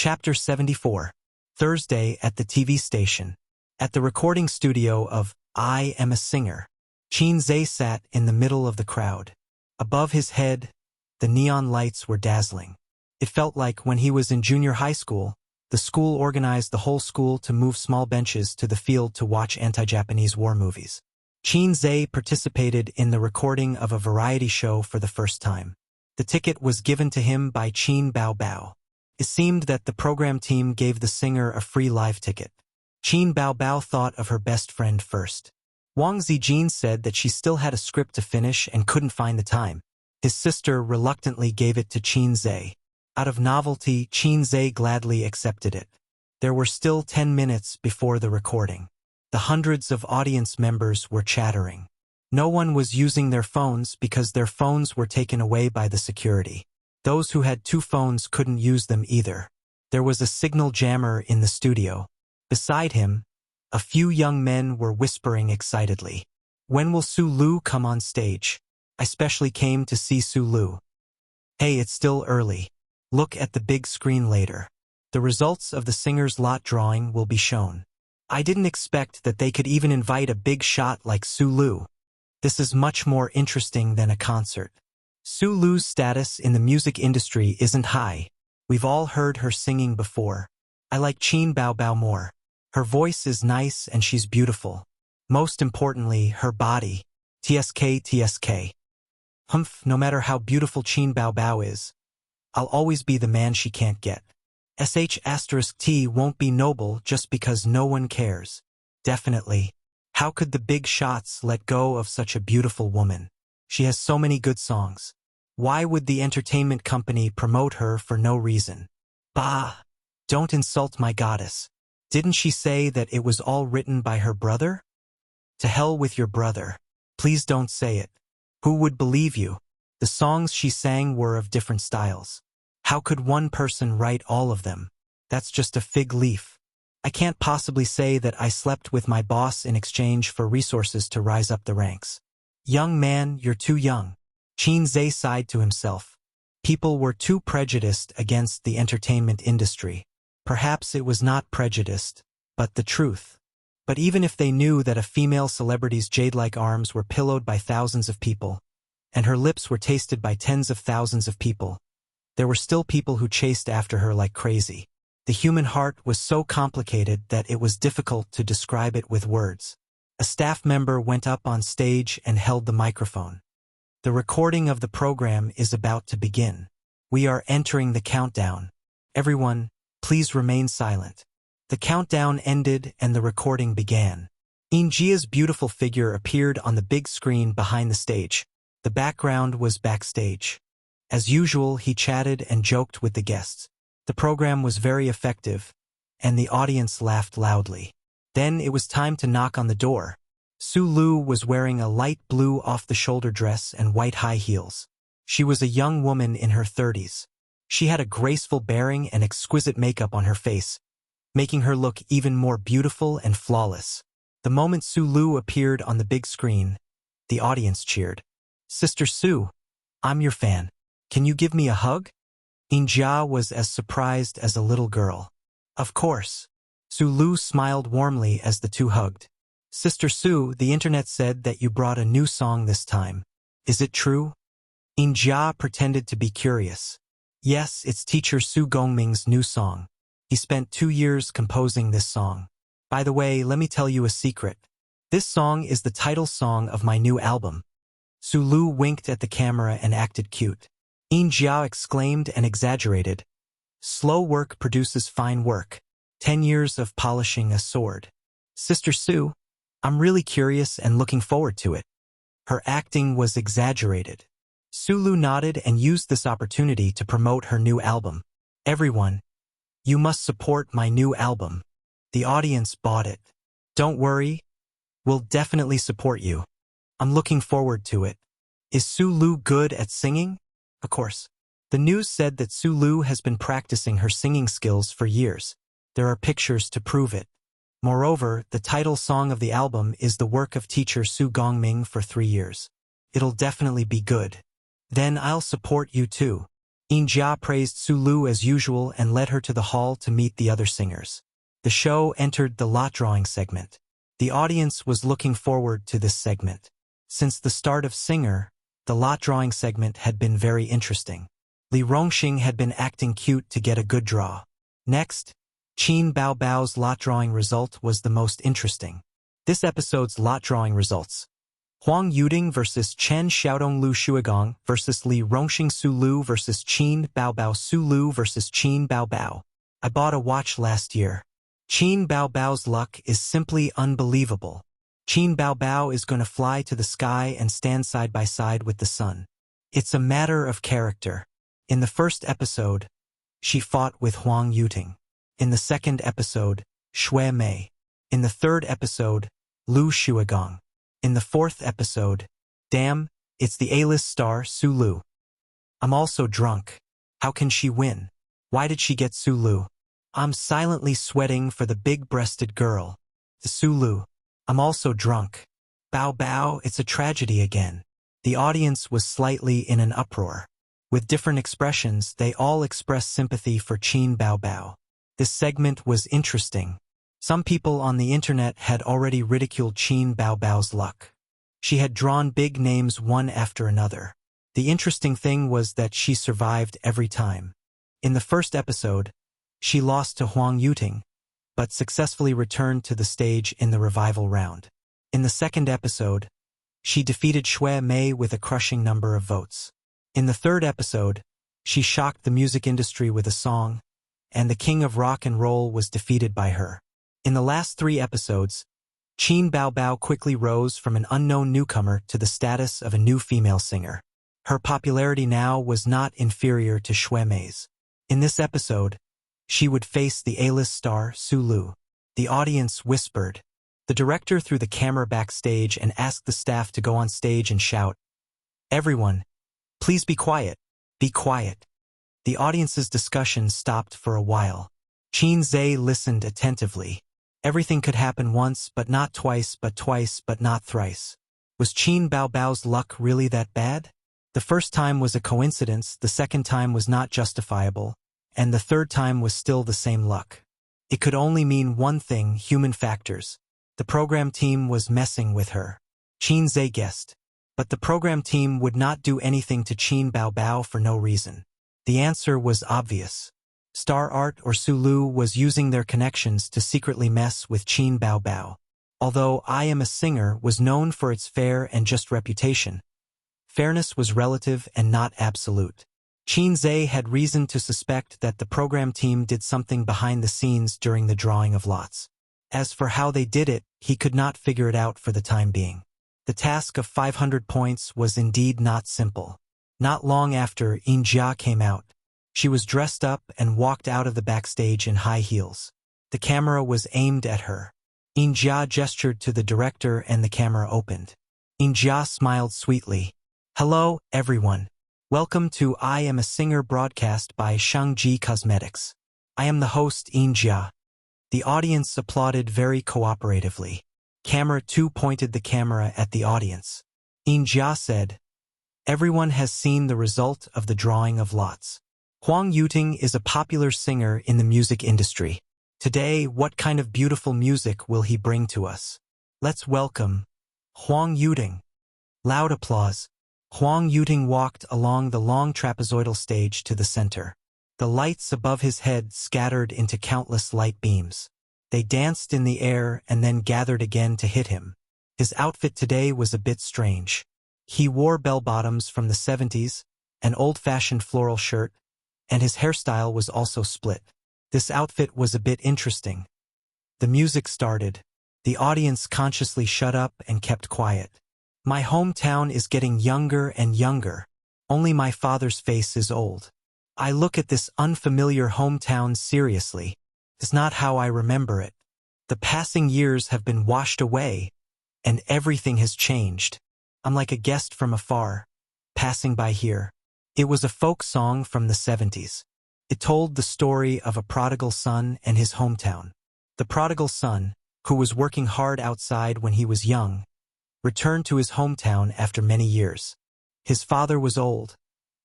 Chapter 74. Thursday at the TV station. At the recording studio of I Am a Singer, Qin Zhe sat in the middle of the crowd. Above his head, the neon lights were dazzling. It felt like when he was in junior high school, the school organized the whole school to move small benches to the field to watch anti-Japanese war movies. Qin Zhe participated in the recording of a variety show for the first time. The ticket was given to him by Qin Bao Bao. It seemed that the program team gave the singer a free live ticket. Qin Bao Bao thought of her best friend first. Wang Zijin said that she still had a script to finish and couldn't find the time. His sister reluctantly gave it to Qin Zhe. Out of novelty, Qin Zhe gladly accepted it. There were still 10 minutes before the recording. The hundreds of audience members were chattering. No one was using their phones because their phones were taken away by the security. Those who had two phones couldn't use them either. There was a signal jammer in the studio. Beside him, a few young men were whispering excitedly. When will Su Lu come on stage? I specially came to see Su Lu. Hey, it's still early. Look at the big screen later. The results of the singer's lot drawing will be shown. I didn't expect that they could even invite a big shot like Su Lu. This is much more interesting than a concert. Su Lu's status in the music industry isn't high. We've all heard her singing before. I like Qin Bao Bao more. Her voice is nice and she's beautiful. Most importantly, her body. TSK. Humph, no matter how beautiful Qin Bao Bao is, I'll always be the man she can't get. *T won't be noble just because no one cares. Definitely. How could the big shots let go of such a beautiful woman? She has so many good songs. Why would the entertainment company promote her for no reason? Bah! Don't insult my goddess. Didn't she say that it was all written by her brother? To hell with your brother. Please don't say it. Who would believe you? The songs she sang were of different styles. How could one person write all of them? That's just a fig leaf. I can't possibly say that I slept with my boss in exchange for resources to rise up the ranks. Young man, you're too young. Qin Zhe sighed to himself. People were too prejudiced against the entertainment industry. Perhaps it was not prejudiced, but the truth. But even if they knew that a female celebrity's jade-like arms were pillowed by thousands of people, and her lips were tasted by tens of thousands of people, there were still people who chased after her like crazy. The human heart was so complicated that it was difficult to describe it with words. A staff member went up on stage and held the microphone. The recording of the program is about to begin. We are entering the countdown. Everyone, please remain silent. The countdown ended and the recording began. Injia's beautiful figure appeared on the big screen behind the stage. The background was backstage. As usual, he chatted and joked with the guests. The program was very effective, and the audience laughed loudly. Then it was time to knock on the door. Su Lu was wearing a light blue off-the-shoulder dress and white high heels. She was a young woman in her 30s. She had a graceful bearing and exquisite makeup on her face, making her look even more beautiful and flawless. The moment Su Lu appeared on the big screen, the audience cheered. Sister Su, I'm your fan. Can you give me a hug? Injia was as surprised as a little girl. Of course. Su Lu smiled warmly as the two hugged. Sister Su, the internet said that you brought a new song this time. Is it true? Injia pretended to be curious. Yes, it's teacher Su Gongming's new song. He spent 2 years composing this song. By the way, let me tell you a secret. This song is the title song of my new album. Su Lu winked at the camera and acted cute. Injia exclaimed and exaggerated. Slow work produces fine work. 10 years of polishing a sword. Sister Su, I'm really curious and looking forward to it. Her acting was exaggerated. Su Lu nodded and used this opportunity to promote her new album. Everyone, you must support my new album. The audience bought it. Don't worry, we'll definitely support you. I'm looking forward to it. Is Su Lu good at singing? Of course. The news said that Su Lu has been practicing her singing skills for years. There are pictures to prove it. Moreover, the title song of the album is the work of teacher Su Gongming for 3 years. It'll definitely be good. Then I'll support you too. Jia praised Sulu as usual and led her to the hall to meet the other singers. The show entered the lot drawing segment. The audience was looking forward to this segment. Since the start of Singer, the lot drawing segment had been very interesting. Li Rongxing had been acting cute to get a good draw. Next, Qin Bao Bao's lot drawing result was the most interesting. This episode's lot drawing results. Huang Yuding versus Chen Xiaodong Lu Shuigong versus Li Rongxing Su Lu versus Qin Bao Bao Su Lu versus Qin Bao Bao. I bought a watch last year. Qin Bao Bao's luck is simply unbelievable. Qin Bao Bao is going to fly to the sky and stand side by side with the sun. It's a matter of character. In the first episode, she fought with Huang Yuding. In the second episode, Xue Mei. In the third episode, Lu Shuigong. In the fourth episode, damn, it's the A-list star Su Lu. I'm also drunk. How can she win? Why did she get Su Lu? I'm silently sweating for the big-breasted girl. The Su Lu. I'm also drunk. Bao Bao, it's a tragedy again. The audience was slightly in an uproar. With different expressions, they all expressed sympathy for Qin Bao Bao. This segment was interesting. Some people on the internet had already ridiculed Qin Bao Bao's luck. She had drawn big names one after another. The interesting thing was that she survived every time. In the first episode, she lost to Huang Yuding, but successfully returned to the stage in the revival round. In the second episode, she defeated Xue Mei with a crushing number of votes. In the third episode, she shocked the music industry with a song, and the king of rock and roll was defeated by her. In the last 3 episodes, Qin Bao Bao quickly rose from an unknown newcomer to the status of a new female singer. Her popularity now was not inferior to Xue Mei's. In this episode, she would face the A-list star Su Lu. The audience whispered. The director threw the camera backstage and asked the staff to go on stage and shout, "Everyone, please be quiet, be quiet." The audience's discussion stopped for a while. Qin Zhe listened attentively. Everything could happen once, but not twice, but not thrice. Was Qin Bao Bao's luck really that bad? The first time was a coincidence, the second time was not justifiable, and the third time was still the same luck. It could only mean one thing: human factors. The program team was messing with her. Qin Zhe guessed. But the program team would not do anything to Qin Bao Bao for no reason. The answer was obvious. Star Art or Su Lu was using their connections to secretly mess with Qin Bao Bao. Although I Am a Singer was known for its fair and just reputation, fairness was relative and not absolute. Qin Zhe had reason to suspect that the program team did something behind the scenes during the drawing of lots. As for how they did it, he could not figure it out for the time being. The task of 500 points was indeed not simple. Not long after Jia came out, she was dressed up and walked out of the backstage in high heels. The camera was aimed at her. Jia gestured to the director and the camera opened. Jia smiled sweetly. "Hello, everyone. Welcome to I Am a Singer broadcast by Shangji Cosmetics. I am the host Jia." The audience applauded very cooperatively. Camera 2 pointed the camera at the audience. Jia said, "Everyone has seen the result of the drawing of lots. Huang Yuding is a popular singer in the music industry. Today, what kind of beautiful music will he bring to us? Let's welcome Huang Yuding." Loud applause. Huang Yuding walked along the long trapezoidal stage to the center. The lights above his head scattered into countless light beams. They danced in the air and then gathered again to hit him. His outfit today was a bit strange. He wore bell-bottoms from the 70s, an old-fashioned floral shirt, and his hairstyle was also split. This outfit was a bit interesting. The music started. The audience consciously shut up and kept quiet. My hometown is getting younger and younger. Only my father's face is old. I look at this unfamiliar hometown seriously. It's not how I remember it. The passing years have been washed away, and everything has changed. I'm like a guest from afar, passing by here. It was a folk song from the 70s. It told the story of a prodigal son and his hometown. The prodigal son, who was working hard outside when he was young, returned to his hometown after many years. His father was old,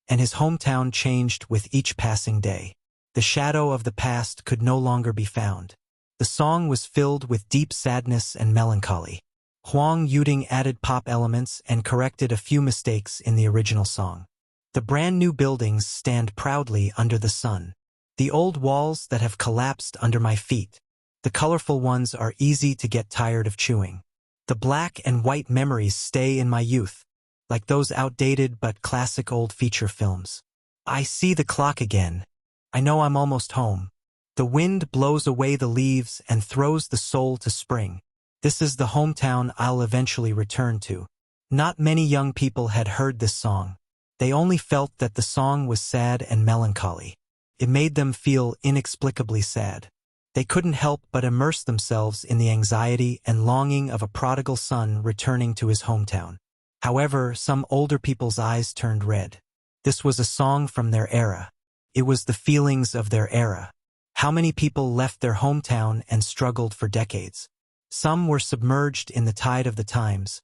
and his hometown changed with each passing day. The shadow of the past could no longer be found. The song was filled with deep sadness and melancholy. Huang Yuting added pop elements and corrected a few mistakes in the original song. The brand new buildings stand proudly under the sun. The old walls that have collapsed under my feet. The colorful ones are easy to get tired of chewing. The black and white memories stay in my youth, like those outdated but classic old feature films. I see the clock again. I know I'm almost home. The wind blows away the leaves and throws the soul to spring. This is the hometown I'll eventually return to. Not many young people had heard this song. They only felt that the song was sad and melancholy. It made them feel inexplicably sad. They couldn't help but immerse themselves in the anxiety and longing of a prodigal son returning to his hometown. However, some older people's eyes turned red. This was a song from their era. It was the feelings of their era. How many people left their hometown and struggled for decades? Some were submerged in the tide of the times,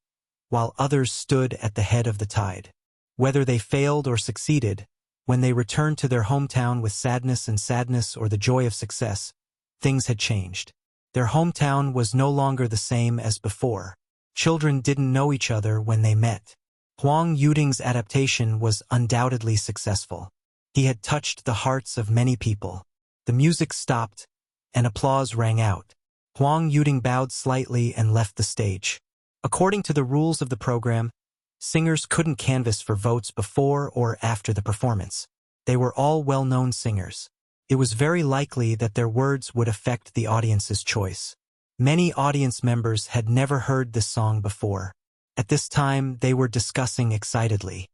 while others stood at the head of the tide. Whether they failed or succeeded, when they returned to their hometown with sadness or the joy of success, things had changed. Their hometown was no longer the same as before. Children didn't know each other when they met. Huang Yuting's adaptation was undoubtedly successful. He had touched the hearts of many people. The music stopped, and applause rang out. Huang Yuting bowed slightly and left the stage. According to the rules of the program, singers couldn't canvass for votes before or after the performance. They were all well-known singers. It was very likely that their words would affect the audience's choice. Many audience members had never heard this song before. At this time, they were discussing excitedly.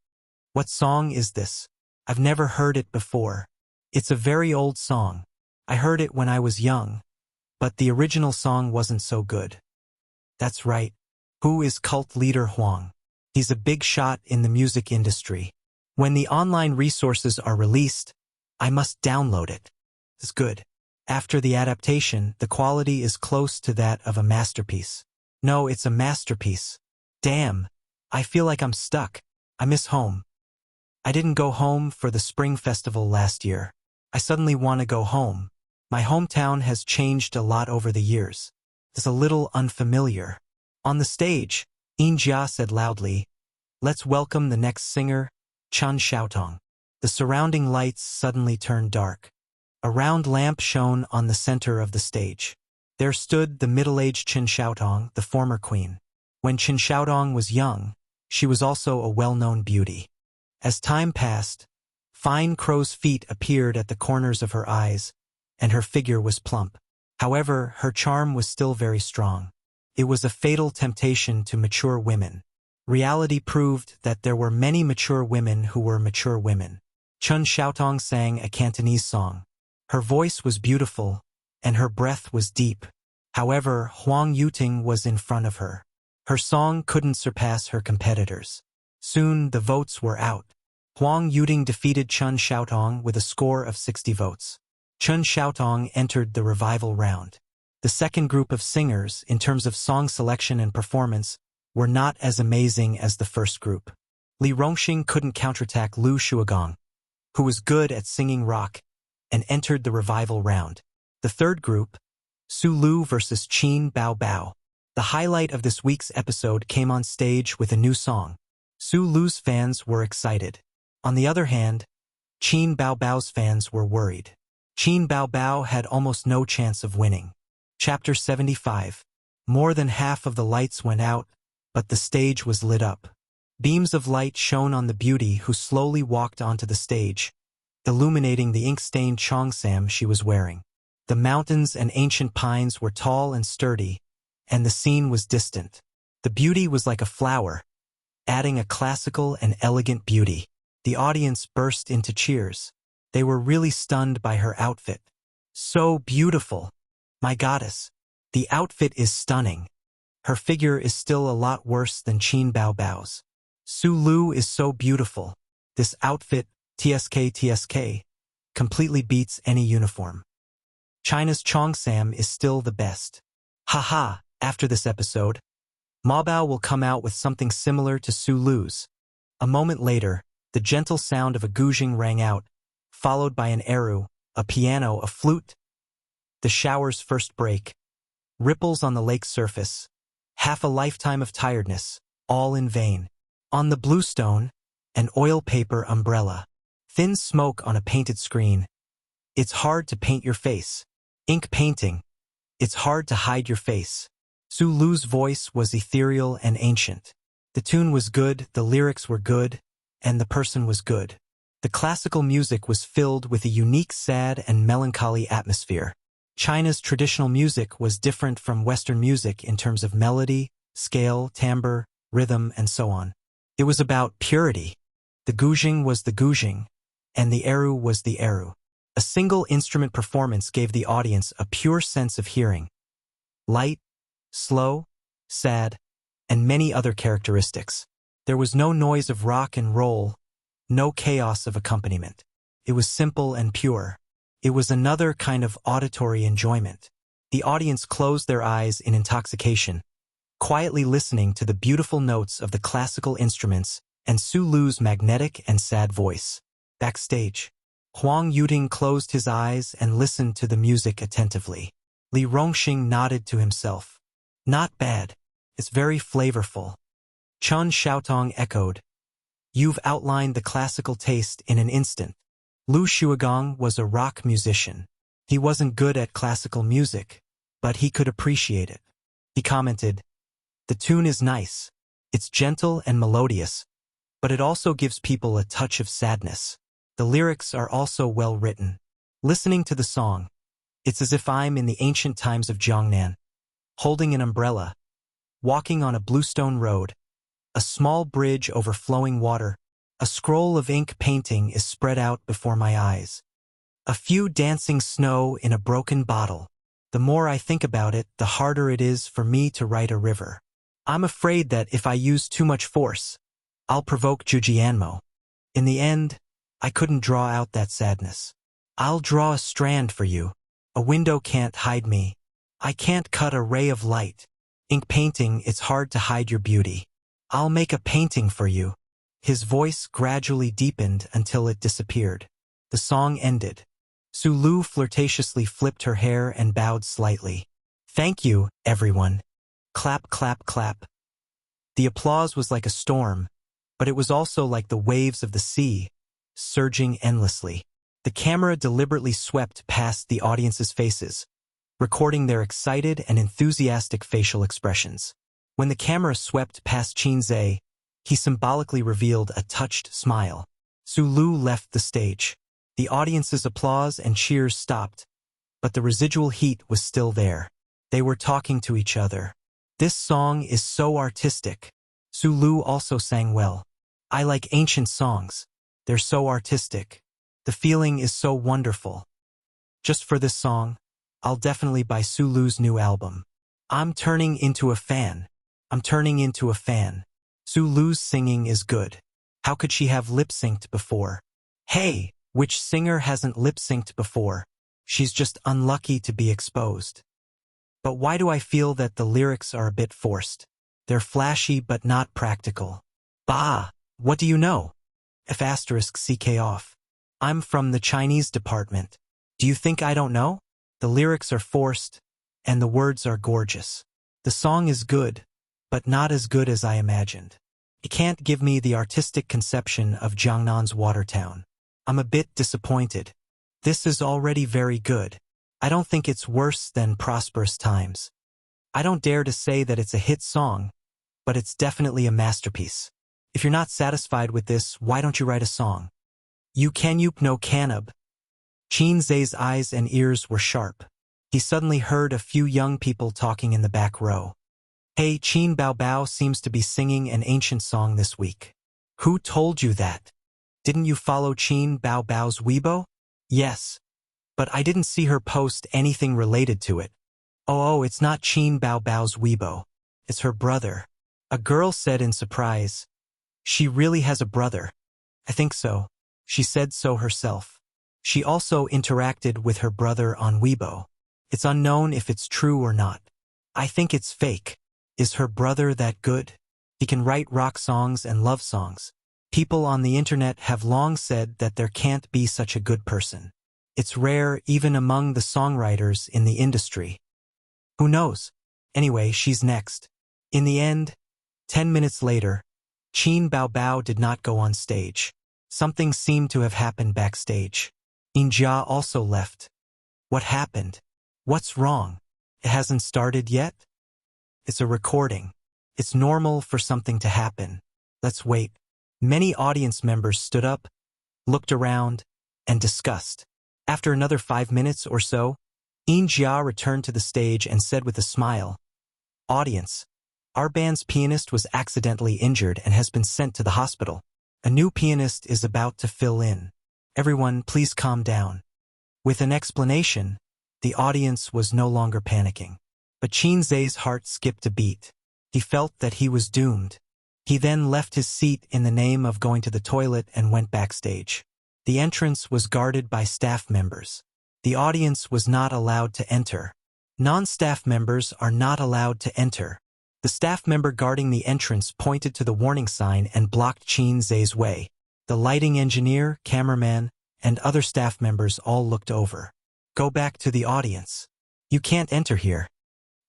What song is this? I've never heard it before. It's a very old song. I heard it when I was young, but the original song wasn't so good. That's right. Who is cult leader Huang? He's a big shot in the music industry. When the online resources are released, I must download it. It's good. After the adaptation, the quality is close to that of a masterpiece. No, it's a masterpiece. Damn, I feel like I'm stuck. I miss home. I didn't go home for the Spring Festival last year. I suddenly want to go home. My hometown has changed a lot over the years. It's a little unfamiliar. On the stage, Yin Jia said loudly, "Let's welcome the next singer, Chen Xiaotong." The surrounding lights suddenly turned dark. A round lamp shone on the center of the stage. There stood the middle-aged Chen Xiaotong, the former queen. When Chen Xiaotong was young, she was also a well-known beauty. As time passed, fine crow's feet appeared at the corners of her eyes, and her figure was plump. However, her charm was still very strong. It was a fatal temptation to mature women. Reality proved that there were many mature women who were mature women. Chen Xiaotong sang a Cantonese song. Her voice was beautiful, and her breath was deep. However, Huang Yuting was in front of her. Her song couldn't surpass her competitors. Soon, the votes were out. Huang Yuting defeated Chen Xiaotong with a score of 60 votes. Chen Xiaotong entered the revival round. The second group of singers, in terms of song selection and performance, were not as amazing as the first group. Li Rongxing couldn't counterattack Lu Shuagong, who was good at singing rock, and entered the revival round. The third group, Su Lu versus Qin Bao Bao. The highlight of this week's episode came on stage with a new song. Su Lu's fans were excited. On the other hand, Qin Bao Bao's fans were worried. Qin Bao Bao had almost no chance of winning. Chapter 75. More than half of the lights went out, but the stage was lit up. Beams of light shone on the beauty who slowly walked onto the stage, illuminating the ink-stained cheongsam she was wearing. The mountains and ancient pines were tall and sturdy, and the scene was distant. The beauty was like a flower, adding a classical and elegant beauty. The audience burst into cheers. They were really stunned by her outfit. So beautiful! My goddess! The outfit is stunning. Her figure is still a lot worse than Qin Bao Bao's. Su Lu is so beautiful. This outfit, TSK, completely beats any uniform. China's cheongsam is still the best. Haha, after this episode, Ma Bao will come out with something similar to Su Lu's. A moment later, The gentle sound of a guzheng rang out, followed by an eru, a piano, a flute. The shower's first break. Ripples on the lake's surface. Half a lifetime of tiredness, all in vain. On the bluestone, an oil paper umbrella. Thin smoke on a painted screen. It's hard to paint your face. Ink painting. It's hard to hide your face. Su Lu's voice was ethereal and ancient. The tune was good, the lyrics were good, and the person was good. The classical music was filled with a unique sad and melancholy atmosphere. China's traditional music was different from Western music in terms of melody, scale, timbre, rhythm, and so on. It was about purity. The guzheng was the guzheng, and the eru was the eru. A single instrument performance gave the audience a pure sense of hearing. Light, slow, sad, and many other characteristics. There was no noise of rock and roll, no chaos of accompaniment. It was simple and pure. It was another kind of auditory enjoyment. The audience closed their eyes in intoxication, quietly listening to the beautiful notes of the classical instruments and Su Lu's magnetic and sad voice. Backstage, Huang Yuting closed his eyes and listened to the music attentively. Li Rongxing nodded to himself. Not bad. It's very flavorful. Chun Xiaotong echoed. You've outlined the classical taste in an instant. Lu Shuagong was a rock musician. He wasn't good at classical music, but he could appreciate it. He commented, "The tune is nice. It's gentle and melodious, but it also gives people a touch of sadness. The lyrics are also well written. Listening to the song, it's as if I'm in the ancient times of Jiangnan, holding an umbrella, walking on a bluestone road, a small bridge over flowing water. A scroll of ink painting is spread out before my eyes. A few dancing snow in a broken bottle. The more I think about it, the harder it is for me to write a river. I'm afraid that if I use too much force, I'll provoke Jujianmo. In the end, I couldn't draw out that sadness. I'll draw a strand for you. A window can't hide me. I can't cut a ray of light. Ink painting, it's hard to hide your beauty. I'll make a painting for you." His voice gradually deepened until it disappeared. The song ended. Su Lu flirtatiously flipped her hair and bowed slightly. "Thank you, everyone." Clap, clap, clap. The applause was like a storm, but it was also like the waves of the sea, surging endlessly. The camera deliberately swept past the audience's faces, recording their excited and enthusiastic facial expressions. When the camera swept past Qin Zhe, he symbolically revealed a touched smile. Su Lu left the stage. The audience's applause and cheers stopped, but the residual heat was still there. They were talking to each other. "This song is so artistic." Su Lu also sang well. "I like ancient songs. They're so artistic. The feeling is so wonderful. Just for this song, I'll definitely buy Su Lu's new album. I'm turning into a fan. I'm turning into a fan. Su Lu's singing is good. How could she have lip-synced before? Hey, which singer hasn't lip-synced before? She's just unlucky to be exposed. But why do I feel that the lyrics are a bit forced? They're flashy but not practical. Bah, what do you know? F***CK off. I'm from the Chinese department. Do you think I don't know? The lyrics are forced, and the words are gorgeous. The song is good, but not as good as I imagined. It can't give me the artistic conception of Jiangnan's water town. I'm a bit disappointed. This is already very good. I don't think it's worse than Prosperous Times. I don't dare to say that it's a hit song, but it's definitely a masterpiece. If you're not satisfied with this, why don't you write a song? You no canub. Qin Zhe's eyes and ears were sharp. He suddenly heard a few young people talking in the back row. Hey, Qin Bao Bao seems to be singing an ancient song this week. Who told you that? Didn't you follow Qin Bao Bao's Weibo? Yes. But I didn't see her post anything related to it. Oh, it's not Qin Bao Bao's Weibo. It's her brother. A girl said in surprise. She really has a brother. I think so. She said so herself. She also interacted with her brother on Weibo. It's unknown if it's true or not. I think it's fake. Is her brother that good? He can write rock songs and love songs. People on the internet have long said that there can't be such a good person. It's rare even among the songwriters in the industry. Who knows? Anyway, she's next. In the end, 10 minutes later, Qin Baobao did not go on stage. Something seemed to have happened backstage. Jia also left. What happened? What's wrong? It hasn't started yet? It's a recording. It's normal for something to happen. Let's wait. Many audience members stood up, looked around, and discussed. After another 5 minutes or so, Jia returned to the stage and said with a smile, "Audience, our band's pianist was accidentally injured and has been sent to the hospital. A new pianist is about to fill in. Everyone, please calm down." With an explanation, the audience was no longer panicking. But Qin Zhe's heart skipped a beat. He felt that he was doomed. He then left his seat in the name of going to the toilet and went backstage. The entrance was guarded by staff members. The audience was not allowed to enter. Non-staff members are not allowed to enter. The staff member guarding the entrance pointed to the warning sign and blocked Qin Zhe's way. The lighting engineer, cameraman, and other staff members all looked over. "Go back to the audience. You can't enter here."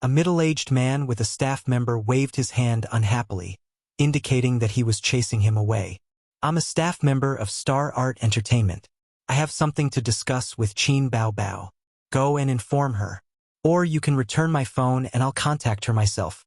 A middle-aged man with a staff member waved his hand unhappily, indicating that he was chasing him away. "I'm a staff member of Star Art Entertainment. I have something to discuss with Qin Baobao. Go and inform her. Or you can return my phone and I'll contact her myself."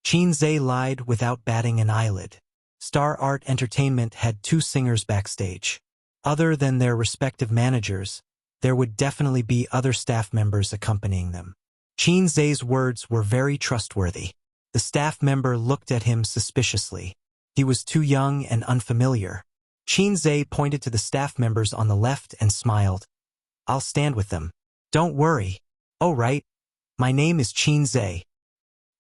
Qin Zhe lied without batting an eyelid. Star Art Entertainment had 2 singers backstage. Other than their respective managers, there would definitely be other staff members accompanying them. Qin Zhe's words were very trustworthy. The staff member looked at him suspiciously. He was too young and unfamiliar. Qin Zhe pointed to the staff members on the left and smiled. "I'll stand with them. Don't worry." "Oh right. My name is Qin Zhe."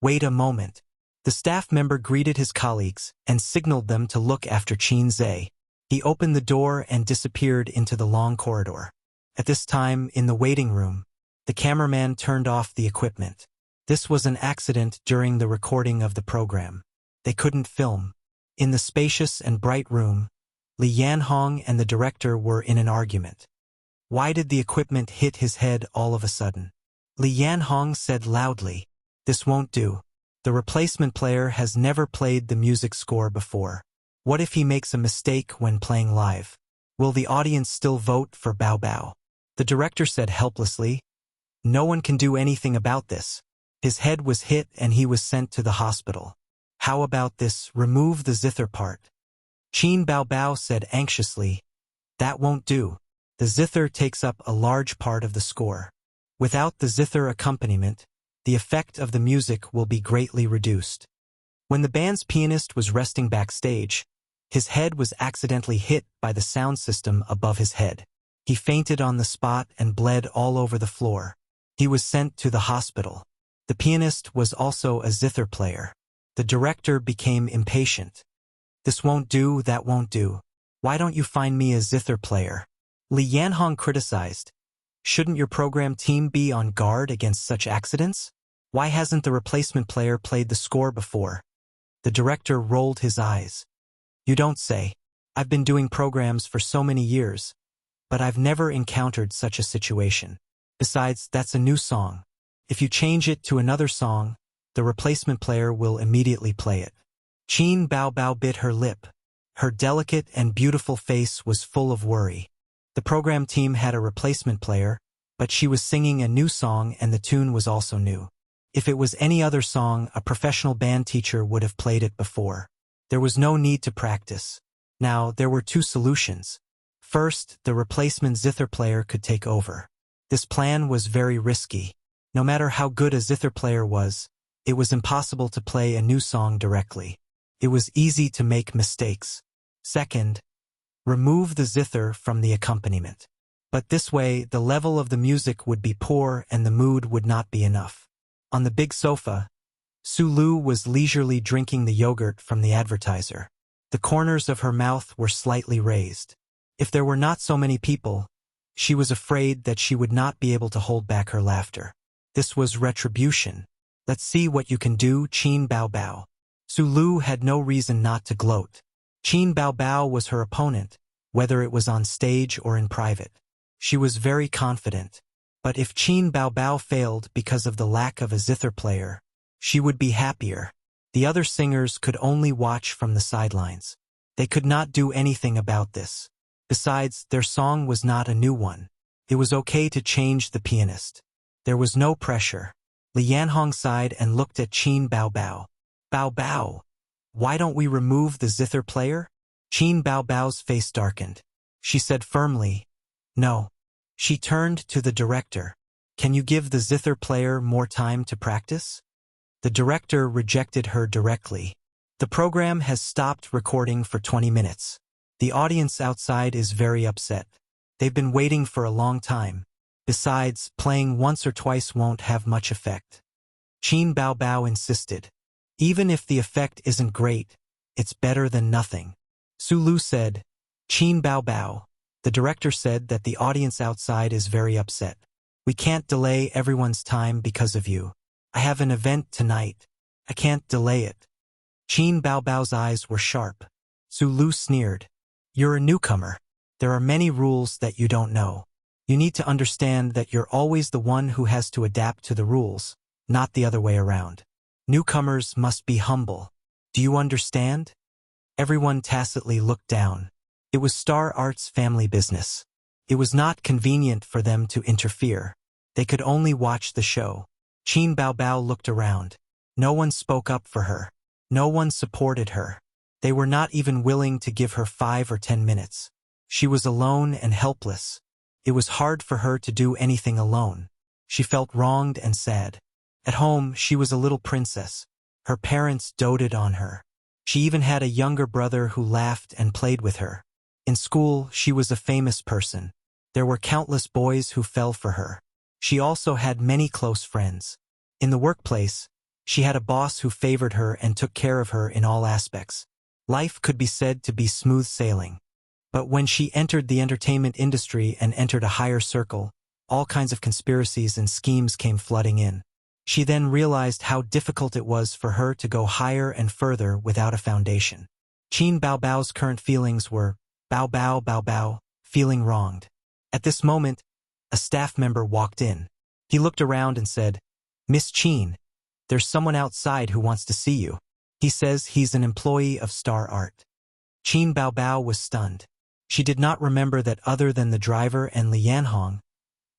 "Wait a moment." The staff member greeted his colleagues and signaled them to look after Qin Zhe. He opened the door and disappeared into the long corridor. At this time, in the waiting room, the cameraman turned off the equipment. This was an accident during the recording of the program. They couldn't film. In the spacious and bright room, Li Yanhong and the director were in an argument. Why did the equipment hit his head all of a sudden? Li Yanhong said loudly, "This won't do. The replacement player has never played the music score before. What if he makes a mistake when playing live? Will the audience still vote for Bao Bao?" The director said helplessly, "No one can do anything about this. His head was hit and he was sent to the hospital. How about this, remove the zither part?" Qin Baobao said anxiously, "That won't do. The zither takes up a large part of the score. Without the zither accompaniment, the effect of the music will be greatly reduced." When the band's pianist was resting backstage, his head was accidentally hit by the sound system above his head. He fainted on the spot and bled all over the floor. He was sent to the hospital. The pianist was also a zither player. The director became impatient. "This won't do, that won't do. Why don't you find me a zither player?" Li Yanhong criticized. "Shouldn't your program team be on guard against such accidents? Why hasn't the replacement player played the score before?" The director rolled his eyes. "You don't say. I've been doing programs for so many years, but I've never encountered such a situation. Besides, that's a new song. If you change it to another song, the replacement player will immediately play it." Qin Baobao bit her lip. Her delicate and beautiful face was full of worry. The program team had a replacement player, but she was singing a new song and the tune was also new. If it was any other song, a professional band teacher would have played it before. There was no need to practice. Now, there were 2 solutions. First, the replacement zither player could take over. This plan was very risky. No matter how good a zither player was, it was impossible to play a new song directly. It was easy to make mistakes. Second, remove the zither from the accompaniment. But this way, the level of the music would be poor and the mood would not be enough. On the big sofa, Su Lu was leisurely drinking the yogurt from the advertiser. The corners of her mouth were slightly raised. If there were not so many people, she was afraid that she would not be able to hold back her laughter. This was retribution. "Let's see what you can do, Qin Baobao." Su Lu had no reason not to gloat. Qin Baobao was her opponent, whether it was on stage or in private. She was very confident. But if Qin Baobao failed because of the lack of a zither player, she would be happier. The other singers could only watch from the sidelines. They could not do anything about this. Besides, their song was not a new one. It was okay to change the pianist. There was no pressure. Li Yanhong sighed and looked at Qin Baobao. Baobao, why don't we remove the zither player? Qin Baobao's face darkened. She said firmly, no. She turned to the director. Can you give the zither player more time to practice? The director rejected her directly. The program has stopped recording for 20 minutes. The audience outside is very upset. They've been waiting for a long time. Besides, playing once or twice won't have much effect. Qin Baobao insisted. Even if the effect isn't great, it's better than nothing. Su Lu said, Qin Baobao. The director said that the audience outside is very upset. We can't delay everyone's time because of you. I have an event tonight. I can't delay it. Qin Baobao's eyes were sharp. Su Lu sneered. You're a newcomer. There are many rules that you don't know. You need to understand that you're always the one who has to adapt to the rules, not the other way around. Newcomers must be humble. Do you understand? Everyone tacitly looked down. It was Star Art's family business. It was not convenient for them to interfere. They could only watch the show. Qin Baobao looked around. No one spoke up for her. No one supported her. They were not even willing to give her 5 or 10 minutes. She was alone and helpless. It was hard for her to do anything alone. She felt wronged and sad. At home, she was a little princess. Her parents doted on her. She even had a younger brother who laughed and played with her. In school, she was a famous person. There were countless boys who fell for her. She also had many close friends. In the workplace, she had a boss who favored her and took care of her in all aspects. Life could be said to be smooth sailing. But when she entered the entertainment industry and entered a higher circle, all kinds of conspiracies and schemes came flooding in. She then realized how difficult it was for her to go higher and further without a foundation. Qin Baobao's current feelings were, Baobao, feeling wronged. At this moment, a staff member walked in. He looked around and said, Miss Qin, there's someone outside who wants to see you. He says he's an employee of Star Art. Qin Baobao was stunned. She did not remember that other than the driver and Li Yanhong,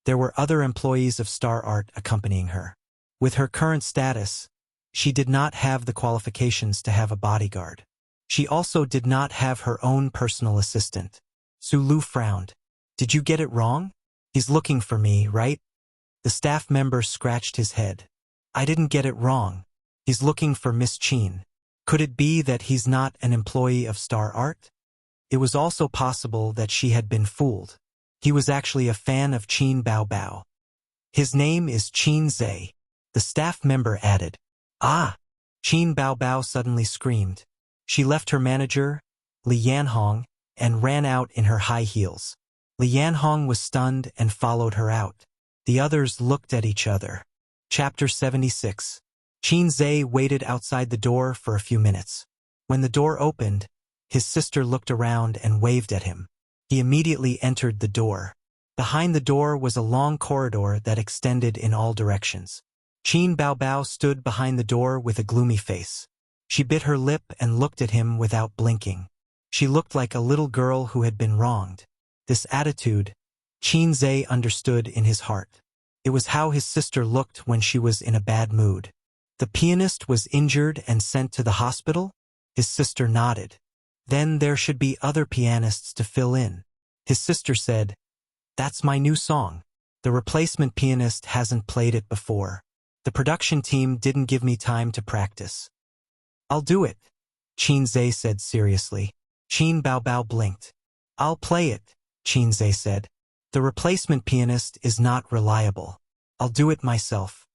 there were other employees of Star Art accompanying her. With her current status, she did not have the qualifications to have a bodyguard. She also did not have her own personal assistant. Su Lu frowned. Did you get it wrong? He's looking for me, right? The staff member scratched his head. I didn't get it wrong. He's looking for Miss Qin. Could it be that he's not an employee of Star Art? It was also possible that she had been fooled. He was actually a fan of Qin Baobao. His name is Qin Zhe. The staff member added. Ah! Qin Baobao suddenly screamed. She left her manager, Li Yanhong, and ran out in her high heels. Li Yanhong was stunned and followed her out. The others looked at each other. Chapter 76. Qin Zhe waited outside the door for a few minutes. When the door opened, his sister looked around and waved at him. He immediately entered the door. Behind the door was a long corridor that extended in all directions. Qin Baobao stood behind the door with a gloomy face. She bit her lip and looked at him without blinking. She looked like a little girl who had been wronged. This attitude, Qin Zhe understood in his heart. It was how his sister looked when she was in a bad mood. The pianist was injured and sent to the hospital? His sister nodded. Then there should be other pianists to fill in. His sister said, That's my new song. The replacement pianist hasn't played it before. The production team didn't give me time to practice. I'll do it, Qin Zhe said seriously. Qin Baobao blinked. I'll play it, Qin Zhe said. The replacement pianist is not reliable. I'll do it myself.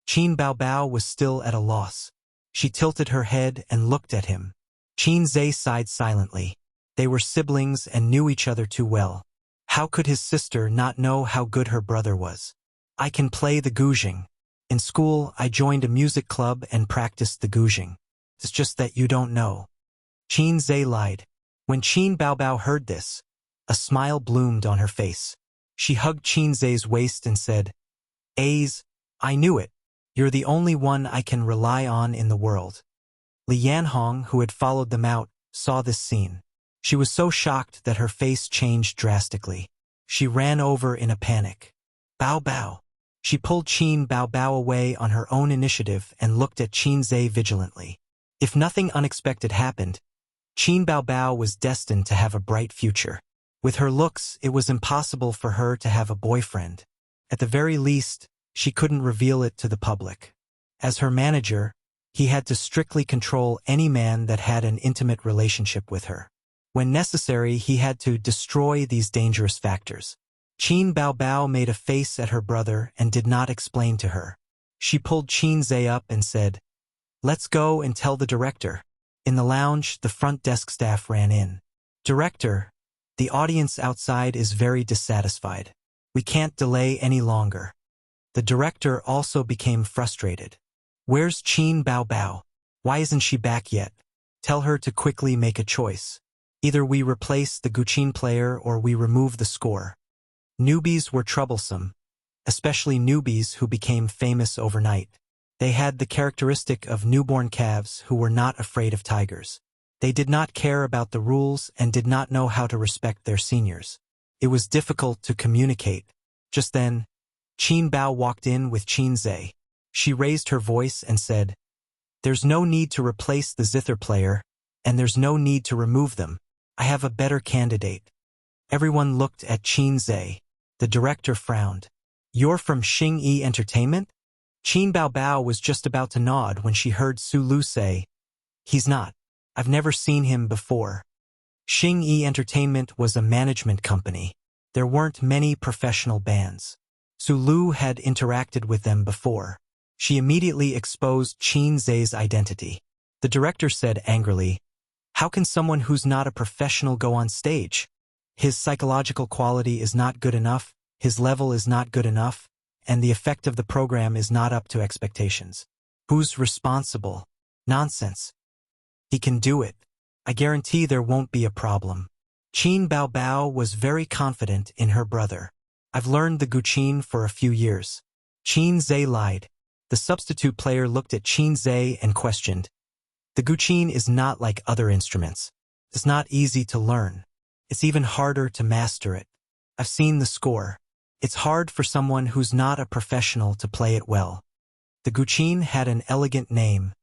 Qin Baobao was still at a loss. She tilted her head and looked at him. Qin Zhe sighed silently. They were siblings and knew each other too well. How could his sister not know how good her brother was? I can play the guzheng. In school, I joined a music club and practiced the guzheng. It's just that you don't know. Qin Zhe lied. When Qin Baobao heard this, a smile bloomed on her face. She hugged Qin Zai's waist and said, "Aze, I knew it. You're the only one I can rely on in the world." Li Yanhong, who had followed them out, saw this scene. She was so shocked that her face changed drastically. She ran over in a panic. "Bao Bao." She pulled Qin Baobao away on her own initiative and looked at Qin Zai vigilantly. If nothing unexpected happened, Qin Baobao was destined to have a bright future. With her looks, it was impossible for her to have a boyfriend. At the very least, she couldn't reveal it to the public. As her manager, he had to strictly control any man that had an intimate relationship with her. When necessary, he had to destroy these dangerous factors. Qin Baobao made a face at her brother and did not explain to her. She pulled Qin Zai up and said, "Let's go and tell the director." In the lounge, the front desk staff ran in. "Director, the audience outside is very dissatisfied. We can't delay any longer." The director also became frustrated. "Where's Qin Baobao? Why isn't she back yet? Tell her to quickly make a choice. Either we replace the Guqin player or we remove the score." Newbies were troublesome, especially newbies who became famous overnight. They had the characteristic of newborn calves who were not afraid of tigers. They did not care about the rules and did not know how to respect their seniors. It was difficult to communicate. Just then, Qin Bao walked in with Qin Zai. She raised her voice and said, "There's no need to replace the zither player, and there's no need to remove them. I have a better candidate." Everyone looked at Qin Zai. The director frowned. "You're from Xingyi Entertainment?" Qin Baobao was just about to nod when she heard Su Lu say, "He's not. I've never seen him before." Xingyi Entertainment was a management company. There weren't many professional bands. Su Lu had interacted with them before. She immediately exposed Qin Zai's identity. The director said angrily, "How can someone who's not a professional go on stage? His psychological quality is not good enough, his level is not good enough, and the effect of the program is not up to expectations. Who's responsible? Nonsense. He can do it. I guarantee there won't be a problem." Qin Baobao was very confident in her brother. "I've learned the Guqin for a few years." Qin Zai lied. The substitute player looked at Qin Zai and questioned, "The Guqin is not like other instruments. It's not easy to learn. It's even harder to master it. I've seen the score. It's hard for someone who's not a professional to play it well." The Guqin had an elegant name,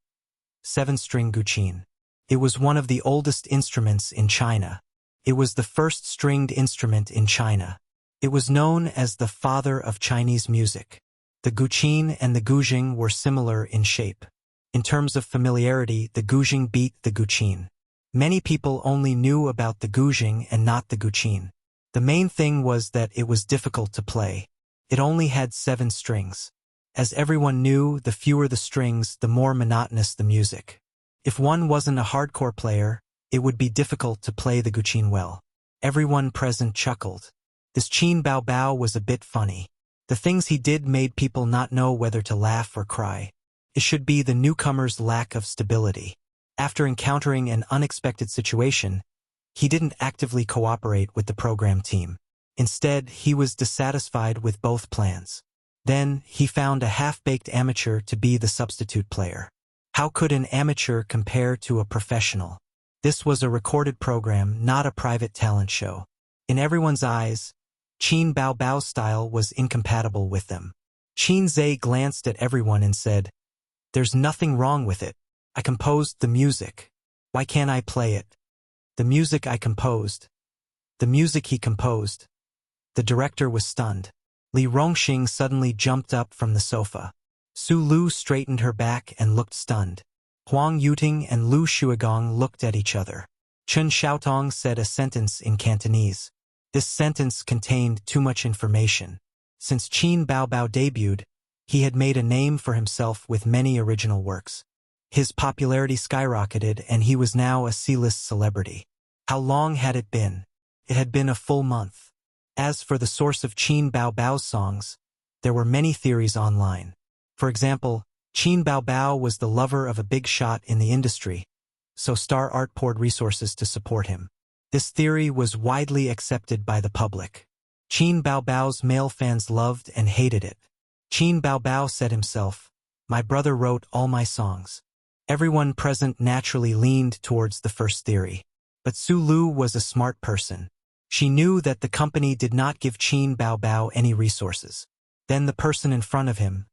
7-string Guqin. It was one of the oldest instruments in China. It was the first stringed instrument in China. It was known as the father of Chinese music. The Guqin and the guzheng were similar in shape. In terms of familiarity, the guzheng beat the Guqin. Many people only knew about the guzheng and not the Guqin. The main thing was that it was difficult to play. It only had 7 strings. As everyone knew, the fewer the strings, the more monotonous the music. If one wasn't a hardcore player, it would be difficult to play the Guqin well. Everyone present chuckled. This Qin Baobao was a bit funny. The things he did made people not know whether to laugh or cry. It should be the newcomer's lack of stability. After encountering an unexpected situation, he didn't actively cooperate with the program team. Instead, he was dissatisfied with both plans. Then, he found a half-baked amateur to be the substitute player. How could an amateur compare to a professional? This was a recorded program, not a private talent show. In everyone's eyes, Qin Baobao's style was incompatible with them. Qin Zai glanced at everyone and said, "There's nothing wrong with it. I composed the music. Why can't I play it? The music I composed. The music he composed." The director was stunned. Li Rongxing suddenly jumped up from the sofa. Su Lu straightened her back and looked stunned. Huang Yuting and Lu Shuagong looked at each other. Chen Xiaotong said a sentence in Cantonese. This sentence contained too much information. Since Qin Baobao debuted, he had made a name for himself with many original works. His popularity skyrocketed and he was now a C-list celebrity. How long had it been? It had been a full month. As for the source of Qin Baobao's songs, there were many theories online. For example, Qin Baobao was the lover of a big shot in the industry, so Star Art poured resources to support him. This theory was widely accepted by the public. Qin Baobao's male fans loved and hated it. Qin Baobao said himself, "My brother wrote all my songs." Everyone present naturally leaned towards the first theory. But Su Lu was a smart person. She knew that the company did not give Qin Baobao any resources. Then the person in front of him,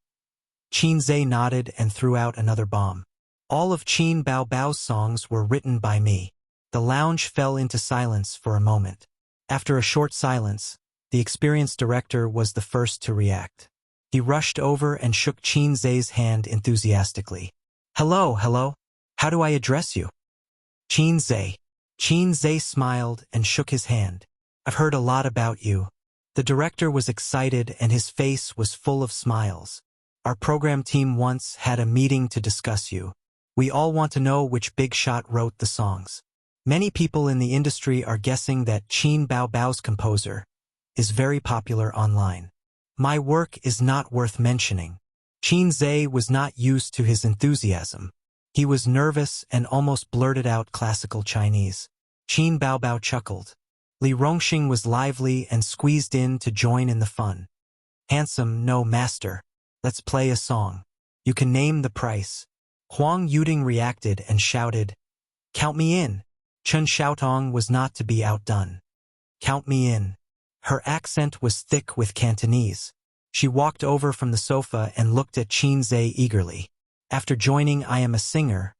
Qin Zhe, nodded and threw out another bomb. "All of Qin Baobao's songs were written by me." The lounge fell into silence for a moment. After a short silence, the experienced director was the first to react. He rushed over and shook Qin Zhe's hand enthusiastically. "Hello, hello. How do I address you?" "Qin Zhe." Qin Zhe smiled and shook his hand. "I've heard a lot about you." The director was excited and his face was full of smiles. "Our program team once had a meeting to discuss you. We all want to know which big shot wrote the songs. Many people in the industry are guessing that Qin Baobao's composer is very popular online. My work is not worth mentioning." Qin Zhe was not used to his enthusiasm. He was nervous and almost blurted out classical Chinese. Qin Baobao chuckled. Li Rongxing was lively and squeezed in to join in the fun. "Handsome, no master. Let's play a song. You can name the price." Huang Yuding reacted and shouted, "Count me in." Chen Xiaotong was not to be outdone. "Count me in." Her accent was thick with Cantonese. She walked over from the sofa and looked at Qin Zhe eagerly. After joining I Am a Singer,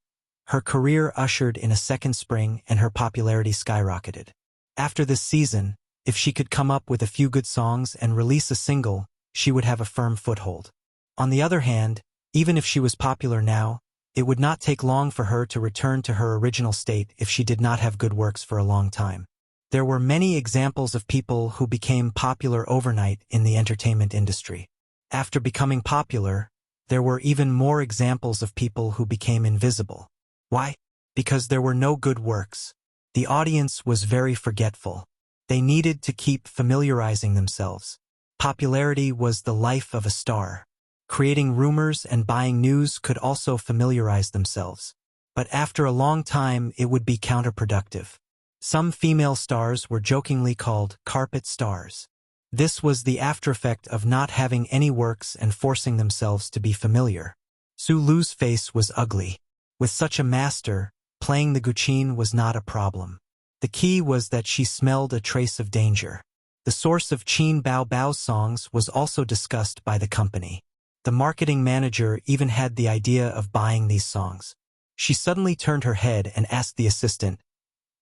her career ushered in a second spring and her popularity skyrocketed. After this season, if she could come up with a few good songs and release a single, she would have a firm foothold. On the other hand, even if she was popular now, it would not take long for her to return to her original state if she did not have good works for a long time. There were many examples of people who became popular overnight in the entertainment industry. After becoming popular, there were even more examples of people who became invisible. Why? Because there were no good works. The audience was very forgetful. They needed to keep familiarizing themselves. Popularity was the life of a star. Creating rumors and buying news could also familiarize themselves. But after a long time, it would be counterproductive. Some female stars were jokingly called carpet stars. This was the aftereffect of not having any works and forcing themselves to be familiar. Su Lu's face was ugly. With such a master, playing the guqin was not a problem. The key was that she smelled a trace of danger. The source of Qin Baobao's songs was also discussed by the company. The marketing manager even had the idea of buying these songs. She suddenly turned her head and asked the assistant,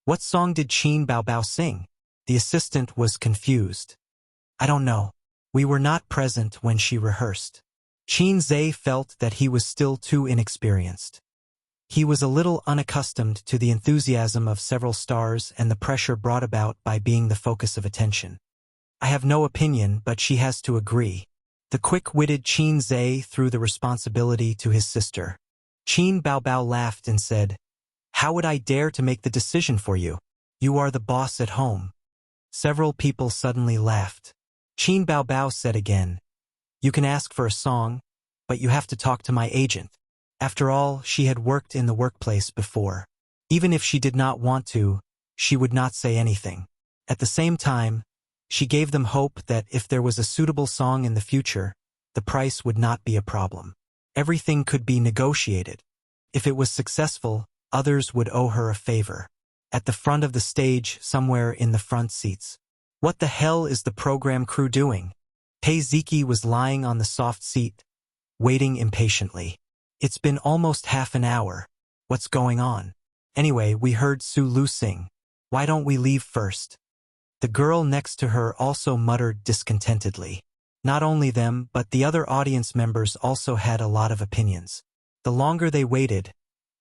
"What song did Qin Baobao sing?" The assistant was confused. "I don't know. We were not present when she rehearsed." Qin Zhe felt that he was still too inexperienced. He was a little unaccustomed to the enthusiasm of several stars and the pressure brought about by being the focus of attention. "I have no opinion, but she has to agree." The quick-witted Qin Zhe threw the responsibility to his sister. Qin Baobao laughed and said, "How would I dare to make the decision for you? You are the boss at home." Several people suddenly laughed. Qin Baobao said again, "You can ask for a song, but you have to talk to my agent." After all, she had worked in the workplace before. Even if she did not want to, she would not say anything. At the same time, she gave them hope that if there was a suitable song in the future, the price would not be a problem. Everything could be negotiated. If it was successful, others would owe her a favor. At the front of the stage, somewhere in the front seats. "What the hell is the program crew doing?" Pei Ziki was lying on the soft seat, waiting impatiently. "It's been almost half an hour. What's going on? Anyway, we heard Su Lu sing. Why don't we leave first?" The girl next to her also muttered discontentedly. Not only them, but the other audience members also had a lot of opinions. The longer they waited,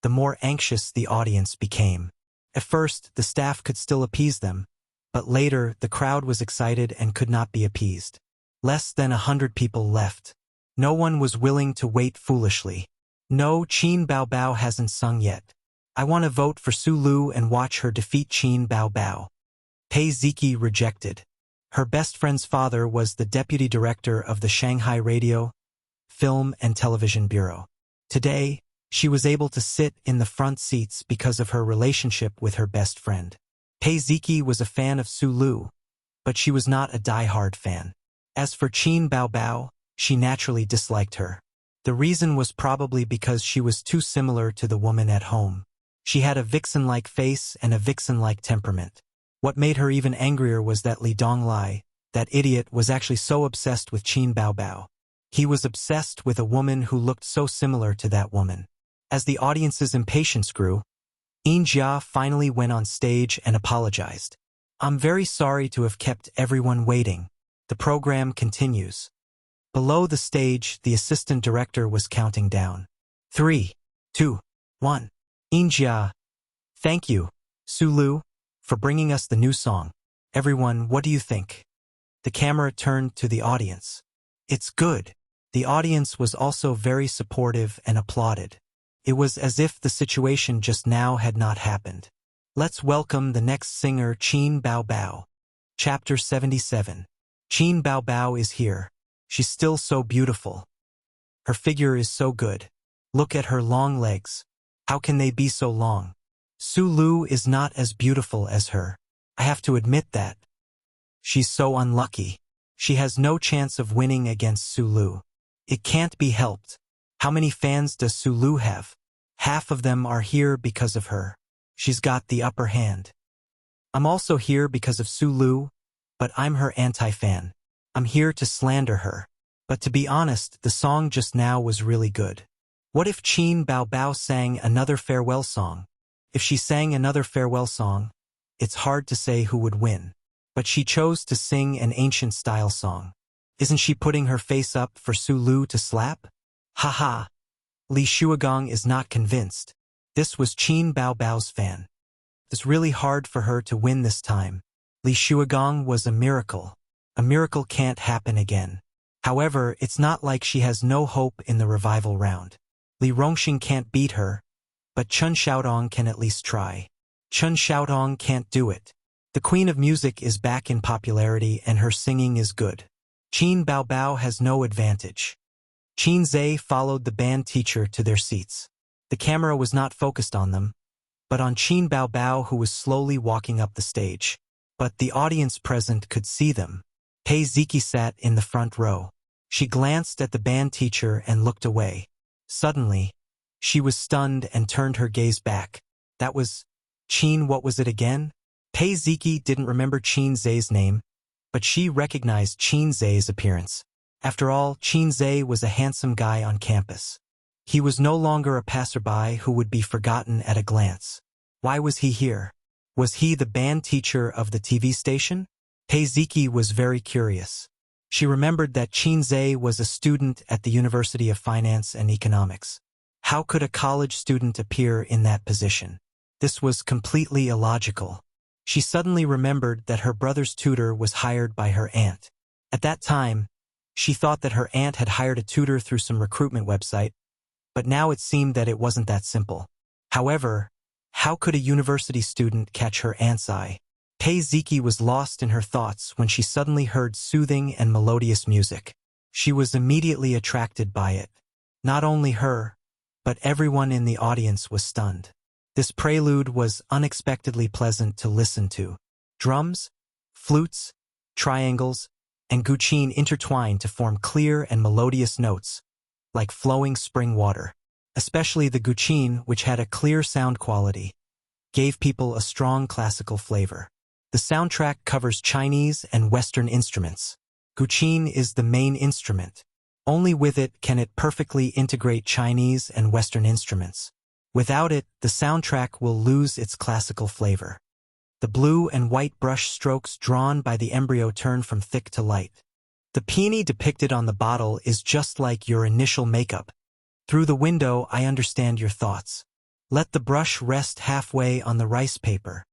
the more anxious the audience became. At first, the staff could still appease them, but later the crowd was excited and could not be appeased. Less than 100 people left. No one was willing to wait foolishly. "No, Qin Baobao hasn't sung yet. I want to vote for Su Lu and watch her defeat Qin Baobao." Pei Ziki rejected. Her best friend's father was the deputy director of the Shanghai Radio, Film and Television Bureau. Today, she was able to sit in the front seats because of her relationship with her best friend. Pei Ziki was a fan of Su Lu, but she was not a die-hard fan. As for Qin Baobao, she naturally disliked her. The reason was probably because she was too similar to the woman at home. She had a vixen-like face and a vixen-like temperament. What made her even angrier was that Li Donglai, that idiot, was actually so obsessed with Qin Baobao. He was obsessed with a woman who looked so similar to that woman. As the audience's impatience grew, Yin Jia finally went on stage and apologized. "I'm very sorry to have kept everyone waiting." The program continues. Below the stage, the assistant director was counting down. 3, 2, 1. Yin Jia. "Thank you, Su Lu, for bringing us the new song. Everyone, what do you think?" The camera turned to the audience. "It's good." The audience was also very supportive and applauded. It was as if the situation just now had not happened. Let's welcome the next singer, Qin Baobao. Chapter 77. Qin Baobao is here. She's still so beautiful. Her figure is so good. Look at her long legs. How can they be so long? Su Lu is not as beautiful as her. I have to admit that. She's so unlucky. She has no chance of winning against Su Lu. It can't be helped. How many fans does Su Lu have? Half of them are here because of her. She's got the upper hand. I'm also here because of Su Lu, but I'm her anti-fan. I'm here to slander her. But to be honest, the song just now was really good. What if Qin Baobao sang another farewell song? If she sang another farewell song, it's hard to say who would win. But she chose to sing an ancient-style song. Isn't she putting her face up for Su Lu to slap? Haha. Li Shuagong is not convinced. This was Qin Baobao's fan. It's really hard for her to win this time. Li Shuagong was a miracle. A miracle can't happen again. However, it's not like she has no hope in the revival round. Li Rongxing can't beat her, but Chen Xiaodong can at least try. Chen Xiaodong can't do it. The Queen of Music is back in popularity and her singing is good. Qin Baobao has no advantage. Qin Zhe followed the band teacher to their seats. The camera was not focused on them, but on Qin Baobao, who was slowly walking up the stage. But the audience present could see them. Pei Ziki sat in the front row. She glanced at the band teacher and looked away. Suddenly, she was stunned and turned her gaze back. That was Qin. What was it again? Pei Ziki didn't remember Qin Zhe's name, but she recognized Qin Zhe's appearance. After all, Qin Zhe was a handsome guy on campus. He was no longer a passerby who would be forgotten at a glance. Why was he here? Was he the band teacher of the TV station? Pei Ziki was very curious. She remembered that Qin Zhe was a student at the University of Finance and Economics. How could a college student appear in that position? This was completely illogical. She suddenly remembered that her brother's tutor was hired by her aunt. At that time, she thought that her aunt had hired a tutor through some recruitment website, but now it seemed that it wasn't that simple. However, how could a university student catch her aunt's eye? Pei Ziki was lost in her thoughts when she suddenly heard soothing and melodious music. She was immediately attracted by it. Not only her, but everyone in the audience was stunned. This prelude was unexpectedly pleasant to listen to. Drums, flutes, triangles, and guqin intertwined to form clear and melodious notes, like flowing spring water. Especially the guqin, which had a clear sound quality, gave people a strong classical flavor. The soundtrack covers Chinese and Western instruments. Guqin is the main instrument. Only with it can it perfectly integrate Chinese and Western instruments. Without it, the soundtrack will lose its classical flavor. The blue and white brush strokes drawn by the embryo turn from thick to light. The peony depicted on the bottle is just like your initial makeup. Through the window, I understand your thoughts. Let the brush rest halfway on the rice paper.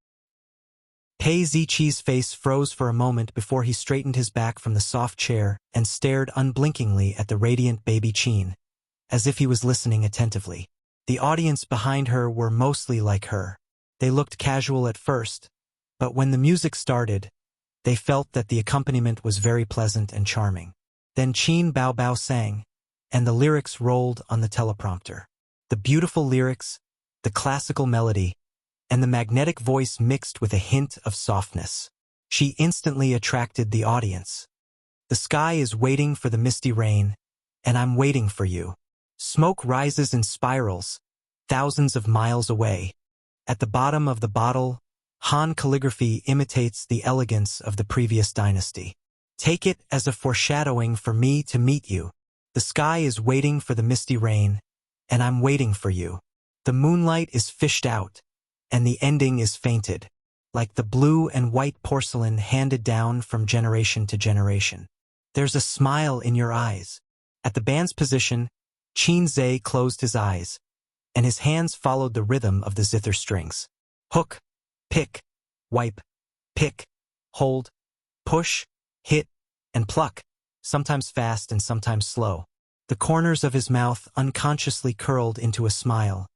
Pei Ziqi's face froze for a moment before he straightened his back from the soft chair and stared unblinkingly at the radiant baby Qin, as if he was listening attentively. The audience behind her were mostly like her. They looked casual at first, but when the music started, they felt that the accompaniment was very pleasant and charming. Then Qin Baobao sang, and the lyrics rolled on the teleprompter. The beautiful lyrics, the classical melody, and the magnetic voice mixed with a hint of softness. She instantly attracted the audience. The sky is waiting for the misty rain, and I'm waiting for you. Smoke rises in spirals, thousands of miles away. At the bottom of the bottle, Han calligraphy imitates the elegance of the previous dynasty. Take it as a foreshadowing for me to meet you. The sky is waiting for the misty rain, and I'm waiting for you. The moonlight is fished out, and the ending is fainted, like the blue and white porcelain handed down from generation to generation. There's a smile in your eyes. At the band's position, Qin Zhe closed his eyes, and his hands followed the rhythm of the zither strings. Hook, pick, wipe, pick, hold, push, hit, and pluck, sometimes fast and sometimes slow. The corners of his mouth unconsciously curled into a smile,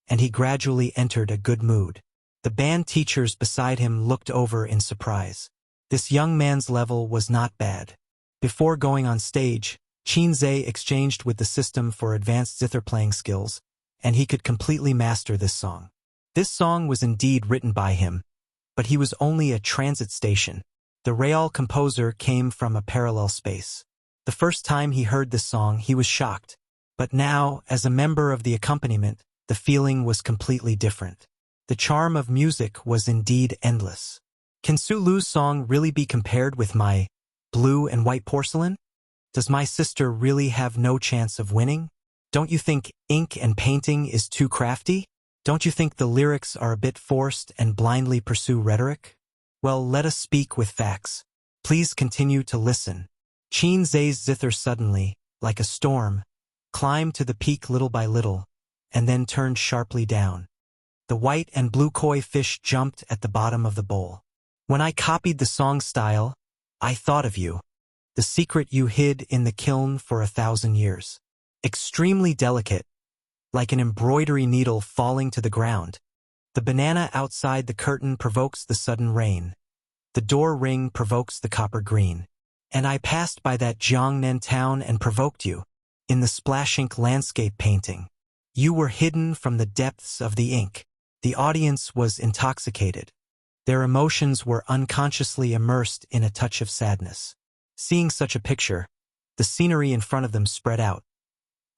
and he gradually entered a good mood. The band teachers beside him looked over in surprise. This young man's level was not bad. Before going on stage, Qin Zhe exchanged with the system for advanced zither playing skills, and he could completely master this song. This song was indeed written by him, but he was only a transit station. The real composer came from a parallel space. The first time he heard this song, he was shocked. But now, as a member of the accompaniment, the feeling was completely different. The charm of music was indeed endless. Can Su Lu's song really be compared with my blue and white porcelain? Does my sister really have no chance of winning? Don't you think ink and painting is too crafty? Don't you think the lyrics are a bit forced and blindly pursue rhetoric? Well, let us speak with facts. Please continue to listen. Qin Zhe's zither suddenly, like a storm, climbed to the peak little by little, and then turned sharply down. The white and blue koi fish jumped at the bottom of the bowl. When I copied the song style, I thought of you. The secret you hid in the kiln for 1,000 years. Extremely delicate, like an embroidery needle falling to the ground. The banana outside the curtain provokes the sudden rain. The door ring provokes the copper green. And I passed by that Jiangnan town and provoked you. In the splash ink landscape painting. You were hidden from the depths of the ink. The audience was intoxicated. Their emotions were unconsciously immersed in a touch of sadness. Seeing such a picture, the scenery in front of them spread out.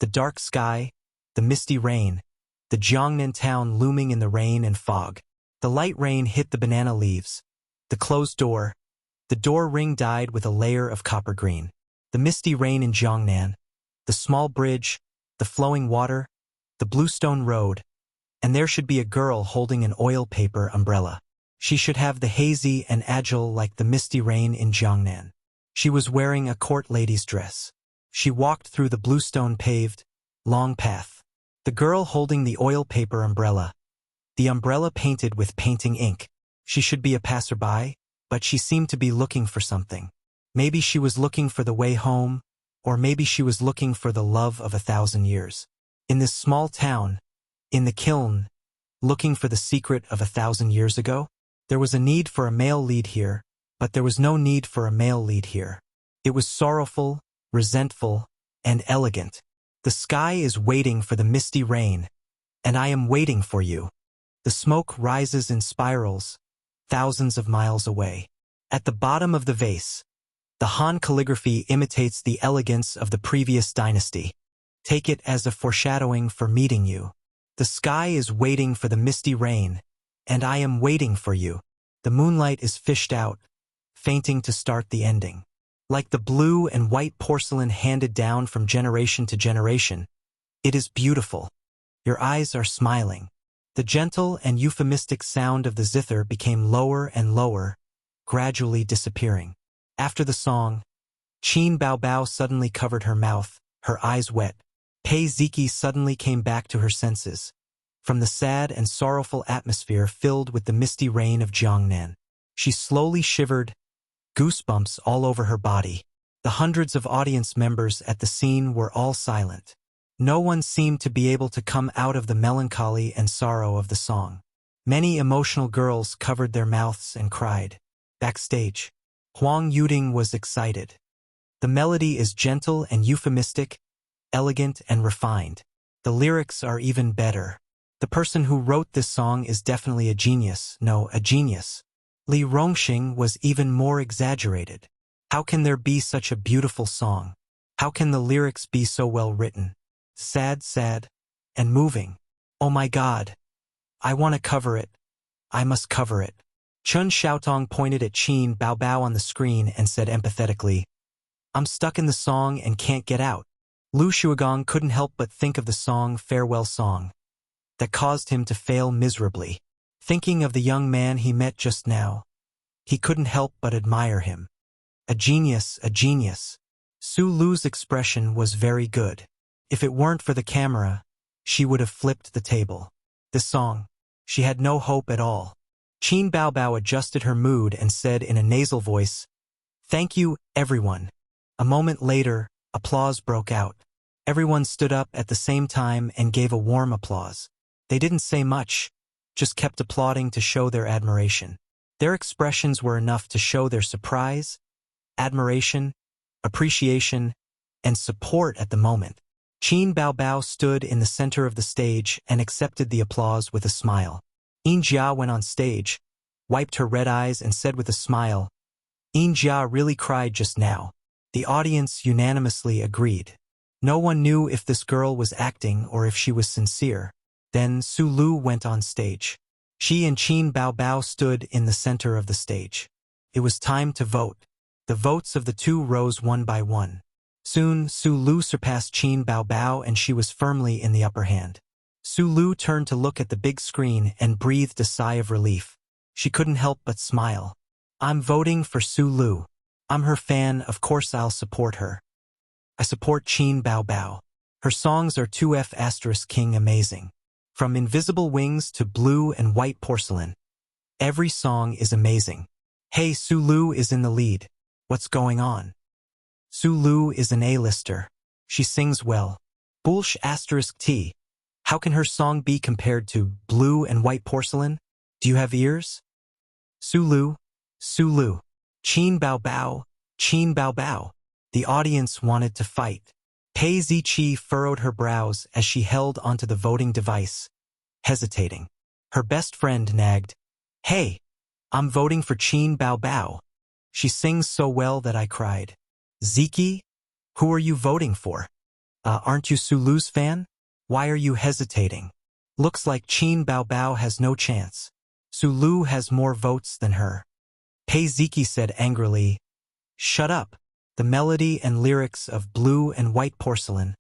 The dark sky, the misty rain, the Jiangnan town looming in the rain and fog. The light rain hit the banana leaves. The closed door. The door ring dyed with a layer of copper green. The misty rain in Jiangnan. The small bridge. The flowing water. The bluestone road. And there should be a girl holding an oil paper umbrella. She should have the hazy and agile like the misty rain in Jiangnan. She was wearing a court lady's dress. She walked through the bluestone paved, long path. The girl holding the oil paper umbrella. The umbrella painted with painting ink. She should be a passerby, but she seemed to be looking for something. Maybe she was looking for the way home, or maybe she was looking for the love of 1,000 years. In this small town, in the kiln, looking for the secret of 1,000 years ago, there was a need for a male lead here, but there was no need for a male lead here. It was sorrowful, resentful, and elegant. The sky is waiting for the misty rain, and I am waiting for you. The smoke rises in spirals, thousands of miles away. At the bottom of the vase, the Han calligraphy imitates the elegance of the previous dynasty. Take it as a foreshadowing for meeting you. The sky is waiting for the misty rain, and I am waiting for you. The moonlight is fished out, fainting to start the ending. Like the blue and white porcelain handed down from generation to generation, it is beautiful. Your eyes are smiling. The gentle and euphemistic sound of the zither became lower and lower, gradually disappearing. After the song, Qin Baobao suddenly covered her mouth, her eyes wet. Pei Ziki suddenly came back to her senses, from the sad and sorrowful atmosphere filled with the misty rain of Jiangnan. She slowly shivered, goosebumps all over her body. The hundreds of audience members at the scene were all silent. No one seemed to be able to come out of the melancholy and sorrow of the song. Many emotional girls covered their mouths and cried. Backstage, Huang Yuding was excited. The melody is gentle and euphemistic, elegant and refined. The lyrics are even better. The person who wrote this song is definitely a genius. No, a genius. Li Rongxing was even more exaggerated. How can there be such a beautiful song? How can the lyrics be so well written? Sad, sad, and moving. Oh my God. I want to cover it. I must cover it. Chun Xiaotong pointed at Qin Baobao on the screen and said empathetically, I'm stuck in the song and can't get out. Lu Shuagong couldn't help but think of the song Farewell Song that caused him to fail miserably. Thinking of the young man he met just now, he couldn't help but admire him. A genius, a genius. Su Lu's expression was very good. If it weren't for the camera, she would have flipped the table. This song, she had no hope at all. Qin Baobao adjusted her mood and said in a nasal voice, Thank you, everyone. A moment later, applause broke out. Everyone stood up at the same time and gave a warm applause. They didn't say much, just kept applauding to show their admiration. Their expressions were enough to show their surprise, admiration, appreciation, and support at the moment. Qin Baobao stood in the center of the stage and accepted the applause with a smile. Yin Jia went on stage, wiped her red eyes and said with a smile, Yin Jia really cried just now. The audience unanimously agreed. No one knew if this girl was acting or if she was sincere. Then Su Lu went on stage. She and Qin Baobao stood in the center of the stage. It was time to vote. The votes of the two rose one by one. Soon, Su Lu surpassed Qin Baobao and she was firmly in the upper hand. Su Lu turned to look at the big screen and breathed a sigh of relief. She couldn't help but smile. I'm voting for Su Lu. I'm her fan, of course I'll support her. I support Qin Baobao. Her songs are 2F** King amazing. From Invisible Wings to Blue and White Porcelain. Every song is amazing. Hey, Su Lu is in the lead. What's going on? Su Lu is an A-lister. She sings well. Bullsh *T. How can her song be compared to Blue and White Porcelain? Do you have ears? Su Lu, Su Lu. Qin Baobao, Qin Baobao. The audience wanted to fight. Pei Ziqi furrowed her brows as she held onto the voting device, hesitating. Her best friend nagged, Hey, I'm voting for Qin Baobao. She sings so well that I cried. Ziki, who are you voting for? Aren't you Su Lu's fan? Why are you hesitating? Looks like Qin Baobao has no chance. Su Lu has more votes than her. Pei Ziki said angrily, Shut up. The melody and lyrics of Blue and White Porcelain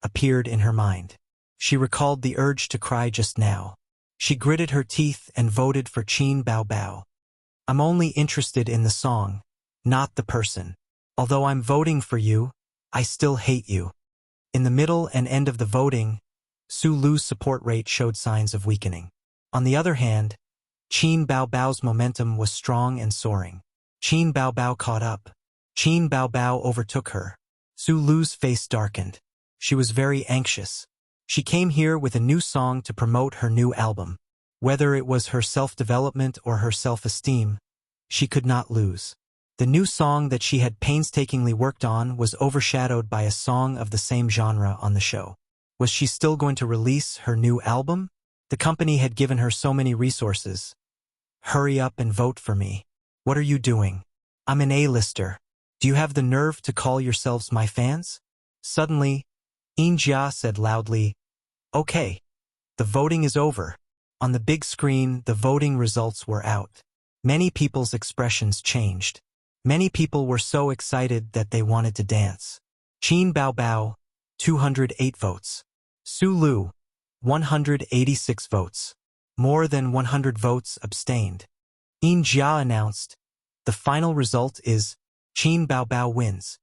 appeared in her mind. She recalled the urge to cry just now. She gritted her teeth and voted for Qin Baobao. I'm only interested in the song, not the person. Although I'm voting for you, I still hate you. In the middle and end of the voting, Su Lu's support rate showed signs of weakening. On the other hand, Qin Baobao's momentum was strong and soaring. Qin Baobao caught up. Qin Baobao overtook her. Su Lu's face darkened. She was very anxious. She came here with a new song to promote her new album. Whether it was her self-development or her self-esteem, she could not lose. The new song that she had painstakingly worked on was overshadowed by a song of the same genre on the show. Was she still going to release her new album? The company had given her so many resources. Hurry up and vote for me. What are you doing? I'm an A-lister. Do you have the nerve to call yourselves my fans? Suddenly, Yin Jia said loudly, Okay, the voting is over. On the big screen, the voting results were out. Many people's expressions changed. Many people were so excited that they wanted to dance. Qin Baobao, 208 votes. Su Lu, 186 votes. More than 100 votes abstained. Yin Jia announced, The final result is Qin Baobao wins.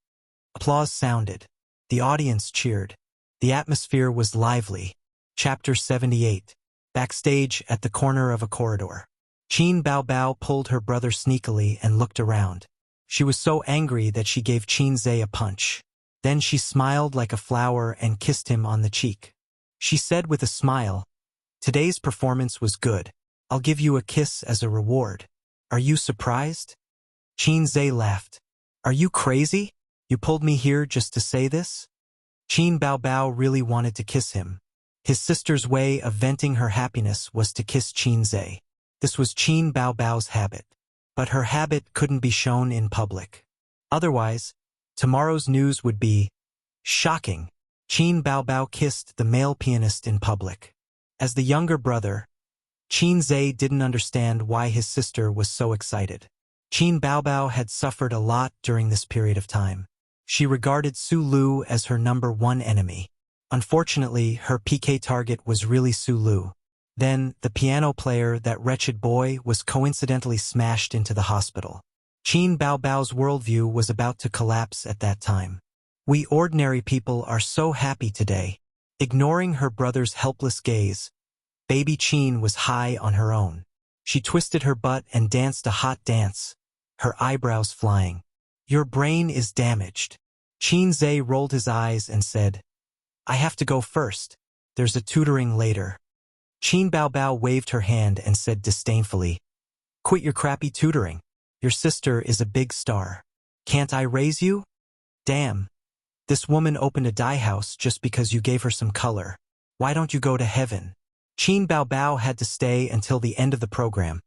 Applause sounded. The audience cheered. The atmosphere was lively. Chapter 78. Backstage at the corner of a corridor. Qin Baobao pulled her brother sneakily and looked around. She was so angry that she gave Qin Zhe a punch. Then she smiled like a flower and kissed him on the cheek. She said with a smile, Today's performance was good. I'll give you a kiss as a reward. Are you surprised? Qin Zhe laughed. Are you crazy? You pulled me here just to say this? Qin Baobao really wanted to kiss him. His sister's way of venting her happiness was to kiss Qin Zhe. This was Qin Baobao's habit. But her habit couldn't be shown in public. Otherwise, tomorrow's news would be shocking. Qin Baobao kissed the male pianist in public. As the younger brother, Qin Zhe didn't understand why his sister was so excited. Qin Baobao had suffered a lot during this period of time. She regarded Su Lu as her #1 enemy. Unfortunately, her PK target was really Su Lu. Then, the piano player, that wretched boy, was coincidentally smashed into the hospital. Qin Baobao's worldview was about to collapse at that time. We ordinary people are so happy today. Ignoring her brother's helpless gaze, baby Qin was high on her own. She twisted her butt and danced a hot dance, her eyebrows flying. Your brain is damaged. Qin Zhe rolled his eyes and said, I have to go first. There's a tutoring later. Qin Baobao waved her hand and said disdainfully, Quit your crappy tutoring. Your sister is a big star. Can't I raise you? Damn. This woman opened a dye house just because you gave her some color. Why don't you go to heaven? Qin Baobao had to stay until the end of the program,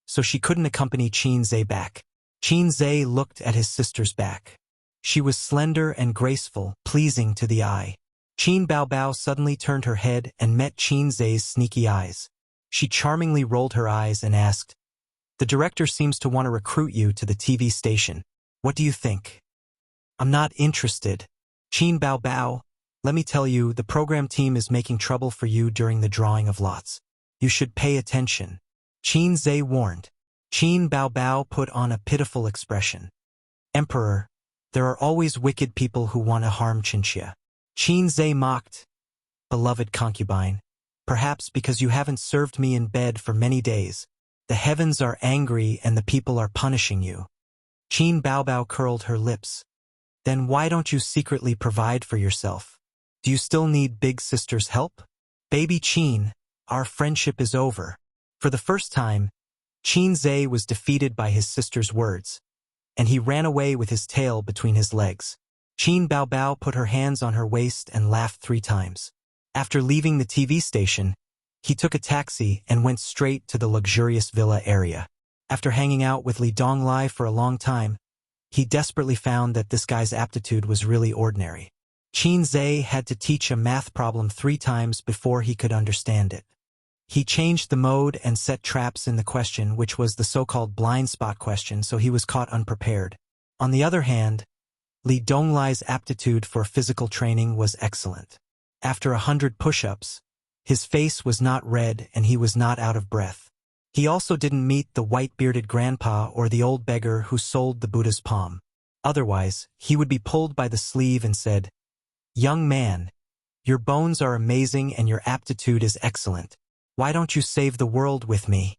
so she couldn't accompany Qin Zhe back. Qin Zhe looked at his sister's back. She was slender and graceful, pleasing to the eye. Qin Baobao suddenly turned her head and met Qin Zhe's sneaky eyes. She charmingly rolled her eyes and asked, The director seems to want to recruit you to the TV station. What do you think? I'm not interested. Qin Baobao, let me tell you, the program team is making trouble for you during the drawing of lots. You should pay attention. Qin Zhe warned. Qin Baobao put on a pitiful expression. Emperor, there are always wicked people who want to harm Qinxia. Qin Zhe mocked. Beloved concubine, perhaps because you haven't served me in bed for many days. The heavens are angry and the people are punishing you. Qin Baobao curled her lips. Then why don't you secretly provide for yourself? Do you still need big sister's help? Baby Qin, our friendship is over. For the first time, Qin Zhe was defeated by his sister's words, and he ran away with his tail between his legs. Qin Baobao put her hands on her waist and laughed 3 times. After leaving the TV station, he took a taxi and went straight to the luxurious villa area. After hanging out with Li Donglai for a long time, he desperately found that this guy's aptitude was really ordinary. Qin Zhe had to teach a math problem 3 times before he could understand it. He changed the mode and set traps in the question, which was the so-called blind spot question, so he was caught unprepared. On the other hand, Li Donglai's aptitude for physical training was excellent. After 100 push-ups, his face was not red and he was not out of breath. He also didn't meet the white-bearded grandpa or the old beggar who sold the Buddha's palm. Otherwise, he would be pulled by the sleeve and said, Young man, your bones are amazing and your aptitude is excellent. Why don't you save the world with me?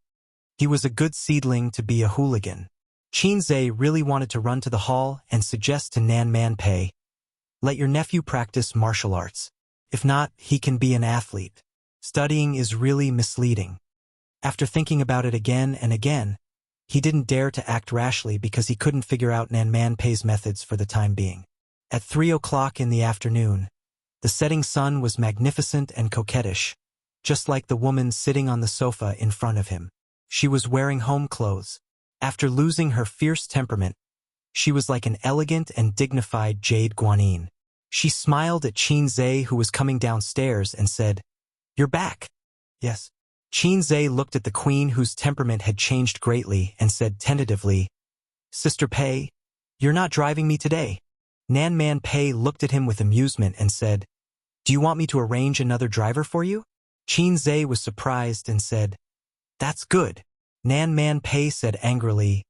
He was a good seedling to be a hooligan. Qin Zhe really wanted to run to the hall and suggest to Nan Man Pei, let your nephew practice martial arts. If not, he can be an athlete. Studying is really misleading. After thinking about it again and again, he didn't dare to act rashly because he couldn't figure out Nan Man Pei's methods for the time being. At 3 o'clock in the afternoon, the setting sun was magnificent and coquettish, just like the woman sitting on the sofa in front of him. She was wearing home clothes. After losing her fierce temperament, she was like an elegant and dignified jade guanyin. She smiled at Qin Zhe, who was coming downstairs, and said, You're back. Yes. Qin Zhe looked at the queen, whose temperament had changed greatly, and said tentatively, Sister Pei, you're not driving me today. Nan Man Pei looked at him with amusement and said, Do you want me to arrange another driver for you? Qin Zhe was surprised and said, That's good. Nan Man Pei said angrily,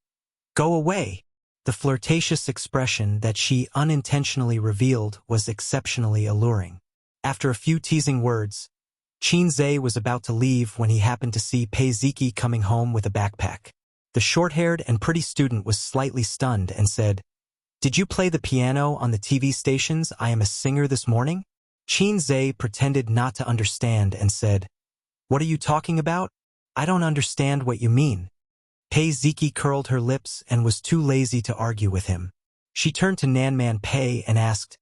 Go away. The flirtatious expression that she unintentionally revealed was exceptionally alluring. After a few teasing words, Qin Zhe was about to leave when he happened to see Pei Ziki coming home with a backpack. The short-haired and pretty student was slightly stunned and said, Did you play the piano on the TV stations I Am a Singer this morning? Qin Zhe pretended not to understand and said, What are you talking about? I don't understand what you mean. Pei Ziki curled her lips and was too lazy to argue with him. She turned to Nan Man Pei and asked,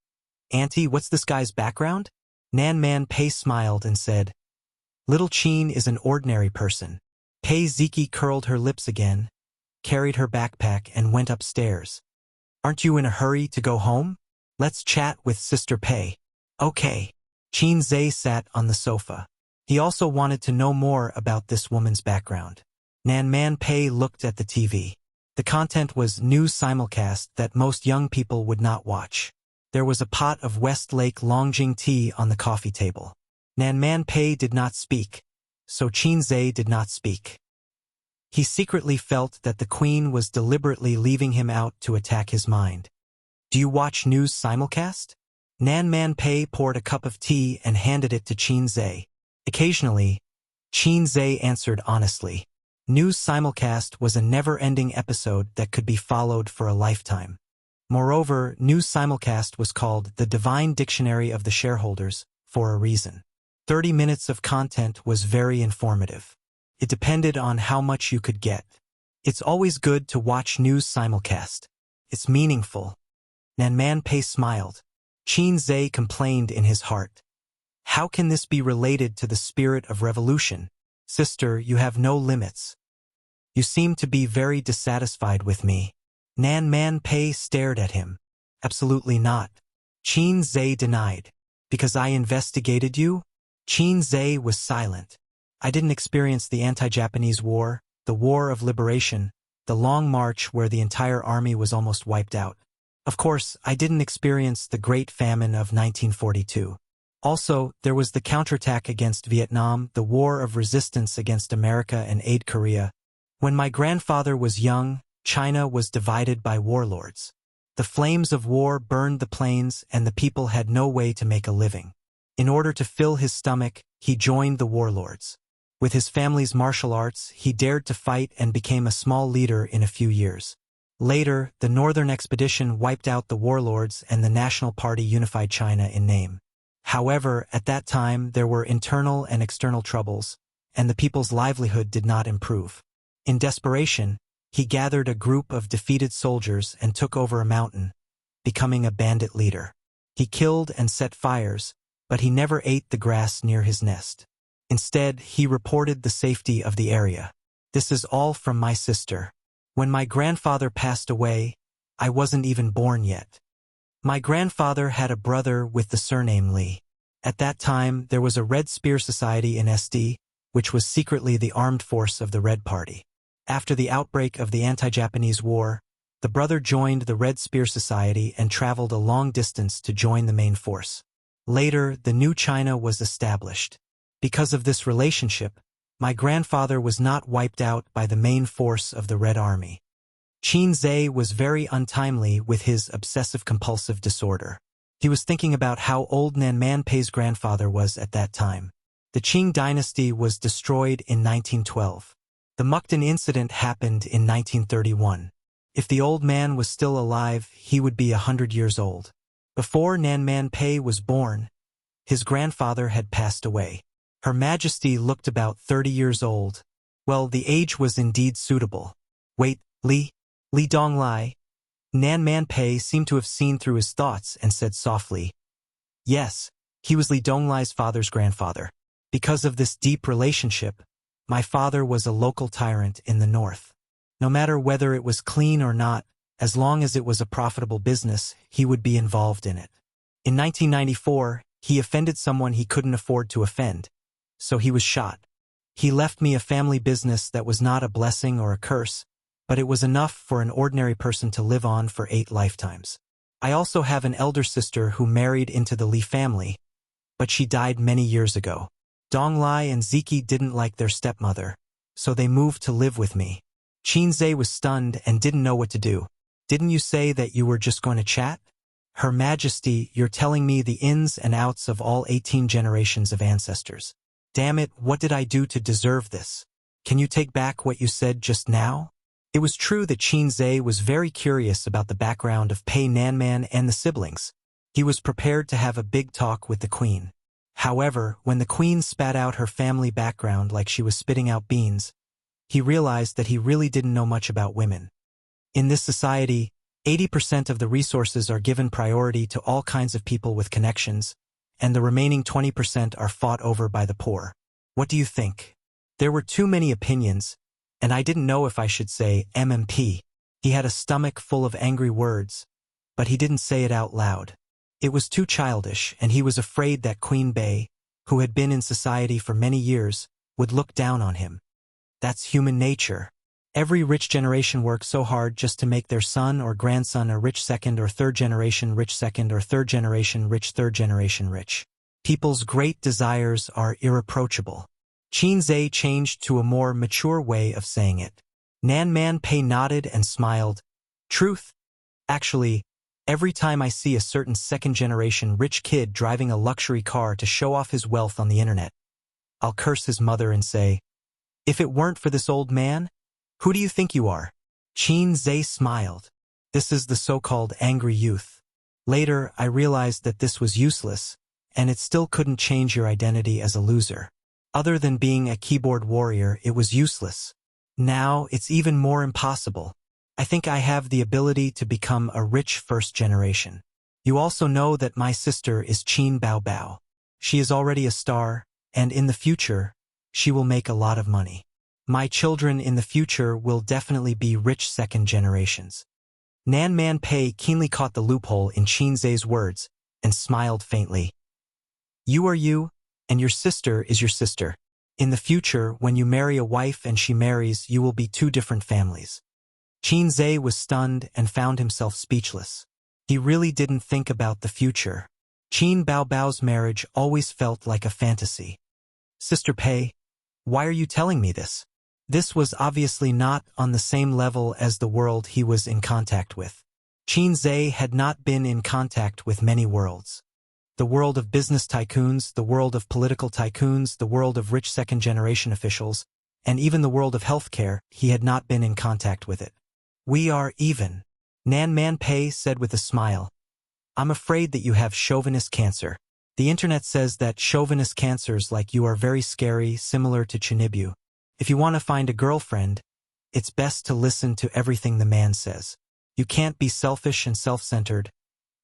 Auntie, what's this guy's background? Nan Man Pei smiled and said, "Little Qin is an ordinary person." Pei Ziki curled her lips again, carried her backpack and went upstairs. "Aren't you in a hurry to go home? Let's chat with Sister Pei." "Okay." Qin Zhe sat on the sofa. He also wanted to know more about this woman's background. Nan Man Pei looked at the TV. The content was news simulcast that most young people would not watch. There was a pot of Westlake Longjing tea on the coffee table. Nan Man Pei did not speak, so Qin Zhe did not speak. He secretly felt that the Queen was deliberately leaving him out to attack his mind. "Do you watch news simulcast?" Nan Man Pei poured a cup of tea and handed it to Qin Zhe. Occasionally, Qin Zhe answered honestly. News simulcast was a never-ending episode that could be followed for a lifetime. Moreover, news simulcast was called the Divine Dictionary of the Shareholders for a reason. 30 minutes of content was very informative. It depended on how much you could get. It's always good to watch news simulcast. It's meaningful. Nan Man Pei smiled. Qin Zhe complained in his heart. "How can this be related to the spirit of revolution? Sister, you have no limits. You seem to be very dissatisfied with me." Nan Man Pei stared at him. "Absolutely not." Qin Zhe denied. "Because I investigated you?" Qin Zhe was silent. "I didn't experience the anti-Japanese war, the war of liberation, the long march where the entire army was almost wiped out. Of course, I didn't experience the Great Famine of 1942. Also, there was the counterattack against Vietnam, the war of resistance against America and aid Korea. When my grandfather was young, China was divided by warlords. The flames of war burned the plains and the people had no way to make a living. In order to fill his stomach, he joined the warlords. With his family's martial arts, he dared to fight and became a small leader in a few years. Later, the Northern Expedition wiped out the warlords and the National Party unified China in name. However, at that time there were internal and external troubles, and the people's livelihood did not improve. In desperation, he gathered a group of defeated soldiers and took over a mountain, becoming a bandit leader. He killed and set fires, but he never ate the grass near his nest. Instead, he reported the safety of the area. "This is all from my sister. When my grandfather passed away, I wasn't even born yet. My grandfather had a brother with the surname Li. At that time, there was a Red Spear Society in SD, which was secretly the armed force of the Red Party. After the outbreak of the anti-Japanese war, the brother joined the Red Spear Society and traveled a long distance to join the main force. Later, the new China was established. Because of this relationship, my grandfather was not wiped out by the main force of the Red Army." Qin Zhe was very untimely with his obsessive-compulsive disorder. He was thinking about how old Nan Man Pei's grandfather was at that time. The Qing dynasty was destroyed in 1912. The Mukden incident happened in 1931. If the old man was still alive, he would be 100 years old. Before Nan Man Pei was born, his grandfather had passed away. Her Majesty looked about 30 years old. Well, the age was indeed suitable. "Wait, Li Donglai." Nan Man Pei seemed to have seen through his thoughts and said softly, "Yes, he was Li Donglai's father's grandfather. Because of this deep relationship, my father was a local tyrant in the north. No matter whether it was clean or not, as long as it was a profitable business, he would be involved in it. In 1994, he offended someone he couldn't afford to offend, so he was shot. He left me a family business that was not a blessing or a curse, but it was enough for an ordinary person to live on for 8 lifetimes. I also have an elder sister who married into the Li family, but she died many years ago. Donglai and Ziki didn't like their stepmother, so they moved to live with me." Qin Zhe was stunned and didn't know what to do. "Didn't you say that you were just going to chat?" "Her Majesty, you're telling me the ins and outs of all 18 generations of ancestors. Damn it, what did I do to deserve this? Can you take back what you said just now?" It was true that Qin Zhe was very curious about the background of Pei Nanman and the siblings. He was prepared to have a big talk with the Queen. However, when the Queen spat out her family background like she was spitting out beans, he realized that he really didn't know much about women. In this society, 80% of the resources are given priority to all kinds of people with connections, and the remaining 20% are fought over by the poor. What do you think? There were too many opinions, and I didn't know if I should say MMP. He had a stomach full of angry words, but he didn't say it out loud. It was too childish, and he was afraid that Queen Bey, who had been in society for many years, would look down on him. That's human nature. Every rich generation works so hard just to make their son or grandson a rich second or third generation rich second or third generation rich third generation rich. People's great desires are irreproachable. Qin Zhe changed to a more mature way of saying it. Nan Man Pei nodded and smiled. Truth? Actually, every time I see a certain second-generation rich kid driving a luxury car to show off his wealth on the internet, I'll curse his mother and say, if it weren't for this old man, who do you think you are? Qin Zhe smiled. This is the so-called angry youth. Later, I realized that this was useless, and it still couldn't change your identity as a loser. Other than being a keyboard warrior, it was useless. Now, it's even more impossible. I think I have the ability to become a rich first generation. You also know that my sister is Qin Bao Bao. She is already a star, and in the future, she will make a lot of money. My children in the future will definitely be rich second generations. Nan Man Pei keenly caught the loophole in Qin Zhe's words and smiled faintly. You are you, and your sister is your sister. In the future, when you marry a wife and she marries, you will be two different families. Qin Zhe was stunned and found himself speechless. He really didn't think about the future. Qin Bao Bao's marriage always felt like a fantasy. Sister Pei, why are you telling me this? This was obviously not on the same level as the world he was in contact with. Qin Zhe had not been in contact with many worlds. The world of business tycoons, the world of political tycoons, the world of rich second-generation officials, and even the world of healthcare, he had not been in contact with it. We are even. Nan Man Pei said with a smile. I'm afraid that you have chauvinist cancer. The internet says that chauvinist cancers like you are very scary, similar to Chinibu. If you want to find a girlfriend, it's best to listen to everything the man says. You can't be selfish and self-centered,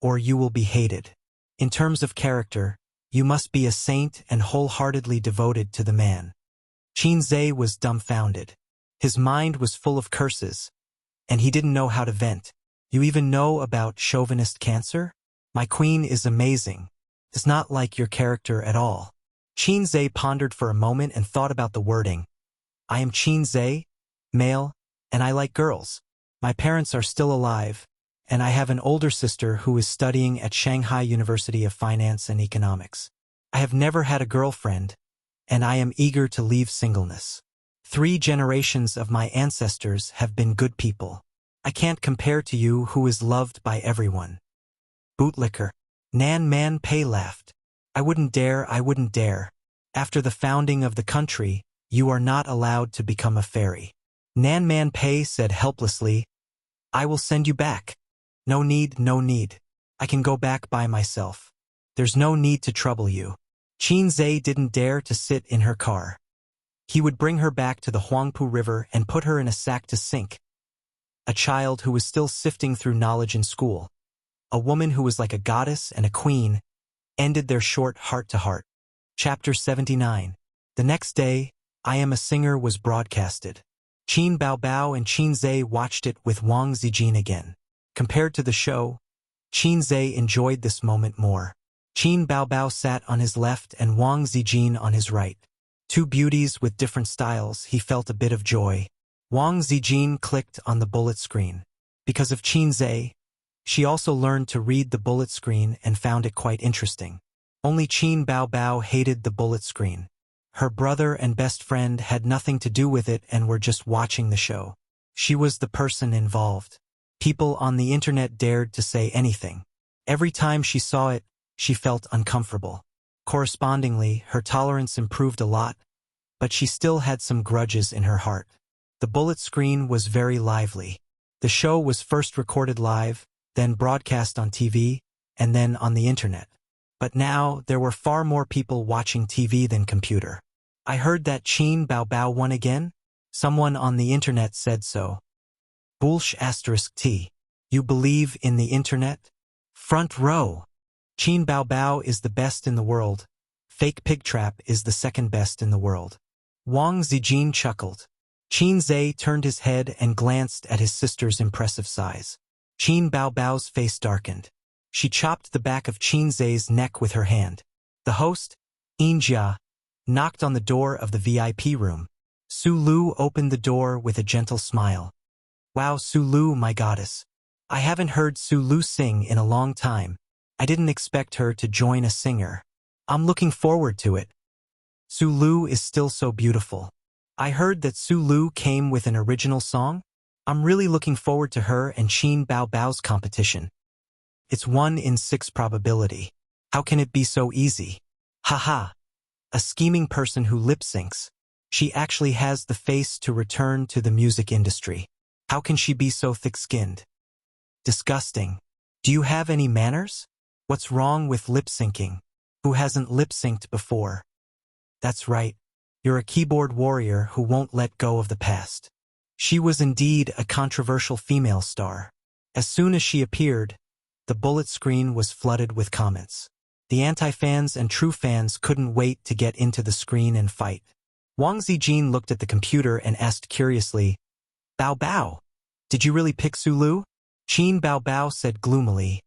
or you will be hated. In terms of character, you must be a saint and wholeheartedly devoted to the man. Qin Zhe was dumbfounded. His mind was full of curses, and he didn't know how to vent. You even know about chauvinist cancer? My queen is amazing. It's not like your character at all. Qin Zhe pondered for a moment and thought about the wording. I am Qin Zhe, male, and I like girls. My parents are still alive, and I have an older sister who is studying at Shanghai University of Finance and Economics. I have never had a girlfriend, and I am eager to leave singleness. 3 generations of my ancestors have been good people. I can't compare to you who is loved by everyone. Bootlicker. Nan Man Pei laughed. I wouldn't dare. After the founding of the country, you are not allowed to become a fairy. Nan Man Pei said helplessly, I will send you back. No need. I can go back by myself. There's no need to trouble you. Qin Zhe didn't dare to sit in her car. He would bring her back to the Huangpu River and put her in a sack to sink. A child who was still sifting through knowledge in school, a woman who was like a goddess and a queen, ended their short heart-to-heart. Chapter 79. The next day, I Am a Singer was broadcasted. Qin Bao Bao and Qin Zhe watched it with Wang Zijin again. Compared to the show, Qin Zhe enjoyed this moment more. Qin Bao Bao sat on his left and Wang Zijin on his right. 2 beauties with different styles, he felt a bit of joy. Wang Zijin clicked on the bullet screen. Because of Qin Zhe, she also learned to read the bullet screen and found it quite interesting. Only Qin Bao Bao hated the bullet screen. Her brother and best friend had nothing to do with it and were just watching the show. She was the person involved. People on the internet dared to say anything. Every time she saw it, she felt uncomfortable. Correspondingly, her tolerance improved a lot, but she still had some grudges in her heart. The bullet screen was very lively. The show was first recorded live, then broadcast on TV, and then on the internet. But now, there were far more people watching TV than computer. I heard that Qin Bao Bao won again? Someone on the internet said so. Bullsh**t. You believe in the internet? Front row. Qin Bao Bao is the best in the world. Fake Pig Trap is the second best in the world. Wang Zijin chuckled. Qin Zhe turned his head and glanced at his sister's impressive size. Qin Bao Bao's face darkened. She chopped the back of Qin Zhe's neck with her hand. The host, Injia, knocked on the door of the VIP room. Su Lu opened the door with a gentle smile. Wow, Su Lu, my goddess. I haven't heard Su Lu sing in a long time. I didn't expect her to join a singer. I'm looking forward to it. Su Lu is still so beautiful. I heard that Su Lu came with an original song. I'm really looking forward to her and Qin Bao Bao's competition. It's 1 in 6 probability. How can it be so easy? Haha. A scheming person who lip-syncs. She actually has the face to return to the music industry. How can she be so thick-skinned? Disgusting. Do you have any manners? What's wrong with lip-syncing? Who hasn't lip-synced before? That's right. You're a keyboard warrior who won't let go of the past. She was indeed a controversial female star. As soon as she appeared, the bullet screen was flooded with comments. The anti-fans and true fans couldn't wait to get into the screen and fight. Wang Zijin looked at the computer and asked curiously, Bao Bao, did you really pick Su Lu? Qin Bao Bao said gloomily,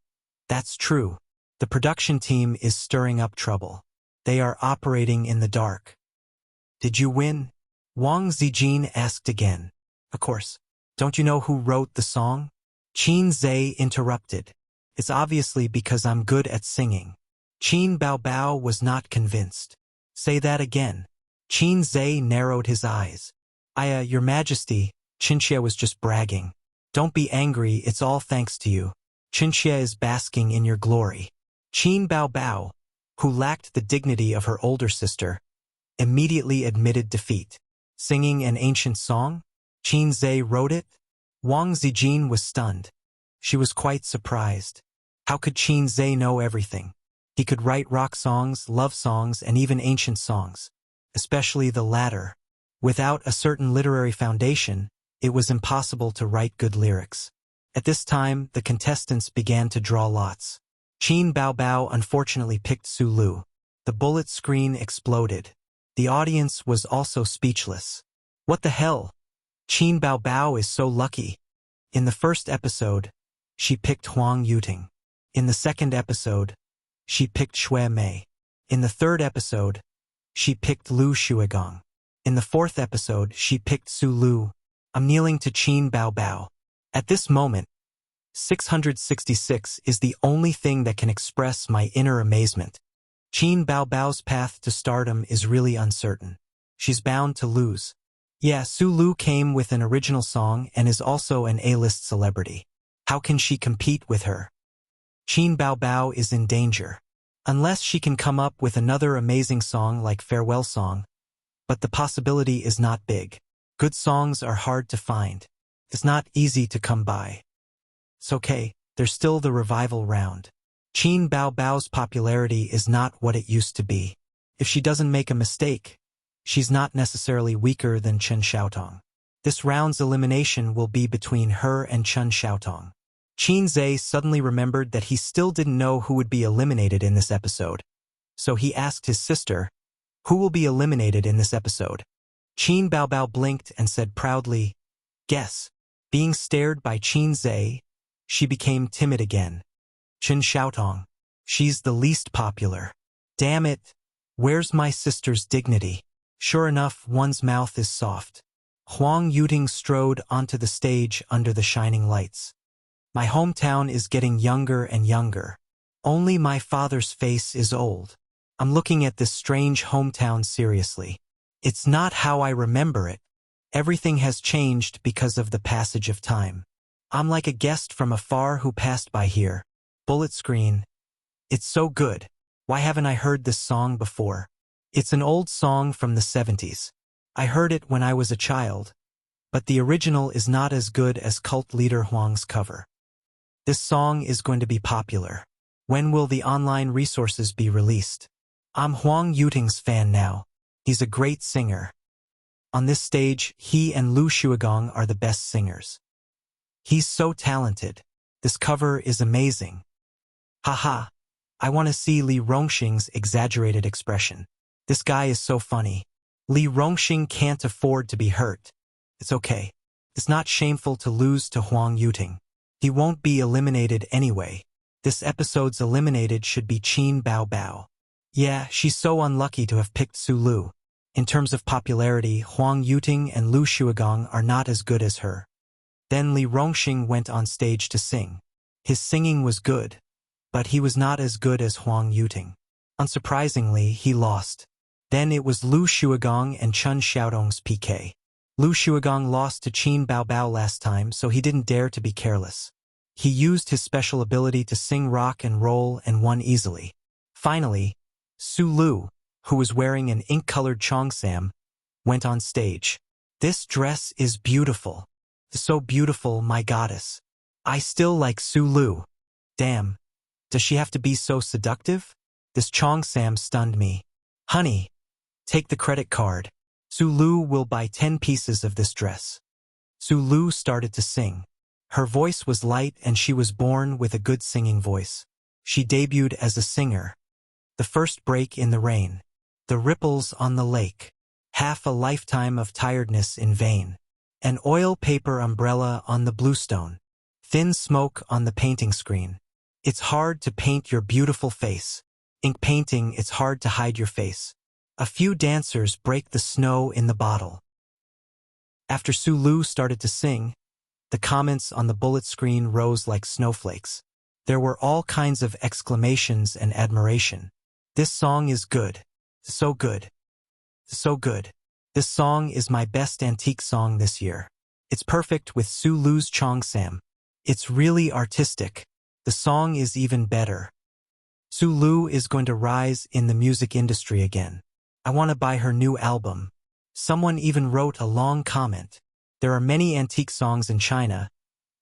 That's true. The production team is stirring up trouble. They are operating in the dark. Did you win? Wang Zijin asked again. Of course. Don't you know who wrote the song? Qin Zhe interrupted. It's obviously because I'm good at singing. Qin Bao Bao was not convinced. Say that again. Qin Zhe narrowed his eyes. Your Majesty, Qinxia was just bragging. Don't be angry, it's all thanks to you. Qinxia is basking in your glory. Qin Bao Bao, who lacked the dignity of her older sister, immediately admitted defeat. Singing an ancient song? Qin Zhe wrote it? Wang Zijin was stunned. She was quite surprised. How could Qin Zhe know everything? He could write rock songs, love songs, and even ancient songs, especially the latter. Without a certain literary foundation, it was impossible to write good lyrics. At this time, the contestants began to draw lots. Qin Bao Bao unfortunately picked Su Lu. The bullet screen exploded. The audience was also speechless. What the hell? Qin Bao Bao is so lucky. In the first episode, she picked Huang Yuting. In the second episode, she picked Xue Mei. In the third episode, she picked Lu Shuigong. In the fourth episode, she picked Su Lu. I'm kneeling to Qin Bao Bao. At this moment, 666 is the only thing that can express my inner amazement. Qin Bao Bao's path to stardom is really uncertain. She's bound to lose. Yeah, Su Lu came with an original song and is also an A-list celebrity. How can she compete with her? Qin Bao Bao is in danger. Unless she can come up with another amazing song like Farewell Song. But the possibility is not big. Good songs are hard to find. It's not easy to come by. It's okay, there's still the revival round. Qin Bao Bao's popularity is not what it used to be. If she doesn't make a mistake, she's not necessarily weaker than Chen Xiaotong. This round's elimination will be between her and Chen Xiaotong. Qin Zhe suddenly remembered that he still didn't know who would be eliminated in this episode. So he asked his sister, who will be eliminated in this episode? Qin Bao Bao blinked and said proudly, Guess. Being stared by Qin Zhe, she became timid again. Chen Xiaotong. She's the least popular. Damn it. Where's my sister's dignity? Sure enough, one's mouth is soft. Huang Yuting strode onto the stage under the shining lights. My hometown is getting younger and younger. Only my father's face is old. I'm looking at this strange hometown seriously. It's not how I remember it. Everything has changed because of the passage of time. I'm like a guest from afar who passed by here. Bullet screen. It's so good. Why haven't I heard this song before? It's an old song from the 70s. I heard it when I was a child. But the original is not as good as cult leader Huang's cover. This song is going to be popular. When will the online resources be released? I'm Huang Yuting's fan now. He's a great singer. On this stage, he and Lu Shuigong are the best singers. He's so talented. This cover is amazing. Haha. I want to see Li Rongxing's exaggerated expression. This guy is so funny. Li Rongxing can't afford to be hurt. It's okay. It's not shameful to lose to Huang Yuting. He won't be eliminated anyway. This episode's eliminated should be Qin Bao Bao. Yeah, she's so unlucky to have picked Su Lu. In terms of popularity, Huang Yuting and Lu Shuigong are not as good as her. Then Li Rongxing went on stage to sing. His singing was good, but he was not as good as Huang Yuting. Unsurprisingly, he lost. Then it was Lu Shuigong and Chen Xiaodong's PK. Lu Shuigong lost to Qin Bao Bao last time, so he didn't dare to be careless. He used his special ability to sing rock and roll and won easily. Finally, Su Lu, who was wearing an ink-colored cheongsam, went on stage. This dress is beautiful. So beautiful, my goddess. I still like Su Lu. Damn. Does she have to be so seductive? This cheongsam stunned me. Honey, take the credit card. Su Lu will buy 10 pieces of this dress. Su Lu started to sing. Her voice was light and she was born with a good singing voice. She debuted as a singer. The first break in the rain. The ripples on the lake. Half a lifetime of tiredness in vain. An oil paper umbrella on the bluestone. Thin smoke on the painting screen. It's hard to paint your beautiful face. Ink painting, it's hard to hide your face. A few dancers break the snow in the bottle. After Su Lu started to sing, the comments on the bullet screen rose like snowflakes. There were all kinds of exclamations and admiration. This song is good. So good. So good. This song is my best antique song this year. It's perfect with Su Lu's cheongsam. It's really artistic. The song is even better. Su Lu is going to rise in the music industry again. I want to buy her new album. Someone even wrote a long comment. There are many antique songs in China,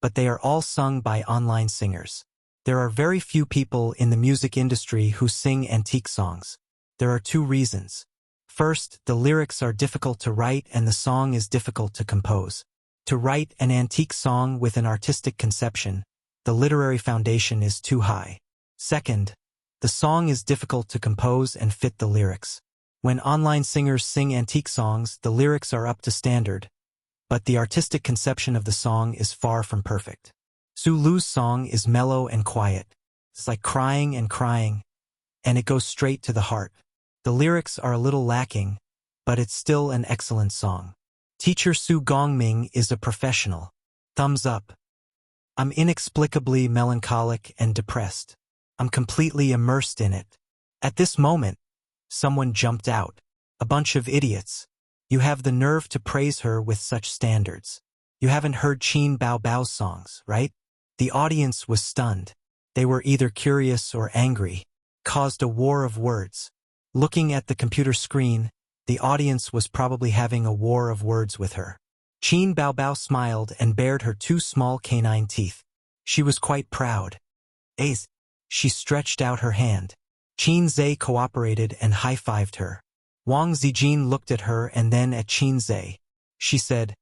but they are all sung by online singers. There are very few people in the music industry who sing antique songs. There are two reasons. First, the lyrics are difficult to write and the song is difficult to compose. To write an antique song with an artistic conception, the literary foundation is too high. Second, the song is difficult to compose and fit the lyrics. When online singers sing antique songs, the lyrics are up to standard, but the artistic conception of the song is far from perfect. Su Lu's song is mellow and quiet. It's like crying, and it goes straight to the heart. The lyrics are a little lacking, but it's still an excellent song. Teacher Su Gongming is a professional. Thumbs up. I'm inexplicably melancholic and depressed. I'm completely immersed in it. At this moment, someone jumped out. A bunch of idiots. You have the nerve to praise her with such standards. You haven't heard Qin Bao Bao's songs, right? The audience was stunned. They were either curious or angry. Caused a war of words. Looking at the computer screen, the audience was probably having a war of words with her. Qin Bao Bao smiled and bared her two small canine teeth. She was quite proud. Ace. She stretched out her hand. Qin Zhe cooperated and high-fived her. Wang Zijin looked at her and then at Qin Zhe. She said,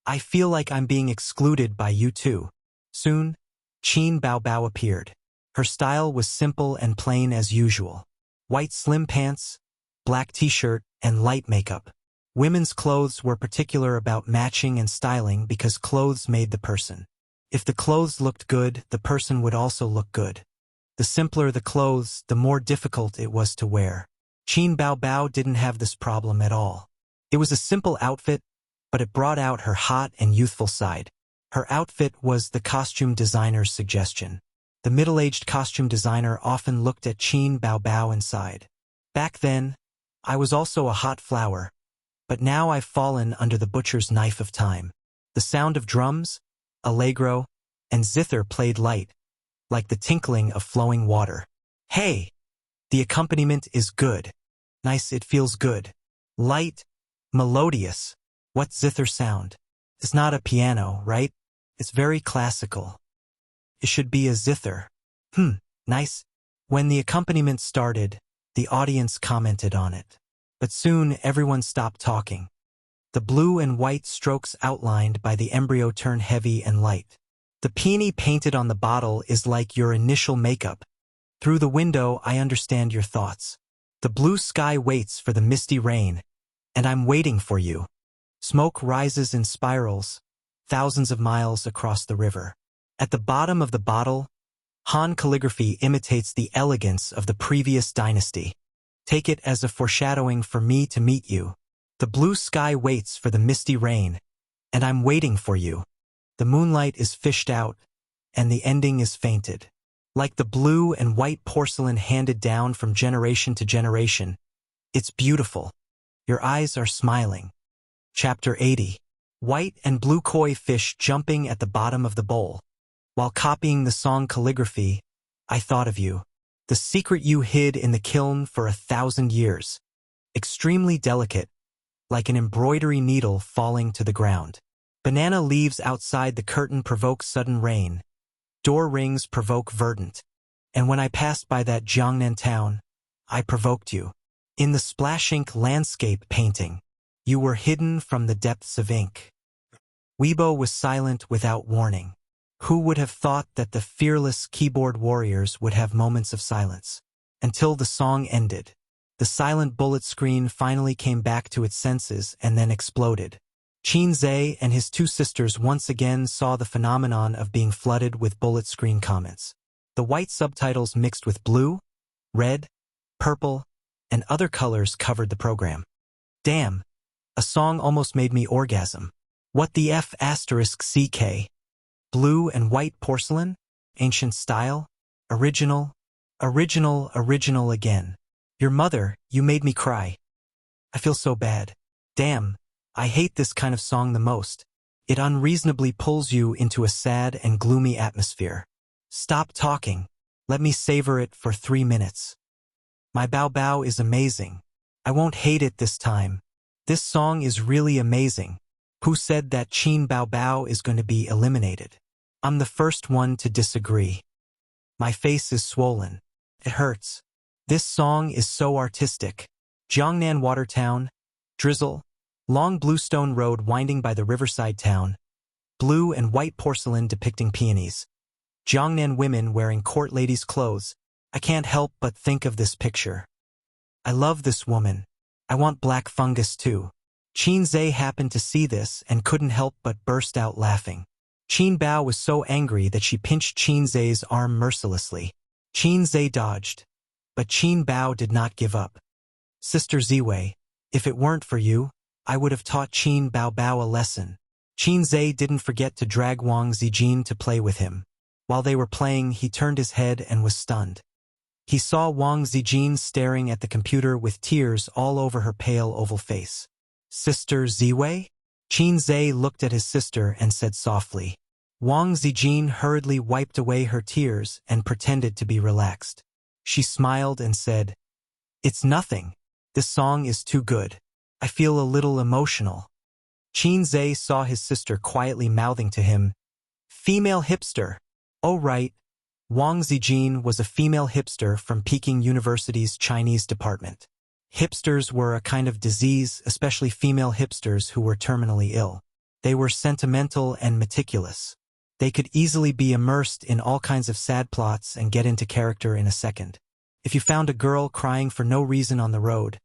I feel like I'm being excluded by you too. Soon, Qin Bao Bao appeared. Her style was simple and plain as usual. White slim pants, black t-shirt, and light makeup. Women's clothes were particular about matching and styling because clothes made the person. If the clothes looked good, the person would also look good. The simpler the clothes, the more difficult it was to wear. Qin Bao Bao didn't have this problem at all. It was a simple outfit, but it brought out her hot and youthful side. Her outfit was the costume designer's suggestion. The middle-aged costume designer often looked at Qin Bao Bao and sighed. Back then, I was also a hot flower, but now I've fallen under the butcher's knife of time. The sound of drums, allegro, and zither played light, like the tinkling of flowing water. Hey! The accompaniment is good. Nice, it feels good. Light, melodious. What zither sound? It's not a piano, right? It's very classical. It should be a zither. Nice. When the accompaniment started, the audience commented on it. But soon everyone stopped talking. The blue and white strokes outlined by the embryo turn heavy and light. The peony painted on the bottle is like your initial makeup. Through the window, I understand your thoughts. The blue sky waits for the misty rain, and I'm waiting for you. Smoke rises in spirals, thousands of miles across the river. At the bottom of the bottle, Han calligraphy imitates the elegance of the previous dynasty. Take it as a foreshadowing for me to meet you. The blue sky waits for the misty rain, and I'm waiting for you. The moonlight is fished out, and the ending is fainted. Like the blue and white porcelain handed down from generation to generation, it's beautiful. Your eyes are smiling. Chapter 80. White and blue koi fish jumping at the bottom of the bowl. While copying the song calligraphy, I thought of you. The secret you hid in the kiln for 1,000 years. Extremely delicate, like an embroidery needle falling to the ground. Banana leaves outside the curtain provoke sudden rain. Door rings provoke verdant. And when I passed by that Jiangnan town, I provoked you. In the splash ink landscape painting, you were hidden from the depths of ink. Weibo was silent without warning. Who would have thought that the fearless keyboard warriors would have moments of silence? Until the song ended. The silent bullet screen finally came back to its senses and then exploded. Qin Zhe and his two sisters once again saw the phenomenon of being flooded with bullet screen comments. The white subtitles mixed with blue, red, purple, and other colors covered the program. Damn, a song almost made me orgasm. What the F asterisk CK? Blue and white porcelain? Ancient style? Original? Original again. Your mother, you made me cry. I feel so bad. Damn, I hate this kind of song the most. It unreasonably pulls you into a sad and gloomy atmosphere. Stop talking. Let me savor it for 3 minutes. My Bao Bao is amazing. I won't hate it this time. This song is really amazing. Who said that Qin Bao Bao is going to be eliminated? I'm the first one to disagree. My face is swollen. It hurts. This song is so artistic. Jiangnan Watertown, drizzle, long bluestone road winding by the riverside town, blue and white porcelain depicting peonies. Jiangnan women wearing court ladies' clothes. I can't help but think of this picture. I love this woman. I want black fungus too. Qin Zhe happened to see this and couldn't help but burst out laughing. Qin Bao was so angry that she pinched Qin Zhe's arm mercilessly. Qin Zhe dodged, but Qin Bao did not give up. Sister Ziwei, if it weren't for you, I would have taught Qin Bao Bao a lesson. Qin Zhe didn't forget to drag Wang Zijin to play with him. While they were playing, he turned his head and was stunned. He saw Wang Zijin staring at the computer with tears all over her pale oval face. Sister Ziwei? Qin Zhe looked at his sister and said softly. Wang Zijin hurriedly wiped away her tears and pretended to be relaxed. She smiled and said, "It's nothing. This song is too good. I feel a little emotional." Qin Zhe saw his sister quietly mouthing to him, "Female hipster." Oh right. Wang Zijin was a female hipster from Peking University's Chinese department. Hipsters were a kind of disease, especially female hipsters who were terminally ill. They were sentimental and meticulous. They could easily be immersed in all kinds of sad plots and get into character in a second. If you found a girl crying for no reason on the road,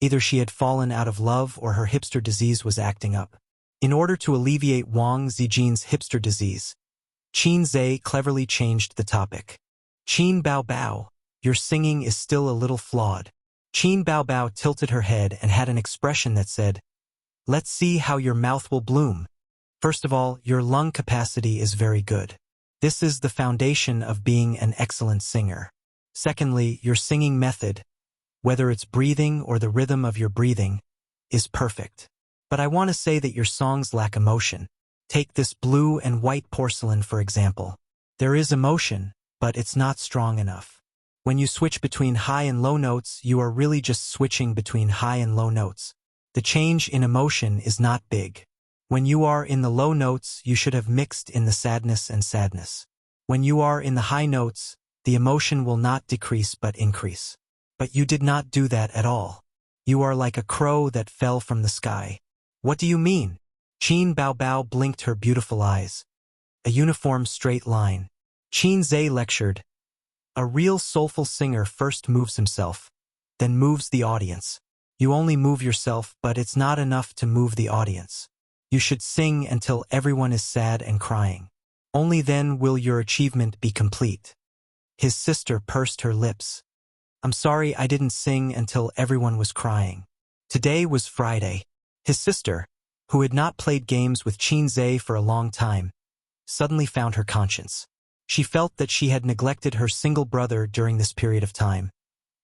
either she had fallen out of love or her hipster disease was acting up. In order to alleviate Wang Zijin's hipster disease, Qin Zhe cleverly changed the topic. "Qin Bao Bao, your singing is still a little flawed." Qin Bao Bao tilted her head and had an expression that said, "Let's see how your mouth will bloom. First of all, your lung capacity is very good. This is the foundation of being an excellent singer. Secondly, your singing method, whether it's breathing or the rhythm of your breathing, is perfect. But I want to say that your songs lack emotion. Take this blue and white porcelain, for example. There is emotion, but it's not strong enough. When you switch between high and low notes, you are really just switching between high and low notes. The change in emotion is not big. When you are in the low notes, you should have mixed in the sadness and sadness. When you are in the high notes, the emotion will not decrease but increase. But you did not do that at all. You are like a crow that fell from the sky." "What do you mean?" Qin Bao Bao blinked her beautiful eyes. "A uniform straight line." Qin Zhe lectured, A real soulful singer first moves himself, then moves the audience. You only move yourself, but it's not enough to move the audience. You should sing until everyone is sad and crying. Only then will your achievement be complete. His sister pursed her lips. I'm sorry I didn't sing until everyone was crying. Today was Friday. His sister, who had not played games with Qinze for a long time, suddenly found her conscience. She felt that she had neglected her single brother during this period of time,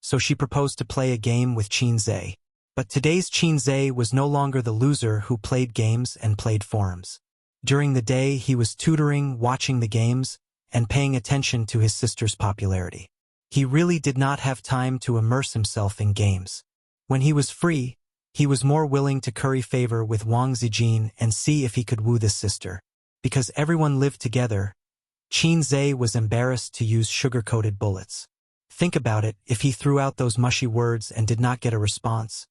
so she proposed to play a game with Qinze. But today's Qinze was no longer the loser who played games and played forums. During the day, he was tutoring, watching the games, and paying attention to his sister's popularity. He really did not have time to immerse himself in games. When he was free, he was more willing to curry favor with Wang Zijin and see if he could woo this sister. Because everyone lived together, Qinze was embarrassed to use sugar-coated bullets. Think about it, if he threw out those mushy words and did not get a response,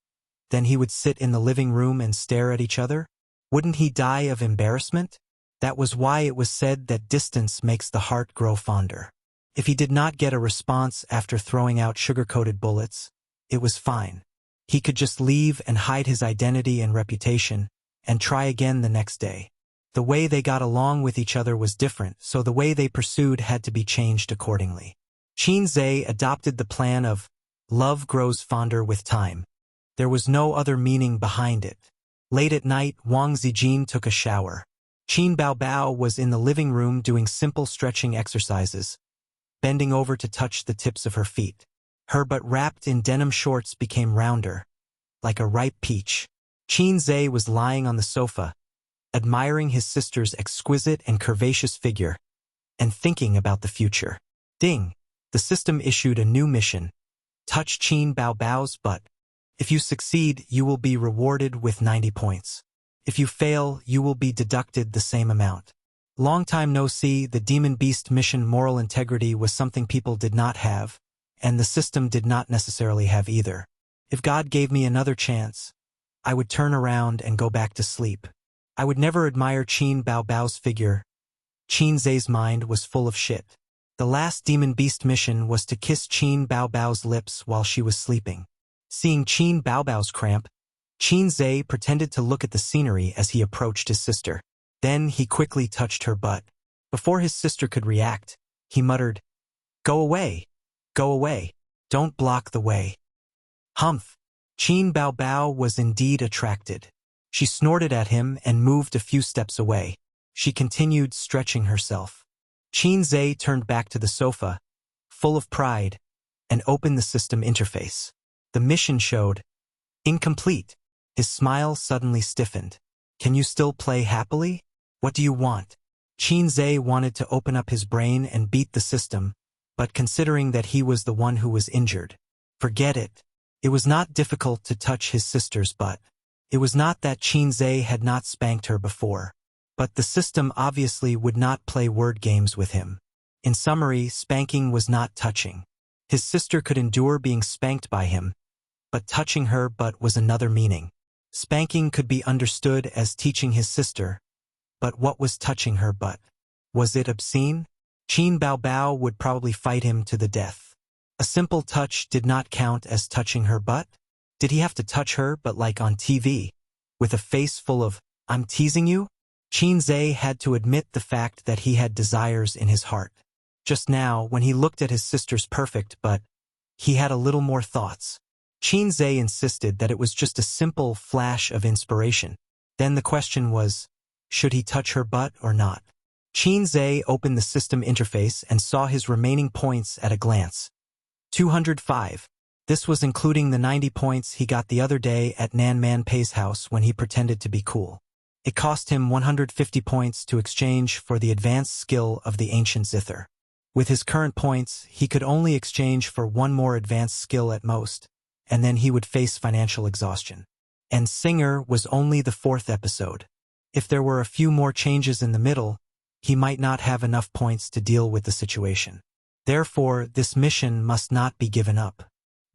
then he would sit in the living room and stare at each other? Wouldn't he die of embarrassment? That was why it was said that distance makes the heart grow fonder. If he did not get a response after throwing out sugar-coated bullets, it was fine. He could just leave and hide his identity and reputation, and try again the next day. The way they got along with each other was different, so the way they pursued had to be changed accordingly. Qinze adopted the plan of love grows fonder with time. There was no other meaning behind it. Late at night, Wang Zijin took a shower. Qin Baobao was in the living room doing simple stretching exercises, bending over to touch the tips of her feet. Her butt wrapped in denim shorts became rounder, like a ripe peach. Qinze was lying on the sofa, admiring his sister's exquisite and curvaceous figure, and thinking about the future. Ding! The system issued a new mission. Touch Qin Baobao's butt. If you succeed, you will be rewarded with 90 points. If you fail, you will be deducted the same amount. Long time no see, the Demon Beast mission moral integrity was something people did not have, and the system did not necessarily have either. If God gave me another chance, I would turn around and go back to sleep. I would never admire Qin Baobao's figure. Qinze's mind was full of shit. The last Demon Beast mission was to kiss Qin Baobao's lips while she was sleeping. Seeing Qin Baobao's cramp, Qinze pretended to look at the scenery as he approached his sister. Then he quickly touched her butt. Before his sister could react, he muttered, "Go away! Go away! Don't block the way." Humph! Qin Baobao was indeed attracted. She snorted at him and moved a few steps away. She continued stretching herself. Qinze turned back to the sofa, full of pride, and opened the system interface. The mission showed incomplete. His smile suddenly stiffened. Can you still play happily? What do you want? Qinze wanted to open up his brain and beat the system, but considering that he was the one who was injured, forget it. It was not difficult to touch his sister's butt. It was not that Qinze had not spanked her before, but the system obviously would not play word games with him. In summary, spanking was not touching. His sister could endure being spanked by him, but touching her butt was another meaning. Spanking could be understood as teaching his sister, but what was touching her butt? Was it obscene? Qin Baobao would probably fight him to the death. A simple touch did not count as touching her butt? Did he have to touch her but like on TV, with a face full of, "I'm teasing you"? Qinze had to admit the fact that he had desires in his heart. Just now, when he looked at his sister's perfect butt, he had a little more thoughts. Qinze insisted that it was just a simple flash of inspiration. Then the question was, should he touch her butt or not? Qinze opened the system interface and saw his remaining points at a glance. 205. This was including the 90 points he got the other day at Nan Man Pei's house when he pretended to be cool. It cost him 150 points to exchange for the advanced skill of the ancient zither. With his current points, he could only exchange for one more advanced skill at most, and then he would face financial exhaustion. And Singer was only the 4th episode. If there were a few more changes in the middle, he might not have enough points to deal with the situation. Therefore, this mission must not be given up.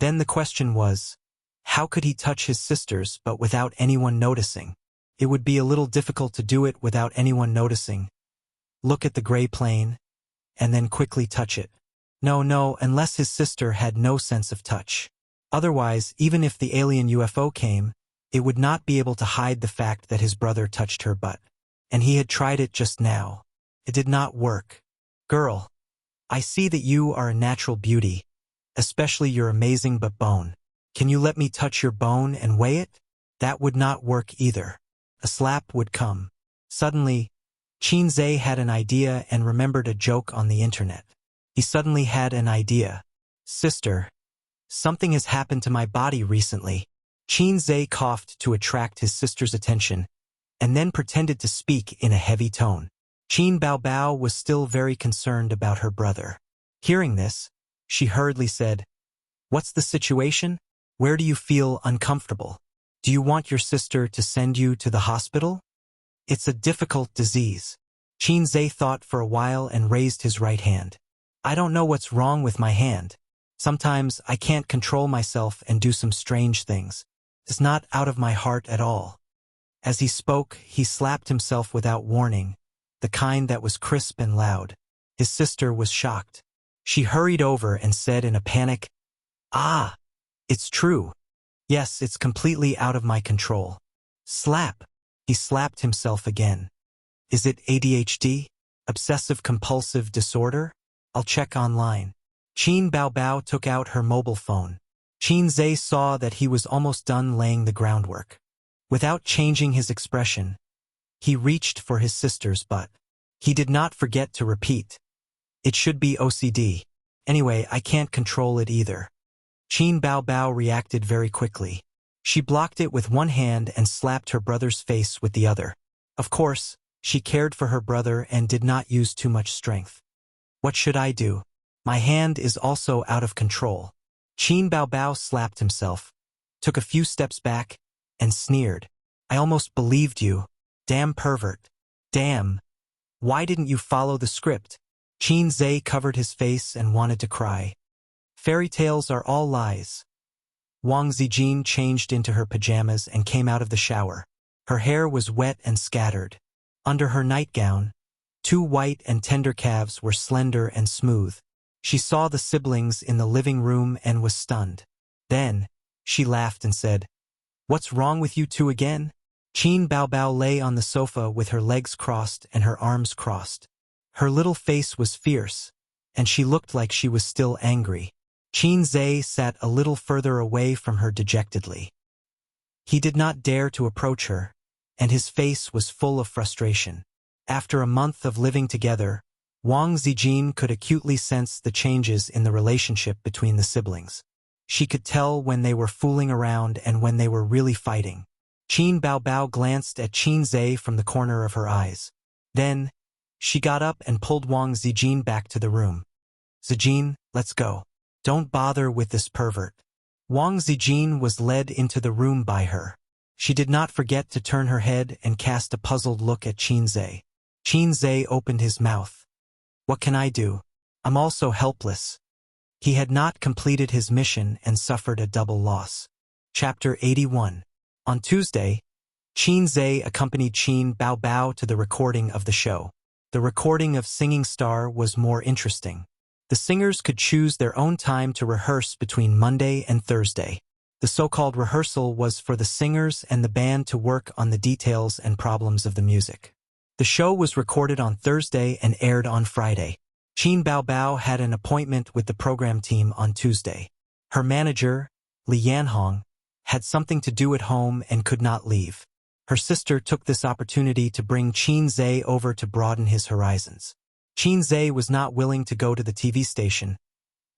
Then the question was, how could he touch his sisters but without anyone noticing? It would be a little difficult to do it without anyone noticing. Look at the gray plane, and then quickly touch it. No, unless his sister had no sense of touch. Otherwise, even if the alien UFO came, it would not be able to hide the fact that his brother touched her butt. And he had tried it just now. It did not work. Girl, I see that you are a natural beauty, especially your amazing butt bone. Can you let me touch your bone and weigh it? That would not work either. A slap would come. Suddenly, Qinzhe had an idea and remembered a joke on the internet. He suddenly had an idea. Sister, something has happened to my body recently. Qinzhe coughed to attract his sister's attention, and then pretended to speak in a heavy tone. Qin Baobao was still very concerned about her brother. Hearing this, she hurriedly said, "What's the situation? Where do you feel uncomfortable? Do you want your sister to send you to the hospital? It's a difficult disease." Qinzhe thought for a while and raised his right hand. "I don't know what's wrong with my hand. Sometimes I can't control myself and do some strange things. It's not out of my heart at all." As he spoke, he slapped himself without warning, the kind that was crisp and loud. His sister was shocked. She hurried over and said in a panic, "Ah, it's true. Yes, it's completely out of my control." Slap. He slapped himself again. Is it ADHD? Obsessive-compulsive disorder? I'll check online. Qin Baobao took out her mobile phone. Qinzhe saw that he was almost done laying the groundwork. Without changing his expression, he reached for his sister's butt. He did not forget to repeat, "It should be OCD. Anyway, I can't control it either." Qin Baobao reacted very quickly. She blocked it with one hand and slapped her brother's face with the other. Of course, she cared for her brother and did not use too much strength. "What should I do? My hand is also out of control." Qin Baobao slapped himself, took a few steps back, and sneered. "I almost believed you. Damn pervert. Damn. Why didn't you follow the script?" Qinzhe covered his face and wanted to cry. Fairy tales are all lies. Wang Zijin changed into her pajamas and came out of the shower. Her hair was wet and scattered. Under her nightgown, 2 white and tender calves were slender and smooth. She saw the siblings in the living room and was stunned. Then, she laughed and said, "What's wrong with you two again?" Qin Baobao lay on the sofa with her legs crossed and her arms crossed. Her little face was fierce, and she looked like she was still angry. Qinzhe sat a little further away from her dejectedly. He did not dare to approach her, and his face was full of frustration. After a month of living together, Wang Zijin could acutely sense the changes in the relationship between the siblings. She could tell when they were fooling around and when they were really fighting. Qin Baobao glanced at Qinzhe from the corner of her eyes. Then, she got up and pulled Wang Zijin back to the room. "Zijin, let's go. Don't bother with this pervert." Wang Zijin was led into the room by her. She did not forget to turn her head and cast a puzzled look at Qinzhe. Qinzhe opened his mouth. "What can I do? I'm also helpless." He had not completed his mission and suffered a double loss. Chapter 81. On Tuesday, Qinzhe accompanied Qin Baobao to the recording of the show. The recording of Singing Star was more interesting. The singers could choose their own time to rehearse between Monday and Thursday. The so-called rehearsal was for the singers and the band to work on the details and problems of the music. The show was recorded on Thursday and aired on Friday. Qin Baobao had an appointment with the program team on Tuesday. Her manager, Li Yanhong, had something to do at home and could not leave. Her sister took this opportunity to bring Qinzhe over to broaden his horizons. Qinzhe was not willing to go to the TV station,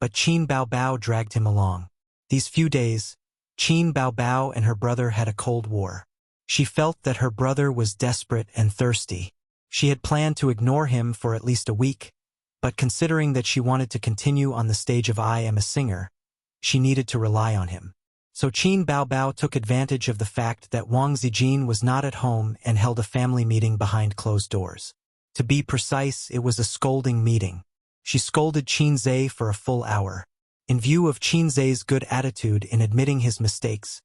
but Qin Baobao dragged him along. These few days, Qin Baobao and her brother had a cold war. She felt that her brother was desperate and thirsty. She had planned to ignore him for at least a week, but considering that she wanted to continue on the stage of I Am a Singer, she needed to rely on him. So Qin Baobao took advantage of the fact that Wang Zijin was not at home and held a family meeting behind closed doors. To be precise, it was a scolding meeting. She scolded Qinzhe for a full hour. In view of Qinzhe's good attitude in admitting his mistakes,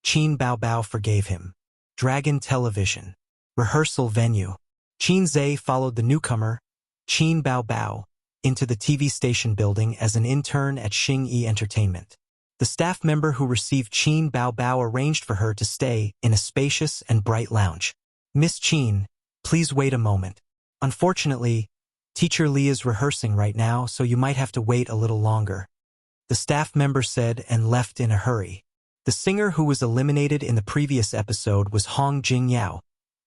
Qin Baobao forgave him. Dragon Television. Rehearsal venue. Qinzhe followed the newcomer, Qin Baobao, into the TV station building as an intern at Xing-Yi Entertainment. The staff member who received Qin Bao arranged for her to stay in a spacious and bright lounge. "Miss Qin, please wait a moment. Unfortunately, Teacher Li is rehearsing right now, so you might have to wait a little longer," the staff member said and left in a hurry. The singer who was eliminated in the previous episode was Hong Jingyao,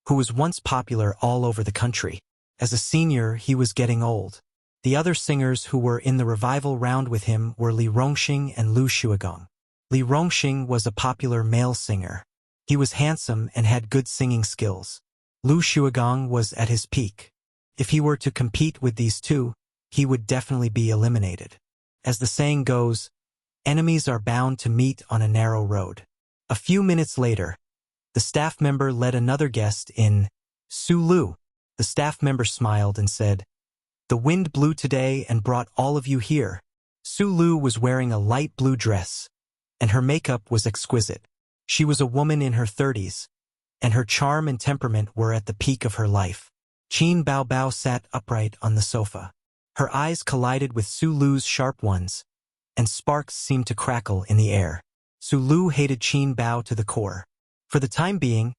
who was once popular all over the country. As a senior, he was getting old. The other singers who were in the revival round with him were Li Rongxing and Lu Shuagong. Li Rongxing was a popular male singer. He was handsome and had good singing skills. Lu Shuagong was at his peak. If he were to compete with these two, he would definitely be eliminated. As the saying goes, enemies are bound to meet on a narrow road. A few minutes later, the staff member led another guest in. "Su Lu." The staff member smiled and said, "The wind blew today and brought all of you here." Su Lu was wearing a light blue dress, and her makeup was exquisite. She was a woman in her 30s, and her charm and temperament were at the peak of her life. Qin Bao sat upright on the sofa. Her eyes collided with Su Lu's sharp ones, and sparks seemed to crackle in the air. Su Lu hated Qin Bao to the core. For the time being,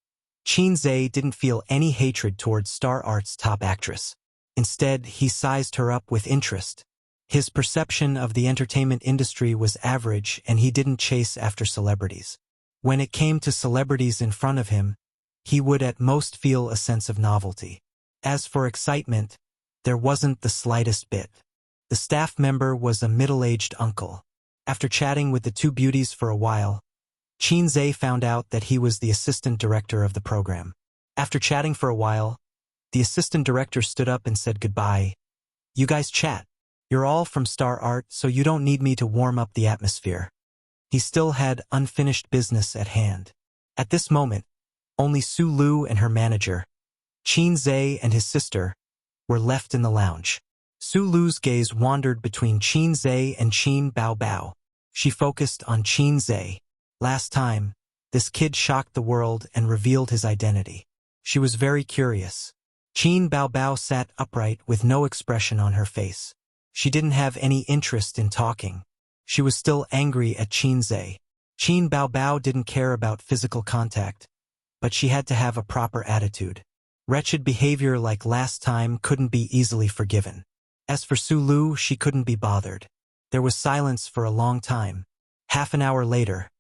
Qin Zhe didn't feel any hatred towards Star Art's top actress. Instead, he sized her up with interest. His perception of the entertainment industry was average, and he didn't chase after celebrities. When it came to celebrities in front of him, he would at most feel a sense of novelty. As for excitement, there wasn't the slightest bit. The staff member was a middle-aged uncle. After chatting with the two beauties for a while, Qin Zhe found out that he was the assistant director of the program. After chatting for a while, the assistant director stood up and said goodbye. "You guys chat. You're all from Star Art, so you don't need me to warm up the atmosphere." He still had unfinished business at hand. At this moment, only Su Lu and her manager, Qin Zhe and his sister, were left in the lounge. Su Lu's gaze wandered between Qin Zhe and Qin Bao. She focused on Qin Zhe. Last time, this kid shocked the world and revealed his identity. She was very curious. Qin Bao sat upright with no expression on her face. She didn't have any interest in talking. She was still angry at Qin Zhe. Qin Bao didn't care about physical contact, but she had to have a proper attitude. Wretched behavior like last time couldn't be easily forgiven. As for Su Lu, she couldn't be bothered. There was silence for a long time. Half an hour later,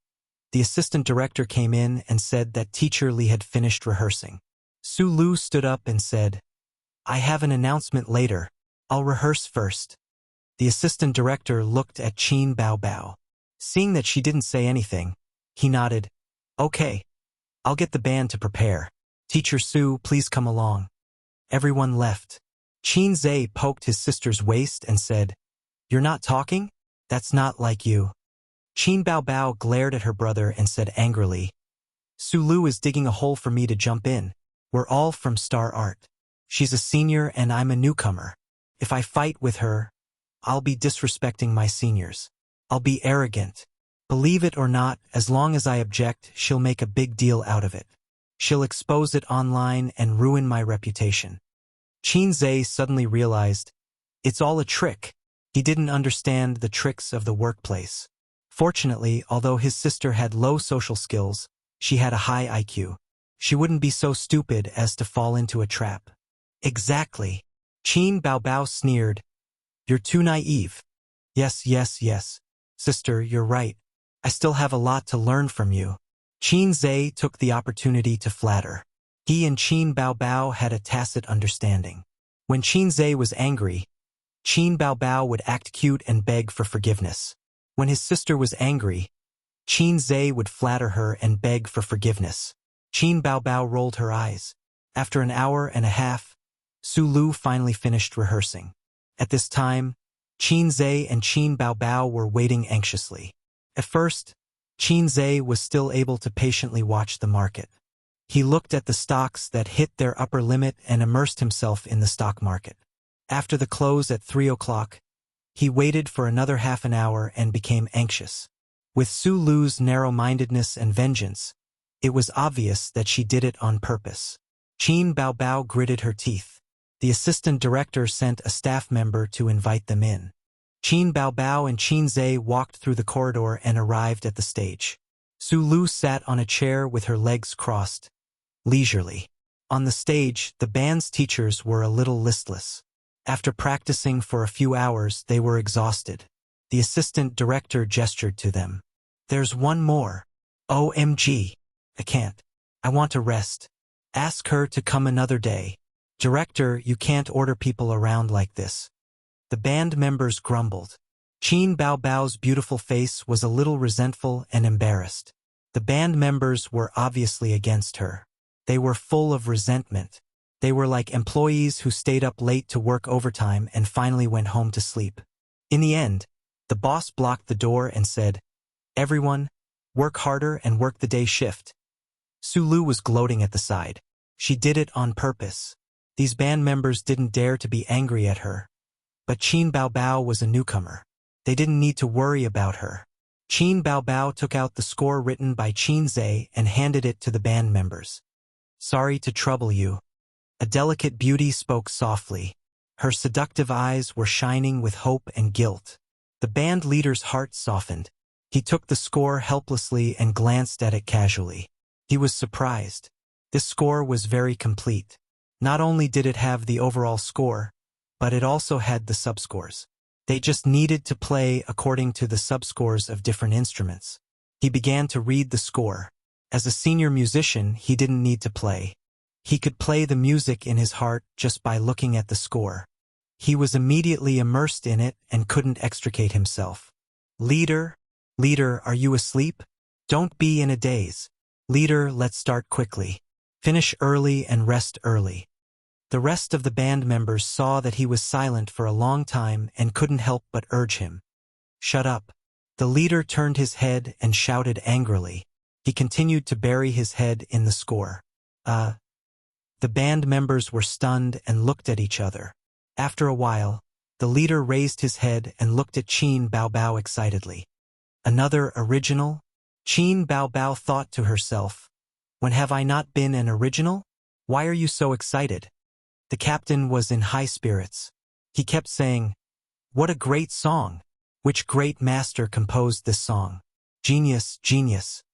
the assistant director came in and said that Teacher Li had finished rehearsing. Su Lu stood up and said, "I have an announcement later. I'll rehearse first." The assistant director looked at Qin Bao. Seeing that she didn't say anything, he nodded. "Okay. I'll get the band to prepare. Teacher Su, please come along." Everyone left. Qin Zhe poked his sister's waist and said, "You're not talking? That's not like you." Qin Bao glared at her brother and said angrily, "Su Lu is digging a hole for me to jump in. We're all from Star Art. She's a senior and I'm a newcomer. If I fight with her, I'll be disrespecting my seniors. I'll be arrogant. Believe it or not, as long as I object, she'll make a big deal out of it. She'll expose it online and ruin my reputation." Qin Zhe suddenly realized, it's all a trick. He didn't understand the tricks of the workplace. Fortunately, although his sister had low social skills, she had a high IQ. She wouldn't be so stupid as to fall into a trap. "Exactly." Qin Bao sneered. "You're too naive." Yes, sister, you're right. I still have a lot to learn from you." Qin Zhe took the opportunity to flatter. He and Qin Bao had a tacit understanding. When Qin Zhe was angry, Qin Bao would act cute and beg for forgiveness. When his sister was angry, Qin Zhe would flatter her and beg for forgiveness. Qin Bao rolled her eyes. After an hour and a half, Su Lu finally finished rehearsing. At this time, Qin Zhe and Qin Bao were waiting anxiously. At first, Qin Zhe was still able to patiently watch the market. He looked at the stocks that hit their upper limit and immersed himself in the stock market. After the close at 3 o'clock, he waited for another half an hour and became anxious. With Su Lu's narrow-mindedness and vengeance, it was obvious that she did it on purpose. Qin Bao gritted her teeth. The assistant director sent a staff member to invite them in. Qin Baobao and Qin Zhe walked through the corridor and arrived at the stage. Su Lu sat on a chair with her legs crossed, leisurely. On the stage, the band's teachers were a little listless. After practicing for a few hours, they were exhausted. The assistant director gestured to them. "There's one more. OMG. I can't. I want to rest. Ask her to come another day. Director, you can't order people around like this." The band members grumbled. Qin Baobao's beautiful face was a little resentful and embarrassed. The band members were obviously against her. They were full of resentment. They were like employees who stayed up late to work overtime and finally went home to sleep. In the end, the boss blocked the door and said, "Everyone, work harder and work the day shift." Su Lu was gloating at the side. She did it on purpose. These band members didn't dare to be angry at her. But Qin Baobao was a newcomer. They didn't need to worry about her. Qin Baobao took out the score written by Qin Zhe and handed it to the band members. "Sorry to trouble you." A delicate beauty spoke softly. Her seductive eyes were shining with hope and guilt. The band leader's heart softened. He took the score helplessly and glanced at it casually. He was surprised. This score was very complete. Not only did it have the overall score, but it also had the subscores. They just needed to play according to the subscores of different instruments. He began to read the score. As a senior musician, he didn't need to play. He could play the music in his heart just by looking at the score. He was immediately immersed in it and couldn't extricate himself. Leader, are you asleep? Don't be in a daze. Leader, let's start quickly. Finish early and rest early." The rest of the band members saw that he was silent for a long time and couldn't help but urge him. "Shut up." The leader turned his head and shouted angrily. He continued to bury his head in the score. The band members were stunned and looked at each other. After a while, the leader raised his head and looked at Qin Baobao excitedly. "Another original?" Qin Baobao thought to herself. "When have I not been an original? Why are you so excited?" The captain was in high spirits. He kept saying, "What a great song! Which great master composed this song? Genius, genius."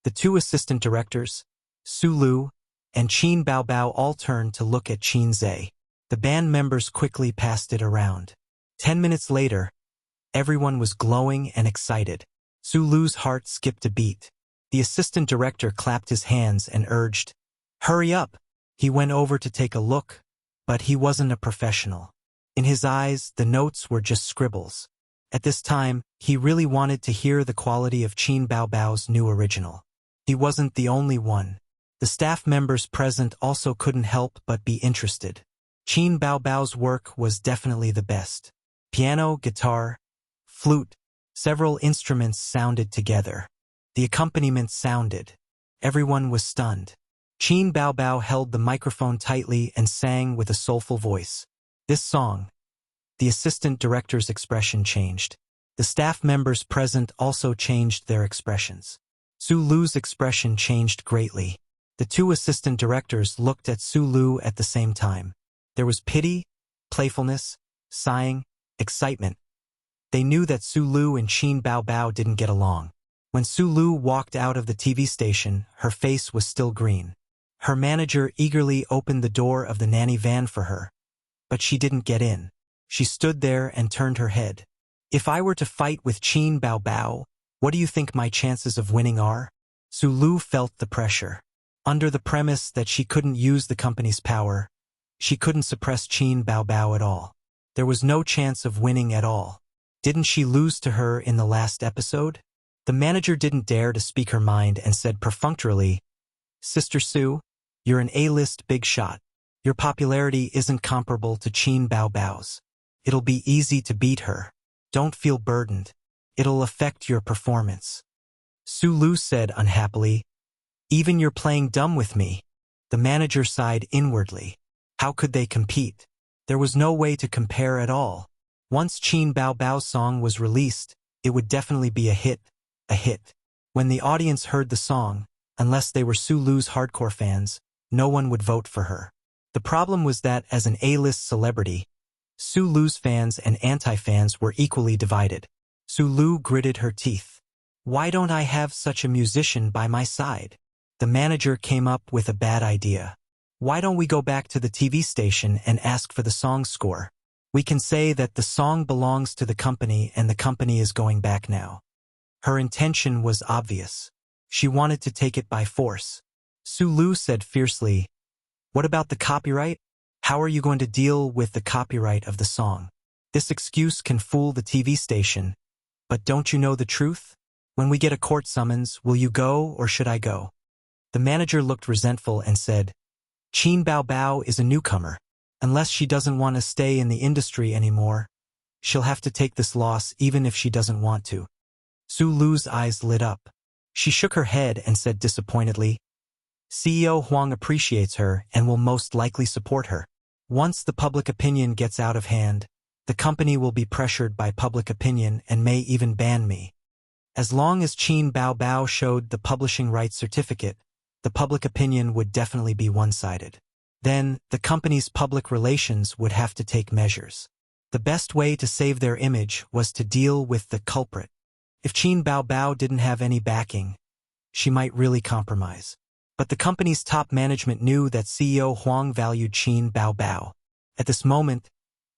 The two assistant directors, Su Lu and Qin Baobao, all turned to look at Qin Zhe. The band members quickly passed it around. 10 minutes later, everyone was glowing and excited. Su Lu's heart skipped a beat. The assistant director clapped his hands and urged, "Hurry up!" He went over to take a look, but he wasn't a professional. In his eyes, the notes were just scribbles. At this time, he really wanted to hear the quality of Qin Baobao's new original. He wasn't the only one. The staff members present also couldn't help but be interested. Qin Baobao's work was definitely the best. Piano, guitar, flute, several instruments sounded together. The accompaniment sounded. Everyone was stunned. Qin Baobao held the microphone tightly and sang with a soulful voice. This song. The assistant director's expression changed. The staff members present also changed their expressions. Su Lu's expression changed greatly. The two assistant directors looked at Su Lu at the same time. There was pity, playfulness, sighing, excitement. They knew that Su Lu and Qin Baobao didn't get along. When Su Lu walked out of the TV station, her face was still green. Her manager eagerly opened the door of the nanny van for her, but she didn't get in. She stood there and turned her head. "If I were to fight with Qin Baobao, what do you think my chances of winning are?" Su Lu felt the pressure. Under the premise that she couldn't use the company's power, she couldn't suppress Qin Baobao at all. There was no chance of winning at all. Didn't she lose to her in the last episode? The manager didn't dare to speak her mind and said perfunctorily, "Sister Su, you're an A-list big shot. Your popularity isn't comparable to Qin Baobao's. It'll be easy to beat her. Don't feel burdened. It'll affect your performance." Su Lu said unhappily, "Even you're playing dumb with me." The manager sighed inwardly. How could they compete? There was no way to compare at all. Once Qin Baobao's song was released, it would definitely be a hit. When the audience heard the song, unless they were Su Lu's hardcore fans, no one would vote for her. The problem was that as an A-list celebrity, Su Lu's fans and anti-fans were equally divided. Su Lu gritted her teeth. Why don't I have such a musician by my side? The manager came up with a bad idea. Why don't we go back to the TV station and ask for the song score? We can say that the song belongs to the company and the company is going back now. Her intention was obvious. She wanted to take it by force. Su Lu said fiercely, "What about the copyright? How are you going to deal with the copyright of the song? This excuse can fool the TV station, but don't you know the truth? When we get a court summons, will you go or should I go?" The manager looked resentful and said, "Qin Bao Bao is a newcomer. Unless she doesn't want to stay in the industry anymore, she'll have to take this loss even if she doesn't want to." Su Lu's eyes lit up. She shook her head and said disappointedly, "CEO Huang appreciates her and will most likely support her. Once the public opinion gets out of hand, the company will be pressured by public opinion and may even ban me. As long as Qin Bao Bao showed the publishing rights certificate, the public opinion would definitely be one-sided. Then, the company's public relations would have to take measures. The best way to save their image was to deal with the culprit. If Qin Bao Bao didn't have any backing, she might really compromise. But the company's top management knew that CEO Huang valued Qin Bao Bao. At this moment,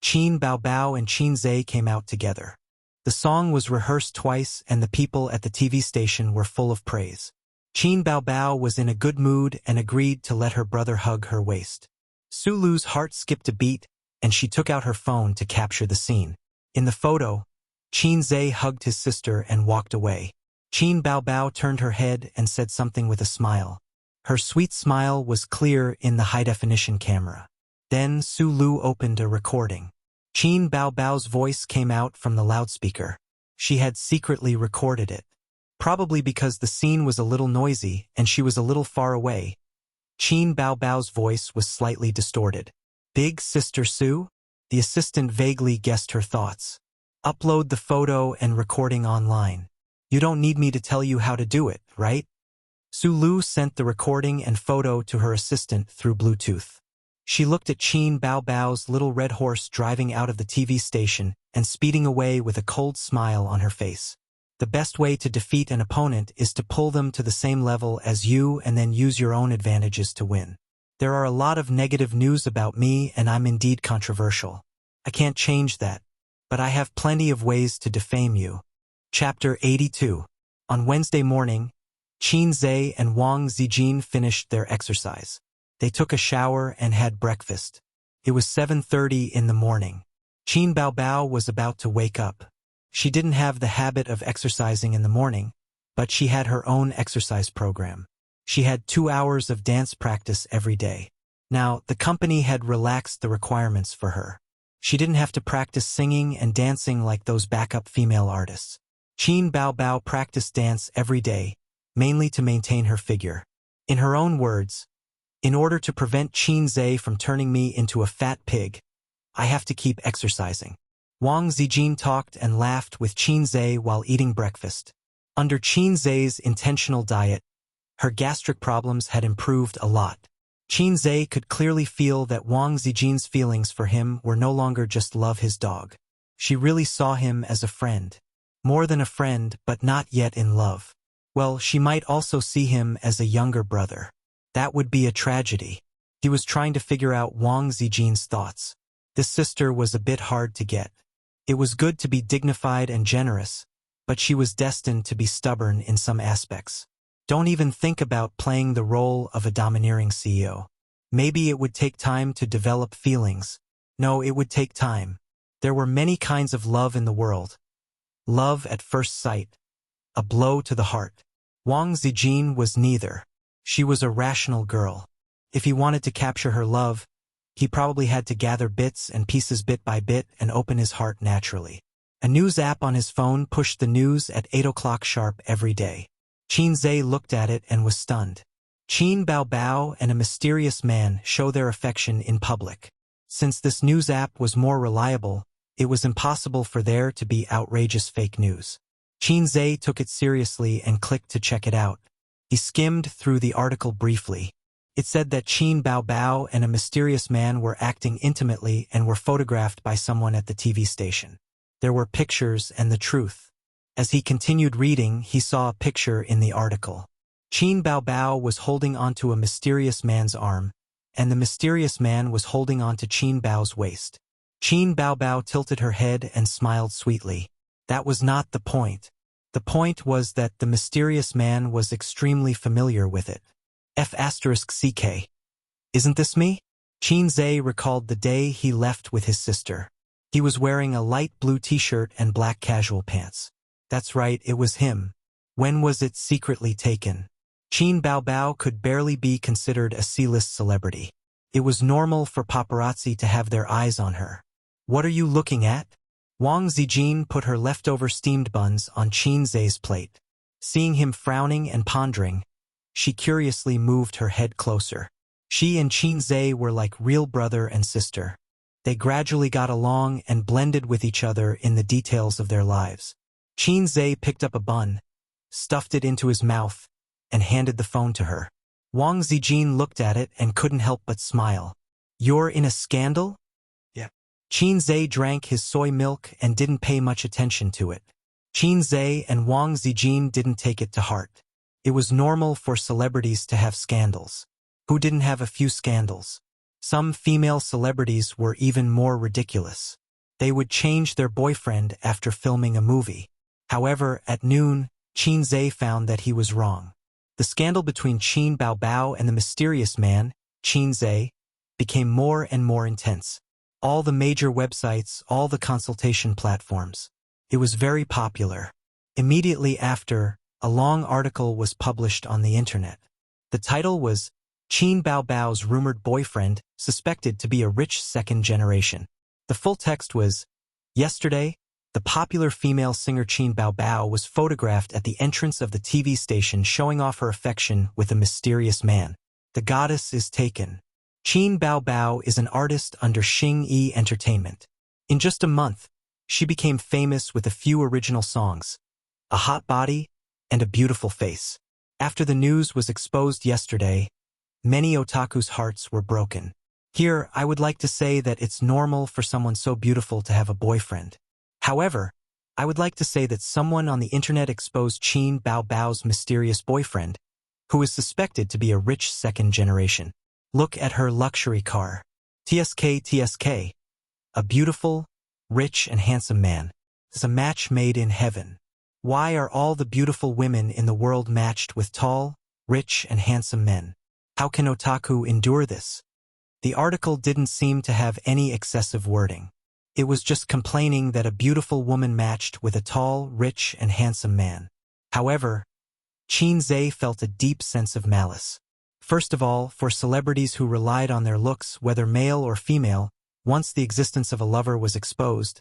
Qin Bao Bao and Qin Zhe came out together. The song was rehearsed twice and the people at the TV station were full of praise. Qin Bao Bao was in a good mood and agreed to let her brother hug her waist. Su Lu's heart skipped a beat, and she took out her phone to capture the scene. In the photo, Qin Zhe hugged his sister and walked away. Qin Bao Bao turned her head and said something with a smile. Her sweet smile was clear in the high-definition camera. Then Su Lu opened a recording. Qin Bao Bao's voice came out from the loudspeaker. She had secretly recorded it. Probably because the scene was a little noisy and she was a little far away. Qin Bao Bao's voice was slightly distorted. "Big Sister Su?" The assistant vaguely guessed her thoughts. "Upload the photo and recording online. You don't need me to tell you how to do it, right?" Su Lu sent the recording and photo to her assistant through Bluetooth. She looked at Qin Bao Bao's little red horse driving out of the TV station and speeding away with a cold smile on her face. The best way to defeat an opponent is to pull them to the same level as you and then use your own advantages to win. There are a lot of negative news about me and I'm indeed controversial. I can't change that, but I have plenty of ways to defame you. Chapter 82. On Wednesday morning, Qin Zhe and Wang Zijin finished their exercise. They took a shower and had breakfast. It was 7:30 in the morning. Qin Bao Bao was about to wake up. She didn't have the habit of exercising in the morning, but she had her own exercise program. She had 2 hours of dance practice every day. Now, the company had relaxed the requirements for her. She didn't have to practice singing and dancing like those backup female artists. Qin Bao Bao practiced dance every day, mainly to maintain her figure. In her own words, "In order to prevent Qin Zhe from turning me into a fat pig, I have to keep exercising." Wang Zijin talked and laughed with Qin Zhe while eating breakfast. Under Qin Zhe's intentional diet, her gastric problems had improved a lot. Qin Zhe could clearly feel that Wang Zijin's feelings for him were no longer just love his dog. She really saw him as a friend. More than a friend, but not yet in love. Well, she might also see him as a younger brother. That would be a tragedy. He was trying to figure out Wang Zijin's thoughts. This sister was a bit hard to get. It was good to be dignified and generous, but she was destined to be stubborn in some aspects. Don't even think about playing the role of a domineering CEO. Maybe it would take time to develop feelings. No, it would take time. There were many kinds of love in the world. Love at first sight. A blow to the heart. Wang Zijin was neither. She was a rational girl. If he wanted to capture her love, he probably had to gather bits and pieces bit by bit and open his heart naturally. A news app on his phone pushed the news at 8 o'clock sharp every day. Qin Zhe looked at it and was stunned. Qin Bao Bao and a mysterious man show their affection in public. Since this news app was more reliable, it was impossible for there to be outrageous fake news. Qin Zhe took it seriously and clicked to check it out. He skimmed through the article briefly. It said that Qin Baobao and a mysterious man were acting intimately and were photographed by someone at the TV station. There were pictures and the truth. As he continued reading, he saw a picture in the article. Qin Baobao was holding onto a mysterious man's arm, and the mysterious man was holding onto Qin Bao's waist. Qin Baobao tilted her head and smiled sweetly. That was not the point. The point was that the mysterious man was extremely familiar with it. F***CK. Isn't this me? Qin Zhe recalled the day he left with his sister. He was wearing a light blue t-shirt and black casual pants. That's right, it was him. When was it secretly taken? Qin Baobao could barely be considered a C-list celebrity. It was normal for paparazzi to have their eyes on her. What are you looking at? Wang Zijin put her leftover steamed buns on Qin Zhe's plate. Seeing him frowning and pondering, she curiously moved her head closer. She and Qin Zhe were like real brother and sister. They gradually got along and blended with each other in the details of their lives. Qin Zhe picked up a bun, stuffed it into his mouth, and handed the phone to her. Wang Zijin looked at it and couldn't help but smile. You're in a scandal? Yeah. Qin Zhe drank his soy milk and didn't pay much attention to it. Qin Zhe and Wang Zijin didn't take it to heart. It was normal for celebrities to have scandals. Who didn't have a few scandals? Some female celebrities were even more ridiculous. They would change their boyfriend after filming a movie. However, at noon, Qin Zhe found that he was wrong. The scandal between Qin Baobao and the mysterious man, Qin Zhe, became more and more intense. All the major websites, all the consultation platforms. It was very popular. Immediately after, a long article was published on the internet. The title was, Qin Baobao's rumored boyfriend, suspected to be a rich second generation. The full text was, yesterday, the popular female singer Qin Baobao was photographed at the entrance of the TV station showing off her affection with a mysterious man. The goddess is taken. Qin Baobao is an artist under Xing Yi Entertainment. In just a month, she became famous with a few original songs, a hot body, and a beautiful face. After the news was exposed yesterday, many otaku's hearts were broken. Here, I would like to say that it's normal for someone so beautiful to have a boyfriend. However, I would like to say that someone on the internet exposed Qin Baobao's mysterious boyfriend, who is suspected to be a rich second generation. Look at her luxury car. TSK. A beautiful, rich and handsome man. It's a match made in heaven. Why are all the beautiful women in the world matched with tall, rich and handsome men? How can otaku endure this? The article didn't seem to have any excessive wording. It was just complaining that a beautiful woman matched with a tall, rich and handsome man. However, Qin Zhe felt a deep sense of malice. First of all, for celebrities who relied on their looks, whether male or female, once the existence of a lover was exposed,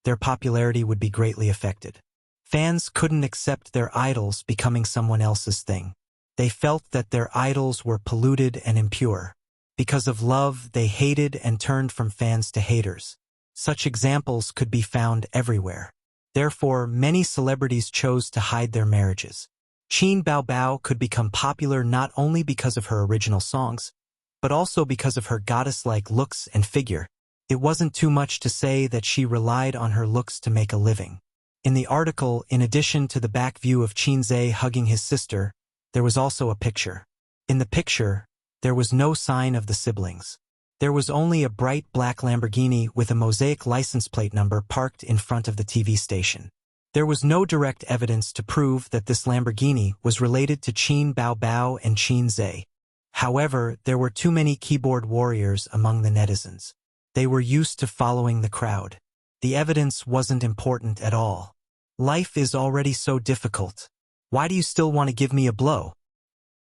their popularity would be greatly affected. Fans couldn't accept their idols becoming someone else's thing. They felt that their idols were polluted and impure. Because of love, they hated and turned from fans to haters. Such examples could be found everywhere. Therefore, many celebrities chose to hide their marriages. Qin Baobao could become popular not only because of her original songs, but also because of her goddess-like looks and figure. It wasn't too much to say that she relied on her looks to make a living. In the article, in addition to the back view of Qin Zhe hugging his sister, there was also a picture. In the picture, there was no sign of the siblings. There was only a bright black Lamborghini with a mosaic license plate number parked in front of the TV station. There was no direct evidence to prove that this Lamborghini was related to Qin Baobao and Qin Zhe. However, there were too many keyboard warriors among the netizens. They were used to following the crowd. The evidence wasn't important at all. Life is already so difficult. Why do you still want to give me a blow?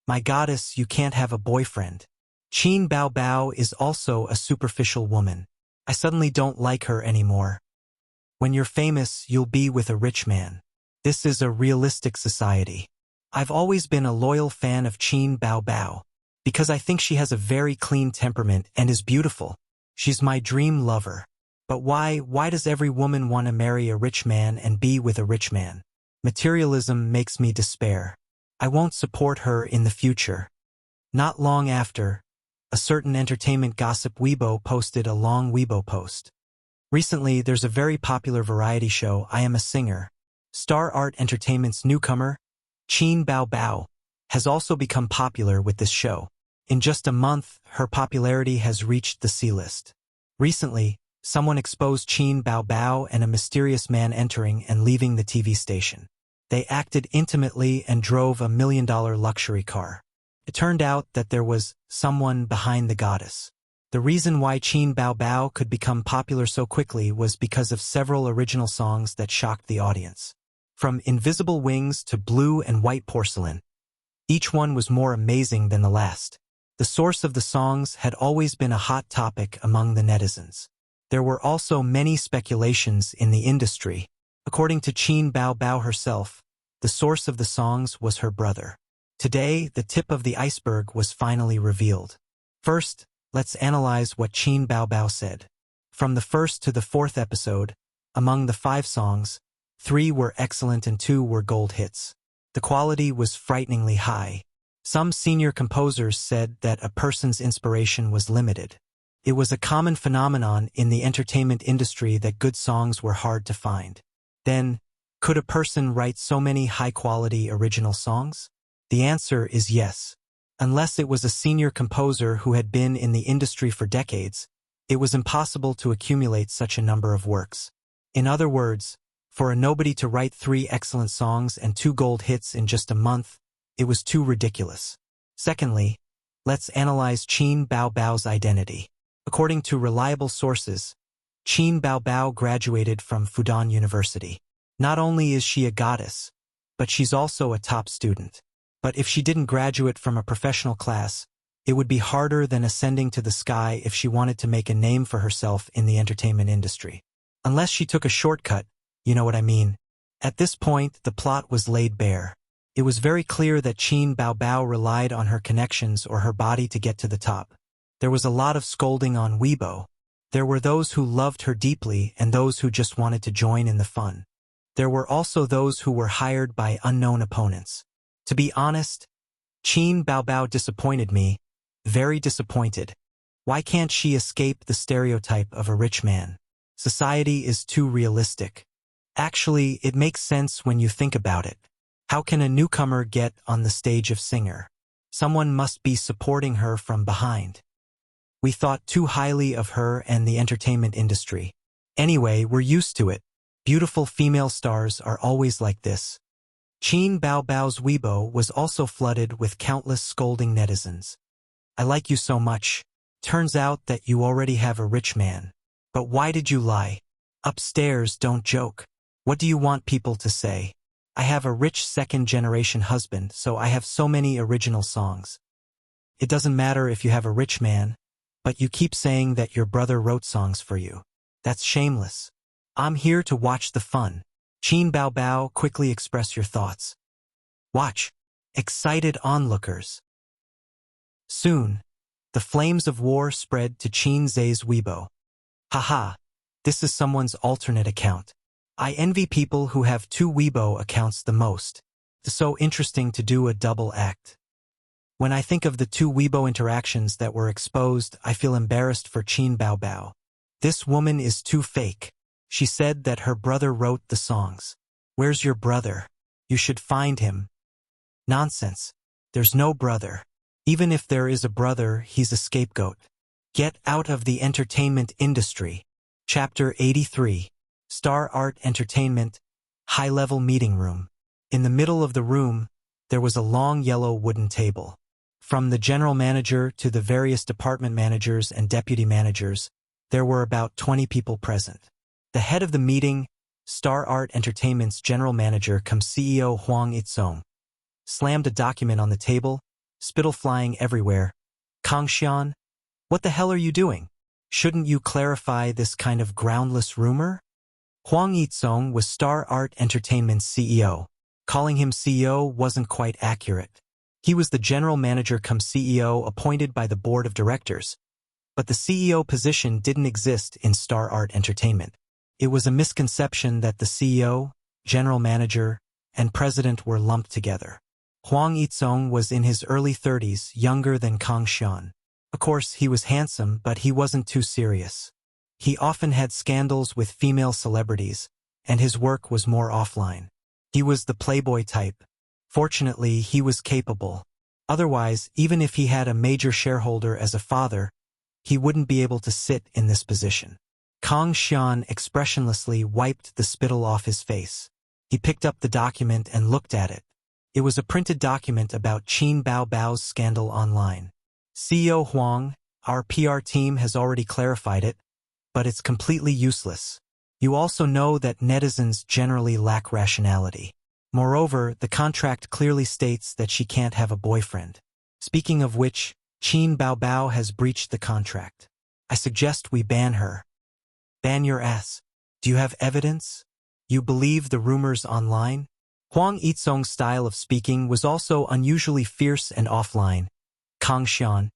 My goddess, you can't have a boyfriend. Qin Baobao is also a superficial woman. I suddenly don't like her anymore. When you're famous, you'll be with a rich man. This is a realistic society. I've always been a loyal fan of Qin Baobao, because I think she has a very clean temperament and is beautiful. She's my dream lover. But why does every woman want to marry a rich man and be with a rich man? Materialism makes me despair. I won't support her in the future. Not long after, a certain entertainment gossip Weibo posted a long Weibo post. Recently, there's a very popular variety show, I Am a Singer. Star Art Entertainment's newcomer, Qin Bao Bao, has also become popular with this show. In just a month, her popularity has reached the C-list. Recently, someone exposed Qin Bao Bao and a mysterious man entering and leaving the TV station. They acted intimately and drove a $1 million luxury car. It turned out that there was someone behind the goddess. The reason why Qin Bao Bao could become popular so quickly was because of several original songs that shocked the audience. From Invisible Wings to Blue and White Porcelain, each one was more amazing than the last. The source of the songs had always been a hot topic among the netizens. There were also many speculations in the industry. According to Qin Bao Bao herself, the source of the songs was her brother. Today, the tip of the iceberg was finally revealed. First, let's analyze what Qin Bao Bao said. From the first to the fourth episode, among the 5 songs, 3 were excellent and 2 were gold hits. The quality was frighteningly high. Some senior composers said that a person's inspiration was limited. It was a common phenomenon in the entertainment industry that good songs were hard to find. Then, could a person write so many high-quality original songs? The answer is yes. Unless it was a senior composer who had been in the industry for decades, it was impossible to accumulate such a number of works. In other words, for a nobody to write 3 excellent songs and 2 gold hits in just a month, it was too ridiculous. Secondly, let's analyze Qin Bao Bao's identity. According to reliable sources, Qin Bao Bao graduated from Fudan University. Not only is she a goddess, but she's also a top student. But if she didn't graduate from a professional class, it would be harder than ascending to the sky if she wanted to make a name for herself in the entertainment industry. Unless she took a shortcut, you know what I mean. At this point, the plot was laid bare. It was very clear that Qin Bao Bao relied on her connections or her body to get to the top. There was a lot of scolding on Weibo. There were those who loved her deeply and those who just wanted to join in the fun. There were also those who were hired by unknown opponents. To be honest, Qin Bao Bao disappointed me, very disappointed. Why can't she escape the stereotype of a rich man? Society is too realistic. Actually, it makes sense when you think about it. How can a newcomer get on the stage of singer? Someone must be supporting her from behind. We thought too highly of her and the entertainment industry. Anyway, we're used to it. Beautiful female stars are always like this. Qin Bao Bao's Weibo was also flooded with countless scolding netizens. I like you so much. Turns out that you already have a rich man. But why did you lie? Upstairs, don't joke. What do you want people to say? I have a rich second-generation husband, so I have so many original songs. It doesn't matter if you have a rich man, but you keep saying that your brother wrote songs for you. That's shameless. I'm here to watch the fun. Qin Bao Bao, quickly express your thoughts. Watch. Excited onlookers. Soon, the flames of war spread to Qin Zhe's Weibo. Haha, this is someone's alternate account. I envy people who have 2 Weibo accounts the most. It's so interesting to do a double act. When I think of the 2 Weibo interactions that were exposed, I feel embarrassed for Qin Bao Bao. This woman is too fake. She said that her brother wrote the songs. Where's your brother? You should find him. Nonsense. There's no brother. Even if there is a brother, he's a scapegoat. Get out of the entertainment industry. Chapter 83. Star Art Entertainment, High-Level Meeting Room. In the middle of the room, there was a long yellow wooden table. From the general manager to the various department managers and deputy managers, there were about 20 people present. The head of the meeting, Star Art Entertainment's general manager cum CEO Huang Itzong, slammed a document on the table, spittle flying everywhere. Kangxian, what the hell are you doing? Shouldn't you clarify this kind of groundless rumor? Huang Itzong was Star Art Entertainment's CEO. Calling him CEO wasn't quite accurate. He was the general manager cum CEO appointed by the board of directors. But the CEO position didn't exist in Star Art Entertainment. It was a misconception that the CEO, general manager, and president were lumped together. Huang Yizong was in his early 30s, younger than Kang Xian. Of course, he was handsome, but he wasn't too serious. He often had scandals with female celebrities, and his work was more offline. He was the playboy type. Fortunately, he was capable. Otherwise, even if he had a major shareholder as a father, he wouldn't be able to sit in this position. Kang Xian expressionlessly wiped the spittle off his face. He picked up the document and looked at it. It was a printed document about Qin Baobao's scandal online. CEO Huang, our PR team has already clarified it, but it's completely useless. You also know that netizens generally lack rationality. Moreover, the contract clearly states that she can't have a boyfriend. Speaking of which, Qin Baobao has breached the contract. I suggest we ban her. Ban your ass. Do you have evidence? You believe the rumors online? Huang Yizong's style of speaking was also unusually fierce and offline. Kang Xian,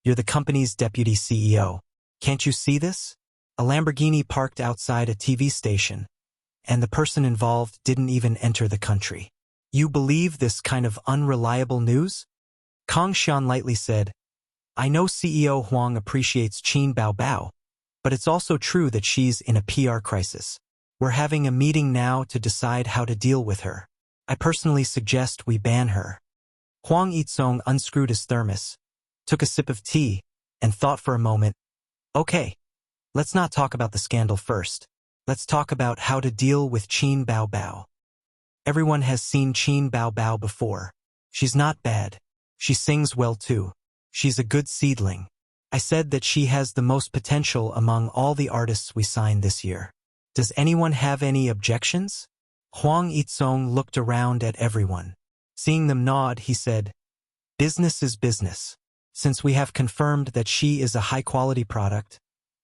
you're the company's deputy CEO. Can't you see this? A Lamborghini parked outside a TV station, and the person involved didn't even enter the country. You believe this kind of unreliable news? Kang Xian lightly said, I know CEO Huang appreciates Qin Baobao, but it's also true that she's in a PR crisis. We're having a meeting now to decide how to deal with her. I personally suggest we ban her. Huang Yizong unscrewed his thermos, took a sip of tea, and thought for a moment. Okay, let's not talk about the scandal first. Let's talk about how to deal with Qin Baobao. Everyone has seen Qin Baobao before. She's not bad. She sings well too. She's a good seedling. I said that she has the most potential among all the artists we signed this year. Does anyone have any objections? Huang Yizong looked around at everyone. Seeing them nod, he said, business is business. Since we have confirmed that she is a high-quality product,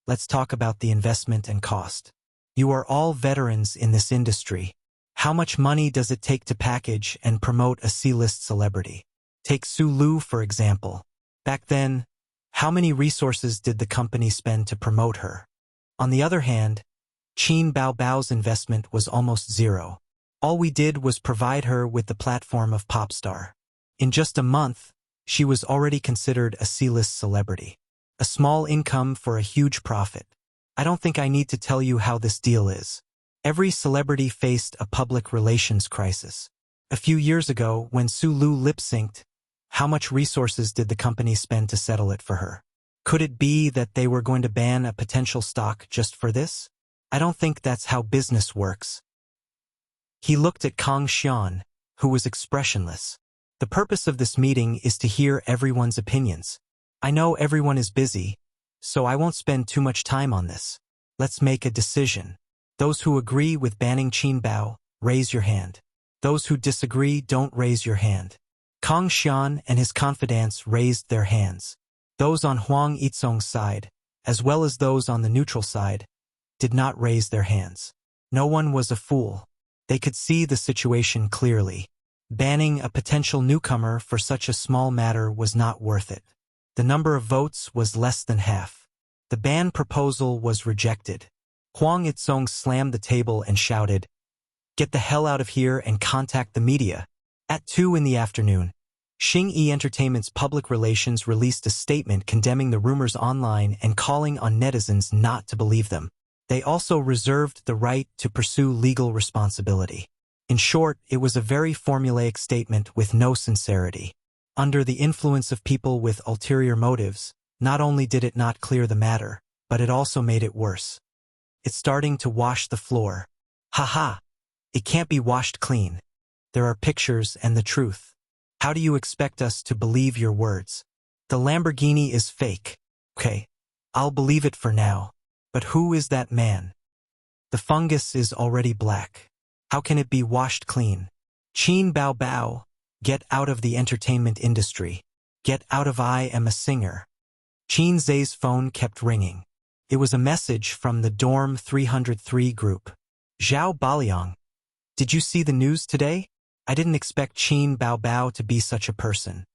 let's talk about the investment and cost. You are all veterans in this industry. How much money does it take to package and promote a C-list celebrity? Take Su Lu, for example. Back then, how many resources did the company spend to promote her? On the other hand, Qin Baobao's investment was almost zero. All we did was provide her with the platform of pop star. In just a month, she was already considered a C-list celebrity. A small income for a huge profit. I don't think I need to tell you how this deal is. Every celebrity faced a public relations crisis. A few years ago, when Su Lu lip-synced, how much resources did the company spend to settle it for her? Could it be that they were going to ban a potential stock just for this? I don't think that's how business works. He looked at Kang Xian, who was expressionless. The purpose of this meeting is to hear everyone's opinions. I know everyone is busy, so I won't spend too much time on this. Let's make a decision. Those who agree with banning Qin Bao, raise your hand. Those who disagree, don't raise your hand. Kang Xian and his confidants raised their hands. Those on Huang Yizong's side, as well as those on the neutral side, did not raise their hands. No one was a fool. They could see the situation clearly. Banning a potential newcomer for such a small matter was not worth it. The number of votes was less than half. The ban proposal was rejected. Huang Yizong slammed the table and shouted, "Get the hell out of here and contact the media." At 2 in the afternoon, Xingyi Entertainment's public relations released a statement condemning the rumors online and calling on netizens not to believe them. They also reserved the right to pursue legal responsibility. In short, it was a very formulaic statement with no sincerity. Under the influence of people with ulterior motives, not only did it not clear the matter, but it also made it worse. It's starting to wash the floor. Haha! It can't be washed clean. There are pictures and the truth. How do you expect us to believe your words? The Lamborghini is fake. Okay, I'll believe it for now. But who is that man? The fungus is already black. How can it be washed clean? Qin Baobao, get out of the entertainment industry. Get out of I am a singer. Qin Zhe's phone kept ringing. It was a message from the Dorm 303 group. Zhao Baliang. Did you see the news today? I didn't expect Qin Baobao to be such a person.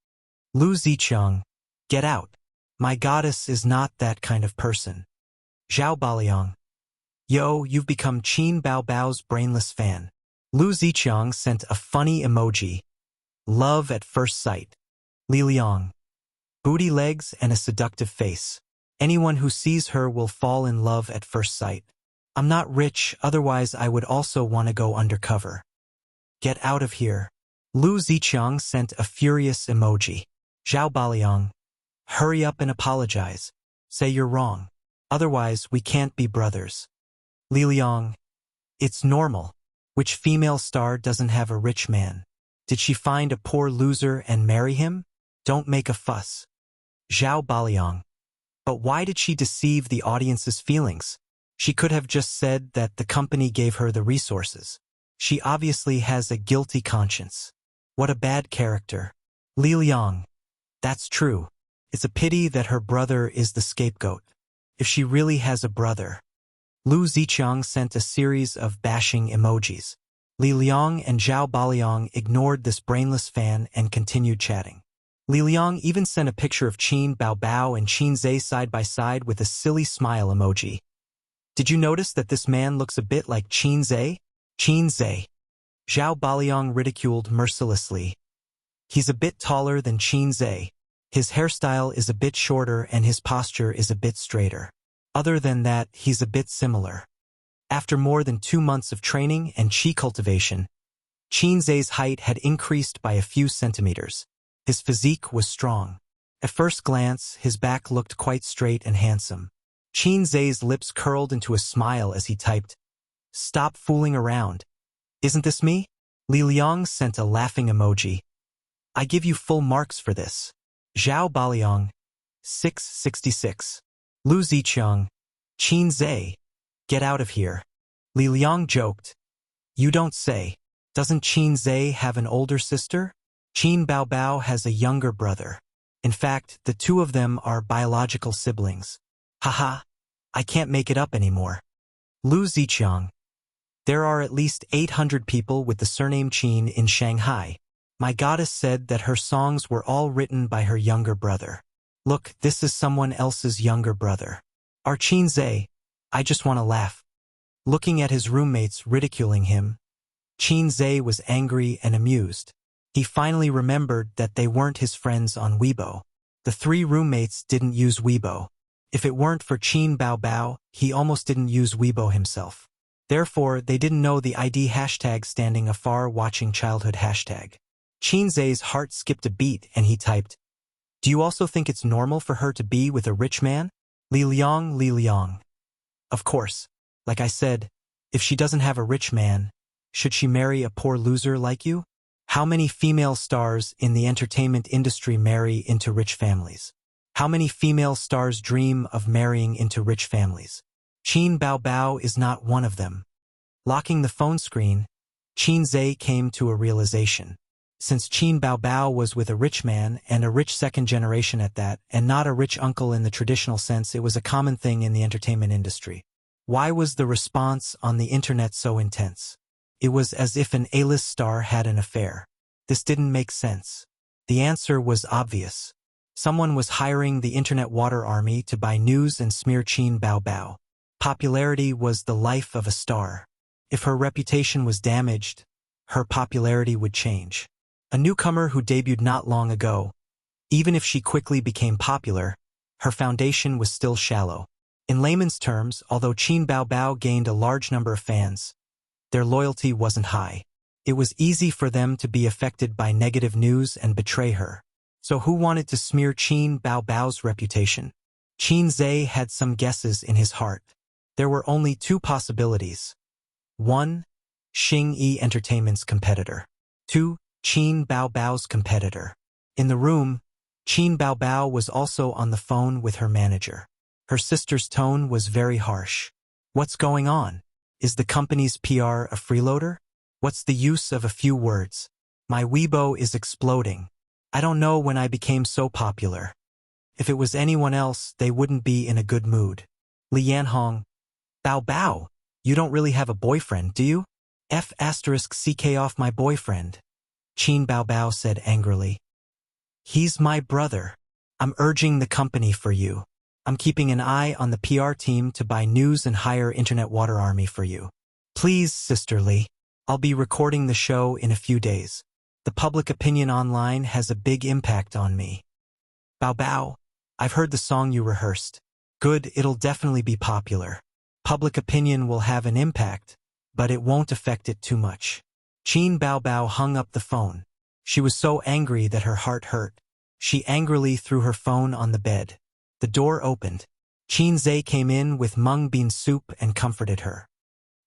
Lu Ziqiang. Get out. My goddess is not that kind of person. Zhao Baliang. Yo, you've become Qin Baobao's brainless fan. Lu Ziqiang sent a funny emoji. Love at first sight. Li Liang. Booty legs and a seductive face. Anyone who sees her will fall in love at first sight. I'm not rich, otherwise I would also want to go undercover. Get out of here. Lu Ziqiang sent a furious emoji. Zhao Baliang. Hurry up and apologize. Say you're wrong. Otherwise, we can't be brothers. Li Liang. It's normal. Which female star doesn't have a rich man? Did she find a poor loser and marry him? Don't make a fuss. Zhao Baliang. But why did she deceive the audience's feelings? She could have just said that the company gave her the resources. She obviously has a guilty conscience. What a bad character. Li Liang. That's true. It's a pity that her brother is the scapegoat. If she really has a brother. Lu Ziqiang sent a series of bashing emojis. Li Liang and Zhao Baliang ignored this brainless fan and continued chatting. Li Liang even sent a picture of Qin Baobao and Qin Zhe side by side with a silly smile emoji. Did you notice that this man looks a bit like Qin Zhe? Qin Zhe. Zhao Baliang ridiculed mercilessly. He's a bit taller than Qin Zhe. His hairstyle is a bit shorter and his posture is a bit straighter. Other than that, he's a bit similar. After more than 2 months of training and qi cultivation, Qin Zhe's height had increased by a few centimeters. His physique was strong. At first glance, his back looked quite straight and handsome. Qin Zhe's lips curled into a smile as he typed, "Stop fooling around. Isn't this me?" Li Liang sent a laughing emoji. "I give you full marks for this." Zhao Baliang. 666. Lu Ziqiang. Qin Zhe. Get out of here. Li Liang joked. You don't say. Doesn't Qin Zhe have an older sister? Qin Baobao has a younger brother. In fact, the two of them are biological siblings. Haha. I can't make it up anymore. Lu Ziqiang. There are at least 800 people with the surname Qin in Shanghai. My goddess said that her songs were all written by her younger brother. Look, this is someone else's younger brother. Our Qin Zhe. I just want to laugh. Looking at his roommates ridiculing him, Qin Zhe was angry and amused. He finally remembered that they weren't his friends on Weibo. The 3 roommates didn't use Weibo. If it weren't for Qin Baobao, he almost didn't use Weibo himself. Therefore, they didn't know the ID hashtag standing afar watching childhood hashtag. Qin Zhe's heart skipped a beat and he typed, "Do you also think it's normal for her to be with a rich man?" Li Liang, Li Liang. Of course. Like I said, if she doesn't have a rich man, should she marry a poor loser like you? How many female stars in the entertainment industry marry into rich families? How many female stars dream of marrying into rich families? Qin Baobao is not one of them. Locking the phone screen, Qin Zhe came to a realization. Since Qin Baobao was with a rich man, and a rich second generation at that, and not a rich uncle in the traditional sense, it was a common thing in the entertainment industry. Why was the response on the internet so intense? It was as if an A-list star had an affair. This didn't make sense. The answer was obvious. Someone was hiring the internet water army to buy news and smear Qin Baobao. Popularity was the life of a star. If her reputation was damaged, her popularity would change. A newcomer who debuted not long ago, even if she quickly became popular, her foundation was still shallow. In layman's terms, although Qin Baobao gained a large number of fans, their loyalty wasn't high. It was easy for them to be affected by negative news and betray her. So who wanted to smear Qin Baobao's reputation? Qin Zhe had some guesses in his heart. There were only 2 possibilities. 1. Xing Yi Entertainment's competitor. 2. Qin Baobao's competitor. In the room, Qin Baobao was also on the phone with her manager. Her sister's tone was very harsh. What's going on? Is the company's PR a freeloader? What's the use of a few words? My Weibo is exploding. I don't know when I became so popular. If it was anyone else, they wouldn't be in a good mood. Li Yanhong. Baobao, you don't really have a boyfriend, do you? F***ck off my boyfriend. Qin Baobao said angrily. He's my brother. I'm urging the company for you. I'm keeping an eye on the PR team to buy news and hire internet water army for you. Please, Sister Li. I'll be recording the show in a few days. The public opinion online has a big impact on me. Bao Bao, I've heard the song you rehearsed. Good, it'll definitely be popular. Public opinion will have an impact, but it won't affect it too much. Qin Bao Bao hung up the phone. She was so angry that her heart hurt. She angrily threw her phone on the bed. The door opened. Qin Zhe came in with mung bean soup and comforted her.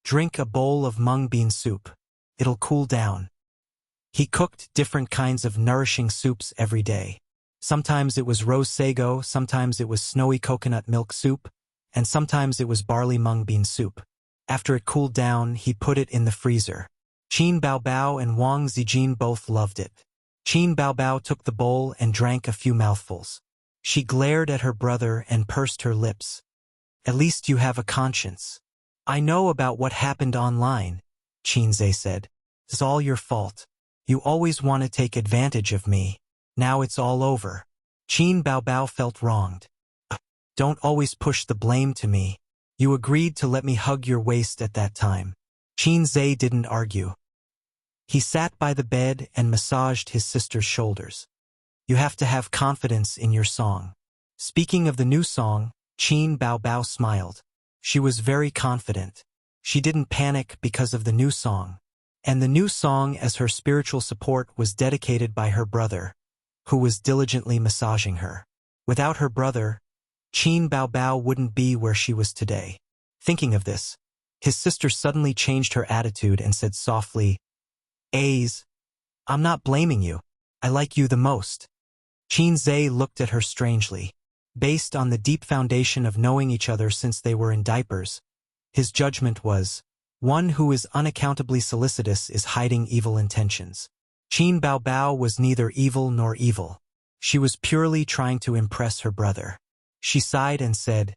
Drink a bowl of mung bean soup. It'll cool down. He cooked different kinds of nourishing soups every day. Sometimes it was rose sago, sometimes it was snowy coconut milk soup, and sometimes it was barley mung bean soup. After it cooled down, he put it in the freezer. Qin Bao Bao and Wang Zijin both loved it. Qin Bao Bao took the bowl and drank a few mouthfuls. She glared at her brother and pursed her lips. At least you have a conscience. I know about what happened online, Qin Zhe said. It's all your fault. You always want to take advantage of me. Now it's all over. Qin Bao Bao felt wronged. Don't always push the blame to me. You agreed to let me hug your waist at that time. Qin Zhe didn't argue. He sat by the bed and massaged his sister's shoulders. You have to have confidence in your song. Speaking of the new song, Qin Bao Bao smiled. She was very confident. She didn't panic because of the new song. And the new song as her spiritual support was dedicated by her brother, who was diligently massaging her. Without her brother, Qin Bao Bao wouldn't be where she was today. Thinking of this, his sister suddenly changed her attitude and said softly, "Aze, I'm not blaming you. I like you the most." Qin Zhe looked at her strangely. Based on the deep foundation of knowing each other since they were in diapers, his judgment was, one who is unaccountably solicitous is hiding evil intentions. Qin Bao Bao was neither evil nor evil. She was purely trying to impress her brother. She sighed and said,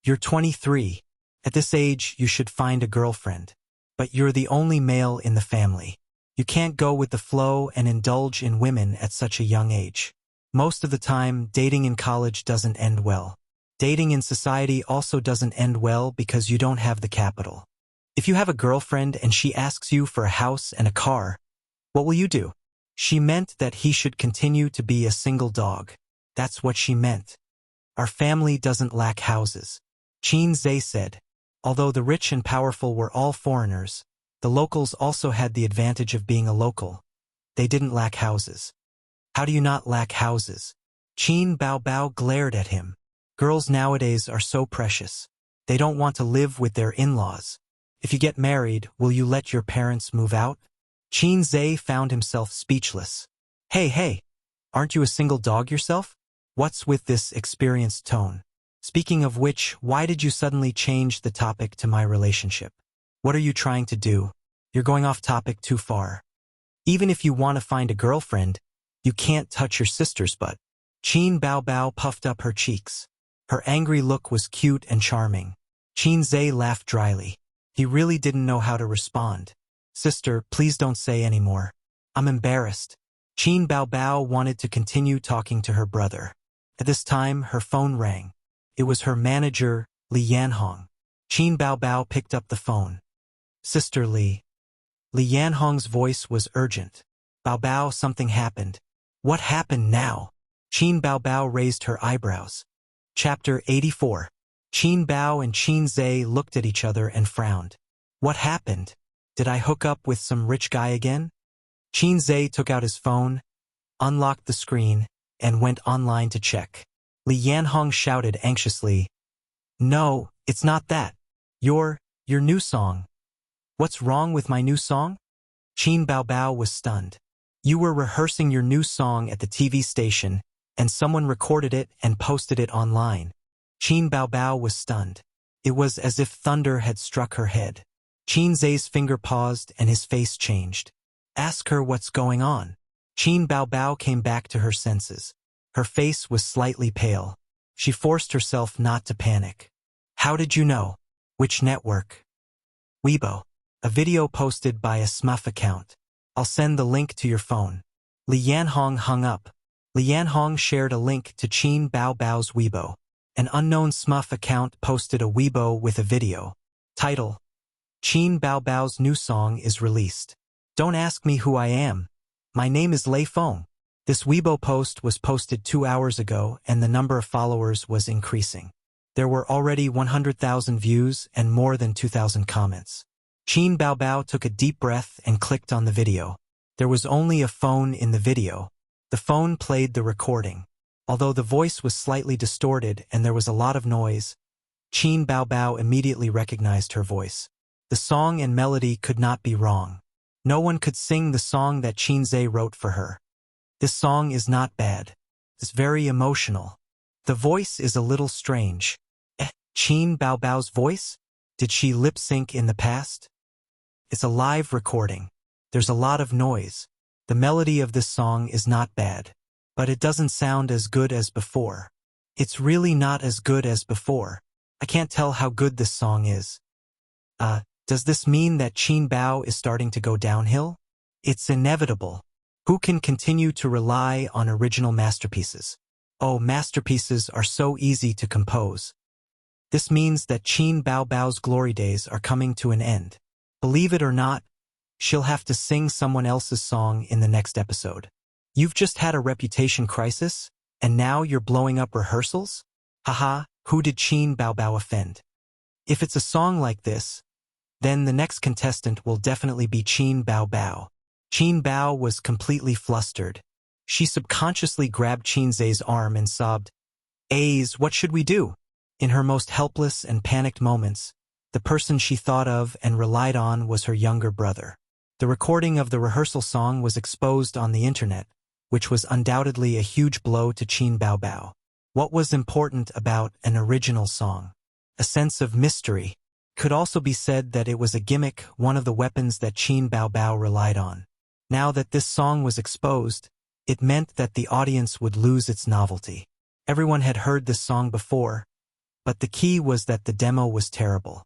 "You're 23. At this age, you should find a girlfriend. But you're the only male in the family. You can't go with the flow and indulge in women at such a young age. Most of the time, dating in college doesn't end well. Dating in society also doesn't end well because you don't have the capital. If you have a girlfriend and she asks you for a house and a car, what will you do?" She meant that he should continue to be a single dog. That's what she meant. Our family doesn't lack houses, Qin Zhe said. Although the rich and powerful were all foreigners, the locals also had the advantage of being a local. They didn't lack houses. How do you not lack houses? Qin Bao Bao glared at him. Girls nowadays are so precious. They don't want to live with their in-laws. If you get married, will you let your parents move out? Qin Zhe found himself speechless. Hey, aren't you a single dog yourself? What's with this experienced tone? Speaking of which, why did you suddenly change the topic to my relationship? What are you trying to do? You're going off topic too far. Even if you want to find a girlfriend, you can't touch your sister's butt. Qin Bao Bao puffed up her cheeks. Her angry look was cute and charming. Qin Zhe laughed dryly. He really didn't know how to respond. Sister, please don't say any more. I'm embarrassed. Qin Bao Bao wanted to continue talking to her brother. At this time, her phone rang. It was her manager, Li Yanhong. Qin Bao Bao picked up the phone. Sister Li. Li Yanhong's voice was urgent. Bao Bao, something happened. What happened now? Qin Bao Bao raised her eyebrows. Chapter 84. Qin Bao and Qin Zhe looked at each other and frowned. What happened? Did I hook up with some rich guy again? Qin Zhe took out his phone, unlocked the screen, and went online to check. Li Yanhong shouted anxiously, "No, it's not that. Your new song." "What's wrong with my new song?" Qin Bao Bao was stunned. "You were rehearsing your new song at the TV station, and someone recorded it and posted it online." Qin Bao Bao was stunned. It was as if thunder had struck her head. Qin Zhe's finger paused and his face changed. "Ask her what's going on." Qin Bao Bao came back to her senses. Her face was slightly pale. She forced herself not to panic. "How did you know? Which network?" "Weibo. A video posted by a SMUF account. I'll send the link to your phone." Li Yanhong hung up. Li Yanhong shared a link to Qin Bao Bao's Weibo. An unknown SMUF account posted a Weibo with a video. Title: Qin Bao Bao's new song is released. "Don't ask me who I am. My name is Lei Feng. This Weibo post was posted 2 hours ago and the number of followers was increasing. There were already 100,000 views and more than 2,000 comments. Qin Baobao took a deep breath and clicked on the video. There was only a phone in the video. The phone played the recording. Although the voice was slightly distorted and there was a lot of noise, Qin Baobao immediately recognized her voice. The song and melody could not be wrong. No one could sing the song that Qin Zhe wrote for her. This song is not bad. It's very emotional. The voice is a little strange. Qin Baobao's voice? Did she lip-sync in the past? It's a live recording. There's a lot of noise. The melody of this song is not bad. But it doesn't sound as good as before. It's really not as good as before. I can't tell how good this song is. Does this mean that Qin Bao is starting to go downhill? It's inevitable. Who can continue to rely on original masterpieces? Oh, masterpieces are so easy to compose. This means that Qin Baobao's glory days are coming to an end. Believe it or not, she'll have to sing someone else's song in the next episode. You've just had a reputation crisis, and now you're blowing up rehearsals? Haha, who did Qin Baobao offend? If it's a song like this, then the next contestant will definitely be Qin Baobao. Qin Bao was completely flustered. She subconsciously grabbed Qin Zhe's arm and sobbed, "Aze, what should we do?" In her most helpless and panicked moments, the person she thought of and relied on was her younger brother. The recording of the rehearsal song was exposed on the internet, which was undoubtedly a huge blow to Qin Baobao. What was important about an original song? A sense of mystery. Could also be said that it was a gimmick, one of the weapons that Qin Baobao relied on. Now that this song was exposed, it meant that the audience would lose its novelty. Everyone had heard this song before, but the key was that the demo was terrible.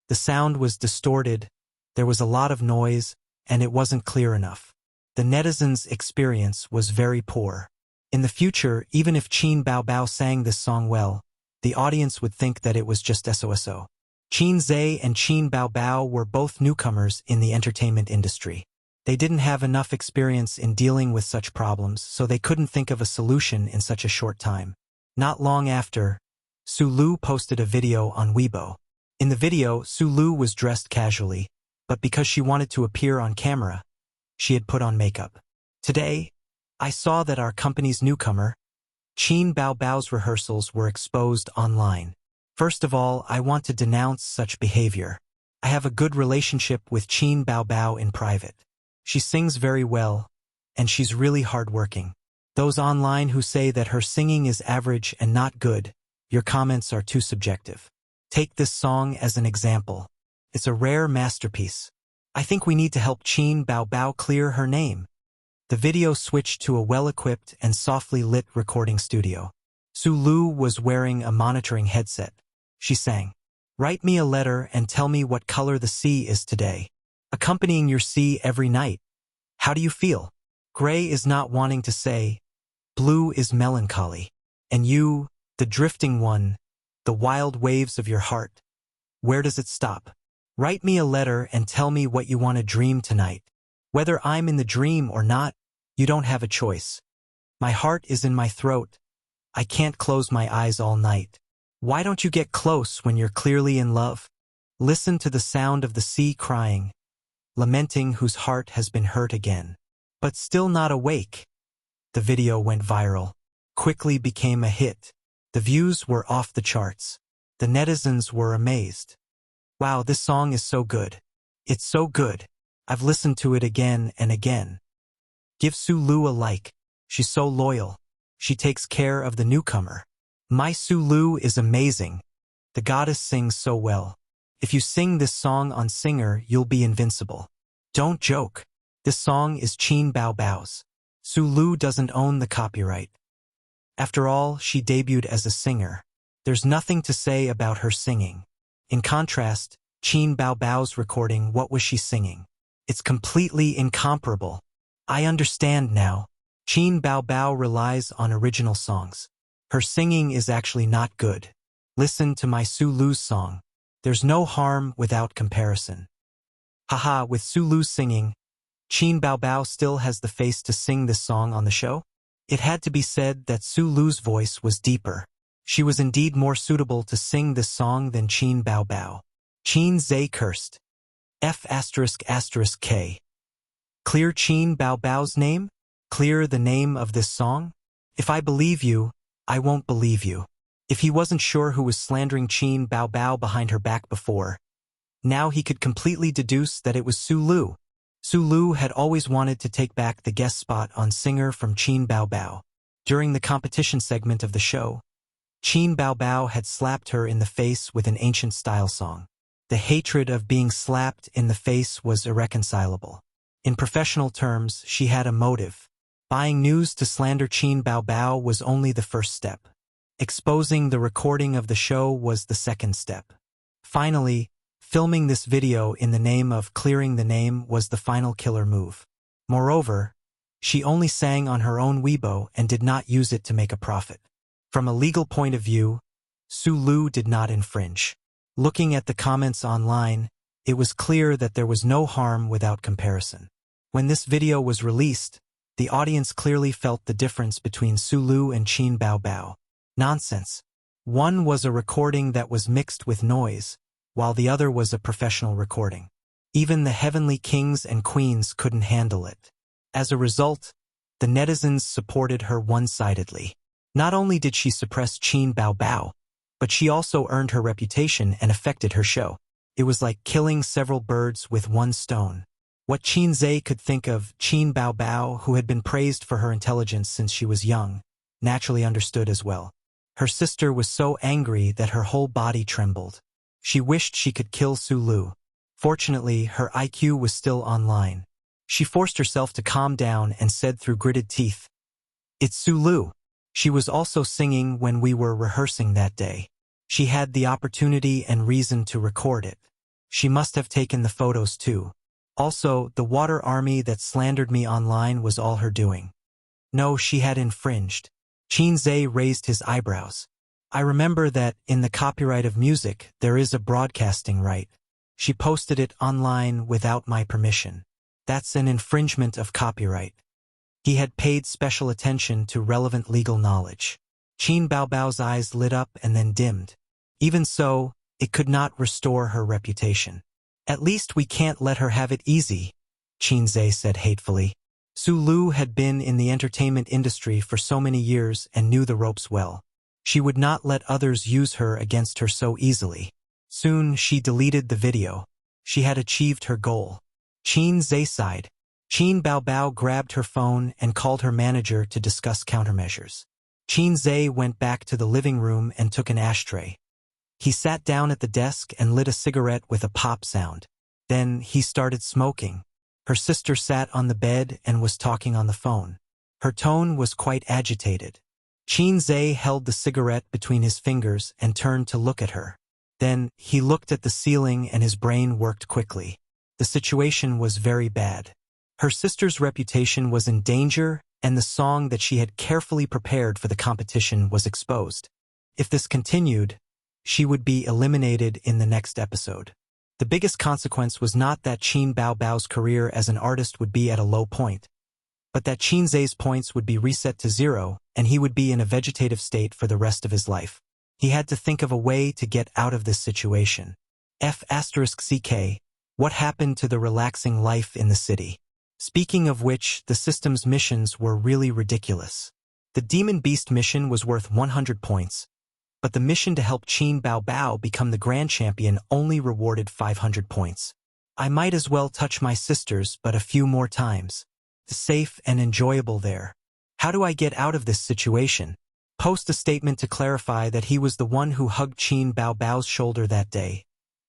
The sound was distorted, there was a lot of noise, and it wasn't clear enough. The netizens' experience was very poor. In the future, even if Qin Baobao sang this song well, the audience would think that it was just SOSO. Qin Zhe and Qin Baobao were both newcomers in the entertainment industry. They didn't have enough experience in dealing with such problems, so they couldn't think of a solution in such a short time. Not long after, Su Lu posted a video on Weibo. In the video, Su Lu was dressed casually, but because she wanted to appear on camera, she had put on makeup. Today, I saw that our company's newcomer, Qin Baobao's rehearsals were exposed online. First of all, I want to denounce such behavior. I have a good relationship with Qin Baobao in private. She sings very well, and she's really hardworking. Those online who say that her singing is average and not good, your comments are too subjective. Take this song as an example. It's a rare masterpiece. I think we need to help Qin Baobao clear her name. The video switched to a well-equipped and softly lit recording studio. Su Lu was wearing a monitoring headset. She sang, "Write me a letter and tell me what color the sea is today. Accompanying your sea every night. How do you feel? Gray is not wanting to say. Blue is melancholy. And you, the drifting one, the wild waves of your heart. Where does it stop? Write me a letter and tell me what you want to dream tonight. Whether I'm in the dream or not, you don't have a choice. My heart is in my throat. I can't close my eyes all night. Why don't you get close when you're clearly in love? Listen to the sound of the sea crying, lamenting whose heart has been hurt again, but still not awake." The video went viral, quickly became a hit. The views were off the charts. The netizens were amazed. Wow, this song is so good. It's so good. I've listened to it again and again. Give Su Lu a like. She's so loyal. She takes care of the newcomer. My Su Lu is amazing. The goddess sings so well. If you sing this song on Singer, you'll be invincible. Don't joke. This song is Qin Baobao's. Su Lu doesn't own the copyright. After all, she debuted as a singer. There's nothing to say about her singing. In contrast, Qin Baobao's recording, what was she singing? It's completely incomparable. I understand now. Qin Baobao relies on original songs. Her singing is actually not good. Listen to my Su Lu's song. There's no harm without comparison. Haha, with Su Lu's singing, Qin Baobao still has the face to sing this song on the show? It had to be said that Su Lu's voice was deeper. She was indeed more suitable to sing this song than Qin Baobao. Qin Zhe cursed. F***K. Clear Qin Baobao's name? Clear the name of this song? If I believe you, I won't believe you. If he wasn't sure who was slandering Qin Baobao behind her back before, now he could completely deduce that it was Su Lu. Su Lu had always wanted to take back the guest spot on Singer from Qin Baobao. During the competition segment of the show, Qin Baobao had slapped her in the face with an ancient style song. The hatred of being slapped in the face was irreconcilable. In professional terms, she had a motive. Buying news to slander Qin Baobao was only the first step. Exposing the recording of the show was the second step. Finally, filming this video in the name of clearing the name was the final killer move. Moreover, she only sang on her own Weibo and did not use it to make a profit. From a legal point of view, Su Lu did not infringe. Looking at the comments online, it was clear that there was no harm without comparison. When this video was released, the audience clearly felt the difference between Su Lu and Qin Baobao. Nonsense. One was a recording that was mixed with noise, while the other was a professional recording. Even the heavenly kings and queens couldn't handle it. As a result, the netizens supported her one-sidedly. Not only did she suppress Qin Baobao, but she also earned her reputation and affected her show. It was like killing several birds with one stone. What Qin Zhe could think of Qin Baobao, who had been praised for her intelligence since she was young, naturally understood as well. Her sister was so angry that her whole body trembled. She wished she could kill Su Lu. Fortunately, her IQ was still online. She forced herself to calm down and said through gritted teeth, "It's Su Lu. She was also singing when we were rehearsing that day. She had the opportunity and reason to record it. She must have taken the photos too. Also, the water army that slandered me online was all her doing. No, she had infringed." Qin Zhe raised his eyebrows. "I remember that, in the copyright of music, there is a broadcasting right. She posted it online without my permission. That's an infringement of copyright." He had paid special attention to relevant legal knowledge. Qin Baobao's eyes lit up and then dimmed. Even so, it could not restore her reputation. "At least we can't let her have it easy," Qin Zhe said hatefully. Su Lu had been in the entertainment industry for so many years and knew the ropes well. She would not let others use her against her so easily. Soon she deleted the video. She had achieved her goal. Qin Zhe sighed. Qin Baobao grabbed her phone and called her manager to discuss countermeasures. Qin Zhe went back to the living room and took an ashtray. He sat down at the desk and lit a cigarette with a pop sound. Then he started smoking. Her sister sat on the bed and was talking on the phone. Her tone was quite agitated. Qin Zhe held the cigarette between his fingers and turned to look at her. Then he looked at the ceiling and his brain worked quickly. The situation was very bad. Her sister's reputation was in danger, and the song that she had carefully prepared for the competition was exposed. If this continued, she would be eliminated in the next episode. The biggest consequence was not that Qin Baobao's career as an artist would be at a low point, but that Qin Zhe's points would be reset to 0, and he would be in a vegetative state for the rest of his life. He had to think of a way to get out of this situation. F***ck, what happened to the relaxing life in the city? Speaking of which, the system's missions were really ridiculous. The Demon Beast mission was worth 100 points, but the mission to help Qin Baobao become the Grand Champion only rewarded 500 points. I might as well touch my sisters but a few more times. Safe and enjoyable there. How do I get out of this situation? Post a statement to clarify that he was the one who hugged Qin Baobao's shoulder that day,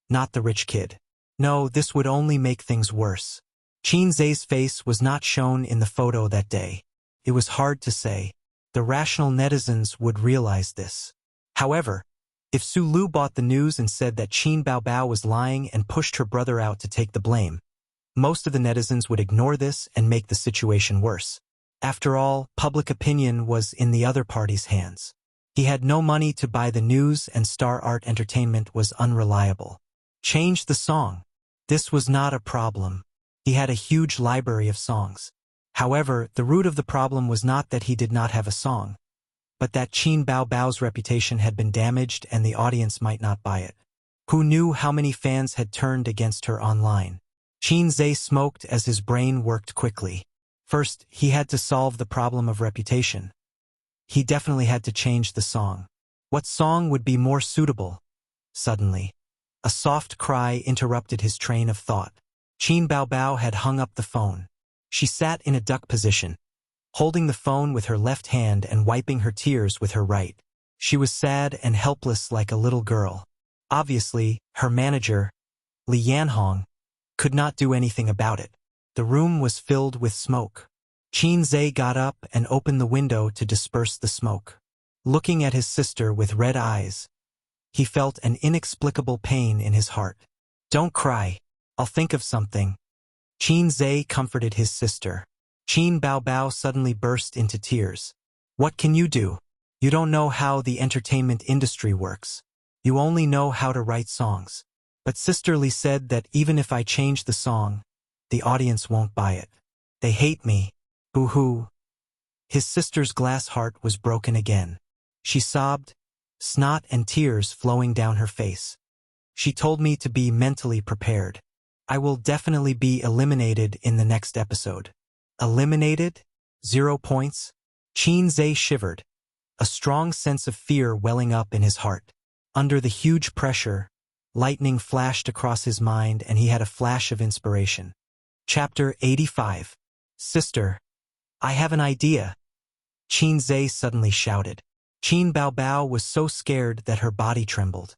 not the rich kid. No, this would only make things worse. Qin Zhe's face was not shown in the photo that day. It was hard to say. The rational netizens would realize this. However, if Su Lu bought the news and said that Qin Baobao was lying and pushed her brother out to take the blame, most of the netizens would ignore this and make the situation worse. After all, public opinion was in the other party's hands. He had no money to buy the news and Star Art Entertainment was unreliable. Change the song. This was not a problem. He had a huge library of songs. However, the root of the problem was not that he did not have a song, but that Qin Bao Bao's reputation had been damaged and the audience might not buy it. Who knew how many fans had turned against her online? Qin Zhe smoked as his brain worked quickly. First, he had to solve the problem of reputation. He definitely had to change the song. What song would be more suitable? Suddenly, a soft cry interrupted his train of thought. Qin Bao Bao had hung up the phone. She sat in a duck position, holding the phone with her left hand and wiping her tears with her right. She was sad and helpless like a little girl. Obviously, her manager, Li Yanhong, could not do anything about it. The room was filled with smoke. Qin Zhe got up and opened the window to disperse the smoke. Looking at his sister with red eyes, he felt an inexplicable pain in his heart. "Don't cry. I'll think of something." Qin Zhe comforted his sister. Qin Bao Bao suddenly burst into tears. "What can you do? You don't know how the entertainment industry works. You only know how to write songs." But Sister Li said that even if I change the song, the audience won't buy it. "They hate me. Boo-hoo." His sister's glass heart was broken again. She sobbed, snot and tears flowing down her face. "She told me to be mentally prepared. I will definitely be eliminated in the next episode." Eliminated? 0 points? Qin Zhe shivered, a strong sense of fear welling up in his heart. Under the huge pressure, lightning flashed across his mind and he had a flash of inspiration. Chapter 85. "Sister, I have an idea," Qin Zhe suddenly shouted. Qin Bao Bao was so scared that her body trembled.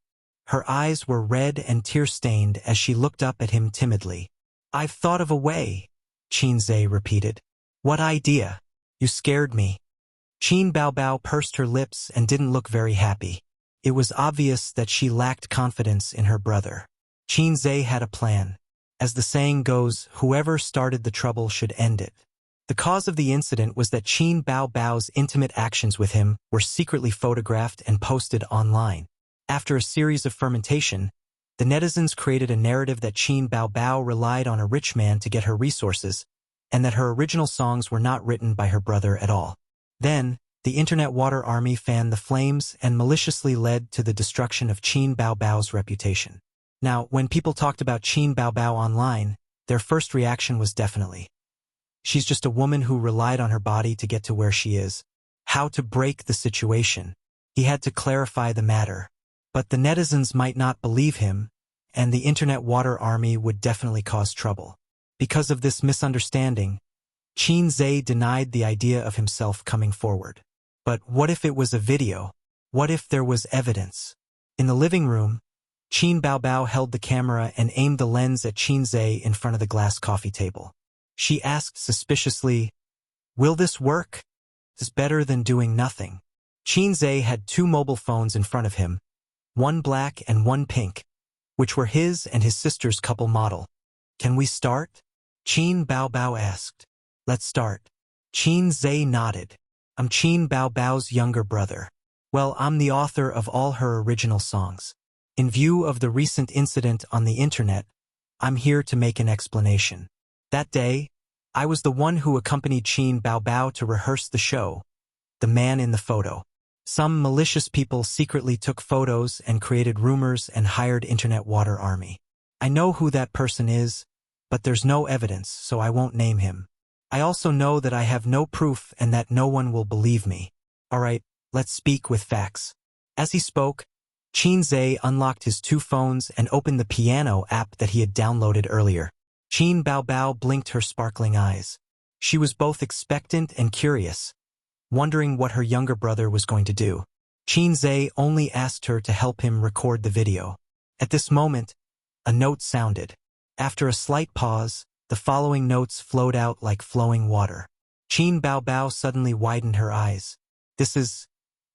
Her eyes were red and tear-stained as she looked up at him timidly. "I've thought of a way," Qin Zhe repeated. "What idea? You scared me." Qin Bao Bao pursed her lips and didn't look very happy. It was obvious that she lacked confidence in her brother. Qin Zhe had a plan. As the saying goes, whoever started the trouble should end it. The cause of the incident was that Qin Bao Bao's intimate actions with him were secretly photographed and posted online. After a series of fermentation, the netizens created a narrative that Qin Bao Bao relied on a rich man to get her resources, and that her original songs were not written by her brother at all. Then, the internet water army fanned the flames and maliciously led to the destruction of Qin Bao Bao's reputation. Now, when people talked about Qin Bao Bao online, their first reaction was definitely, "She's just a woman who relied on her body to get to where she is." How to break the situation? He had to clarify the matter. But the netizens might not believe him, and the internet water army would definitely cause trouble. Because of this misunderstanding, Qin Zhe denied the idea of himself coming forward. But what if it was a video? What if there was evidence? In the living room, Qin Bao Bao held the camera and aimed the lens at Qin Zhe in front of the glass coffee table. She asked suspiciously, "Will this work? It's better than doing nothing." Qin Zhe had 2 mobile phones in front of him, one black and one pink, which were his and his sister's couple model. "Can we start?" Qin Bao Bao asked. "Let's start." Qin Zhe nodded. "I'm Qin Bao Bao's younger brother. Well, I'm the author of all her original songs. In view of the recent incident on the internet, I'm here to make an explanation. That day, I was the one who accompanied Qin Bao Bao to rehearse the show, the man in the photo. Some malicious people secretly took photos and created rumors and hired internet water army. I know who that person is, but there's no evidence, so I won't name him. I also know that I have no proof and that no one will believe me. Alright, let's speak with facts." As he spoke, Qin Zhe unlocked his 2 phones and opened the piano app that he had downloaded earlier. Qin Bao Bao blinked her sparkling eyes. She was both expectant and curious, wondering what her younger brother was going to do. Qin Zhe only asked her to help him record the video. At this moment, a note sounded. After a slight pause, the following notes flowed out like flowing water. Qin Bao Bao suddenly widened her eyes. "This is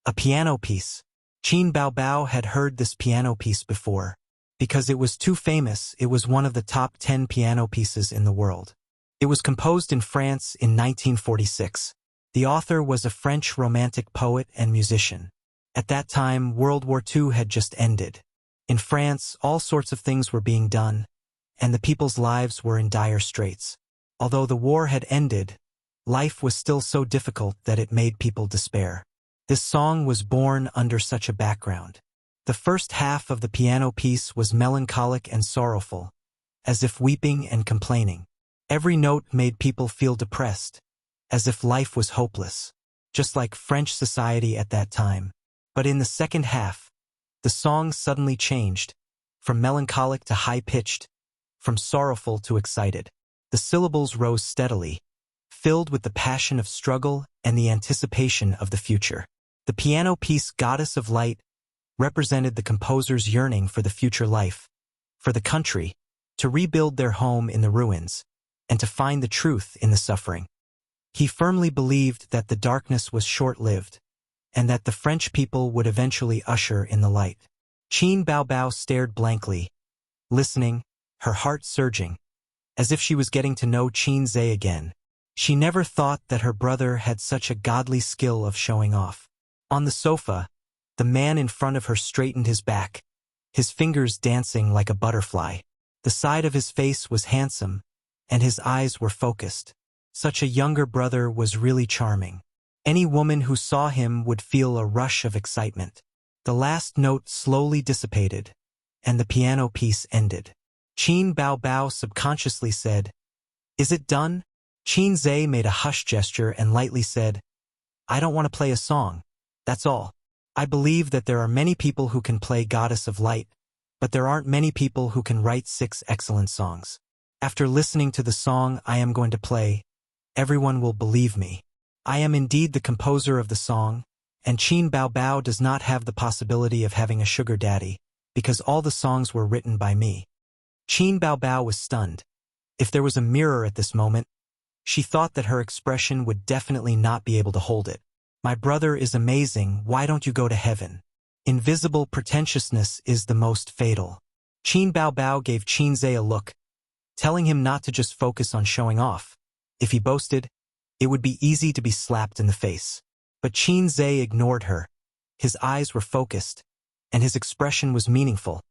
a piano piece." Qin Bao Bao had heard this piano piece before. Because it was too famous, it was one of the top 10 piano pieces in the world. It was composed in France in 1946. The author was a French romantic poet and musician. At that time, World War II had just ended. In France, all sorts of things were being done, and the people's lives were in dire straits. Although the war had ended, life was still so difficult that it made people despair. This song was born under such a background. The first half of the piano piece was melancholic and sorrowful, as if weeping and complaining. Every note made people feel depressed, as if life was hopeless, just like French society at that time. But in the second half, the song suddenly changed, from melancholic to high-pitched, from sorrowful to excited. The syllables rose steadily, filled with the passion of struggle and the anticipation of the future. The piano piece Goddess of Light represented the composer's yearning for the future life, for the country, to rebuild their home in the ruins, and to find the truth in the suffering. He firmly believed that the darkness was short-lived, and that the French people would eventually usher in the light. Qin Baobao stared blankly, listening, her heart surging, as if she was getting to know Qin Zhe again. She never thought that her brother had such a godly skill of showing off. On the sofa, the man in front of her straightened his back, his fingers dancing like a butterfly. The side of his face was handsome, and his eyes were focused. Such a younger brother was really charming. Any woman who saw him would feel a rush of excitement. The last note slowly dissipated, and the piano piece ended. Qin Baobao subconsciously said, "Is it done?" Qin Zhe made a hush gesture and lightly said, "I don't want to play a song. That's all. I believe that there are many people who can play Goddess of Light, but there aren't many people who can write 6 excellent songs. After listening to the song I am going to play, everyone will believe me. I am indeed the composer of the song, and Qin Baobao does not have the possibility of having a sugar daddy, because all the songs were written by me." Qin Baobao was stunned. If there was a mirror at this moment, she thought that her expression would definitely not be able to hold it. "My brother is amazing, why don't you go to heaven? Invisible pretentiousness is the most fatal." Qin Baobao gave Qin Zhe a look, telling him not to just focus on showing off. If he boasted, it would be easy to be slapped in the face. But Qin Zhe ignored her. His eyes were focused, and his expression was meaningful,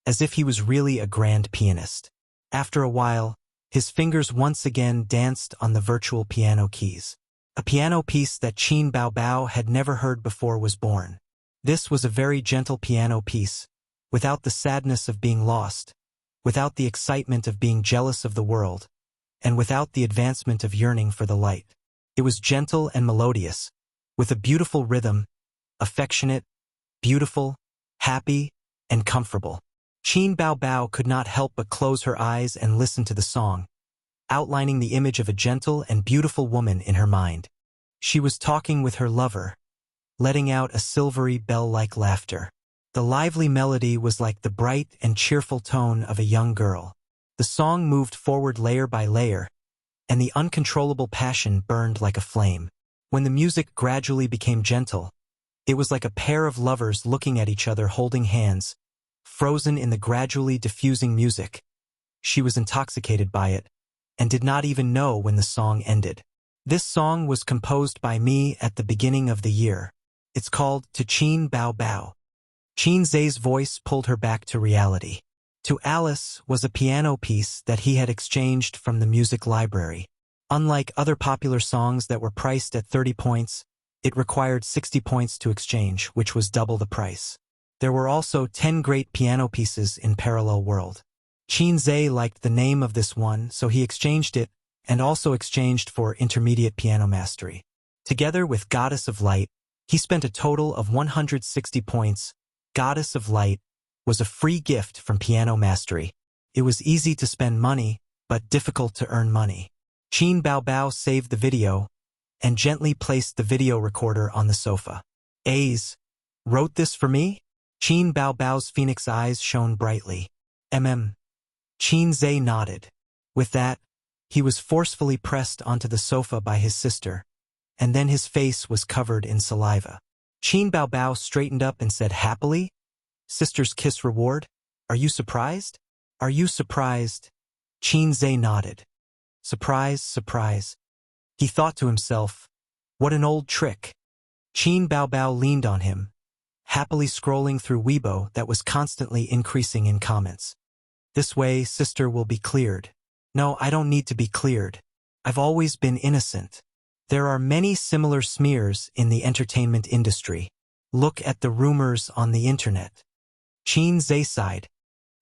as if he was really a grand pianist. After a while, his fingers once again danced on the virtual piano keys. A piano piece that Qin Baobao had never heard before was born. This was a very gentle piano piece, without the sadness of being lost, without the excitement of being jealous of the world, and without the advancement of yearning for the light. It was gentle and melodious, with a beautiful rhythm, affectionate, beautiful, happy, and comfortable. Qin Baobao could not help but close her eyes and listen to the song, outlining the image of a gentle and beautiful woman in her mind. She was talking with her lover, letting out a silvery bell-like laughter. The lively melody was like the bright and cheerful tone of a young girl. The song moved forward layer by layer, and the uncontrollable passion burned like a flame. When the music gradually became gentle, it was like a pair of lovers looking at each other holding hands, frozen in the gradually diffusing music. She was intoxicated by it, and did not even know when the song ended. This song was composed by me at the beginning of the year. It's called To Qin Baobao. Qin Zhe's voice pulled her back to reality. To Alice was a piano piece that he had exchanged from the music library. Unlike other popular songs that were priced at 30 points, it required 60 points to exchange, which was double the price. There were also 10 great piano pieces in Parallel World. Qin Zhe liked the name of this one, so he exchanged it, and also exchanged for Intermediate Piano Mastery. Together with Goddess of Light, he spent a total of 160 points. Goddess of Light was a free gift from Piano Mastery. It was easy to spend money, but difficult to earn money. Qin Baobao saved the video, and gently placed the video recorder on the sofa. "A's wrote this for me?" Qin Baobao's phoenix eyes shone brightly. Qin Zhe nodded. With that, he was forcefully pressed onto the sofa by his sister, and then his face was covered in saliva. Qin Baobao straightened up and said happily, "Sister's kiss reward? Are you surprised? Are you surprised?" Qin Zhe nodded. "Surprise, surprise." He thought to himself, what an old trick. Qin Baobao leaned on him, happily scrolling through Weibo that was constantly increasing in comments. This way, sister will be cleared. No, I don't need to be cleared. I've always been innocent. There are many similar smears in the entertainment industry. Look at the rumors on the internet. Qin Zhe sighed.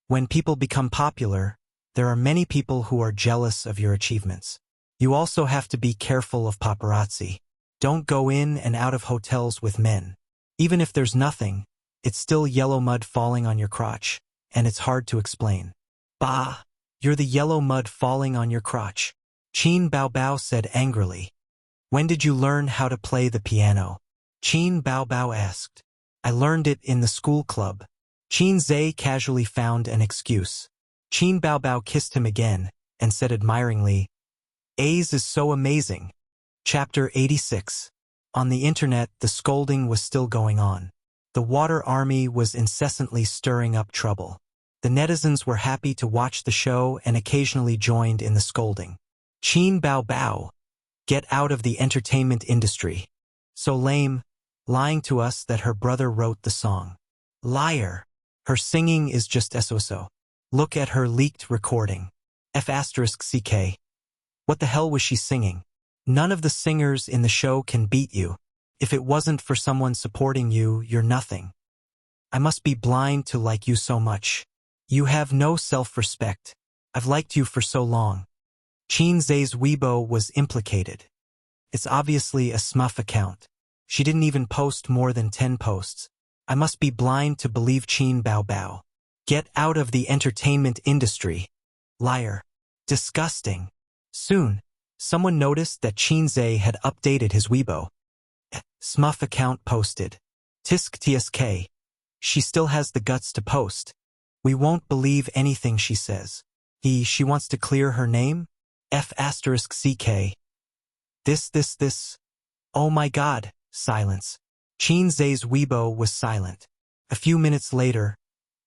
When people become popular, there are many people who are jealous of your achievements. You also have to be careful of paparazzi. Don't go in and out of hotels with men. Even if there's nothing, it's still yellow mud falling on your crotch, and it's hard to explain. Bah! You're the yellow mud falling on your crotch. Qin Baobao said angrily. When did you learn how to play the piano? Qin Baobao asked. I learned it in the school club. Qin Zhe casually found an excuse. Qin Baobao kissed him again, and said admiringly, A's is so amazing. Chapter 86. On the internet, the scolding was still going on. The water army was incessantly stirring up trouble. The netizens were happy to watch the show and occasionally joined in the scolding. Qin Baobao, get out of the entertainment industry. So lame, lying to us that her brother wrote the song. Liar. Her singing is just so. Look at her leaked recording. F***ck. What the hell was she singing? None of the singers in the show can beat you. If it wasn't for someone supporting you, you're nothing. I must be blind to like you so much. You have no self-respect. I've liked you for so long. Qin Zhe's Weibo was implicated. It's obviously a smurf account. She didn't even post more than 10 posts. I must be blind to believe Qin Baobao. Get out of the entertainment industry. Liar. Disgusting. Soon, someone noticed that Qin Zhe had updated his Weibo. Smurf account posted. Tsk. She still has the guts to post. We won't believe anything she says. She wants to clear her name? F***ck. This. Oh my god, silence. Qin Zhe's Weibo was silent. A few minutes later,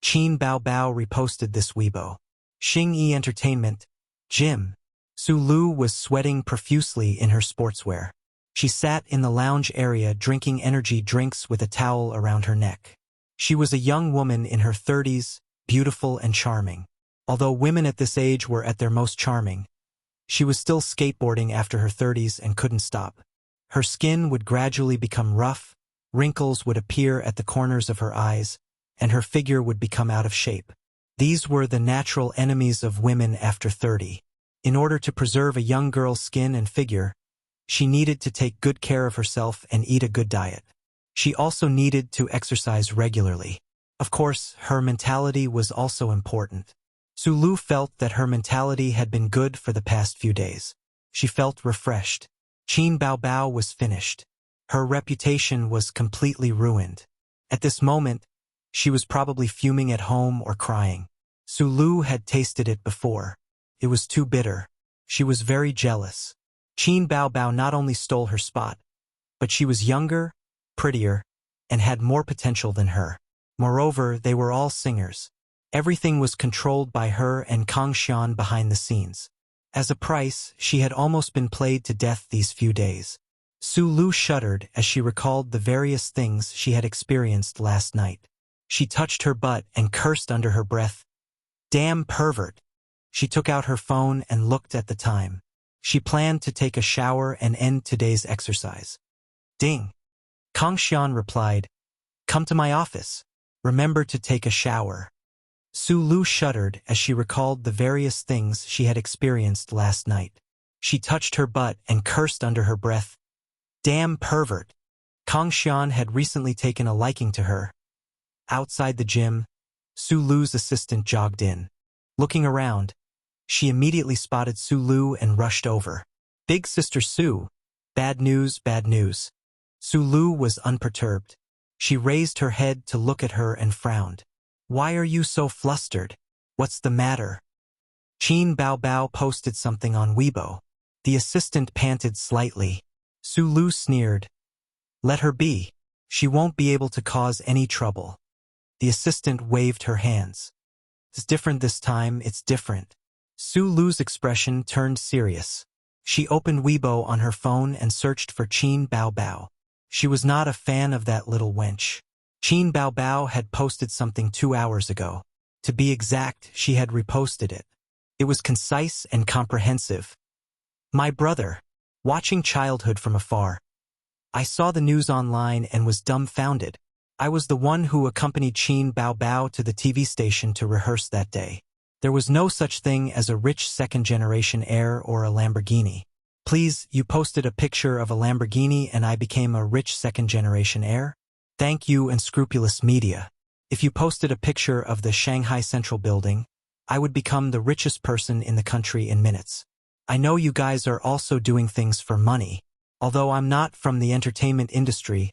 Qin Baobao reposted this Weibo. Xingyi Entertainment. Gym. Su Lu was sweating profusely in her sportswear. She sat in the lounge area drinking energy drinks with a towel around her neck. She was a young woman in her 30s, beautiful and charming. Although women at this age were at their most charming, she was still skateboarding after her 30s and couldn't stop. Her skin would gradually become rough, wrinkles would appear at the corners of her eyes, and her figure would become out of shape. These were the natural enemies of women after 30. In order to preserve a young girl's skin and figure, she needed to take good care of herself and eat a good diet. She also needed to exercise regularly. Of course, her mentality was also important. Su Lu felt that her mentality had been good for the past few days. She felt refreshed. Qin Baobao was finished. Her reputation was completely ruined. At this moment, she was probably fuming at home or crying. Su Lu had tasted it before. It was too bitter. She was very jealous. Qin Baobao not only stole her spot, but she was younger, prettier, and had more potential than her. Moreover, they were all singers. Everything was controlled by her and Kang Xian behind the scenes. As a price, she had almost been played to death these few days. Su Lu shuddered as she recalled the various things she had experienced last night. She touched her butt and cursed under her breath. Damn pervert. She took out her phone and looked at the time. She planned to take a shower and end today's exercise. Ding. Kang Xian replied, Come to my office. Remember to take a shower. Su Lu shuddered as she recalled the various things she had experienced last night. She touched her butt and cursed under her breath. Damn pervert. Kang Xian had recently taken a liking to her. Outside the gym, Su Lu's assistant jogged in. Looking around, she immediately spotted Su Lu and rushed over. Big sister Su. Bad news, bad news. Su Lu was unperturbed. She raised her head to look at her and frowned. Why are you so flustered? What's the matter? Qin Baobao posted something on Weibo. The assistant panted slightly. Su Lu sneered. Let her be. She won't be able to cause any trouble. The assistant waved her hands. It's different this time, it's different. Su Lu's expression turned serious. She opened Weibo on her phone and searched for Qin Baobao. She was not a fan of that little wench. Qin Baobao had posted something 2 hours ago. To be exact, she had reposted it. It was concise and comprehensive. My brother, watching childhood from afar. I saw the news online and was dumbfounded. I was the one who accompanied Qin Bao Bao to the TV station to rehearse that day. There was no such thing as a rich second-generation heir or a Lamborghini. Please, you posted a picture of a Lamborghini and I became a rich second-generation heir? Thank you and scrupulous media. If you posted a picture of the Shanghai Central Building, I would become the richest person in the country in minutes. I know you guys are also doing things for money. Although I'm not from the entertainment industry,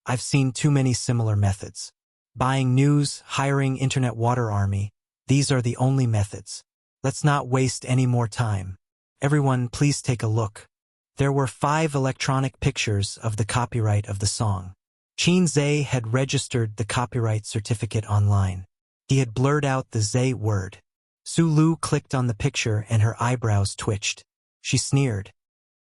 I've seen too many similar methods. Buying news, hiring internet water army, these are the only methods. Let's not waste any more time. Everyone, please take a look. There were 5 electronic pictures of the copyright of the song. Qin Zhe had registered the copyright certificate online. He had blurred out the Zhe word. Su Lu clicked on the picture and her eyebrows twitched. She sneered.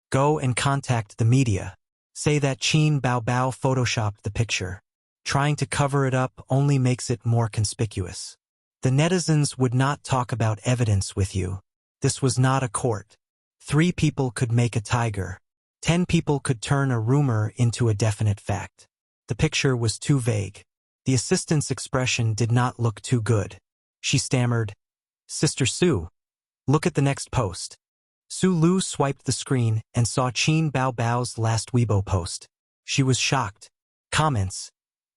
Go and contact the media. Say that Qin Bao Bao photoshopped the picture. Trying to cover it up only makes it more conspicuous. The netizens would not talk about evidence with you. This was not a court. 3 people could make a tiger. 10 people could turn a rumor into a definite fact. The picture was too vague. The assistant's expression did not look too good. She stammered, Sister Su, look at the next post. Su Lu swiped the screen and saw Qin Bao Bao's last Weibo post. She was shocked. Comments: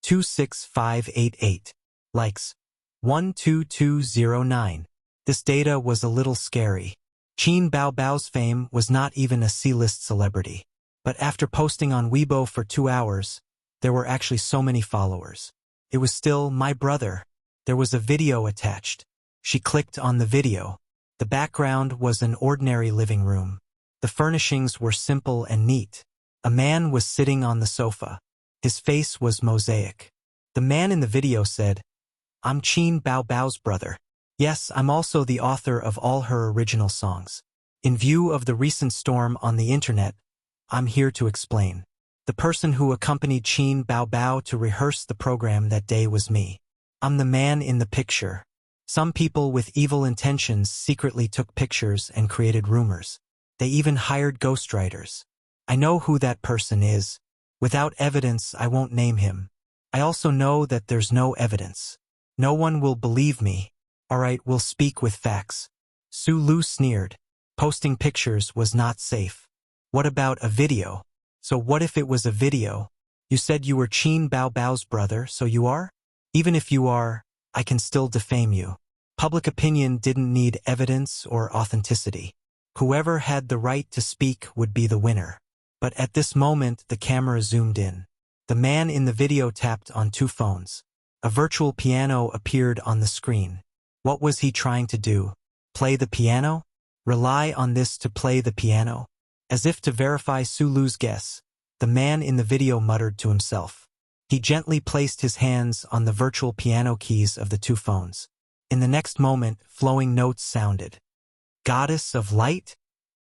26588. Likes: 12209. This data was a little scary. Qin Bao Bao's fame was not even a C-list celebrity. But after posting on Weibo for 2 hours, there were actually so many followers. It was still my brother. There was a video attached. She clicked on the video. The background was an ordinary living room. The furnishings were simple and neat. A man was sitting on the sofa. His face was mosaic. The man in the video said, I'm Qin Bao Bao's brother. Yes, I'm also the author of all her original songs. In view of the recent storm on the internet, I'm here to explain. The person who accompanied Qin Bao Bao to rehearse the program that day was me. I'm the man in the picture. Some people with evil intentions secretly took pictures and created rumors. They even hired ghostwriters. I know who that person is. Without evidence, I won't name him. I also know that there's no evidence. No one will believe me. All right, we'll speak with facts. Su Lu sneered. Posting pictures was not safe. What about a video? So what if it was a video? You said you were Qin Bao Bao's brother, so you are? Even if you are, I can still defame you. Public opinion didn't need evidence or authenticity. Whoever had the right to speak would be the winner. But at this moment, the camera zoomed in. The man in the video tapped on 2 phones. A virtual piano appeared on the screen. What was he trying to do? Play the piano? Rely on this to play the piano? As if to verify Su Lu's guess, the man in the video muttered to himself. He gently placed his hands on the virtual piano keys of the 2 phones. In the next moment, flowing notes sounded. Goddess of Light?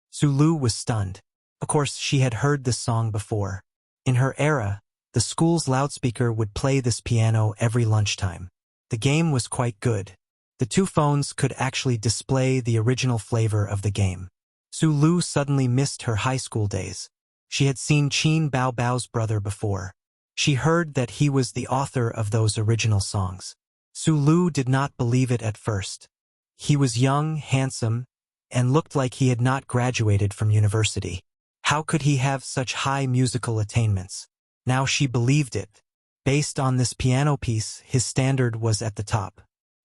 Su Lu was stunned. Of course, she had heard this song before. In her era, the school's loudspeaker would play this piano every lunchtime. The game was quite good. The 2 phones could actually display the original flavor of the game. Su Lu suddenly missed her high school days. She had seen Qin Bao Bao's brother before. She heard that he was the author of those original songs. Su Lu did not believe it at first. He was young, handsome, and looked like he had not graduated from university. How could he have such high musical attainments? Now she believed it. Based on this piano piece, his standard was at the top.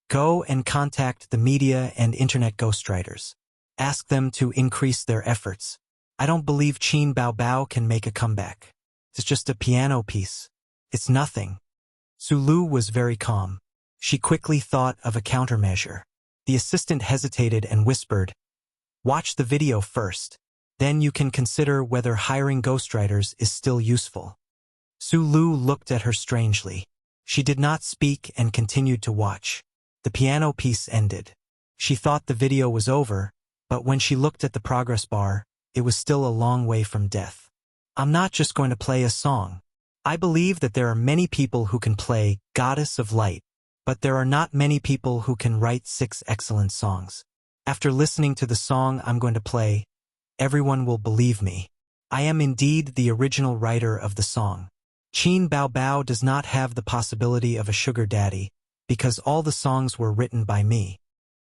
Go and contact the media and internet ghostwriters. Ask them to increase their efforts. I don't believe Qin Bao Bao can make a comeback. It's just a piano piece. It's nothing. Su Lu was very calm. She quickly thought of a countermeasure. The assistant hesitated and whispered, Watch the video first. Then you can consider whether hiring ghostwriters is still useful. Su Lu looked at her strangely. She did not speak and continued to watch. The piano piece ended. She thought the video was over, but when she looked at the progress bar, it was still a long way from death. I'm not just going to play a song. I believe that there are many people who can play Goddess of Light. But there are not many people who can write 6 excellent songs. After listening to the song I'm going to play, everyone will believe me. I am indeed the original writer of the song. Qin Bao Bao does not have the possibility of a sugar daddy, because all the songs were written by me.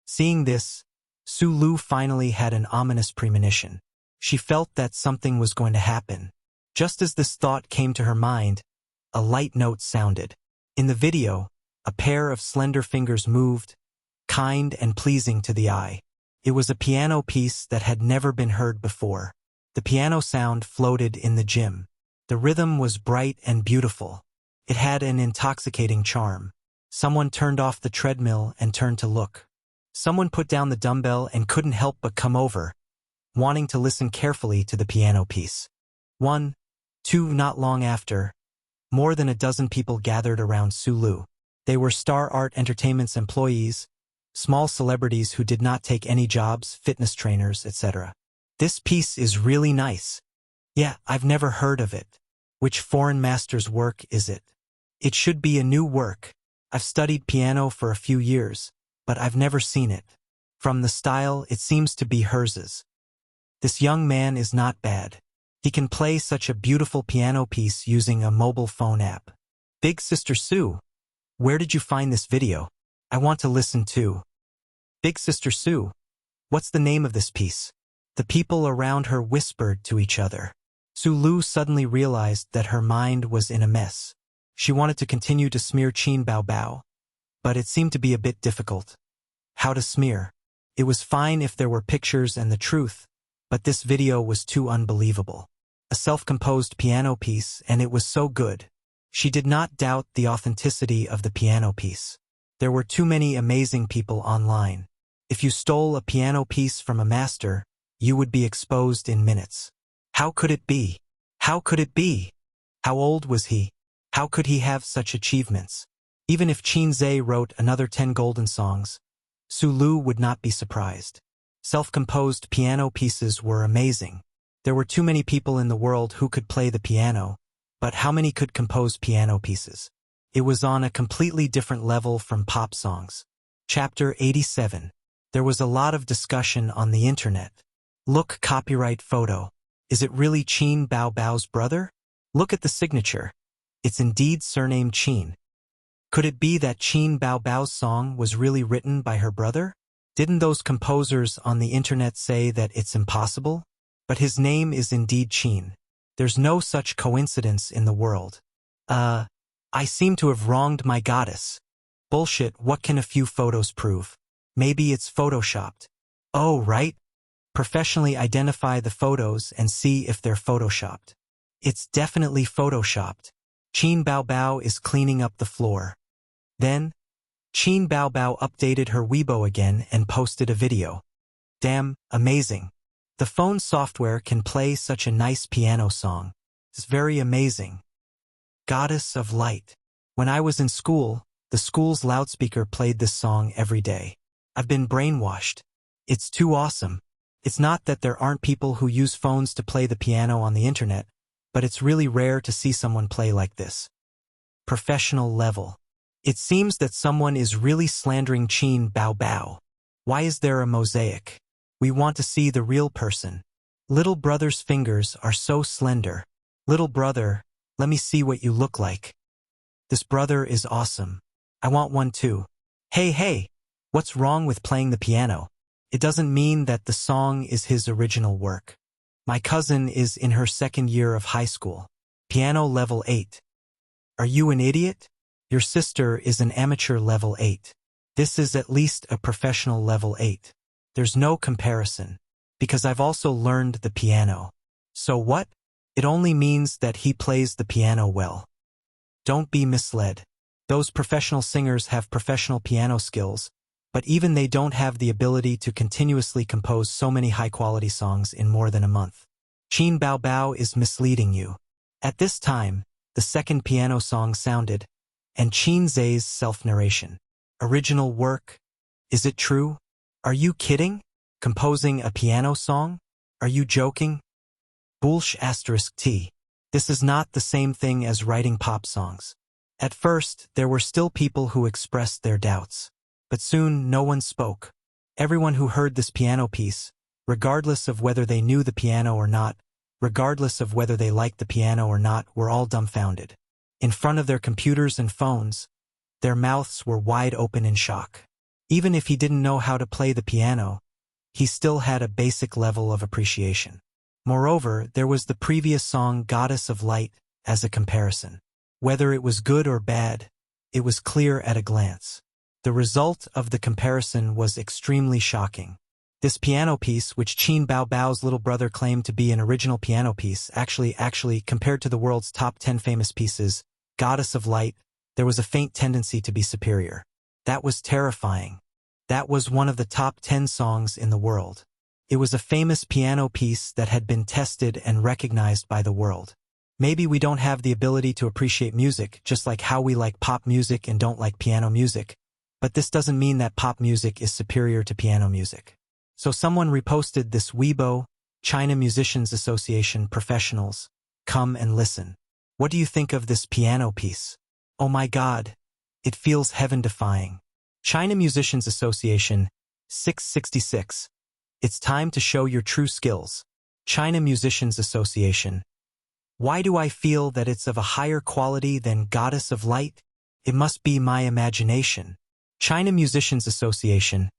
Seeing this, Su Lu finally had an ominous premonition. She felt that something was going to happen. Just as this thought came to her mind, a light note sounded. In the video, a pair of slender fingers moved, kind and pleasing to the eye. It was a piano piece that had never been heard before. The piano sound floated in the gym. The rhythm was bright and beautiful. It had an intoxicating charm. Someone turned off the treadmill and turned to look. Someone put down the dumbbell and couldn't help but come over, wanting to listen carefully to the piano piece. 1, 2, not long after, more than a dozen people gathered around Su Lu. They were Star Art Entertainment's employees, small celebrities who did not take any jobs, fitness trainers, etc. This piece is really nice. Yeah, I've never heard of it. Which foreign master's work is it? It should be a new work. I've studied piano for a few years, but I've never seen it. From the style, it seems to be hers. This young man is not bad. He can play such a beautiful piano piece using a mobile phone app. Big Sister Sue, where did you find this video? I want to listen too. Big Sister Sue, what's the name of this piece? The people around her whispered to each other. Su Lu suddenly realized that her mind was in a mess. She wanted to continue to smear Qin Bao Bao, but it seemed to be a bit difficult. How to smear? It was fine if there were pictures and the truth, but this video was too unbelievable. A self-composed piano piece, and it was so good. She did not doubt the authenticity of the piano piece. There were too many amazing people online. If you stole a piano piece from a master, you would be exposed in minutes. How could it be? How could it be? How old was he? How could he have such achievements? Even if Qin Zhe wrote another 10 golden songs, Su Lu would not be surprised. Self-composed piano pieces were amazing. There were too many people in the world who could play the piano, but how many could compose piano pieces? It was on a completely different level from pop songs. Chapter 87. There was a lot of discussion on the internet. Look, copyright photo. Is it really Qin Bao Bao's brother? Look at the signature. It's indeed surnamed Qin. Could it be that Qin Bao Bao's song was really written by her brother? Didn't those composers on the internet say that it's impossible? But his name is indeed Qin. There's no such coincidence in the world. I seem to have wronged my goddess. Bullshit, what can a few photos prove? Maybe it's photoshopped. Oh, right. Professionally identify the photos and see if they're photoshopped. It's definitely photoshopped. Qin Bao Bao is cleaning up the floor. Then, Qin Bao Bao updated her Weibo again and posted a video. Damn, amazing. The phone software can play such a nice piano song. It's very amazing. Goddess of Light. When I was in school, the school's loudspeaker played this song every day. I've been brainwashed. It's too awesome. It's not that there aren't people who use phones to play the piano on the internet, but it's really rare to see someone play like this. Professional level. It seems that someone is really slandering Qin Bao Bao. Why is there a mosaic? We want to see the real person. Little brother's fingers are so slender. Little brother, let me see what you look like. This brother is awesome. I want one too. Hey, what's wrong with playing the piano? It doesn't mean that the song is his original work. My cousin is in her 2nd year of high school. Piano level 8. Are you an idiot? Your sister is an amateur level 8. This is at least a professional level 8. There's no comparison. Because I've also learned the piano. So what? It only means that he plays the piano well. Don't be misled. Those professional singers have professional piano skills, but even they don't have the ability to continuously compose so many high-quality songs in more than a month. Qin Bao Bao is misleading you. At this time, the 2nd piano song sounded, and Qin Zhe's self-narration. Original work? Is it true? Are you kidding? Composing a piano song? Are you joking? Bullsh**t. This is not the same thing as writing pop songs. At first, there were still people who expressed their doubts. But soon, no one spoke. Everyone who heard this piano piece, regardless of whether they knew the piano or not, regardless of whether they liked the piano or not, were all dumbfounded. In front of their computers and phones, their mouths were wide open in shock. Even if he didn't know how to play the piano, he still had a basic level of appreciation. Moreover, there was the previous song Goddess of Light as a comparison. Whether it was good or bad, it was clear at a glance. The result of the comparison was extremely shocking. This piano piece, which Qin Baobao's little brother claimed to be an original piano piece, actually, compared to the world's top 10 famous pieces, Goddess of Light, there was a faint tendency to be superior. That was terrifying. That was one of the top 10 songs in the world. It was a famous piano piece that had been tested and recognized by the world. Maybe we don't have the ability to appreciate music, just like how we like pop music and don't like piano music, but this doesn't mean that pop music is superior to piano music. So someone reposted this Weibo, China Musicians Association professionals. Come and listen. What do you think of this piano piece? Oh my God, it feels heaven-defying. China Musicians Association, 666. It's time to show your true skills. China Musicians Association. Why do I feel that it's of a higher quality than Goddess of Light? It must be my imagination. China Musicians Association.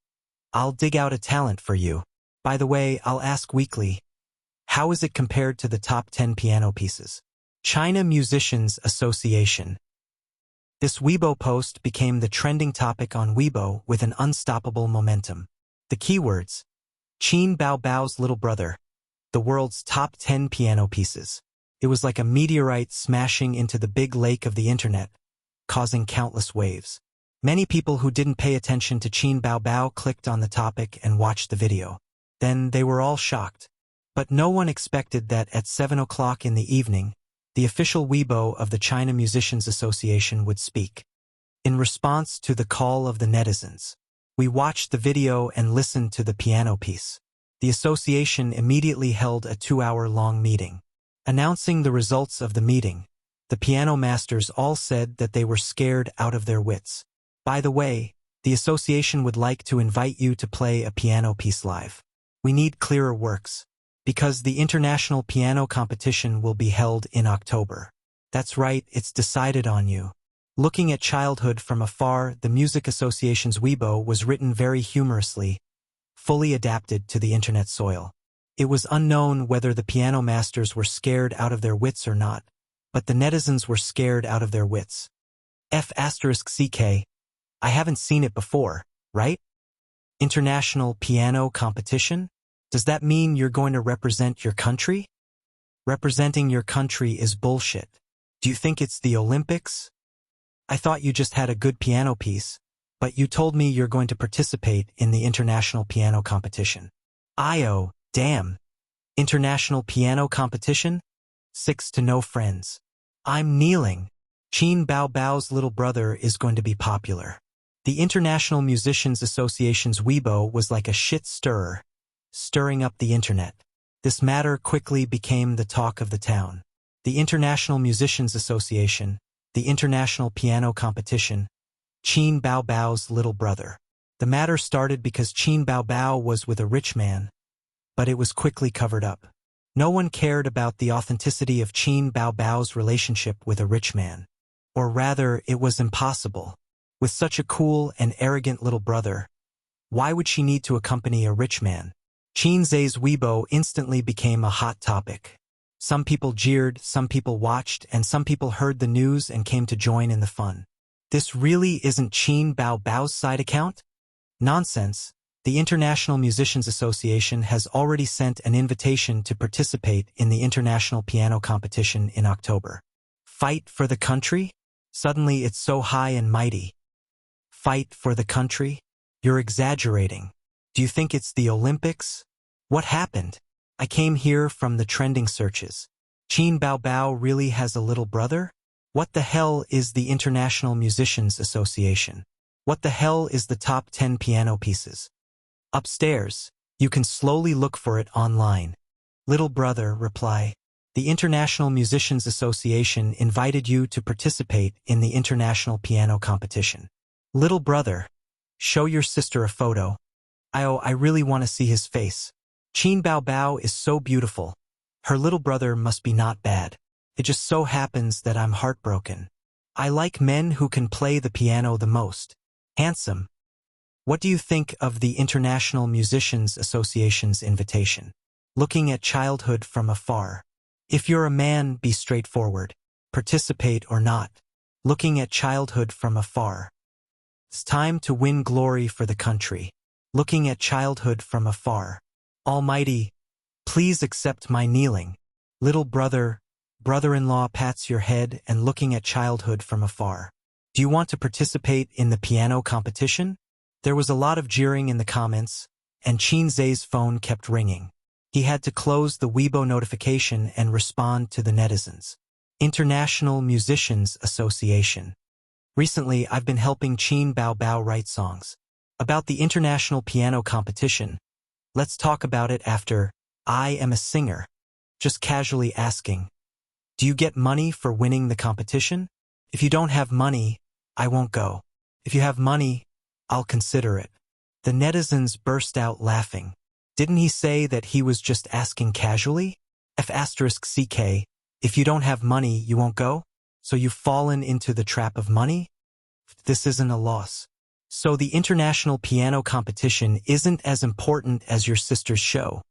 I'll dig out a talent for you. By the way, I'll ask weekly. How is it compared to the top 10 piano pieces? China Musicians Association. This Weibo post became the trending topic on Weibo with an unstoppable momentum. The keywords: Qin Baobao's little brother, the world's top 10 piano pieces. It was like a meteorite smashing into the big lake of the internet, causing countless waves. Many people who didn't pay attention to Qin Baobao clicked on the topic and watched the video. Then they were all shocked. But no one expected that at 7 o'clock in the evening, the official Weibo of the China Musicians Association would speak. In response to the call of the netizens, we watched the video and listened to the piano piece. The association immediately held a 2-hour-long meeting. Announcing the results of the meeting, the piano masters all said that they were scared out of their wits. By the way, the association would like to invite you to play a piano piece live. We need clearer works, because the international piano competition will be held in October. That's right, it's decided on you. Looking at childhood from afar, the Music Association's Weibo was written very humorously, fully adapted to the internet soil. It was unknown whether the piano masters were scared out of their wits or not, but the netizens were scared out of their wits. F***CK. I haven't seen it before, right? International piano competition? Does that mean you're going to represent your country? Representing your country is bullshit. Do you think it's the Olympics? I thought you just had a good piano piece, but you told me you're going to participate in the international piano competition. Io, damn. International piano competition? 6 to no friends. I'm kneeling. Qin Baobao's little brother is going to be popular. The International Musicians Association's Weibo was like a shit stirrer, stirring up the internet. This matter quickly became the talk of the town. The International Musicians Association, the International Piano Competition, Qin Baobao's little brother. The matter started because Qin Baobao was with a rich man, but it was quickly covered up. No one cared about the authenticity of Qin Baobao's relationship with a rich man. Or rather, it was impossible. With such a cool and arrogant little brother, why would she need to accompany a rich man? Qin Zhe's Weibo instantly became a hot topic. Some people jeered, some people watched, and some people heard the news and came to join in the fun. This really isn't Qin Baobao's side account? Nonsense. The International Musicians Association has already sent an invitation to participate in the International Piano Competition in October. Fight for the country? Suddenly it's so high and mighty. Fight for the country? You're exaggerating. Do you think it's the Olympics? What happened? I came here from the trending searches. Qin Baobao really has a little brother? What the hell is the International Musicians Association? What the hell is the top 10 piano pieces? Upstairs. You can slowly look for it online. Little brother, reply. The International Musicians Association invited you to participate in the international piano competition. Little brother, show your sister a photo. I really want to see his face. Qin Bao Bao is so beautiful. Her little brother must be not bad. It just so happens that I'm heartbroken. I like men who can play the piano the most. Handsome. What do you think of the International Musicians Association's invitation? Looking at childhood from afar. If you're a man, be straightforward. Participate or not. Looking at childhood from afar. It's time to win glory for the country. Looking at childhood from afar. Almighty, please accept my kneeling. Little brother, brother-in-law pats your head and looking at childhood from afar. Do you want to participate in the piano competition? There was a lot of jeering in the comments, and Qin Zhe's phone kept ringing. He had to close the Weibo notification and respond to the netizens. International Musicians Association. Recently, I've been helping Qin Bao Bao write songs. About the international piano competition. Let's talk about it after. I am a singer. Just casually asking. Do you get money for winning the competition? If you don't have money, I won't go. If you have money, I'll consider it. The netizens burst out laughing. Didn't he say that he was just asking casually? F***CK, if you don't have money, you won't go? So you've fallen into the trap of money? This isn't a loss. So the international piano competition isn't as important as your sister's show.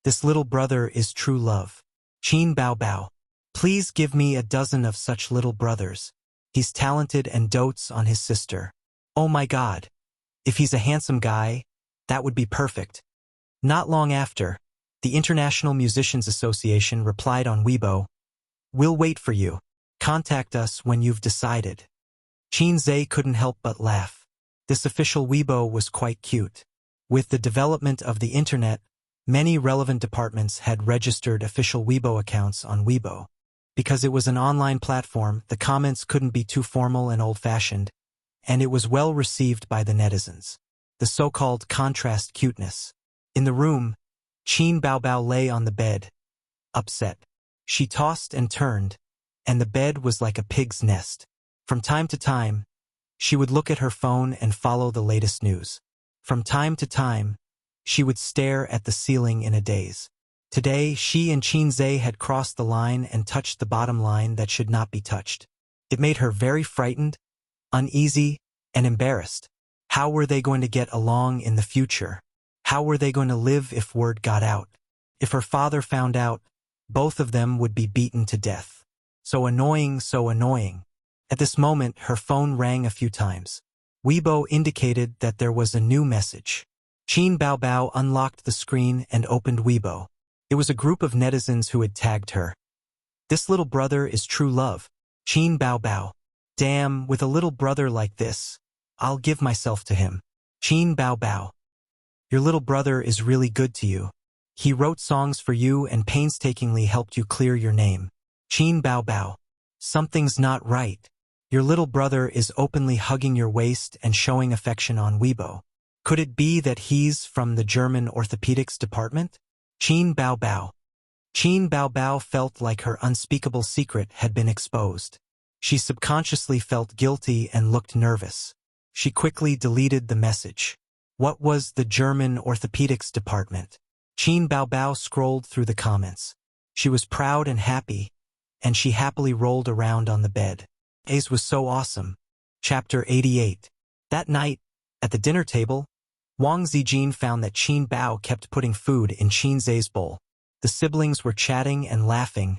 This little brother is true love. Qin Bao Bao. Please give me a dozen of such little brothers. He's talented and dotes on his sister. Oh my God. If he's a handsome guy, that would be perfect. Not long after, the International Musicians Association replied on Weibo, "We'll wait for you. Contact us when you've decided." Qin Zhe couldn't help but laugh. This official Weibo was quite cute. With the development of the internet, many relevant departments had registered official Weibo accounts on Weibo. Because it was an online platform, the comments couldn't be too formal and old-fashioned, and it was well received by the netizens. The so-called contrast cuteness. In the room, Qin Bao Bao lay on the bed, upset. She tossed and turned, and the bed was like a pig's nest. From time to time, she would look at her phone and follow the latest news. From time to time, she would stare at the ceiling in a daze. Today, she and Qin Zhe had crossed the line and touched the bottom line that should not be touched. It made her very frightened, uneasy, and embarrassed. How were they going to get along in the future? How were they going to live if word got out? If her father found out, both of them would be beaten to death. So annoying, so annoying. At this moment, her phone rang a few times. Weibo indicated that there was a new message. Qin Bao Bao unlocked the screen and opened Weibo. It was a group of netizens who had tagged her. This little brother is true love. Qin Bao Bao. Damn, with a little brother like this, I'll give myself to him. Qin Bao Bao. Your little brother is really good to you. He wrote songs for you and painstakingly helped you clear your name. Qin Bao Bao. Something's not right. Your little brother is openly hugging your waist and showing affection on Weibo. Could it be that he's from the German orthopedics department? Qin Bao Bao. Qin Bao Bao felt like her unspeakable secret had been exposed. She subconsciously felt guilty and looked nervous. She quickly deleted the message. What was the German orthopedics department? Qin Bao Bao scrolled through the comments. She was proud and happy, and she happily rolled around on the bed. Ace was so awesome. Chapter 88. That night, at the dinner table, Wang Zijin found that Qin Bao kept putting food in Qin Zhe's bowl. The siblings were chatting and laughing,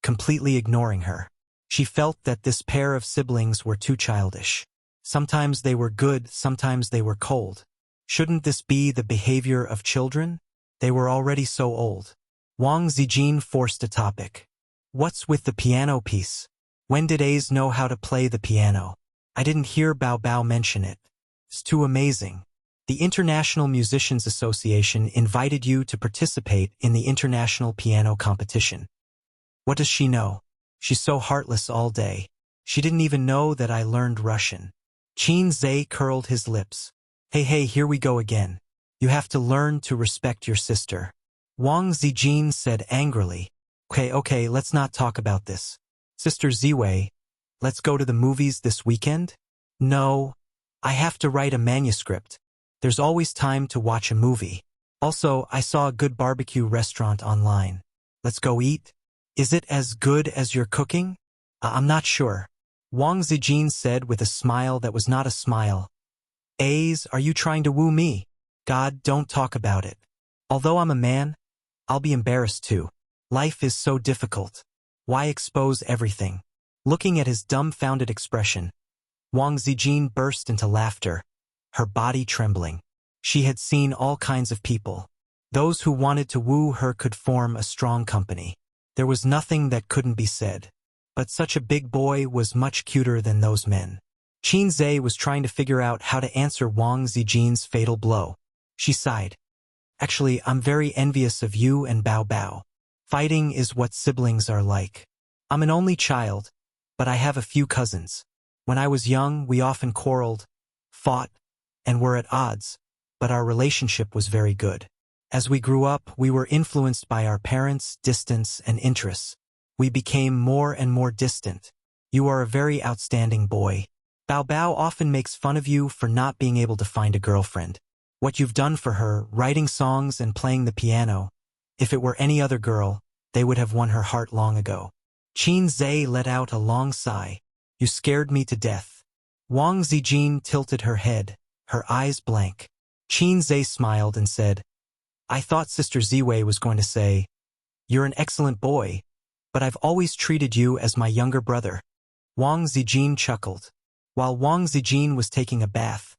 completely ignoring her. She felt that this pair of siblings were too childish. Sometimes they were good, sometimes they were cold. Shouldn't this be the behavior of children? They were already so old. Wang Zijin forced a topic. What's with the piano piece? When did Ace know how to play the piano? I didn't hear Bao Bao mention it. It's too amazing. The International Musicians Association invited you to participate in the international piano competition. What does she know? She's so heartless all day. She didn't even know that I learned Russian. Qin Zhe curled his lips. Hey, here we go again. You have to learn to respect your sister. Wang Zijin said angrily. Okay, let's not talk about this. Sister Ziwei, let's go to the movies this weekend? No, I have to write a manuscript. There's always time to watch a movie. Also, I saw a good barbecue restaurant online. Let's go eat? Is it as good as your cooking? I'm not sure. Wang Zijin said with a smile that was not a smile. Are you trying to woo me? God, don't talk about it. Although I'm a man, I'll be embarrassed too. Life is so difficult. Why expose everything? Looking at his dumbfounded expression, Wang Zijin burst into laughter, her body trembling. She had seen all kinds of people. Those who wanted to woo her could form a strong company. There was nothing that couldn't be said. But such a big boy was much cuter than those men. Qin Zhe was trying to figure out how to answer Wang Zijin's fatal blow. She sighed. Actually, I'm very envious of you and Bao Bao. Fighting is what siblings are like. I'm an only child, but I have a few cousins. When I was young, we often quarreled, fought, and were at odds, but our relationship was very good. As we grew up, we were influenced by our parents' distance and interests. We became more and more distant. You are a very outstanding boy. Bao Bao often makes fun of you for not being able to find a girlfriend. What you've done for her, writing songs and playing the piano, if it were any other girl, they would have won her heart long ago. Qin Zhe let out a long sigh. You scared me to death. Wang Zijin tilted her head, her eyes blank. Qin Zhe smiled and said, I thought Sister Ziwei was going to say, You're an excellent boy, but I've always treated you as my younger brother. Wang Zijin chuckled. While Wang Zijin was taking a bath,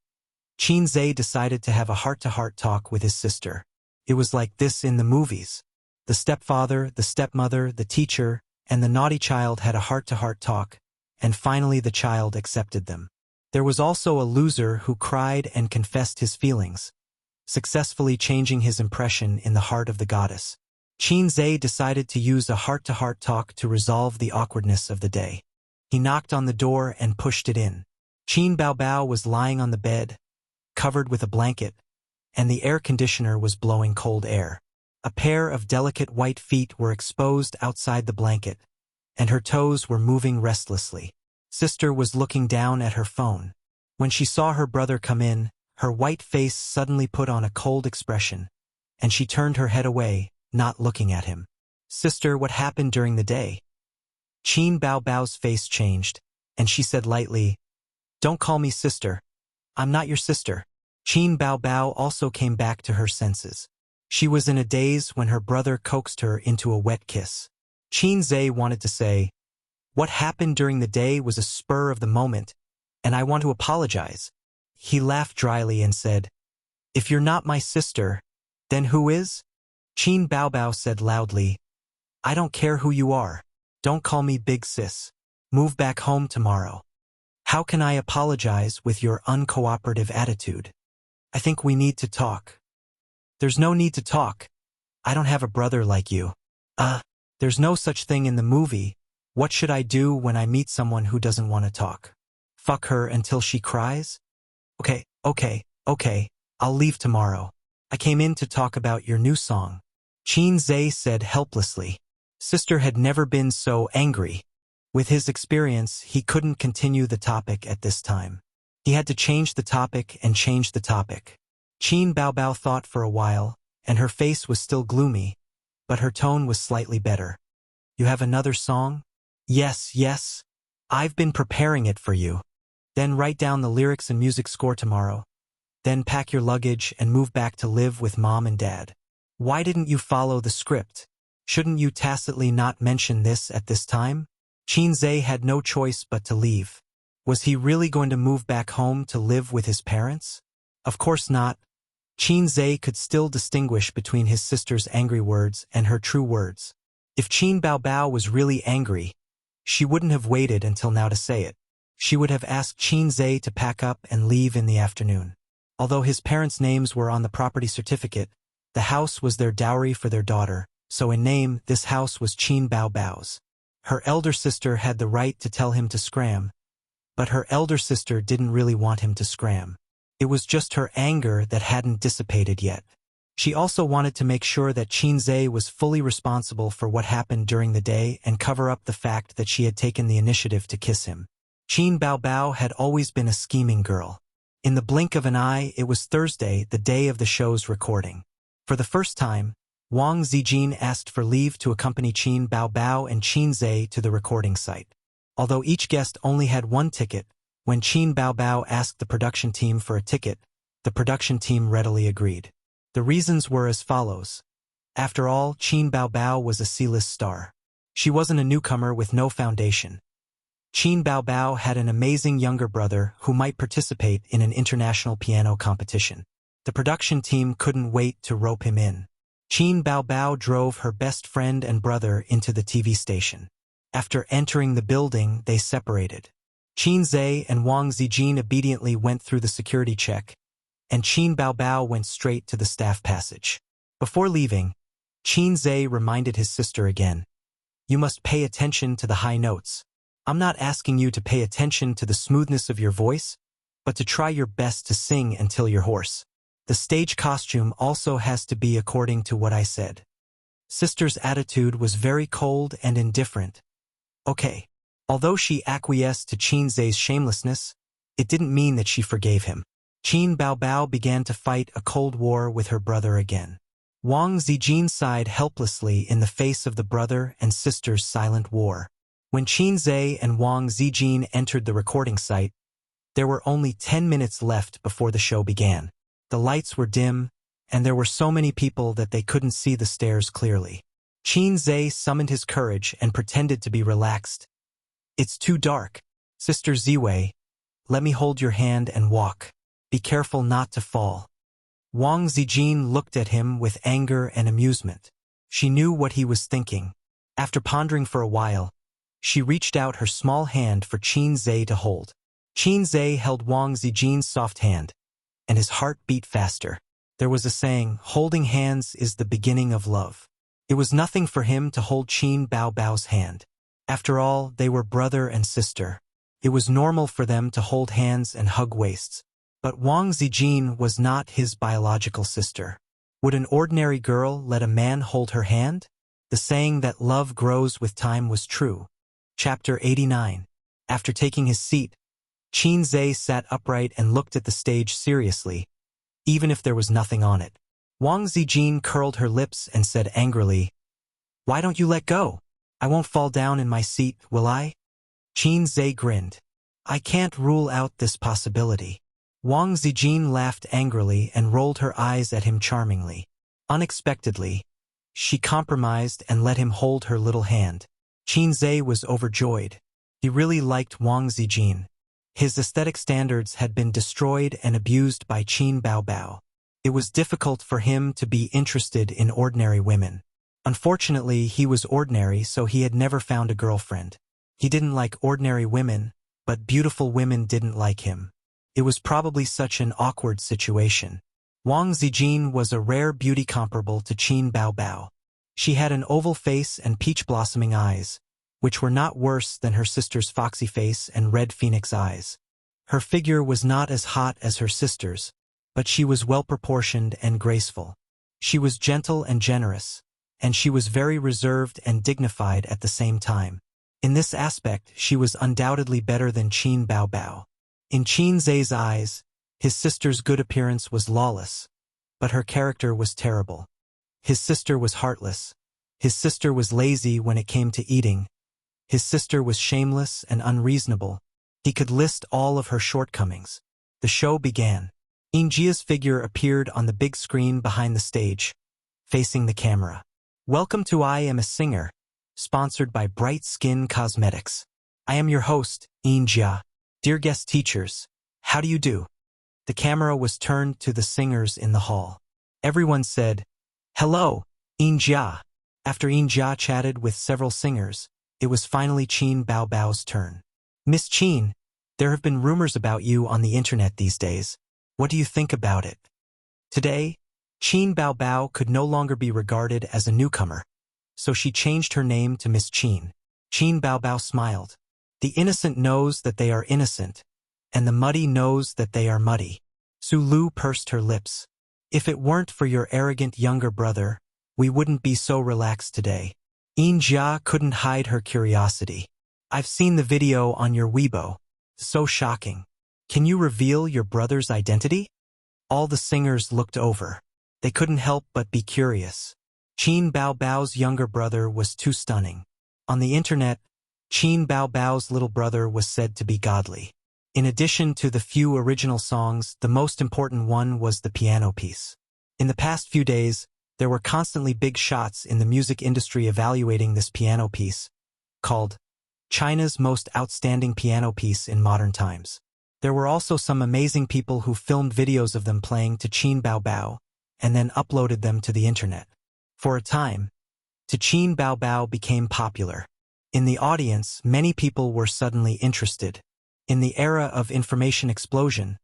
Qin Zhe decided to have a heart-to-heart talk with his sister. It was like this in the movies. The stepfather, the stepmother, the teacher, and the naughty child had a heart-to-heart talk, and finally the child accepted them. There was also a loser who cried and confessed his feelings, successfully changing his impression in the heart of the goddess. Qin Zhe decided to use a heart-to-heart talk to resolve the awkwardness of the day. He knocked on the door and pushed it in. Qin Bao Bao was lying on the bed, covered with a blanket, and the air conditioner was blowing cold air. A pair of delicate white feet were exposed outside the blanket, and her toes were moving restlessly. Sister was looking down at her phone. When she saw her brother come in, her white face suddenly put on a cold expression, and she turned her head away, not looking at him. Sister, what happened during the day? Qin Bao Bao's face changed, and she said lightly, Don't call me sister. I'm not your sister. Qin Bao Bao also came back to her senses. She was in a daze when her brother coaxed her into a wet kiss. Qin Zhe wanted to say, What happened during the day was a spur of the moment, and I want to apologize. He laughed dryly and said, If you're not my sister, then who is? Qin Bao Bao said loudly, I don't care who you are. Don't call me big sis. Move back home tomorrow. How can I apologize with your uncooperative attitude? I think we need to talk. There's no need to talk. I don't have a brother like you. There's no such thing in the movie. What should I do when I meet someone who doesn't want to talk? Fuck her until she cries? Okay. I'll leave tomorrow. I came in to talk about your new song. Qin Zhe said helplessly. Sister had never been so angry. With his experience, he couldn't continue the topic at this time. He had to change the topic and change the topic. Qin Bao Bao thought for a while, and her face was still gloomy, but her tone was slightly better. You have another song? Yes. I've been preparing it for you. Then write down the lyrics and music score tomorrow. Then pack your luggage and move back to live with Mom and Dad. Why didn't you follow the script? Shouldn't you tacitly not mention this at this time? Qin Zhe had no choice but to leave. Was he really going to move back home to live with his parents? Of course not. Qin Zhe could still distinguish between his sister's angry words and her true words. If Qin Bao Bao was really angry, she wouldn't have waited until now to say it. She would have asked Qin Zhe to pack up and leave in the afternoon. Although his parents' names were on the property certificate, the house was their dowry for their daughter, so in name, this house was Qin Bao Bao's. Her elder sister had the right to tell him to scram, but her elder sister didn't really want him to scram. It was just her anger that hadn't dissipated yet. She also wanted to make sure that Qin Zhe was fully responsible for what happened during the day and cover up the fact that she had taken the initiative to kiss him. Qin Baobao had always been a scheming girl. In the blink of an eye, it was Thursday, the day of the show's recording. For the first time, Wang Zijin asked for leave to accompany Qin Baobao and Qin Zhe to the recording site. Although each guest only had one ticket, when Qin Baobao asked the production team for a ticket, the production team readily agreed. The reasons were as follows. After all, Qin Baobao was a C-list star. She wasn't a newcomer with no foundation. Qin Baobao had an amazing younger brother who might participate in an international piano competition. The production team couldn't wait to rope him in. Qin Baobao drove her best friend and brother into the TV station. After entering the building, they separated. Qin Zhe and Wang Zijin obediently went through the security check, and Qin Baobao went straight to the staff passage. Before leaving, Qin Zhe reminded his sister again, "You must pay attention to the high notes. I'm not asking you to pay attention to the smoothness of your voice, but to try your best to sing until you're hoarse. The stage costume also has to be according to what I said." Sister's attitude was very cold and indifferent. Okay. Although she acquiesced to Qin Zhe's shamelessness, it didn't mean that she forgave him. Qin Baobao began to fight a cold war with her brother again. Wang Zijin sighed helplessly in the face of the brother and sister's silent war. When Qin Zhe and Wang Zijin entered the recording site, there were only 10 minutes left before the show began. The lights were dim, and there were so many people that they couldn't see the stairs clearly. Qin Zhe summoned his courage and pretended to be relaxed. "It's too dark. Sister Ziwei, let me hold your hand and walk. Be careful not to fall." Wang Zijin looked at him with anger and amusement. She knew what he was thinking. After pondering for a while, she reached out her small hand for Qin Zhe to hold. Qin Zhe held Wang Zijin's soft hand, and his heart beat faster. There was a saying, holding hands is the beginning of love. It was nothing for him to hold Qin Baobao's hand. After all, they were brother and sister. It was normal for them to hold hands and hug waists. But Wang Zijin was not his biological sister. Would an ordinary girl let a man hold her hand? The saying that love grows with time was true. Chapter 89. After taking his seat, Qin Zhe sat upright and looked at the stage seriously, even if there was nothing on it. Wang Zijin curled her lips and said angrily, "Why don't you let go? I won't fall down in my seat, will I?" Qin Zhe grinned. "I can't rule out this possibility." Wang Zijin laughed angrily and rolled her eyes at him charmingly. Unexpectedly, she compromised and let him hold her little hand. Qin Zhe was overjoyed. He really liked Wang Zijin. His aesthetic standards had been destroyed and abused by Qin Baobao. It was difficult for him to be interested in ordinary women. Unfortunately, he was ordinary, so he had never found a girlfriend. He didn't like ordinary women, but beautiful women didn't like him. It was probably such an awkward situation. Wang Zijin was a rare beauty comparable to Qin Baobao. She had an oval face and peach-blossoming eyes, which were not worse than her sister's foxy face and red phoenix eyes. Her figure was not as hot as her sister's, but she was well-proportioned and graceful. She was gentle and generous, and she was very reserved and dignified at the same time. In this aspect, she was undoubtedly better than Qin Baobao. In Qin Zhe's eyes, his sister's good appearance was lawless, but her character was terrible. His sister was heartless. His sister was lazy when it came to eating. His sister was shameless and unreasonable. He could list all of her shortcomings. The show began. Injia's figure appeared on the big screen behind the stage, facing the camera. "Welcome to I Am a Singer," sponsored by Bright Skin Cosmetics. "I am your host, Injia. Dear guest teachers, how do you do?" The camera was turned to the singers in the hall. Everyone said, "Hello, Injia." After Injia chatted with several singers, it was finally Qin Baobao's turn. "Miss Qin, there have been rumors about you on the internet these days. What do you think about it?" Today, Qin Baobao could no longer be regarded as a newcomer, so she changed her name to Miss Qin. Qin Baobao smiled. The innocent knows that they are innocent, and the muddy knows that they are muddy. Su Lu pursed her lips. If it weren't for your arrogant younger brother, we wouldn't be so relaxed today. Jia couldn't hide her curiosity. I've seen the video on your Weibo. So shocking. Can you reveal your brother's identity? All the singers looked over. They couldn't help but be curious. Qin Bao Bao's younger brother was too stunning. On the internet, Qin Bao Bao's little brother was said to be godly. In addition to the few original songs, the most important one was the piano piece. In the past few days, there were constantly big shots in the music industry evaluating this piano piece, called China's most outstanding piano piece in modern times. There were also some amazing people who filmed videos of them playing to Qin Bao Bao and then uploaded them to the internet. For a time, Qin Bao Bao became popular. In the audience, many people were suddenly interested. In the era of information explosion,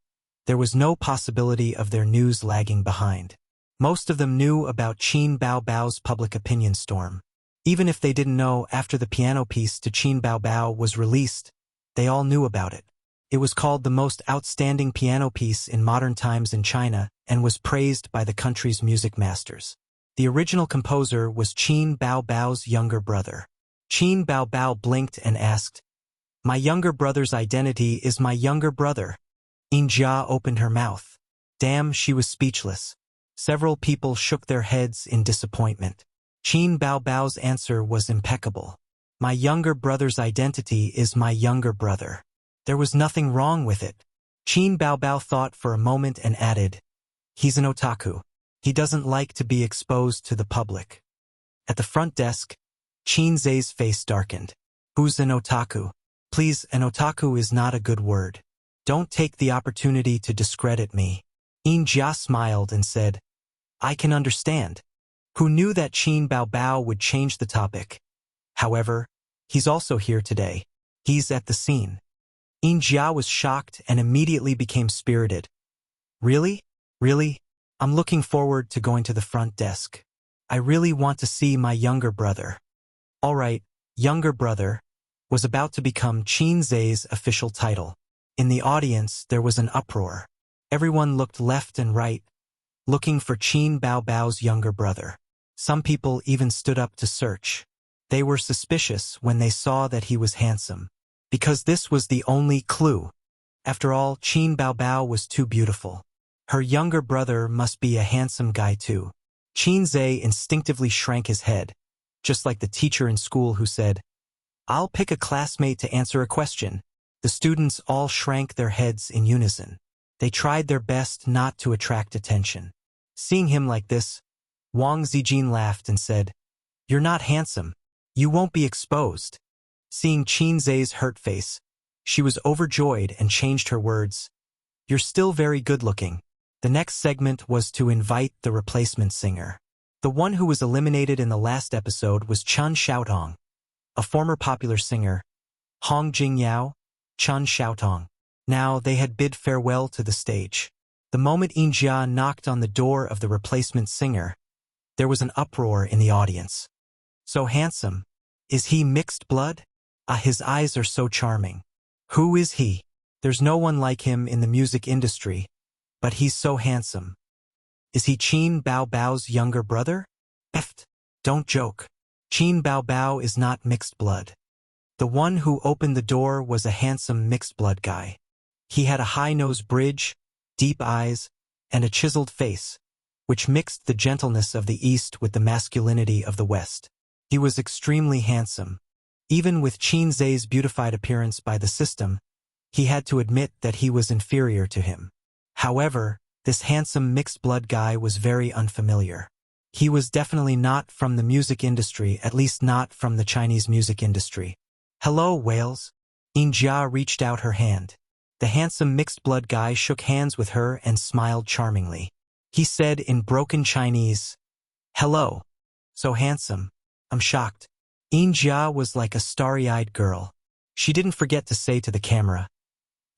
there was no possibility of their news lagging behind. Most of them knew about Qin Bao Bao's public opinion storm. Even if they didn't know after the piano piece to Qin Bao Bao was released, they all knew about it. It was called the most outstanding piano piece in modern times in China and was praised by the country's music masters. The original composer was Qin Bao Bao's younger brother. Qin Bao Bao blinked and asked, "My younger brother's identity is my younger brother." Jia opened her mouth. Damn, she was speechless. Several people shook their heads in disappointment. Qin Bao Bao's answer was impeccable. "My younger brother's identity is my younger brother." There was nothing wrong with it. Qin Bao Bao thought for a moment and added, "He's an otaku. He doesn't like to be exposed to the public." At the front desk, Qin Zai's face darkened. "Who's an otaku? Please, an otaku is not a good word. Don't take the opportunity to discredit me." Jia smiled and said, "I can understand." Who knew that Qin Bao Bao would change the topic? However, he's also here today. He's at the scene. Jia was shocked and immediately became spirited. "Really? Really? I'm looking forward to going to the front desk. I really want to see my younger brother." All right, younger brother was about to become Qin Zai's official title. In the audience, there was an uproar. Everyone looked left and right, looking for Qin Bao Bao's younger brother. Some people even stood up to search. They were suspicious when they saw that he was handsome, because this was the only clue. After all, Qin Bao Bao was too beautiful. Her younger brother must be a handsome guy too. Qin Zai instinctively shrank his head, just like the teacher in school who said, "I'll pick a classmate to answer a question." The students all shrank their heads in unison. They tried their best not to attract attention. Seeing him like this, Wang Zijin laughed and said, "You're not handsome. You won't be exposed." Seeing Qin Zai's hurt face, she was overjoyed and changed her words. "You're still very good-looking." The next segment was to invite the replacement singer. The one who was eliminated in the last episode was Chun Xiaotong, a former popular singer. Hong Jingyao, Chun Xiaotong. Now they had bid farewell to the stage. The moment Jia knocked on the door of the replacement singer, there was an uproar in the audience. "So handsome. Is he mixed blood? His eyes are so charming. Who is he? There's no one like him in the music industry, but he's so handsome. Is he Qin Bao Bao's younger brother?" Eft. Don't joke. Qin Bao Bao is not mixed blood. The one who opened the door was a handsome mixed blood guy. He had a high nose bridge, deep eyes, and a chiseled face, which mixed the gentleness of the East with the masculinity of the West. He was extremely handsome. Even with Qin Zai's beautified appearance by the system, he had to admit that he was inferior to him. However, this handsome mixed-blood guy was very unfamiliar. He was definitely not from the music industry, at least not from the Chinese music industry. "Hello, Wales." Jia reached out her hand. The handsome mixed-blood guy shook hands with her and smiled charmingly. He said in broken Chinese, "Hello. So handsome. I'm shocked." Jia was like a starry-eyed girl. She didn't forget to say to the camera,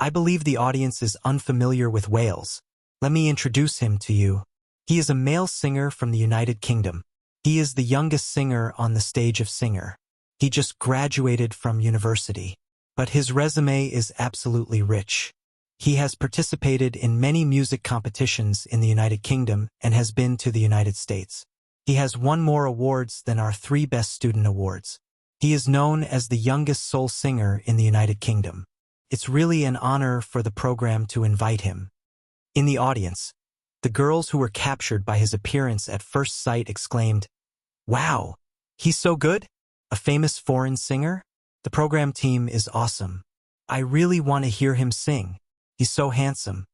"I believe the audience is unfamiliar with Wales. Let me introduce him to you. He is a male singer from the United Kingdom. He is the youngest singer on the stage of Singer. He just graduated from university. But his resume is absolutely rich. He has participated in many music competitions in the United Kingdom and has been to the United States. He has won more awards than our 3 Best Student Awards. He is known as the youngest soul singer in the United Kingdom. It's really an honor for the program to invite him. In the audience, the girls who were captured by his appearance at first sight exclaimed, "Wow, he's so good? A famous foreign singer? The program team is awesome. I really want to hear him sing. He's so handsome.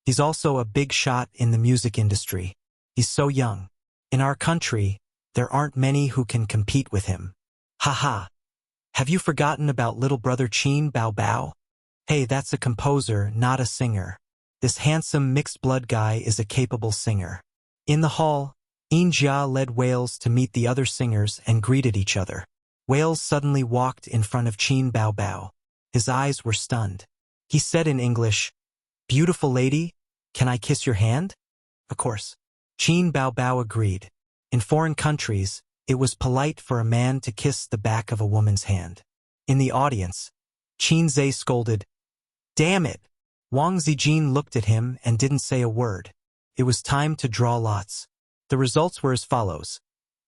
He's also a big shot in the music industry. He's so young. In our country, there aren't many who can compete with him. Haha. Have you forgotten about little brother Qin Bao Bao? Hey, that's a composer, not a singer. This handsome mixed-blood guy is a capable singer." In the hall, Yin Jia led Wales to meet the other singers and greeted each other. Wales suddenly walked in front of Qin Bao Bao. His eyes were stunned. He said in English, "Beautiful lady, can I kiss your hand?" Of course. Qin Bao Bao agreed. In foreign countries, it was polite for a man to kiss the back of a woman's hand. In the audience, Qin Zhe scolded, "Damn it!" Wang Zijin looked at him and didn't say a word. It was time to draw lots. The results were as follows.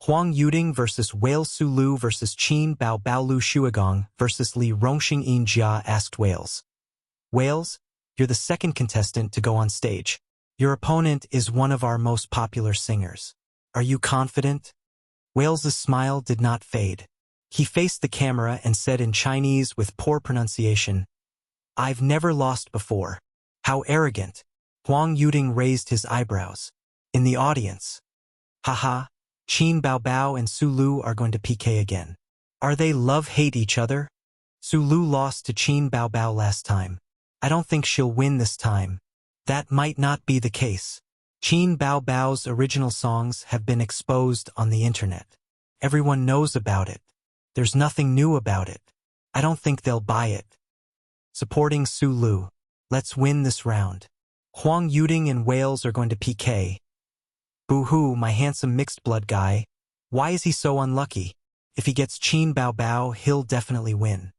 Huang Yuding versus Wales Su Lu versus Qin Bao Bao Lu Shuagong versus Li Rongxing Yin Jia asked Wales. "Wales, you're the second contestant to go on stage. Your opponent is one of our most popular singers. Are you confident?" Wales's smile did not fade. He faced the camera and said in Chinese with poor pronunciation, "I've never lost before." How arrogant. Huang Yuding raised his eyebrows. In the audience, "Haha, Qin Bao Bao and Su Lu are going to PK again. Are they love-hate each other? Su Lu lost to Qin Bao Bao last time. I don't think she'll win this time." That might not be the case. Qin Bao Bao's original songs have been exposed on the internet. Everyone knows about it. There's nothing new about it. I don't think they'll buy it. Supporting Su Lu. Let's win this round. Huang Yuding and Wales are going to PK. Boo-hoo, my handsome mixed-blood guy. Why is he so unlucky? If he gets Qin Bao Bao, he'll definitely win.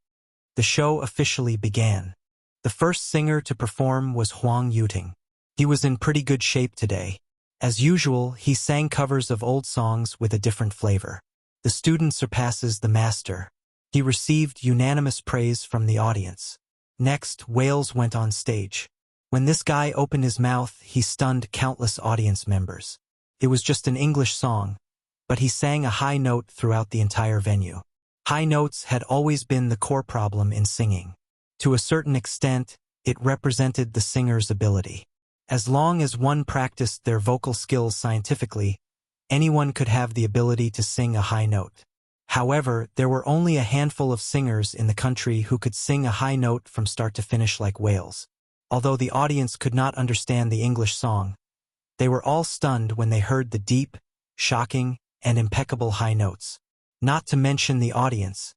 The show officially began. The first singer to perform was Huang Yuding. He was in pretty good shape today. As usual, he sang covers of old songs with a different flavor. The student surpasses the master. He received unanimous praise from the audience. Next, Wales went on stage. When this guy opened his mouth, he stunned countless audience members. It was just an English song, but he sang a high note throughout the entire venue. High notes had always been the core problem in singing. To a certain extent, it represented the singer's ability. As long as one practiced their vocal skills scientifically, anyone could have the ability to sing a high note. However, there were only a handful of singers in the country who could sing a high note from start to finish like Wales. Although the audience could not understand the English song, they were all stunned when they heard the deep, shocking, and impeccable high notes. Not to mention the audience.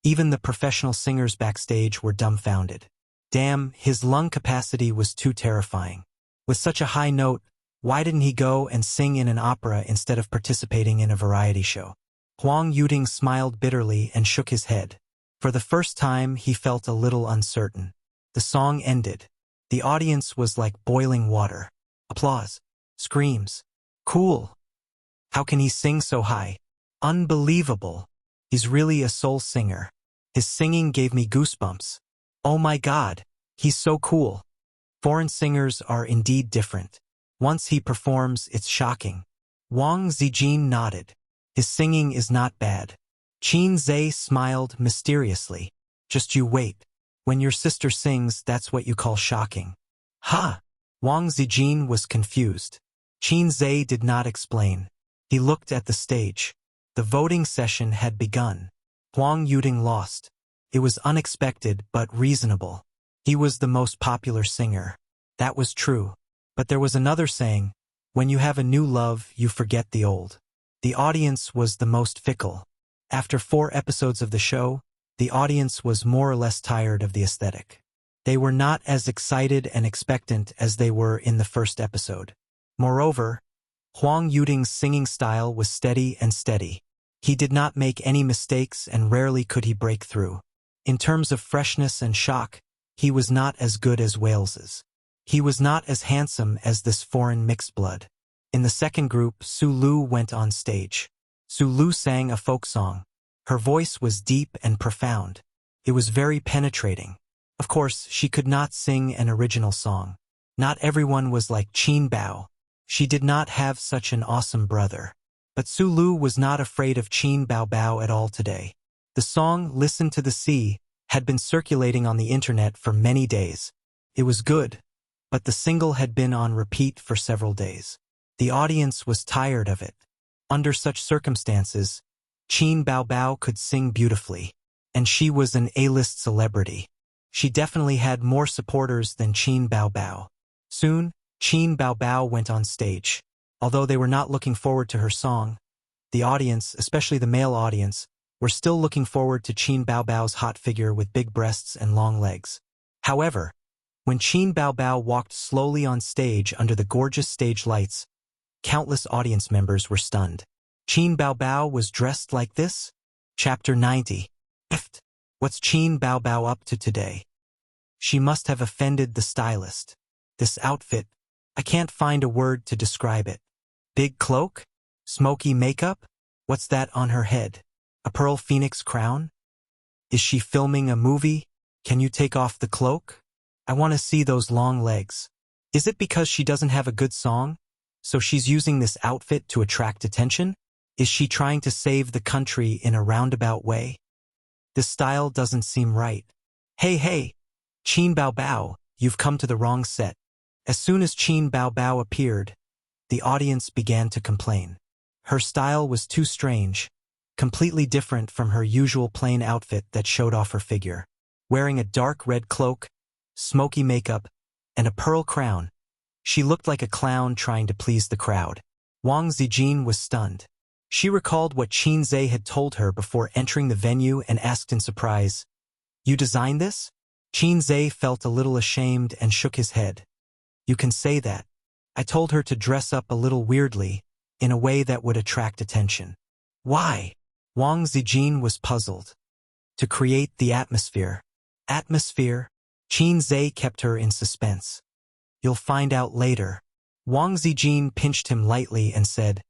Even the professional singers backstage were dumbfounded. Damn, his lung capacity was too terrifying. With such a high note, why didn't he go and sing in an opera instead of participating in a variety show? Huang Yuding smiled bitterly and shook his head. For the first time, he felt a little uncertain. The song ended. The audience was like boiling water. Applause. Screams. Cool. How can he sing so high? Unbelievable. He's really a soul singer. His singing gave me goosebumps. Oh my God, he's so cool. Foreign singers are indeed different. Once he performs, it's shocking. Wang Zijin nodded. His singing is not bad. Qin Zhe smiled mysteriously. Just you wait. When your sister sings, that's what you call shocking. Ha! Wang Zijin was confused. Qin Zhe did not explain. He looked at the stage. The voting session had begun. Huang Yuding lost. It was unexpected but reasonable. He was the most popular singer. That was true. But there was another saying, when you have a new love, you forget the old. The audience was the most fickle. After 4 episodes of the show, the audience was more or less tired of the aesthetic. They were not as excited and expectant as they were in the first episode. Moreover, Huang Yuding's singing style was steady and steady. He did not make any mistakes and rarely could he break through. In terms of freshness and shock, He was not as good as Wales's. He was not as handsome as this foreign mixed blood. In the second group, Sulu went on stage. Sulu sang a folk song. Her voice was deep and profound. It was very penetrating. Of course, she could not sing an original song. Not everyone was like Qin Bao. She did not have such an awesome brother. But Sulu was not afraid of Qin Bao Bao at all today. The song, Listen to the Sea, had been circulating on the internet for many days. It was good, but the single had been on repeat for several days. The audience was tired of it. Under such circumstances, Qin Bao Bao could sing beautifully, and she was an A-list celebrity. She definitely had more supporters than Qin Bao Bao. Soon, Qin Bao Bao went on stage. Although they were not looking forward to her song, the audience, especially the male audience, were still looking forward to Qin Bao Bao's hot figure with big breasts and long legs. However, when Qin Bao Bao walked slowly on stage under the gorgeous stage lights, countless audience members were stunned. Qin Bao Bao was dressed like this? Chapter 90. What's Qin Bao Bao up to today? She must have offended the stylist. This outfit, I can't find a word to describe it. Big cloak? Smoky makeup? What's that on her head? A pearl phoenix crown? Is she filming a movie? Can you take off the cloak? I want to see those long legs. Is it because she doesn't have a good song? So she's using this outfit to attract attention? Is she trying to save the country in a roundabout way? This style doesn't seem right. Hey, Qin Bao Bao, you've come to the wrong set. As soon as Qin Bao Bao appeared, the audience began to complain. Her style was too strange, completely different from her usual plain outfit that showed off her figure. Wearing a dark red cloak, smoky makeup, and a pearl crown, she looked like a clown trying to please the crowd. Wang Zijin was stunned. She recalled what Qin Zhe had told her before entering the venue and asked in surprise, "You designed this?" Qin Zhe felt a little ashamed and shook his head. "You can say that. I told her to dress up a little weirdly, in a way that would attract attention." "Why?" Wang Zijin was puzzled. "To create the atmosphere." Atmosphere? Qin Zhe kept her in suspense. "You'll find out later." Wang Zijin pinched him lightly and said,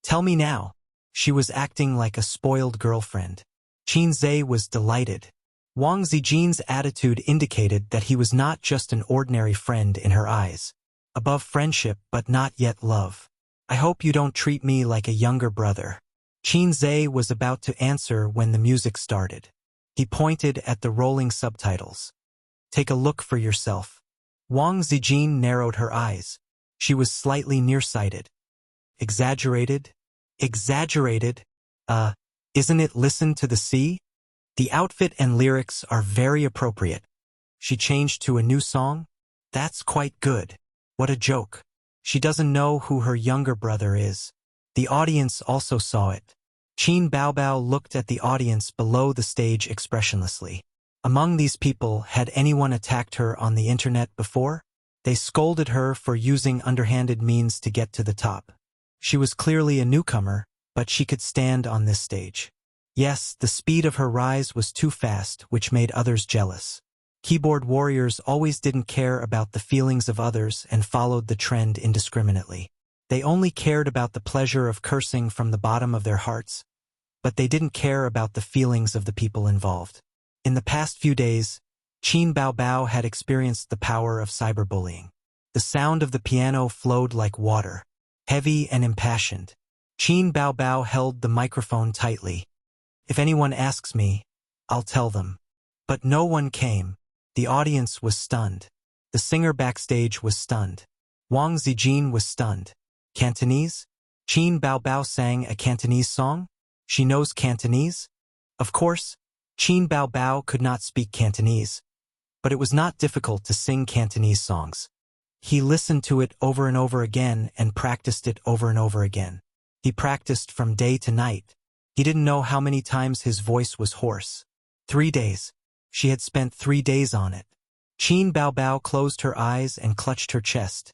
"Tell me now." She was acting like a spoiled girlfriend. Qin Zhe was delighted. Wang Zijin's attitude indicated that he was not just an ordinary friend in her eyes. Above friendship but not yet love. "I hope you don't treat me like a younger brother." Qin Zhe was about to answer when the music started. He pointed at the rolling subtitles. "Take a look for yourself." Wang Zijin narrowed her eyes. She was slightly nearsighted. Exaggerated? Exaggerated? Isn't it Listen to the Sea? The outfit and lyrics are very appropriate. She changed to a new song? That's quite good. What a joke. She doesn't know who her younger brother is. The audience also saw it. Qin Bao Bao looked at the audience below the stage expressionlessly. Among these people, had anyone attacked her on the internet before? They scolded her for using underhanded means to get to the top. She was clearly a newcomer, but she could stand on this stage. Yes, the speed of her rise was too fast, which made others jealous. Keyboard warriors always didn't care about the feelings of others and followed the trend indiscriminately. They only cared about the pleasure of cursing from the bottom of their hearts, but they didn't care about the feelings of the people involved. In the past few days, Qin Bao Bao had experienced the power of cyberbullying. The sound of the piano flowed like water, heavy and impassioned. Qin Bao Bao held the microphone tightly. "If anyone asks me, I'll tell them." But no one came. The audience was stunned. The singer backstage was stunned. Wang Zijin was stunned. Cantonese? Qin Bao Bao sang a Cantonese song? She knows Cantonese? Of course, Qin Bao Bao could not speak Cantonese, but it was not difficult to sing Cantonese songs. He listened to it over and over again and practiced it over and over again. He practiced from day to night. He didn't know how many times his voice was hoarse. 3 days. She had spent 3 days on it. Qin Bao Bao closed her eyes and clutched her chest,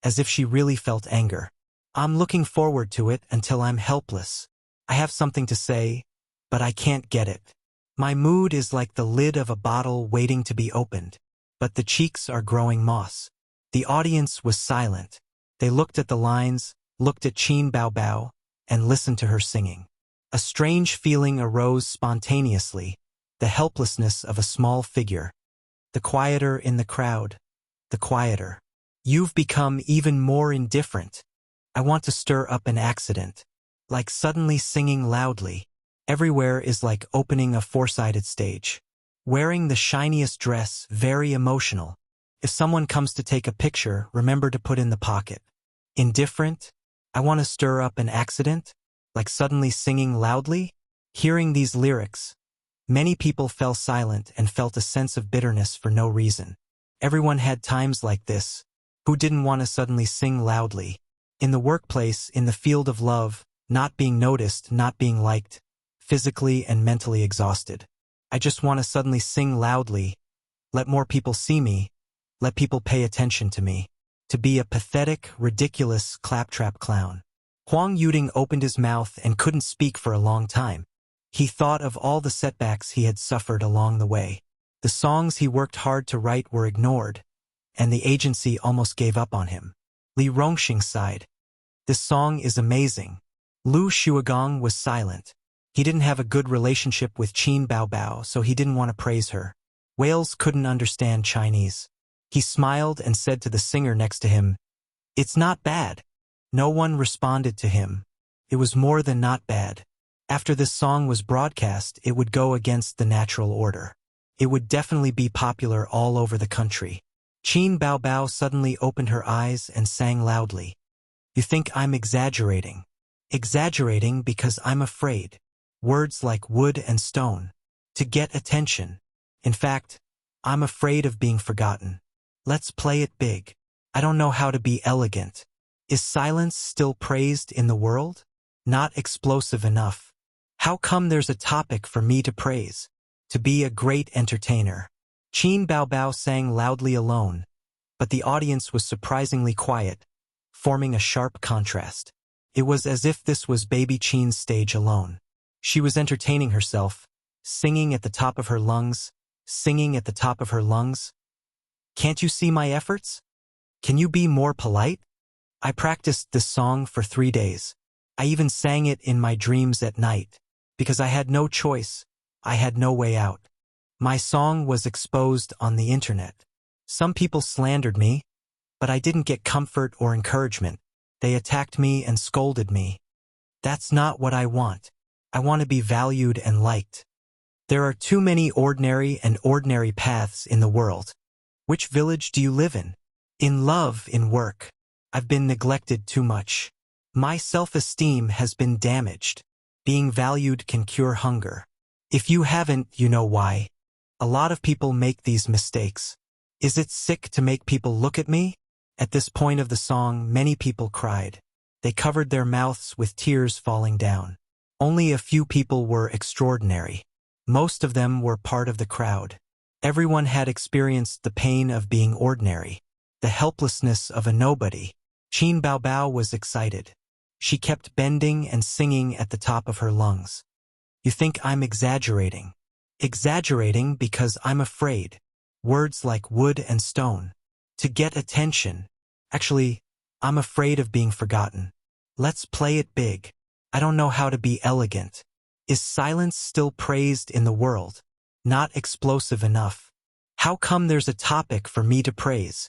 as if she really felt anger. "I'm looking forward to it until I'm helpless. I have something to say, but I can't get it. My mood is like the lid of a bottle waiting to be opened. but the cheeks are growing moss. The audience was silent. They looked at the lines, looked at Qin Bao Bao, and listened to her singing. A strange feeling arose spontaneously, the helplessness of a small figure. The quieter in the crowd, the quieter. You've become even more indifferent. I want to stir up an accident. Like suddenly singing loudly. Everywhere is like opening a four-sided stage. Wearing the shiniest dress, very emotional. If someone comes to take a picture, remember to put in the pocket. Indifferent? I want to stir up an accident? Like suddenly singing loudly? Hearing these lyrics, many people fell silent and felt a sense of bitterness for no reason. Everyone had times like this. Who didn't want to suddenly sing loudly? In the workplace, in the field of love, not being noticed, not being liked, physically and mentally exhausted. I just want to suddenly sing loudly. Let more people see me. Let people pay attention to me. To be a pathetic, ridiculous, claptrap clown. Huang Yuding opened his mouth and couldn't speak for a long time. He thought of all the setbacks he had suffered along the way. The songs he worked hard to write were ignored, and the agency almost gave up on him. Li Rongxing sighed. This song is amazing. Lu Shuagong was silent. He didn't have a good relationship with Qin Bao Bao, so he didn't want to praise her. Whales couldn't understand Chinese. He smiled and said to the singer next to him, "It's not bad." No one responded to him. It was more than not bad. After this song was broadcast, it would go against the natural order. It would definitely be popular all over the country. Qin Bao Bao suddenly opened her eyes and sang loudly. You think I'm exaggerating? Exaggerating because I'm afraid. Words like wood and stone. To get attention. In fact, I'm afraid of being forgotten. Let's play it big. I don't know how to be elegant. Is silence still praised in the world? Not explosive enough. How come there's a topic for me to praise? To be a great entertainer. Qin Bao Bao sang loudly alone, but the audience was surprisingly quiet, forming a sharp contrast. It was as if this was baby Qin's stage alone. She was entertaining herself, singing at the top of her lungs, singing at the top of her lungs. Can't you see my efforts? Can you be more polite? I practiced this song for 3 days. I even sang it in my dreams at night, because I had no choice. I had no way out. My song was exposed on the internet. Some people slandered me, but I didn't get comfort or encouragement. They attacked me and scolded me. That's not what I want. I want to be valued and liked. There are too many ordinary and ordinary paths in the world. Which village do you live in? In love, in work. I've been neglected too much. My self-esteem has been damaged. Being valued can cure hunger. If you haven't, you know why. A lot of people make these mistakes. Is it sick to make people look at me? At this point of the song, many people cried. They covered their mouths with tears falling down. Only a few people were extraordinary. Most of them were part of the crowd. Everyone had experienced the pain of being ordinary, the helplessness of a nobody. Qin Bao Bao was excited. She kept bending and singing at the top of her lungs. You think I'm exaggerating? Exaggerating because I'm afraid. Words like wood and stone. To get attention. Actually, I'm afraid of being forgotten. Let's play it big. I don't know how to be elegant. Is silence still praised in the world? Not explosive enough. How come there's a topic for me to praise?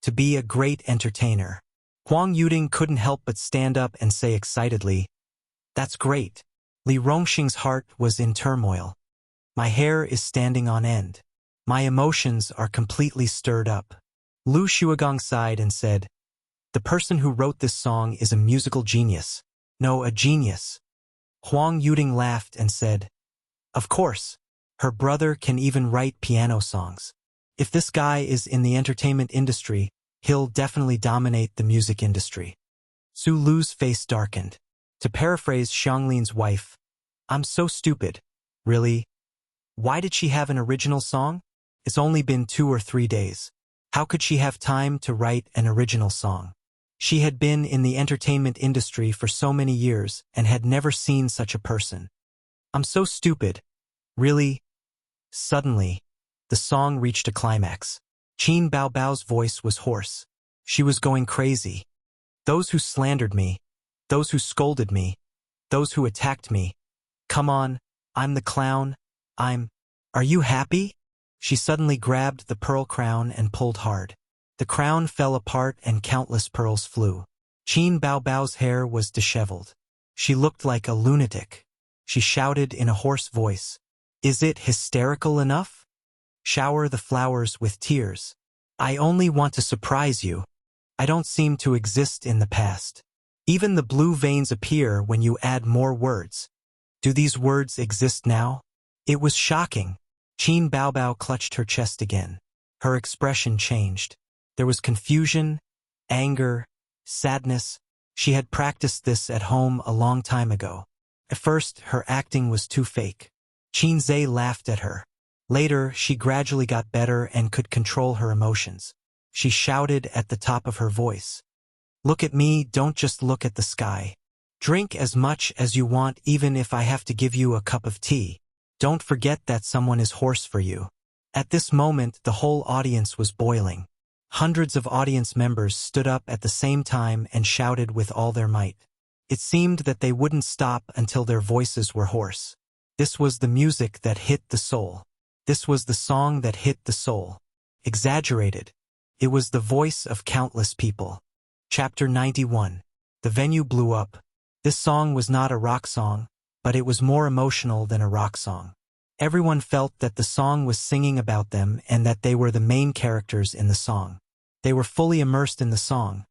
To be a great entertainer. Huang Yuding couldn't help but stand up and say excitedly, "That's great." Li Rongxing's heart was in turmoil. My hair is standing on end. My emotions are completely stirred up. Lu Shuagong sighed and said, "The person who wrote this song is a musical genius. No, a genius." Huang Yuding laughed and said, "Of course. Her brother can even write piano songs. If this guy is in the entertainment industry, he'll definitely dominate the music industry." Su Lu's face darkened. To paraphrase Xianglin's wife, "I'm so stupid. Really? Why did she have an original song? It's only been 2 or 3 days. How could she have time to write an original song? She had been in the entertainment industry for so many years and had never seen such a person. I'm so stupid. Really?" Suddenly, the song reached a climax. Qin Baobao's voice was hoarse. She was going crazy. Those who slandered me, those who scolded me, those who attacked me. Come on, I'm the clown, Are you happy? She suddenly grabbed the pearl crown and pulled hard. The crown fell apart and countless pearls flew. Qin Baobao's hair was disheveled. She looked like a lunatic. She shouted in a hoarse voice, "Is it hysterical enough? Shower the flowers with tears. I only want to surprise you. I don't seem to exist in the past. Even the blue veins appear when you add more words. Do these words exist now?" It was shocking. Qin Baobao clutched her chest again. Her expression changed. There was confusion, anger, sadness. She had practiced this at home a long time ago. At first, her acting was too fake. Qin Zhe laughed at her. Later, she gradually got better and could control her emotions. She shouted at the top of her voice, "Look at me, don't just look at the sky. Drink as much as you want even if I have to give you a cup of tea. Don't forget that someone is hoarse for you." At this moment, the whole audience was boiling. Hundreds of audience members stood up at the same time and shouted with all their might. It seemed that they wouldn't stop until their voices were hoarse. This was the music that hit the soul. This was the song that hit the soul. Exaggerated. It was the voice of countless people. Chapter 91. The venue blew up. This song was not a rock song, but it was more emotional than a rock song. Everyone felt that the song was singing about them and that they were the main characters in the song. They were fully immersed in the song,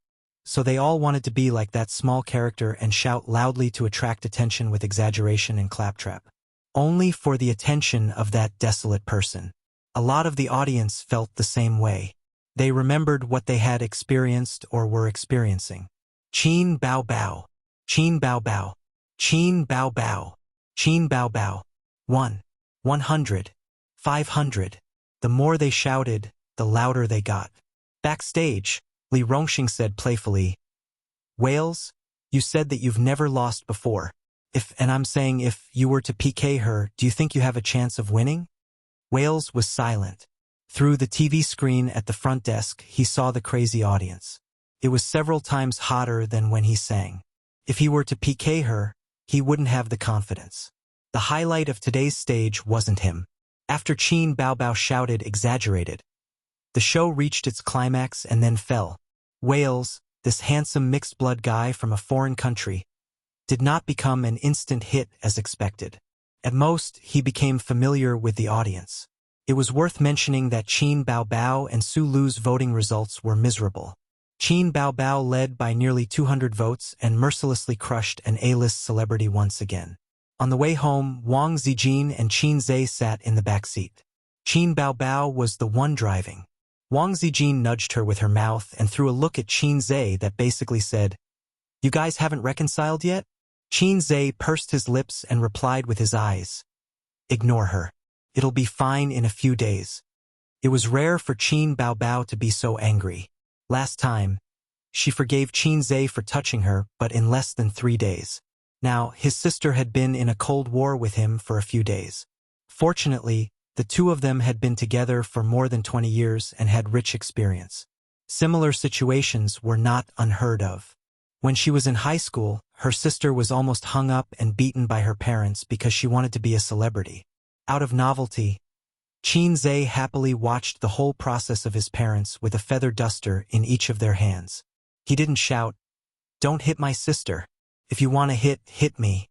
so they all wanted to be like that small character and shout loudly to attract attention with exaggeration and claptrap. Only for the attention of that desolate person. A lot of the audience felt the same way. They remembered what they had experienced or were experiencing. Qin Baobao. Qin Baobao. Qin Baobao. Qin Baobao. 100. 500. The more they shouted, the louder they got. Backstage, Li Rongxing said playfully, "Wales, you said that you've never lost before. If you were to PK her, do you think you have a chance of winning?" Wales was silent. Through the TV screen at the front desk, he saw the crazy audience. It was several times hotter than when he sang. If he were to PK her, he wouldn't have the confidence. The highlight of today's stage wasn't him. After Qin Baobao shouted exaggerated, the show reached its climax and then fell. Wales, this handsome mixed-blood guy from a foreign country, did not become an instant hit as expected. At most, he became familiar with the audience. It was worth mentioning that Qin Baobao and Su Lu's voting results were miserable. Qin Baobao led by nearly 200 votes and mercilessly crushed an A-list celebrity once again. On the way home, Wang Zijin and Qin Zhe sat in the back seat. Qin Baobao was the one driving. Wang Zijin nudged her with her mouth and threw a look at Qin Zhe that basically said, "You guys haven't reconciled yet?" Qin Zhe pursed his lips and replied with his eyes, "Ignore her. It'll be fine in a few days." It was rare for Qin Baobao to be so angry. Last time, she forgave Qin Zhe for touching her, but in less than 3 days. Now, his sister had been in a cold war with him for a few days. Fortunately, the two of them had been together for more than 20 years and had rich experience. Similar situations were not unheard of. When she was in high school, her sister was almost hung up and beaten by her parents because she wanted to be a celebrity. Out of novelty, Qin Zhe happily watched the whole process of his parents with a feather duster in each of their hands. He didn't shout, "Don't hit my sister. If you want to hit me."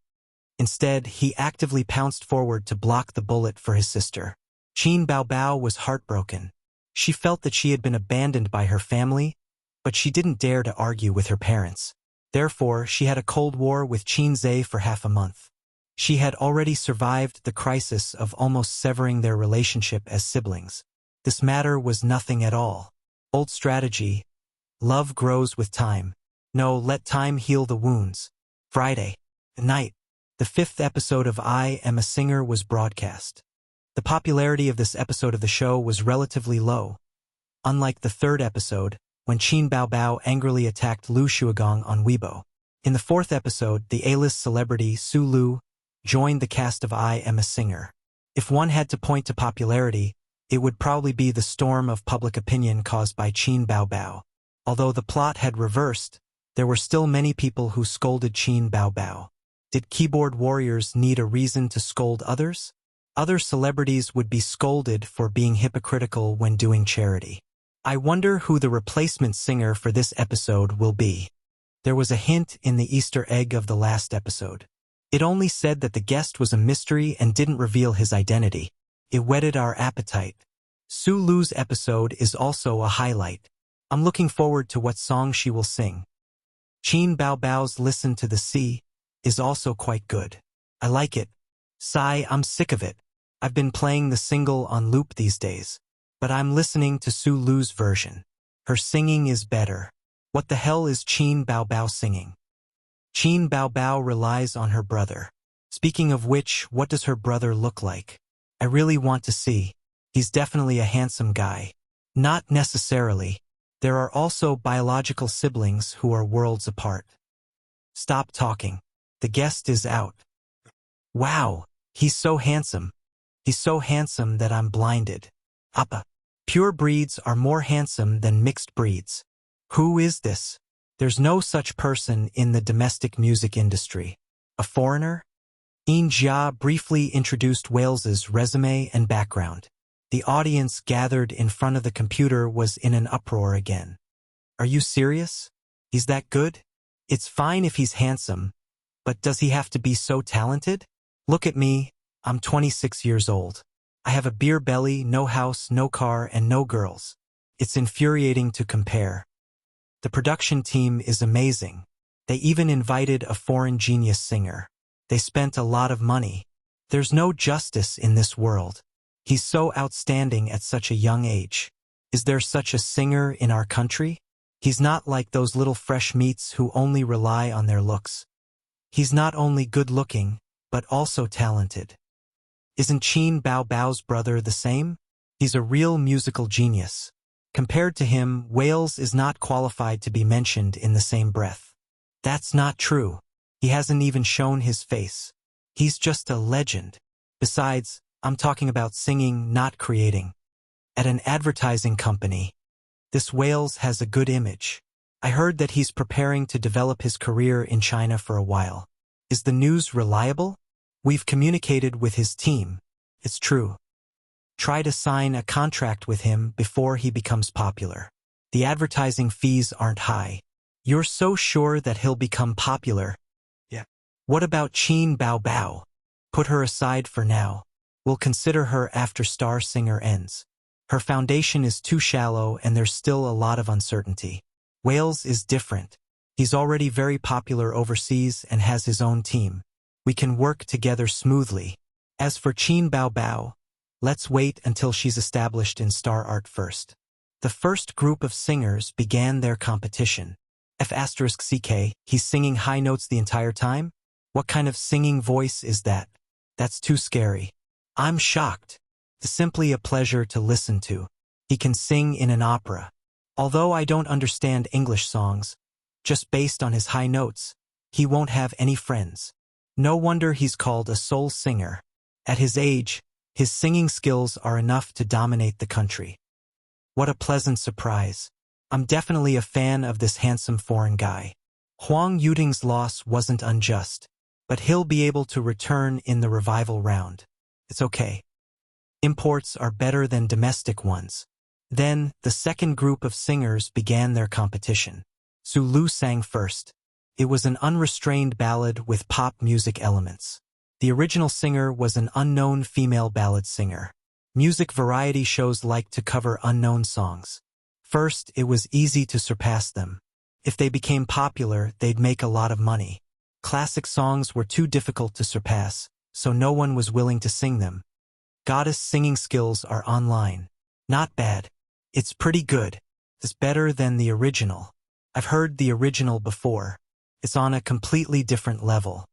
Instead, he actively pounced forward to block the bullet for his sister. Qin Baobao was heartbroken. She felt that she had been abandoned by her family, but she didn't dare to argue with her parents. Therefore, she had a cold war with Qin Zhe for half a month. She had already survived the crisis of almost severing their relationship as siblings. This matter was nothing at all. Old strategy. Love grows with time. No, let time heal the wounds. Friday night, the 5th episode of I Am a Singer was broadcast. The popularity of this episode of the show was relatively low. Unlike the 3rd episode, when Qin Baobao angrily attacked Lu Shuagong on Weibo. In the 4th episode, the A-list celebrity Su Lu joined the cast of I Am a Singer. If one had to point to popularity, it would probably be the storm of public opinion caused by Qin Bao Bao. Although the plot had reversed, there were still many people who scolded Qin Bao Bao. Did keyboard warriors need a reason to scold others? Other celebrities would be scolded for being hypocritical when doing charity. I wonder who the replacement singer for this episode will be. There was a hint in the Easter egg of the last episode. It only said that the guest was a mystery and didn't reveal his identity. It whetted our appetite. Su Lu's episode is also a highlight. I'm looking forward to what song she will sing. Qin Bao Bao's Listen to the Sea is also quite good. I like it. Sigh, I'm sick of it. I've been playing the single on loop these days. But I'm listening to Su Lu's version. Her singing is better. What the hell is Qin Bao Bao singing? Qin Bao Bao relies on her brother. Speaking of which, what does her brother look like? I really want to see. He's definitely a handsome guy. Not necessarily. There are also biological siblings who are worlds apart. Stop talking. The guest is out. Wow, he's so handsome. He's so handsome that I'm blinded. Appa. Pure breeds are more handsome than mixed breeds. Who is this? There's no such person in the domestic music industry. A foreigner? Ian Jia briefly introduced Wales's resume and background. The audience gathered in front of the computer was in an uproar again. Are you serious? He's that good? It's fine if he's handsome, but does he have to be so talented? Look at me, I'm 26 years old. I have a beer belly, no house, no car, and no girls. It's infuriating to compare. The production team is amazing. They even invited a foreign genius singer. They spent a lot of money. There's no justice in this world. He's so outstanding at such a young age. Is there such a singer in our country? He's not like those little fresh meats who only rely on their looks. He's not only good-looking, but also talented. Isn't Qin Bao Bao's brother the same? He's a real musical genius. Compared to him, Wales is not qualified to be mentioned in the same breath. That's not true. He hasn't even shown his face. He's just a legend. Besides, I'm talking about singing, not creating. At an advertising company. This Wales has a good image. I heard that he's preparing to develop his career in China for a while. Is the news reliable? We've communicated with his team. It's true. Try to sign a contract with him before he becomes popular. The advertising fees aren't high. You're so sure that he'll become popular? Yeah. What about Qin Bao Bao? Put her aside for now. We'll consider her after Star Singer ends. Her foundation is too shallow and there's still a lot of uncertainty. Wales is different. He's already very popular overseas and has his own team. We can work together smoothly. As for Qin Bao Bao, let's wait until she's established in star art first. The first group of singers began their competition. F***CK, he's singing high notes the entire time? What kind of singing voice is that? That's too scary. I'm shocked. It's simply a pleasure to listen to. He can sing in an opera. Although I don't understand English songs, just based on his high notes, he won't have any friends. No wonder he's called a soul singer. At his age, his singing skills are enough to dominate the country. What a pleasant surprise. I'm definitely a fan of this handsome foreign guy. Huang Yuting's loss wasn't unjust, but he'll be able to return in the revival round. It's okay. Imports are better than domestic ones. Then, the second group of singers began their competition. Su Lu sang first. It was an unrestrained ballad with pop music elements. The original singer was an unknown female ballad singer. Music variety shows like to cover unknown songs. First, it was easy to surpass them. If they became popular, they'd make a lot of money. Classic songs were too difficult to surpass, so no one was willing to sing them. Goddess singing skills are online. Not bad. It's pretty good. It's better than the original. I've heard the original before. It's on a completely different level.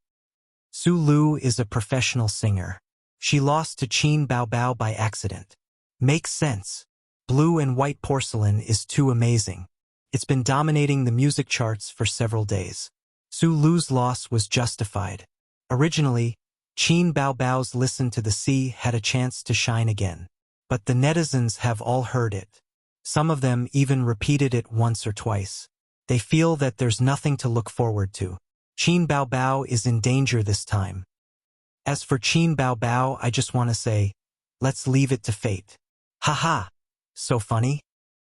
Su Lu is a professional singer. She lost to Qin Bao Bao by accident. Makes sense. Blue and White Porcelain is too amazing. It's been dominating the music charts for several days. Su Lu's loss was justified. Originally, Qin Bao Bao's Listen to the Sea had a chance to shine again. But the netizens have all heard it. Some of them even repeated it once or twice. They feel that there's nothing to look forward to. Qin Bao Bao is in danger this time. As for Qin Bao Bao, I just want to say, let's leave it to fate. Haha. So funny?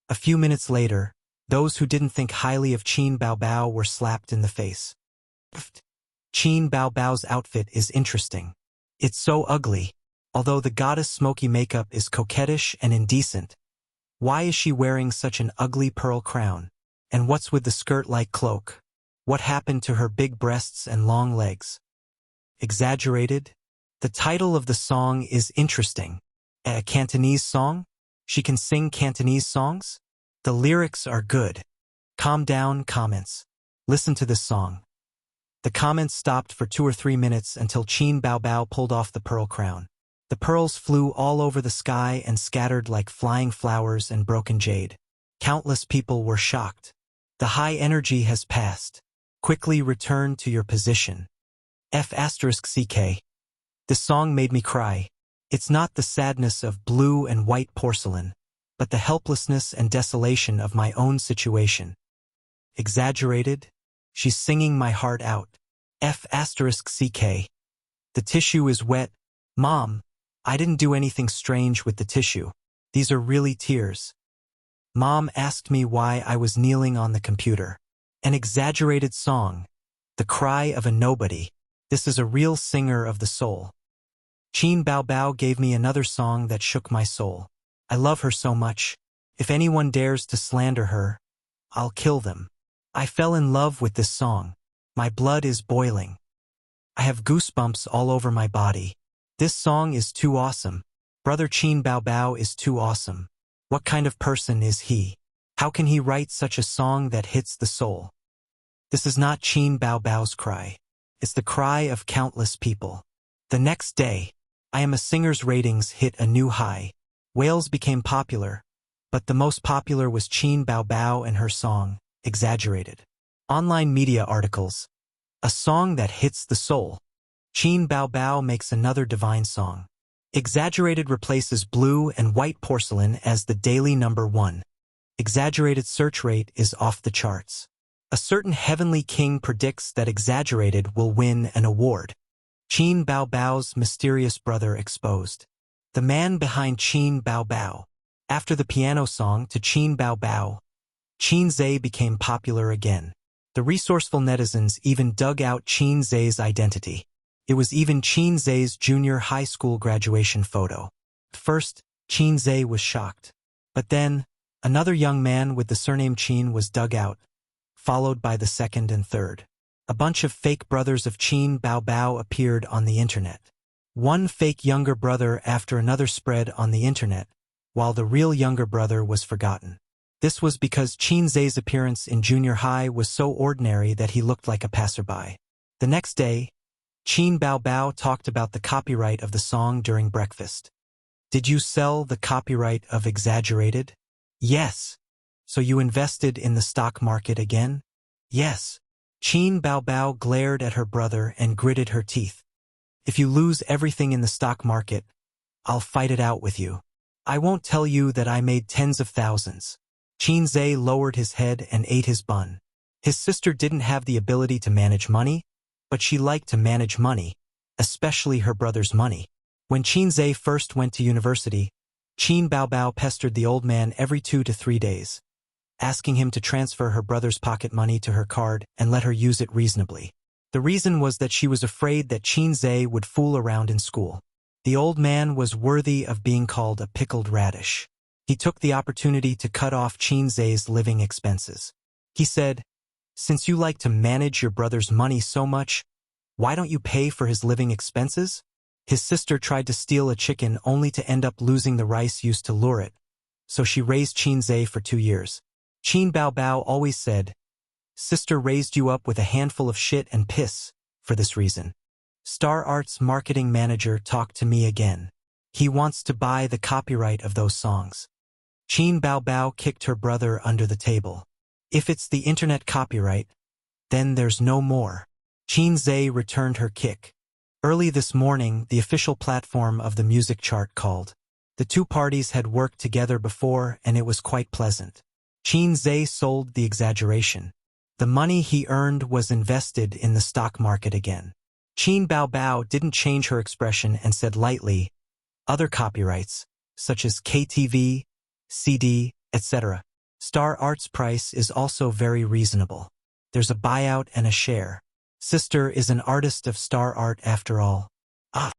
A few minutes later, those who didn't think highly of Qin Bao Bao were slapped in the face. Qin Bao Bao's outfit is interesting. It's so ugly. Although the goddess' smoky makeup is coquettish and indecent, why is she wearing such an ugly pearl crown? And what's with the skirt-like cloak? What happened to her big breasts and long legs? Exaggerated? The title of the song is interesting. A Cantonese song? She can sing Cantonese songs? The lyrics are good. Calm down, comments. Listen to this song. The comments stopped for 2 or 3 minutes until Qin Bao Bao pulled off the pearl crown. The pearls flew all over the sky and scattered like flying flowers and broken jade. Countless people were shocked. The high energy has passed. Quickly return to your position. F***CK. This song made me cry. It's not the sadness of blue and white porcelain, but the helplessness and desolation of my own situation. Exaggerated? She's singing my heart out. F***CK. The tissue is wet. Mom, I didn't do anything strange with the tissue. These are really tears. Mom asked me why I was kneeling on the computer. An exaggerated song. The cry of a nobody. This is a real singer of the soul. Qin Bao Bao gave me another song that shook my soul. I love her so much. If anyone dares to slander her, I'll kill them. I fell in love with this song. My blood is boiling. I have goosebumps all over my body. This song is too awesome. Brother Qin Bao Bao is too awesome. What kind of person is he? How can he write such a song that hits the soul? This is not Qin Bao Bao's cry. It's the cry of countless people. The next day, I Am a Singer's ratings hit a new high. Whales became popular, but the most popular was Qin Bao Bao and her song, Exaggerated. Online media articles. A song that hits the soul. Qin Bao Bao makes another divine song. Exaggerated replaces blue and white porcelain as the daily #1. Exaggerated search rate is off the charts. A certain heavenly king predicts that Exaggerated will win an award. Qin Bao Bao's mysterious brother exposed. The man behind Qin Bao Bao. After the piano song to Qin Bao Bao, Qin Zhe became popular again. The resourceful netizens even dug out Qin Zhe's identity. It was even Qin Zhe's junior high school graduation photo. First, Qin Zhe was shocked. But then, another young man with the surname Qin was dug out, followed by the second and third. A bunch of fake brothers of Qin Bao Bao appeared on the internet. One fake younger brother after another spread on the internet, while the real younger brother was forgotten. This was because Qin Zhe's appearance in junior high was so ordinary that he looked like a passerby. The next day, Qin Bao Bao talked about the copyright of the song during breakfast. Did you sell the copyright of Exaggerated? Yes. So you invested in the stock market again? Yes. Qin Bao Bao glared at her brother and gritted her teeth. If you lose everything in the stock market, I'll fight it out with you. I won't tell you that I made tens of thousands. Qin Zhe lowered his head and ate his bun. His sister didn't have the ability to manage money, but she liked to manage money, especially her brother's money. When Qin Zhe first went to university, Qin Bao Bao pestered the old man every 2 to 3 days, asking him to transfer her brother's pocket money to her card and let her use it reasonably. The reason was that she was afraid that Qin Zhe would fool around in school. The old man was worthy of being called a pickled radish. He took the opportunity to cut off Qin Zhe's living expenses. He said, "Since you like to manage your brother's money so much, why don't you pay for his living expenses?" His sister tried to steal a chicken only to end up losing the rice used to lure it, so she raised Qin Zhe for 2 years. Qin Bao Bao always said, "Sister raised you up with a handful of shit and piss," for this reason. Star Arts marketing manager talked to me again. He wants to buy the copyright of those songs. Qin Bao Bao kicked her brother under the table. If it's the internet copyright, then there's no more. Qin Zhe returned her kick. Early this morning, the official platform of the music chart called. The two parties had worked together before and it was quite pleasant. Qin Zhe sold the exaggeration. The money he earned was invested in the stock market again. Qin Baobao didn't change her expression and said lightly, "Other copyrights, such as KTV, CD, etc. Star Art's price is also very reasonable. There's a buyout and a share. Sister is an artist of Star Art after all." Ah!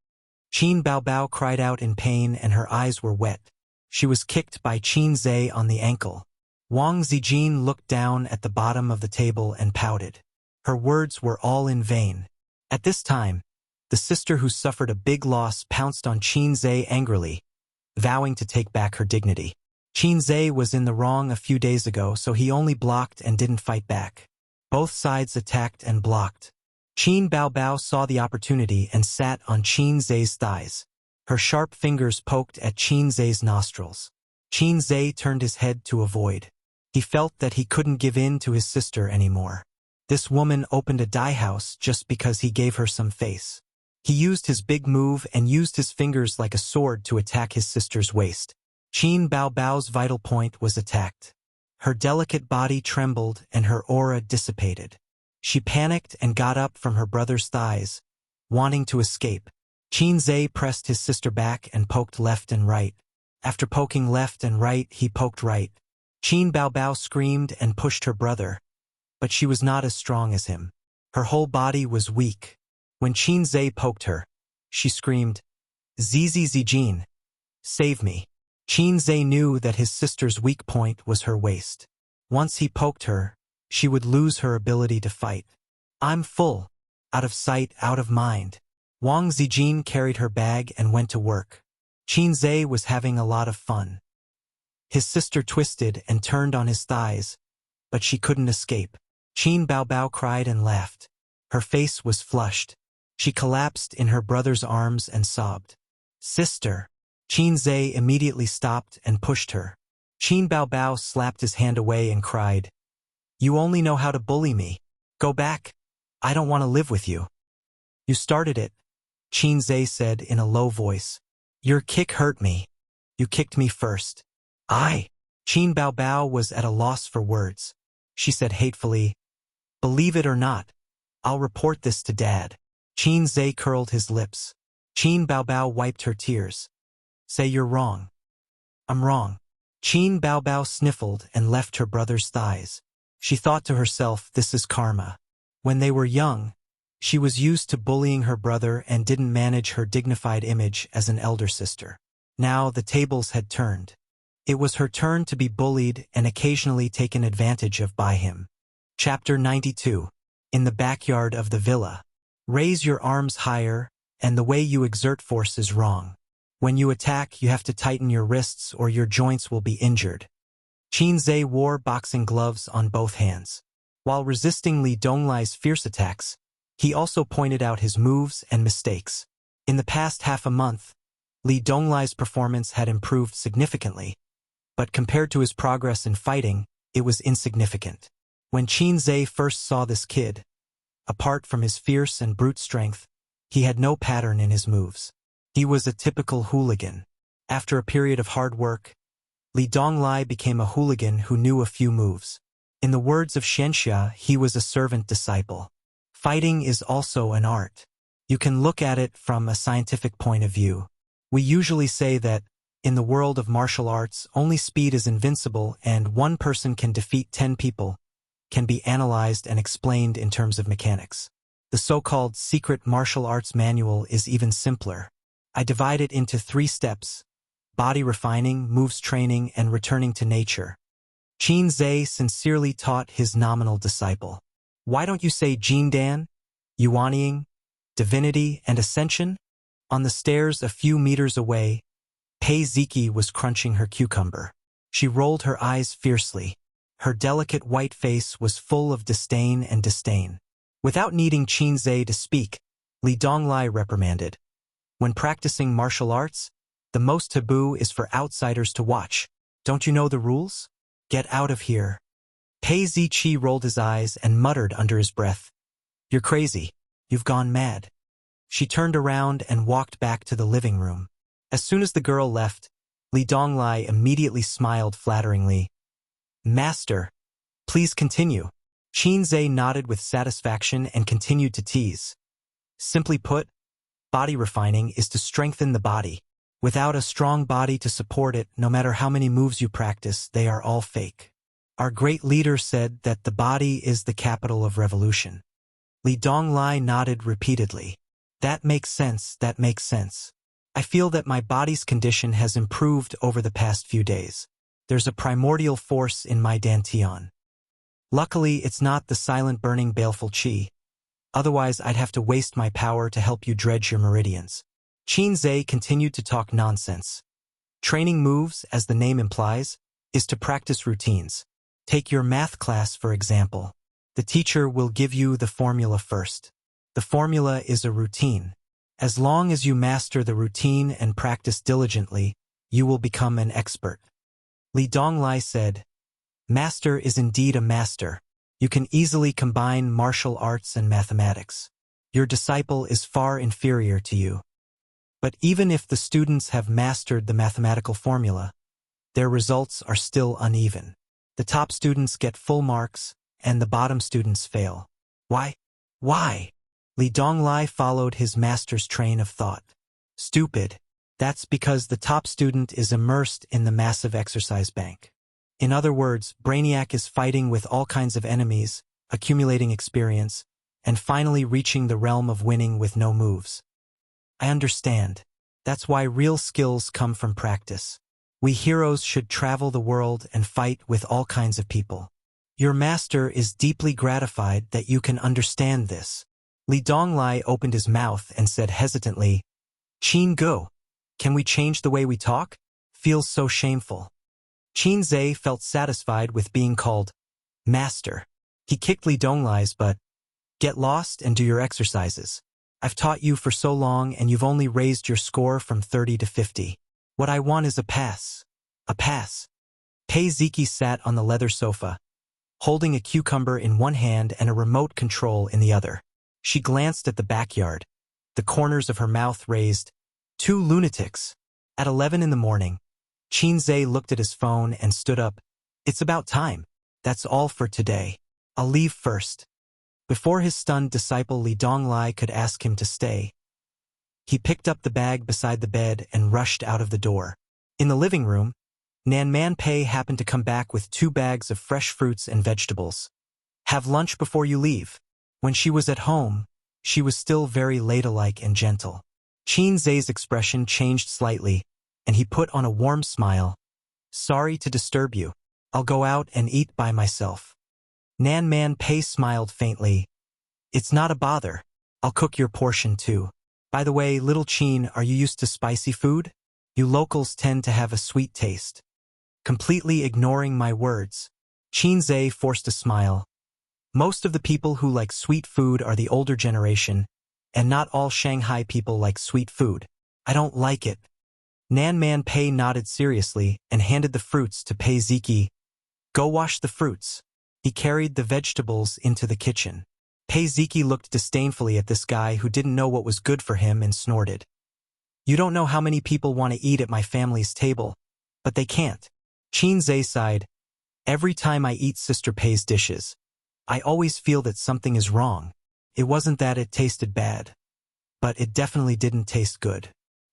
Qin Baobao cried out in pain and her eyes were wet. She was kicked by Qin Zhe on the ankle. Wang Zijin looked down at the bottom of the table and pouted. Her words were all in vain. At this time, the sister who suffered a big loss pounced on Qin Zhe angrily, vowing to take back her dignity. Qin Zhe was in the wrong a few days ago, so he only blocked and didn't fight back. Both sides attacked and blocked. Qin Baobao saw the opportunity and sat on Qin Zhe's thighs. Her sharp fingers poked at Qin Zhe's nostrils. Qin Zhe turned his head to avoid. He felt that he couldn't give in to his sister anymore. This woman opened a dye house just because he gave her some face. He used his big move and used his fingers like a sword to attack his sister's waist. Qin Baobao's vital point was attacked. Her delicate body trembled and her aura dissipated. She panicked and got up from her brother's thighs, wanting to escape. Qin Zhe pressed his sister back and poked left and right. After poking left and right, he poked right. Qin Baobao screamed and pushed her brother, but she was not as strong as him. Her whole body was weak. When Qin Zhe poked her, she screamed, "Zizi Zijin, save me." Qin Zhe knew that his sister's weak point was her waist. Once he poked her, she would lose her ability to fight. "I'm full. Out of sight, out of mind." Wang Zijin carried her bag and went to work. Qin Zhe was having a lot of fun. His sister twisted and turned on his thighs, but she couldn't escape. Qin Baobao cried and laughed. Her face was flushed. She collapsed in her brother's arms and sobbed. "Sister!" Qin Zhe immediately stopped and pushed her. Qin Baobao slapped his hand away and cried, "You only know how to bully me. Go back. I don't want to live with you." "You started it," Qin Zhe said in a low voice. "Your kick hurt me. You kicked me first." Qin Baobao was at a loss for words. She said hatefully, "Believe it or not, I'll report this to Dad." Qin Zhe curled his lips. Qin Baobao wiped her tears. "Say you're wrong." "I'm wrong." Qin Baobao sniffled and left her brother's thighs. She thought to herself, this is karma. When they were young, she was used to bullying her brother and didn't manage her dignified image as an elder sister. Now the tables had turned. It was her turn to be bullied and occasionally taken advantage of by him. Chapter 92. In the backyard of the villa. Raise your arms higher, and the way you exert force is wrong. When you attack, you have to tighten your wrists or your joints will be injured. Qin Zhe wore boxing gloves on both hands. While resisting Li Donglai's fierce attacks, he also pointed out his moves and mistakes. In the past half a month, Li Donglai's performance had improved significantly, but compared to his progress in fighting, it was insignificant. When Qin Zhe first saw this kid, apart from his fierce and brute strength, he had no pattern in his moves. He was a typical hooligan. After a period of hard work, Li Donglai became a hooligan who knew a few moves. In the words of Xianxia, he was a servant disciple. Fighting is also an art. You can look at it from a scientific point of view. We usually say that, in the world of martial arts, only speed is invincible and one person can defeat 10 people, can be analyzed and explained in terms of mechanics. The so-called secret martial arts manual is even simpler. I divide it into 3 steps: body refining, moves training, and returning to nature. Qin Zhe sincerely taught his nominal disciple. Why don't you say Jindan, Yuanying, divinity, and ascension? On the stairs a few meters away, Pei Ziki was crunching her cucumber. She rolled her eyes fiercely. Her delicate white face was full of disdain and disdain. Without needing Qin Zhe to speak, Li Donglai reprimanded. When practicing martial arts, the most taboo is for outsiders to watch. Don't you know the rules? Get out of here. Pei Ziqi rolled his eyes and muttered under his breath. You're crazy. You've gone mad. She turned around and walked back to the living room. As soon as the girl left, Li Donglai immediately smiled flatteringly. Master, please continue. Qin Zhe nodded with satisfaction and continued to tease. Simply put, body refining is to strengthen the body. Without a strong body to support it, no matter how many moves you practice, they are all fake. Our great leader said that the body is the capital of revolution. Li Donglai nodded repeatedly. That makes sense, that makes sense. I feel that my body's condition has improved over the past few days. There's a primordial force in my dantian. Luckily, it's not the silent burning baleful qi. Otherwise, I'd have to waste my power to help you dredge your meridians. Qin Zhe continued to talk nonsense. Training moves, as the name implies, is to practice routines. Take your math class, for example. The teacher will give you the formula first. The formula is a routine. As long as you master the routine and practice diligently, you will become an expert. Li Donglai said, Master is indeed a master. You can easily combine martial arts and mathematics. Your disciple is far inferior to you. But even if the students have mastered the mathematical formula, their results are still uneven. The top students get full marks, and the bottom students fail. Why? Why? Li Donglai followed his master's train of thought. Stupid. That's because the top student is immersed in the massive exercise bank. In other words, Brainiac is fighting with all kinds of enemies, accumulating experience, and finally reaching the realm of winning with no moves. I understand. That's why real skills come from practice. We heroes should travel the world and fight with all kinds of people. Your master is deeply gratified that you can understand this. Li Donglai opened his mouth and said hesitantly, Qin Go, can we change the way we talk? Feels so shameful. Qin Zhe felt satisfied with being called master. He kicked Li Donglai's butt. Get lost and do your exercises. I've taught you for so long and you've only raised your score from 30 to 50. What I want is a pass. A pass. Pei Ziki sat on the leather sofa, holding a cucumber in one hand and a remote control in the other. She glanced at the backyard, the corners of her mouth raised. 2 lunatics. At 11 in the morning, Qin Zhe looked at his phone and stood up. It's about time. That's all for today. I'll leave first. Before his stunned disciple Li Donglai could ask him to stay, he picked up the bag beside the bed and rushed out of the door. In the living room, Nan Man Pei happened to come back with 2 bags of fresh fruits and vegetables. Have lunch before you leave. When she was at home, she was still very ladylike and gentle. Qin Zhe's expression changed slightly, and he put on a warm smile. Sorry to disturb you. I'll go out and eat by myself. Nan Man Pei smiled faintly. It's not a bother. I'll cook your portion too. By the way, little Qin, are you used to spicy food? You locals tend to have a sweet taste. Completely ignoring my words, Qin Zhe forced a smile. Most of the people who like sweet food are the older generation, and not all Shanghai people like sweet food. I don't like it. Nan Man Pei nodded seriously and handed the fruits to Pei Ziki. Go wash the fruits. He carried the vegetables into the kitchen. Pei Ziki looked disdainfully at this guy who didn't know what was good for him and snorted. You don't know how many people want to eat at my family's table, but they can't. Qin Zhe sighed. Every time I eat Sister Pei's dishes, I always feel that something is wrong. It wasn't that it tasted bad, but it definitely didn't taste good.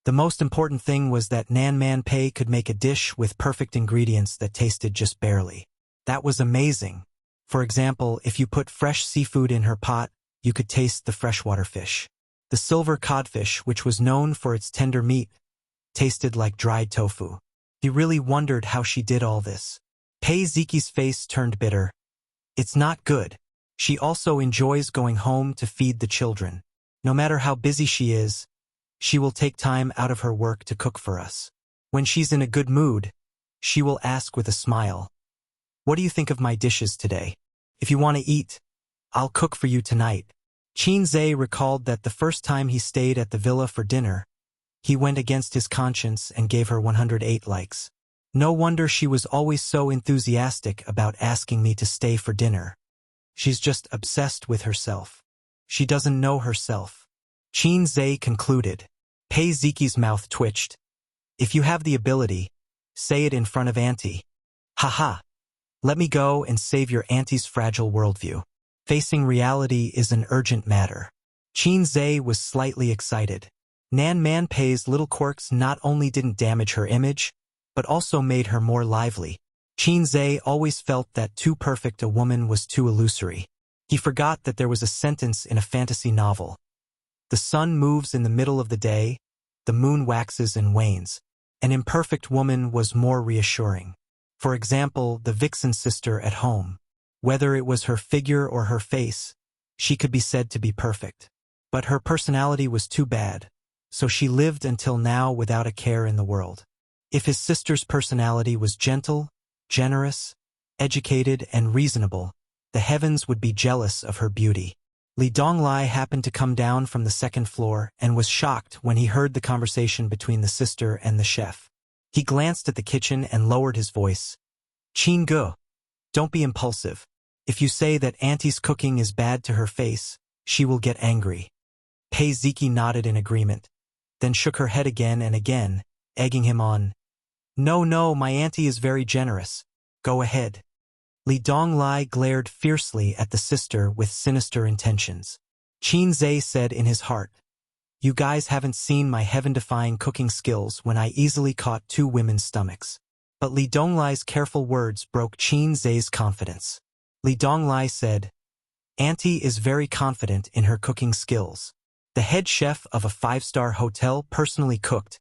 The most important thing was that Nan Man Pei could make a dish with perfect ingredients that tasted just barely. That was amazing. For example, if you put fresh seafood in her pot, you could taste the freshwater fish. The silver codfish, which was known for its tender meat, tasted like dried tofu. He really wondered how she did all this. Pei Ziki's face turned bitter. It's not good. She also enjoys going home to feed the children. No matter how busy she is, she will take time out of her work to cook for us. When she's in a good mood, she will ask with a smile, what do you think of my dishes today? If you want to eat, I'll cook for you tonight. Qin Zhe recalled that the first time he stayed at the villa for dinner, he went against his conscience and gave her 108 likes. No wonder she was always so enthusiastic about asking me to stay for dinner. She's just obsessed with herself. She doesn't know herself. Qin Zhe concluded. Pei Ziki's mouth twitched. If you have the ability, Say it in front of Auntie. Haha. Let me go and save your auntie's fragile worldview. Facing reality is an urgent matter. Qin Zhe was slightly excited. Nan Manpei's little quirks not only didn't damage her image, but also made her more lively. Qin Zhe always felt that too perfect a woman was too illusory. He forgot that there was a sentence in a fantasy novel. The sun moves in the middle of the day, the moon waxes and wanes. An imperfect woman was more reassuring. For example, the vixen sister at home. Whether it was her figure or her face, she could be said to be perfect. But her personality was too bad, so she lived until now without a care in the world. If his sister's personality was gentle, generous, educated, and reasonable, the heavens would be jealous of her beauty. Li Donglai happened to come down from the second floor and was shocked when he heard the conversation between the sister and the chef. He glanced at the kitchen and lowered his voice. Qin Gu, don't be impulsive. If you say that Auntie's cooking is bad to her face, she will get angry. Pei Ziki nodded in agreement, then shook her head again and again, egging him on. No, my auntie is very generous. Go ahead. Li Donglai glared fiercely at the sister with sinister intentions. Qin Zhe said in his heart, You guys haven't seen my heaven-defying cooking skills when I easily caught 2 women's stomachs. But Li Donglai's careful words broke Qin Zhe's confidence. Li Donglai said, Auntie is very confident in her cooking skills. The head chef of a 5-star hotel personally cooked,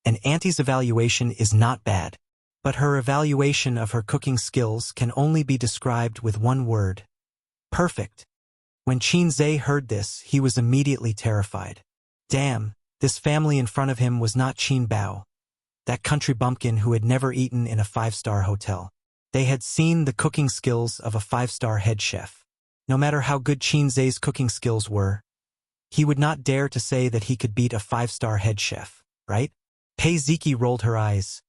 and Auntie's evaluation is not bad. But her evaluation of her cooking skills can only be described with one word. Perfect. When Qin Zhe heard this, he was immediately terrified. Damn, this family in front of him was not Qin Bao, that country bumpkin who had never eaten in a 5-star hotel. They had seen the cooking skills of a 5-star head chef. No matter how good Qin Zhe's cooking skills were, he would not dare to say that he could beat a 5-star head chef, right? Pei Ziki rolled her eyes.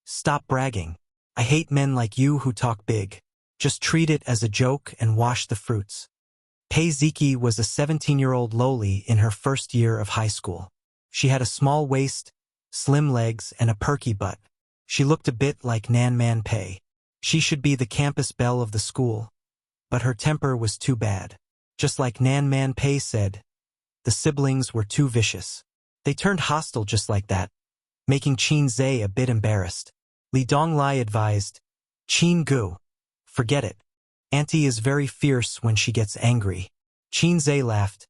Stop bragging. I hate men like you who talk big. Just treat it as a joke and wash the fruits. Pei Ziki was a 17-year-old lowly in her first year of high school. She had a small waist, slim legs, and a perky butt. She looked a bit like Nan Manpei. She should be the campus belle of the school, but her temper was too bad. Just like Nan Manpei said, the siblings were too vicious. They turned hostile just like that, making Qin Zhe a bit embarrassed. Li Donglai advised, Qin Gu, forget it. Auntie is very fierce when she gets angry. Qin Zhe laughed.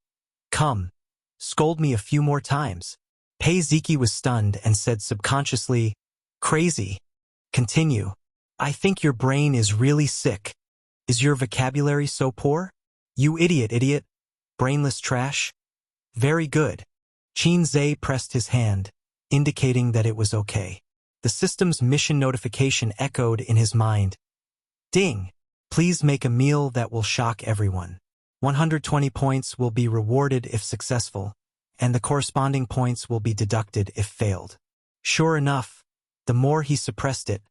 Come, scold me a few more times. Pei Ziki was stunned and said subconsciously, Crazy. Continue. I think your brain is really sick. Is your vocabulary so poor? You idiot. Brainless trash. Very good. Qin Zhe pressed his hand, indicating that it was okay. The system's mission notification echoed in his mind. Ding! Please make a meal that will shock everyone. 120 points will be rewarded if successful, and the corresponding points will be deducted if failed. Sure enough, the more he suppressed it,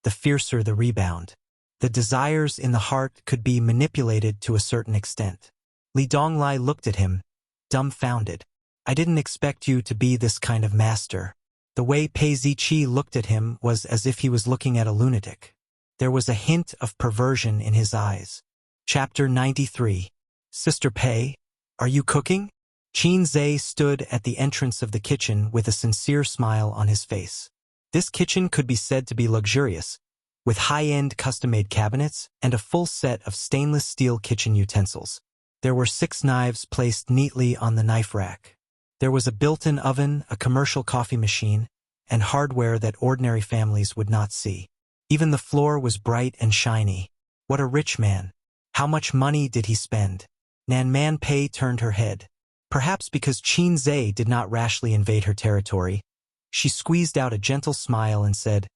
the fiercer the rebound. The desires in the heart could be manipulated to a certain extent. Li Donglai looked at him, dumbfounded. I didn't expect you to be this kind of master. The way Pei Ziqi looked at him was as if he was looking at a lunatic. There was a hint of perversion in his eyes. Chapter 93. Sister Pei, are you cooking? Qin Zhe stood at the entrance of the kitchen with a sincere smile on his face. This kitchen could be said to be luxurious, with high-end custom-made cabinets and a full set of stainless steel kitchen utensils. There were 6 knives placed neatly on the knife rack. There was a built-in oven, a commercial coffee machine, and hardware that ordinary families would not see. Even the floor was bright and shiny. What a rich man. How much money did he spend? Nan Manpei turned her head. Perhaps because Qin Zhe did not rashly invade her territory, she squeezed out a gentle smile and said,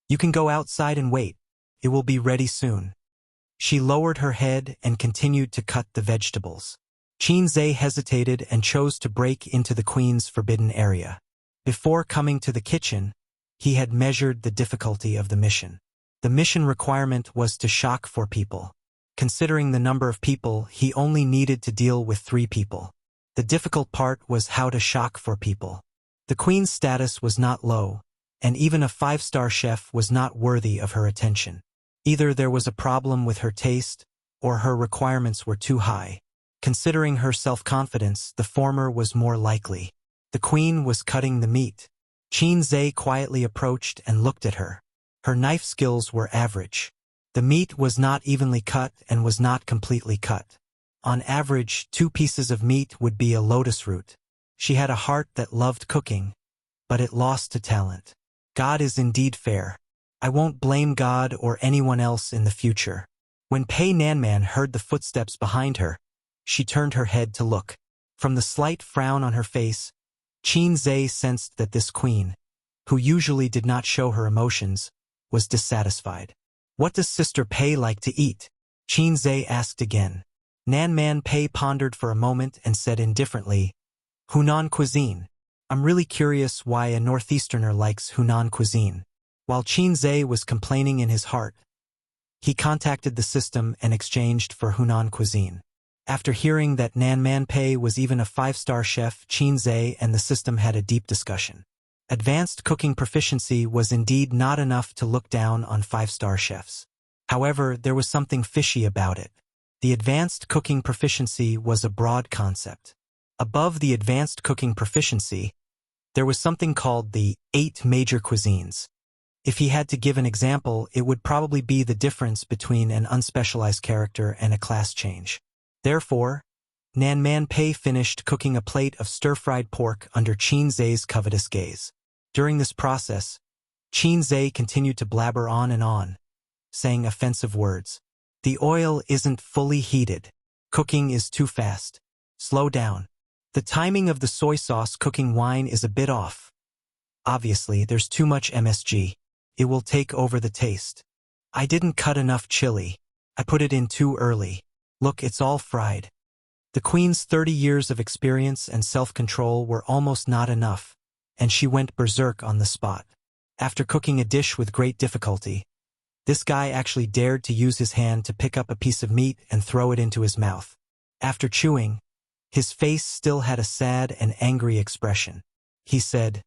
You can go outside and wait. It will be ready soon. She lowered her head and continued to cut the vegetables. Qin Zhe hesitated and chose to break into the queen's forbidden area. Before coming to the kitchen, he had measured the difficulty of the mission. The mission requirement was to shock 4 people. Considering the number of people, he only needed to deal with 3 people. The difficult part was how to shock 4 people. The queen's status was not low, and even a five-star chef was not worthy of her attention. Either there was a problem with her taste, or her requirements were too high. Considering her self-confidence, the former was more likely. The queen was cutting the meat. Qin Zhe quietly approached and looked at her. Her knife skills were average. The meat was not evenly cut and was not completely cut. On average, 2 pieces of meat would be a lotus root. She had a heart that loved cooking, but it lost to talent. God is indeed fair. I won't blame God or anyone else in the future. When Pei Nanman heard the footsteps behind her, she turned her head to look. From the slight frown on her face, Qin Zhe sensed that this queen, who usually did not show her emotions, was dissatisfied. What does Sister Pei like to eat? Qin Zhe asked again. Nanman Pei pondered for a moment and said indifferently, Hunan cuisine. I'm really curious why a Northeasterner likes Hunan cuisine. While Qin Zhe was complaining in his heart, he contacted the system and exchanged for Hunan cuisine. After hearing that Nanman Pei was even a 5-star chef, Qin Zhe and the system had a deep discussion. Advanced cooking proficiency was indeed not enough to look down on 5-star chefs. However, there was something fishy about it. The advanced cooking proficiency was a broad concept. Above the advanced cooking proficiency, there was something called the 8 major cuisines. If he had to give an example, it would probably be the difference between an unspecialized character and a class change. Therefore, Nanman Pei finished cooking a plate of stir-fried pork under Qin Zhe's covetous gaze. During this process, Qin Zhe continued to blabber on and on, saying offensive words. The oil isn't fully heated. Cooking is too fast. Slow down. The timing of the soy sauce cooking wine is a bit off. Obviously, there's too much MSG. It will take over the taste. I didn't cut enough chili. I put it in too early. Look, it's all fried. The queen's 30 years of experience and self-control were almost not enough, and she went berserk on the spot. After cooking a dish with great difficulty, this guy actually dared to use his hand to pick up a piece of meat and throw it into his mouth. After chewing, his face still had a sad and angry expression. He said,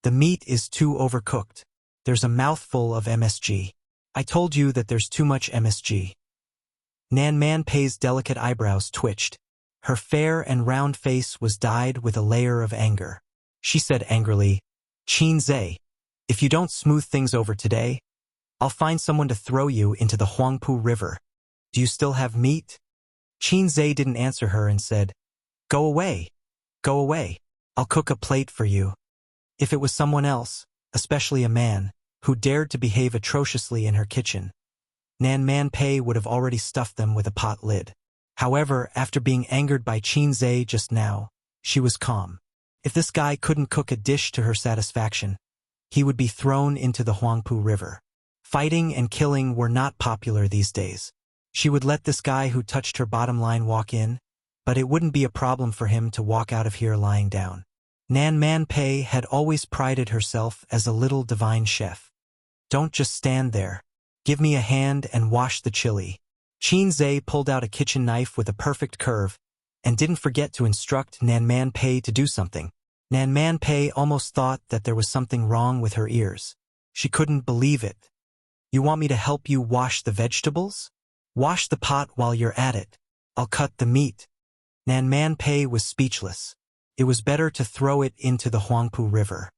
"The meat is too overcooked. There's a mouthful of MSG. I told you that there's too much MSG." Nanman Pei's delicate eyebrows twitched. Her fair and round face was dyed with a layer of anger. She said angrily, "Qin Zhe, if you don't smooth things over today, I'll find someone to throw you into the Huangpu River. Do you still have meat?" Qin Zhe didn't answer her and said, "Go away. Go away. I'll cook a plate for you." If it was someone else, especially a man, who dared to behave atrociously in her kitchen, Nanman Pei would have already stuffed them with a pot lid. However, after being angered by Qin Zhe just now, she was calm. If this guy couldn't cook a dish to her satisfaction, he would be thrown into the Huangpu River. Fighting and killing were not popular these days. She would let this guy who touched her bottom line walk in, but it wouldn't be a problem for him to walk out of here lying down. Nanman Pei had always prided herself as a little divine chef. "Don't just stand there. Give me a hand and wash the chili." Qin Zhe pulled out a kitchen knife with a perfect curve and didn't forget to instruct Nanman Pei to do something. Nanman Pei almost thought that there was something wrong with her ears. She couldn't believe it. "You want me to help you wash the vegetables? Wash the pot while you're at it. I'll cut the meat." Nanman Pei was speechless. It was better to throw it into the Huangpu River.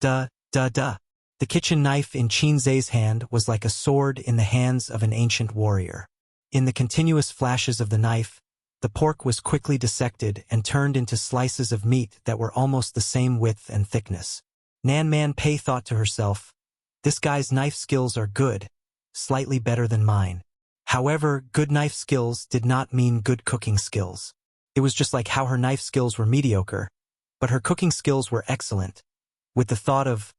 Duh. The kitchen knife in Qin Zhe's hand was like a sword in the hands of an ancient warrior. In the continuous flashes of the knife, the pork was quickly dissected and turned into slices of meat that were almost the same width and thickness. Nanman Pei thought to herself, "This guy's knife skills are good, slightly better than mine." However, good knife skills did not mean good cooking skills. It was just like how her knife skills were mediocre, but her cooking skills were excellent. With the thought of,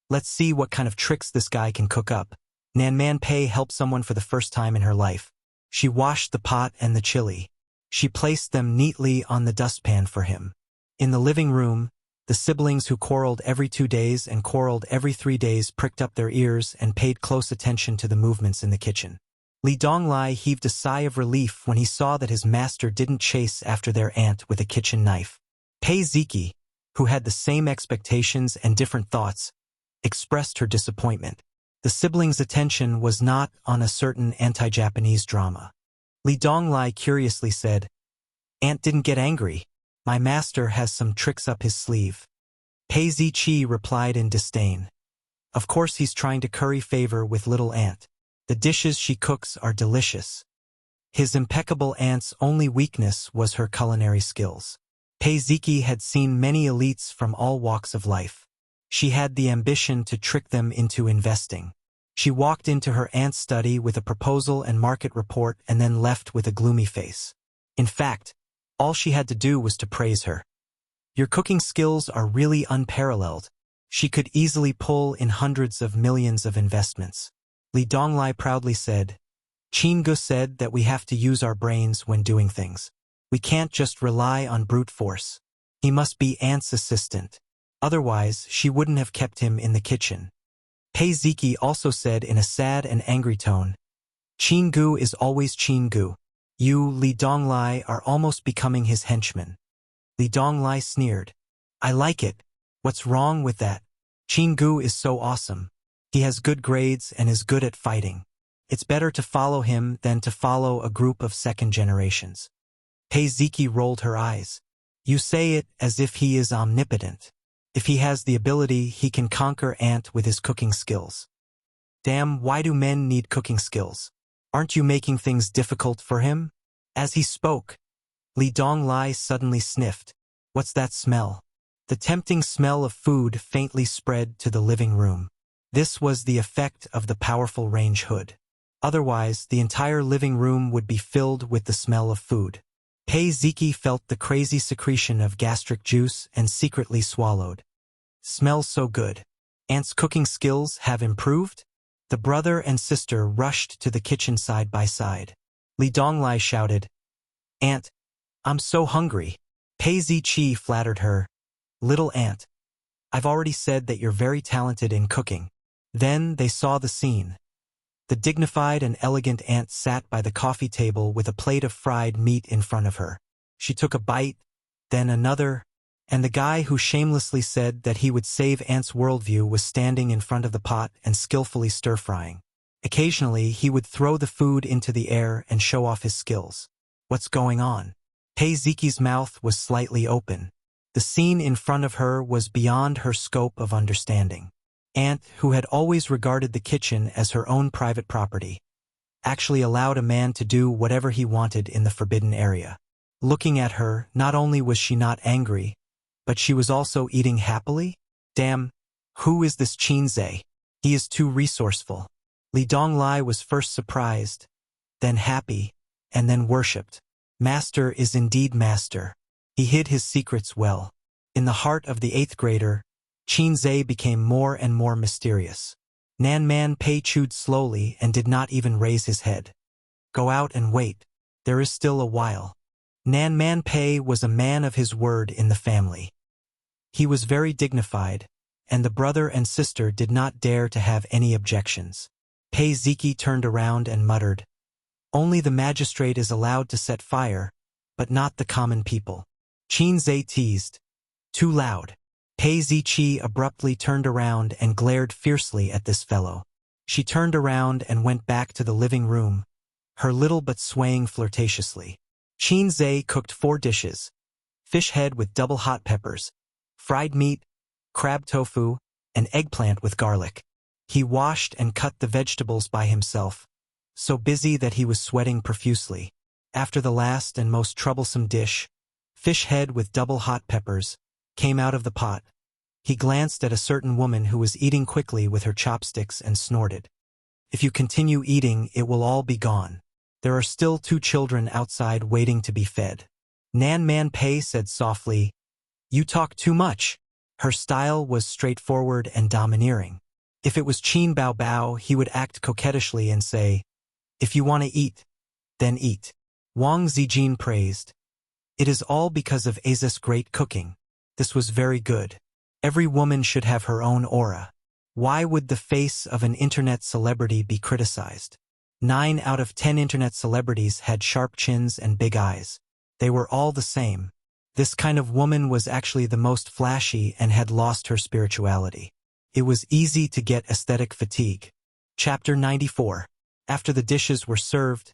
"Let's see what kind of tricks this guy can cook up," Nanman Pei helped someone for the first time in her life. She washed the pot and the chili. She placed them neatly on the dustpan for him. In the living room, the siblings who quarreled every 2 days and quarreled every 3 days pricked up their ears and paid close attention to the movements in the kitchen. Li Donglai heaved a sigh of relief when he saw that his master didn't chase after their aunt with a kitchen knife. Pei Ziki, who had the same expectations and different thoughts, expressed her disappointment. The siblings' attention was not on a certain anti-Japanese drama. Li Donglai curiously said, "Aunt didn't get angry. My master has some tricks up his sleeve." Pei Ziqi replied in disdain. "Of course he's trying to curry favor with little aunt. The dishes she cooks are delicious." His impeccable aunt's only weakness was her culinary skills. Pei Ziqi had seen many elites from all walks of life. She had the ambition to trick them into investing. She walked into her aunt's study with a proposal and market report and then left with a gloomy face. In fact, all she had to do was to praise her. "Your cooking skills are really unparalleled." She could easily pull in hundreds of millions of investments. Li Donglai proudly said, "Qin Gu said that we have to use our brains when doing things. We can't just rely on brute force. He must be aunt's assistant. Otherwise, she wouldn't have kept him in the kitchen." Pei Ziqi also said in a sad and angry tone, "Qin Gu is always Qin Gu. You, Li Donglai, are almost becoming his henchman." Li Donglai sneered. "I like it. What's wrong with that? Qin Gu is so awesome. He has good grades and is good at fighting. It's better to follow him than to follow a group of second generations." Pei Ziqi rolled her eyes. "You say it as if he is omnipotent. If he has the ability, he can conquer aunt with his cooking skills. Damn, why do men need cooking skills? Aren't you making things difficult for him?" As he spoke, Li Donglai suddenly sniffed. "What's that smell?" The tempting smell of food faintly spread to the living room. This was the effect of the powerful range hood. Otherwise, the entire living room would be filled with the smell of food. Pei Ziqi felt the crazy secretion of gastric juice and secretly swallowed. "Smells so good. Aunt's cooking skills have improved?" The brother and sister rushed to the kitchen side by side. Li Donglai shouted, "Aunt, I'm so hungry." Pei Ziqi flattered her. "Little aunt, I've already said that you're very talented in cooking." Then they saw the scene. The dignified and elegant aunt sat by the coffee table with a plate of fried meat in front of her. She took a bite, then another, and the guy who shamelessly said that he would save aunt's worldview was standing in front of the pot and skillfully stir-frying. Occasionally, he would throw the food into the air and show off his skills. What's going on? Pei Ziqi's mouth was slightly open. The scene in front of her was beyond her scope of understanding. Aunt, who had always regarded the kitchen as her own private property, actually allowed a man to do whatever he wanted in the forbidden area. Looking at her, not only was she not angry, but she was also eating happily? Damn, who is this Qinze? He is too resourceful. Li Donglai was first surprised, then happy, and then worshipped. Master is indeed master. He hid his secrets well. In the heart of the 8th grader, Qinze became more and more mysterious. Nan Man Pei chewed slowly and did not even raise his head. "Go out and wait. There is still a while." Nan Man Pei was a man of his word in the family. He was very dignified, and the brother and sister did not dare to have any objections. Pei Ziqi turned around and muttered, "Only the magistrate is allowed to set fire, but not the common people." Qinze teased, "Too loud." Pei Ziqi abruptly turned around and glared fiercely at this fellow. She turned around and went back to the living room, her little but swaying flirtatiously. Qinze cooked 4 dishes: fish head with double hot peppers, fried meat, crab tofu, and eggplant with garlic. He washed and cut the vegetables by himself, so busy that he was sweating profusely. After the last and most troublesome dish, fish head with double hot peppers, came out of the pot, he glanced at a certain woman who was eating quickly with her chopsticks and snorted. "If you continue eating, it will all be gone. There are still 2 children outside waiting to be fed." Nan Man Pei said softly, "You talk too much." Her style was straightforward and domineering. If it was Qin Bao Bao, he would act coquettishly and say, "If you want to eat, then eat." Wang Zijin praised, "It is all because of Aza's great cooking. This was very good. Every woman should have her own aura. Why would the face of an internet celebrity be criticized? 9 out of 10 internet celebrities had sharp chins and big eyes. They were all the same. This kind of woman was actually the most flashy and had lost her spirituality. It was easy to get aesthetic fatigue. Chapter 94. After the dishes were served,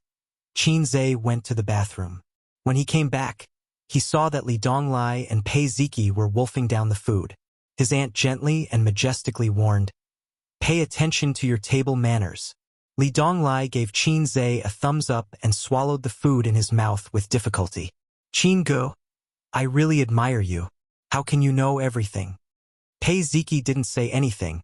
Qinzhe went to the bathroom. When he came back, he saw that Li Donglai and Pei Ziki were wolfing down the food. His aunt gently and majestically warned, "Pay attention to your table manners." Li Donglai gave Qinzhe a thumbs up and swallowed the food in his mouth with difficulty. "Qingu, I really admire you. How can you know everything?" Pei Ziki didn't say anything,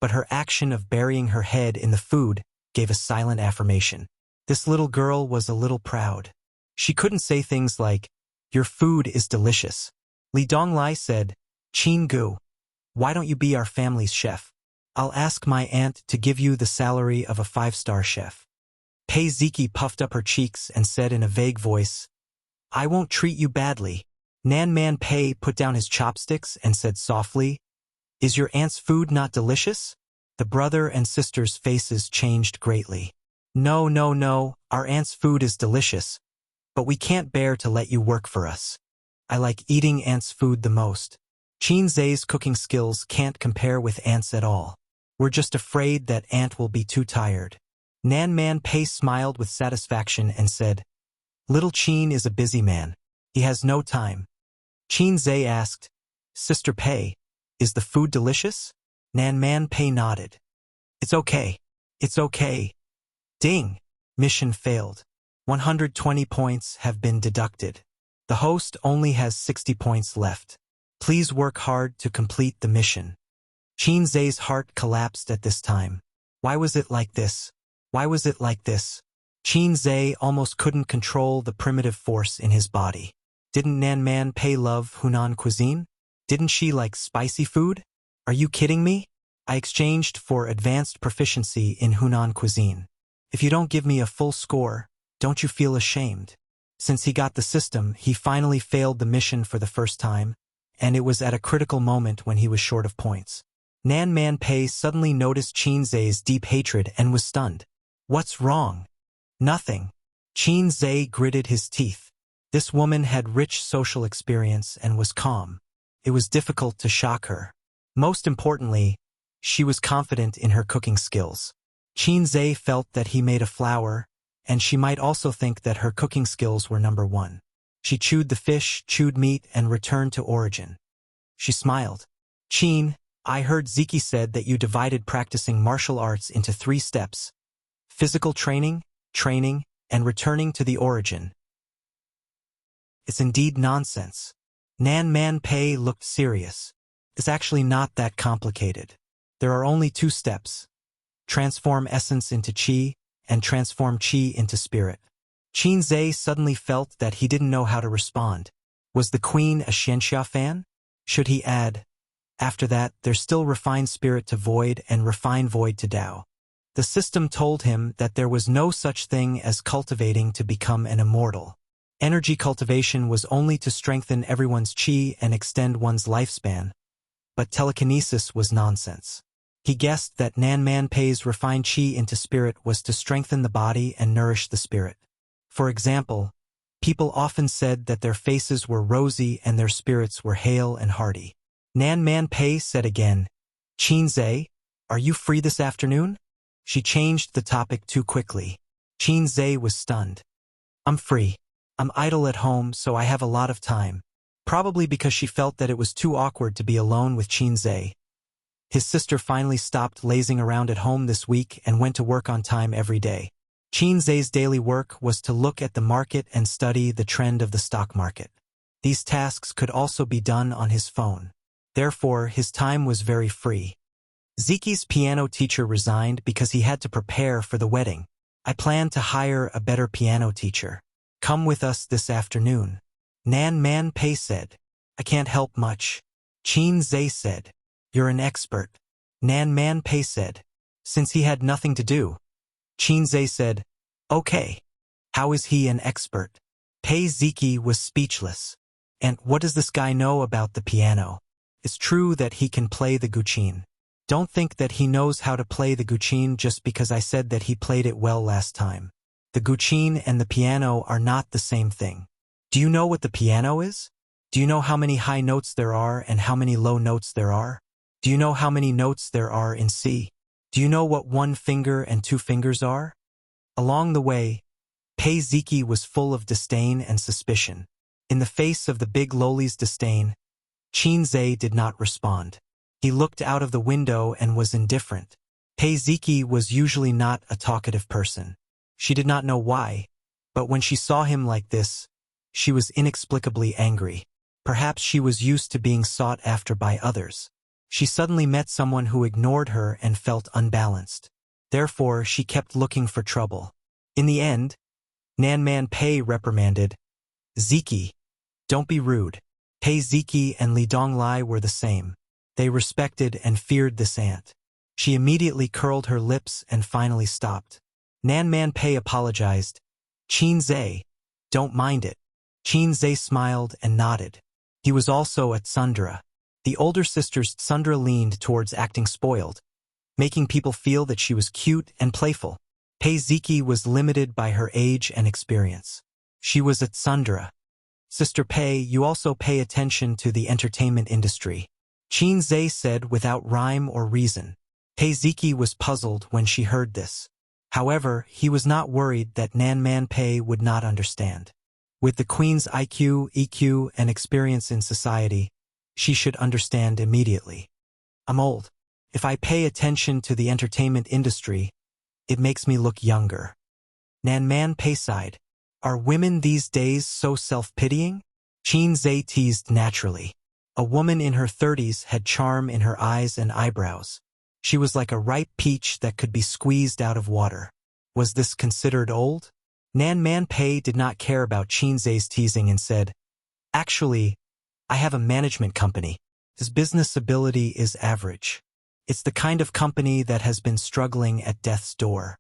but her action of burying her head in the food gave a silent affirmation. This little girl was a little proud. She couldn't say things like, "Your food is delicious." Li Donglai said, "Qingu, why don't you be our family's chef? I'll ask my aunt to give you the salary of a 5-star chef." Pei Ziki puffed up her cheeks and said in a vague voice, "I won't treat you badly." Nan Man Pei put down his chopsticks and said softly, "Is your aunt's food not delicious?" The brother and sister's faces changed greatly. "No, no, no, our aunt's food is delicious, but we can't bear to let you work for us. I like eating aunt's food the most. Qinzhe's cooking skills can't compare with aunt's at all. We're just afraid that aunt will be too tired." Nan Man Pei smiled with satisfaction and said, "Little Qin is a busy man. He has no time." Qinzhe asked, "Sister Pei, is the food delicious?" Nan Man Pei nodded. "It's okay. It's okay." Ding! Mission failed. 120 points have been deducted. The host only has 60 points left. Please work hard to complete the mission. Qinzhe's heart collapsed at this time. Why was it like this? Why was it like this? Qinzhe almost couldn't control the primitive force in his body. Didn't Nan Man Pei love Hunan cuisine? Didn't she like spicy food? Are you kidding me? I exchanged for advanced proficiency in Hunan cuisine. If you don't give me a full score, don't you feel ashamed? Since he got the system, he finally failed the mission for the first time, and it was at a critical moment when he was short of points. Nan Man Pei suddenly noticed Qinzhe's deep hatred and was stunned. "What's wrong?" "Nothing." Qinzhe gritted his teeth. This woman had rich social experience and was calm. It was difficult to shock her. Most importantly, she was confident in her cooking skills. Qinzhe felt that he made a flour, and she might also think that her cooking skills were number one. She chewed the fish, chewed meat, and returned to origin. She smiled. "Qin, I heard Ziki said that you divided practicing martial arts into 3 steps. Physical training, and returning to the origin. It's indeed nonsense." Nan Man Pei looked serious. "It's actually not that complicated. There are only 2 steps. Transform essence into qi, and transform qi into spirit." Qinzhe suddenly felt that he didn't know how to respond. Was the queen a Xianxia fan? Should he add, "After that, there's still refined spirit to void and refined void to Tao"? The system told him that there was no such thing as cultivating to become an immortal. Energy cultivation was only to strengthen everyone's qi and extend one's lifespan, but telekinesis was nonsense. He guessed that Nan Man Pei's refined qi into spirit was to strengthen the body and nourish the spirit. For example, people often said that their faces were rosy and their spirits were hale and hearty. Nan Man Pei said again, "Qinzhe, are you free this afternoon?" She changed the topic too quickly. Qinzhe was stunned. "I'm free. I'm idle at home, so I have a lot of time." Probably because she felt that it was too awkward to be alone with Qinzhe. His sister finally stopped lazing around at home this week and went to work on time every day. Qinzhe's daily work was to look at the market and study the trend of the stock market. These tasks could also be done on his phone. Therefore, his time was very free. Ziki's piano teacher resigned because he had to prepare for the wedding. "I plan to hire a better piano teacher. Come with us this afternoon." Nan Man Pei said, "I can't help much." Qinzhe said, "You're an expert." Nan Man Pei said, since he had nothing to do. Qinzhe said, "Okay. How is he an expert?" Pei Ziki was speechless. "And what does this guy know about the piano? It's true that he can play the guqin. Don't think that he knows how to play the guqin just because I said that he played it well last time. The guqin and the piano are not the same thing. Do you know what the piano is? Do you know how many high notes there are and how many low notes there are? Do you know how many notes there are in C? Do you know what 1 finger and 2 fingers are? Along the way, Pei Ziki was full of disdain and suspicion. In the face of the big loli's disdain, Qin Zhe did not respond. He looked out of the window and was indifferent. Pei Ziki was usually not a talkative person. She did not know why, but when she saw him like this, she was inexplicably angry. Perhaps she was used to being sought after by others. She suddenly met someone who ignored her and felt unbalanced. Therefore, she kept looking for trouble. In the end, Nanman Pei reprimanded, "Ziki, don't be rude." Pei Ziki and Li Donglai were the same. They respected and feared this aunt. She immediately curled her lips and finally stopped. Nanman Pei apologized. "Qin Zhe, don't mind it." Qin Zhe smiled and nodded. He was also at Tsundra. The older sister's Tsundra leaned towards acting spoiled, making people feel that she was cute and playful. Pei Ziki was limited by her age and experience. She was at Tsundra. "Sister Pei, you also pay attention to the entertainment industry," Qin Zhe said without rhyme or reason. Pei Ziki was puzzled when she heard this. However, he was not worried that Nanman Pei would not understand. With the queen's IQ, EQ, and experience in society, she should understand immediately. "I'm old. If I pay attention to the entertainment industry, it makes me look younger." Nanman Pei sighed. "Are women these days so self-pitying?" Qin Zhe teased naturally. A woman in her 30s had charm in her eyes and eyebrows. She was like a ripe peach that could be squeezed out of water. Was this considered old? Nanman Pei did not care about Qin Zhe's teasing and said, "Actually, I have a management company. His business ability is average. It's the kind of company that has been struggling at death's door."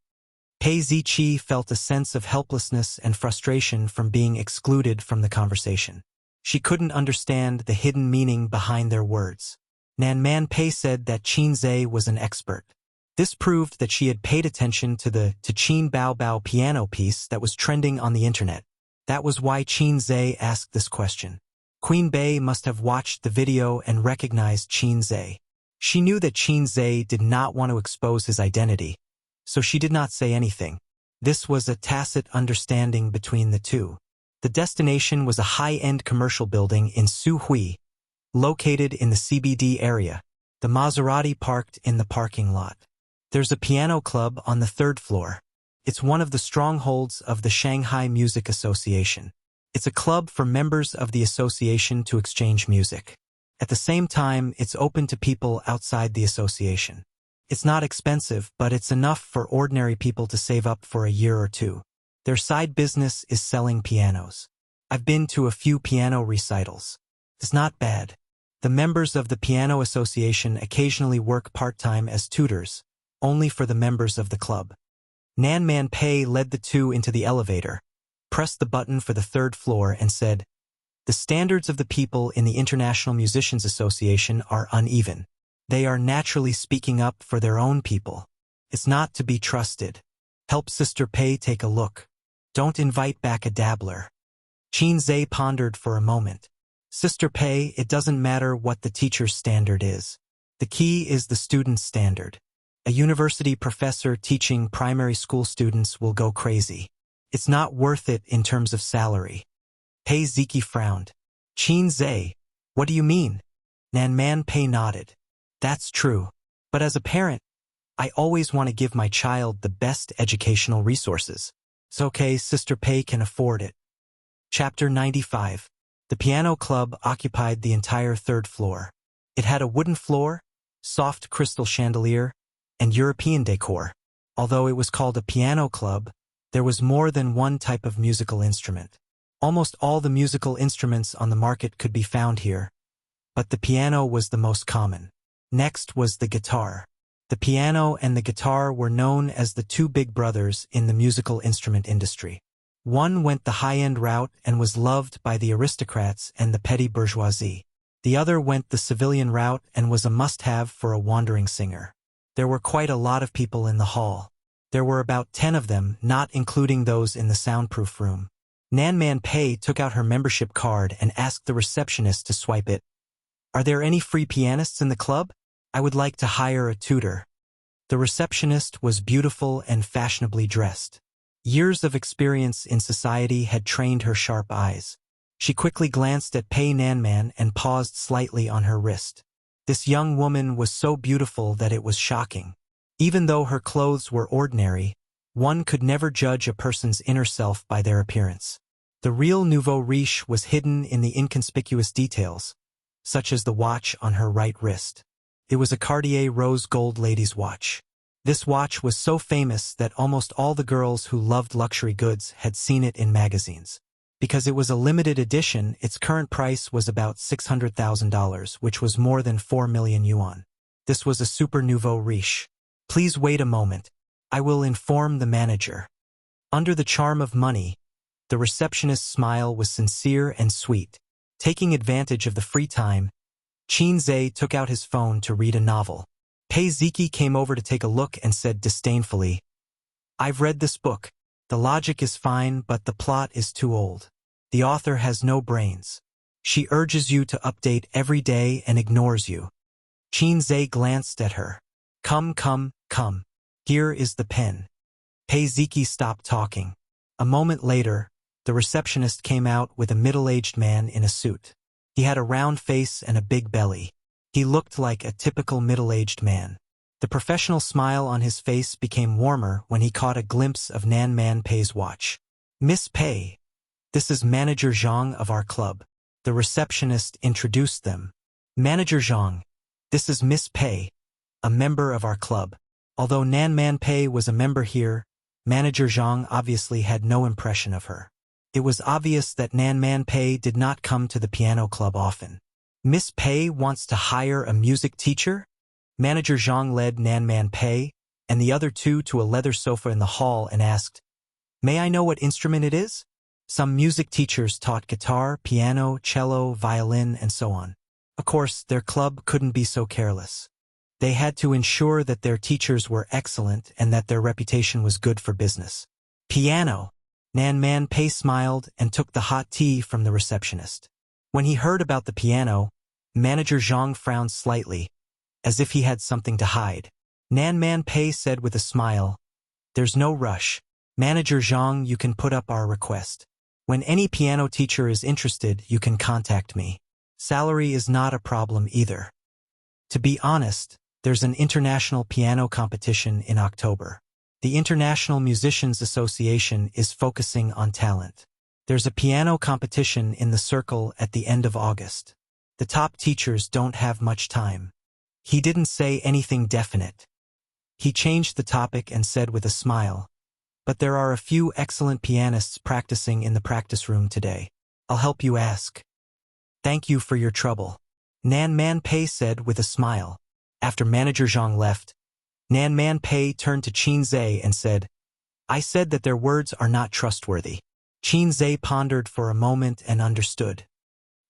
Pei Ziqi felt a sense of helplessness and frustration from being excluded from the conversation. She couldn't understand the hidden meaning behind their words. Nanman Pei said that Qin Zhe was an expert. This proved that she had paid attention to the Qin Bao Bao piano piece that was trending on the internet. That was why Qin Zhe asked this question. Queen Bei must have watched the video and recognized Qin Zhe. She knew that Qin Zhe did not want to expose his identity, so she did not say anything. This was a tacit understanding between the two. The destination was a high-end commercial building in Suhui, located in the CBD area. The Maserati parked in the parking lot. There's a piano club on the 3rd floor. It's one of the strongholds of the Shanghai Music Association. It's a club for members of the association to exchange music. At the same time, it's open to people outside the association. It's not expensive, but it's enough for ordinary people to save up for a year or two. Their side business is selling pianos. I've been to a few piano recitals. It's not bad. The members of the piano association occasionally work part-time as tutors, only for the members of the club. Nanman Pei led the two into the elevator, pressed the button for the 3rd floor and said, "The standards of the people in the International Musicians Association are uneven. They are naturally speaking up for their own people. It's not to be trusted. Help Sister Pei take a look. Don't invite back a dabbler." Qin Zhe pondered for a moment. "Sister Pei, it doesn't matter what the teacher's standard is. The key is the student's standard. A university professor teaching primary school students will go crazy. It's not worth it in terms of salary." Pei Ziki frowned. "Qin Zhe, what do you mean?" Nanman Pei nodded. "That's true. But as a parent, I always want to give my child the best educational resources. It's okay, Sister Pei can afford it." Chapter 95. The piano club occupied the entire 3rd floor. It had a wooden floor, soft crystal chandelier, and European decor. Although it was called a piano club, there was more than one type of musical instrument. Almost all the musical instruments on the market could be found here, but the piano was the most common. Next was the guitar. The piano and the guitar were known as the two big brothers in the musical instrument industry. One went the high-end route and was loved by the aristocrats and the petty bourgeoisie. The other went the civilian route and was a must-have for a wandering singer. There were quite a lot of people in the hall. There were about 10 of them, not including those in the soundproof room. Nanman Pei took out her membership card and asked the receptionist to swipe it. "Are there any free pianists in the club? I would like to hire a tutor. The receptionist was beautiful and fashionably dressed. Years of experience in society had trained her sharp eyes. She quickly glanced at Pei Nanman and paused slightly on her wrist. This young woman was so beautiful that it was shocking. Even though her clothes were ordinary, one could never judge a person's inner self by their appearance. The real nouveau riche was hidden in the inconspicuous details, such as the watch on her right wrist. It was a Cartier rose gold lady's watch. This watch was so famous that almost all the girls who loved luxury goods had seen it in magazines. Because it was a limited edition, its current price was about $600,000, which was more than 4 million yuan. This was a super nouveau riche. Please wait a moment. I will inform the manager. Under the charm of money, the receptionist's smile was sincere and sweet. Taking advantage of the free time, Qin Zhe took out his phone to read a novel. Pei Ziki came over to take a look and said disdainfully, "I've read this book. The logic is fine, but the plot is too old. The author has no brains. She urges you to update every day and ignores you." Qin Zhe glanced at her. Come. Here is the pen." Pei Ziki stopped talking. A moment later, the receptionist came out with a middle-aged man in a suit. He had a round face and a big belly. He looked like a typical middle-aged man. The professional smile on his face became warmer when he caught a glimpse of Nanman Pei's watch. "Miss Pei, this is Manager Zhang of our club." The receptionist introduced them. "Manager Zhang, this is Miss Pei, a member of our club." Although Nanman Pei was a member here, Manager Zhang obviously had no impression of her. It was obvious that Nanman Pei did not come to the piano club often. "Miss Pei wants to hire a music teacher?" Manager Zhang led Nanman Pei and the other two to a leather sofa in the hall and asked, "May I know what instrument it is?" Some music teachers taught guitar, piano, cello, violin, and so on. Of course, their club couldn't be so careless. They had to ensure that their teachers were excellent and that their reputation was good for business. "Piano." Nanman Pei smiled and took the hot tea from the receptionist. When he heard about the piano, Manager Zhang frowned slightly, as if he had something to hide. Nanman Pei said with a smile, "There's no rush. Manager Zhang, you can put up our request. When any piano teacher is interested, you can contact me. Salary is not a problem either. To be honest, there's an international piano competition in October. The International Musicians Association is focusing on talent. There's a piano competition in the circle at the end of August. The top teachers don't have much time." He didn't say anything definite. He changed the topic and said with a smile, "But there are a few excellent pianists practicing in the practice room today. I'll help you ask." "Thank you for your trouble," Nanman Pei said with a smile. After Manager Zhang left, Nanman Pei turned to Qin Zhe and said, "I said that their words are not trustworthy." Qin Zhe pondered for a moment and understood.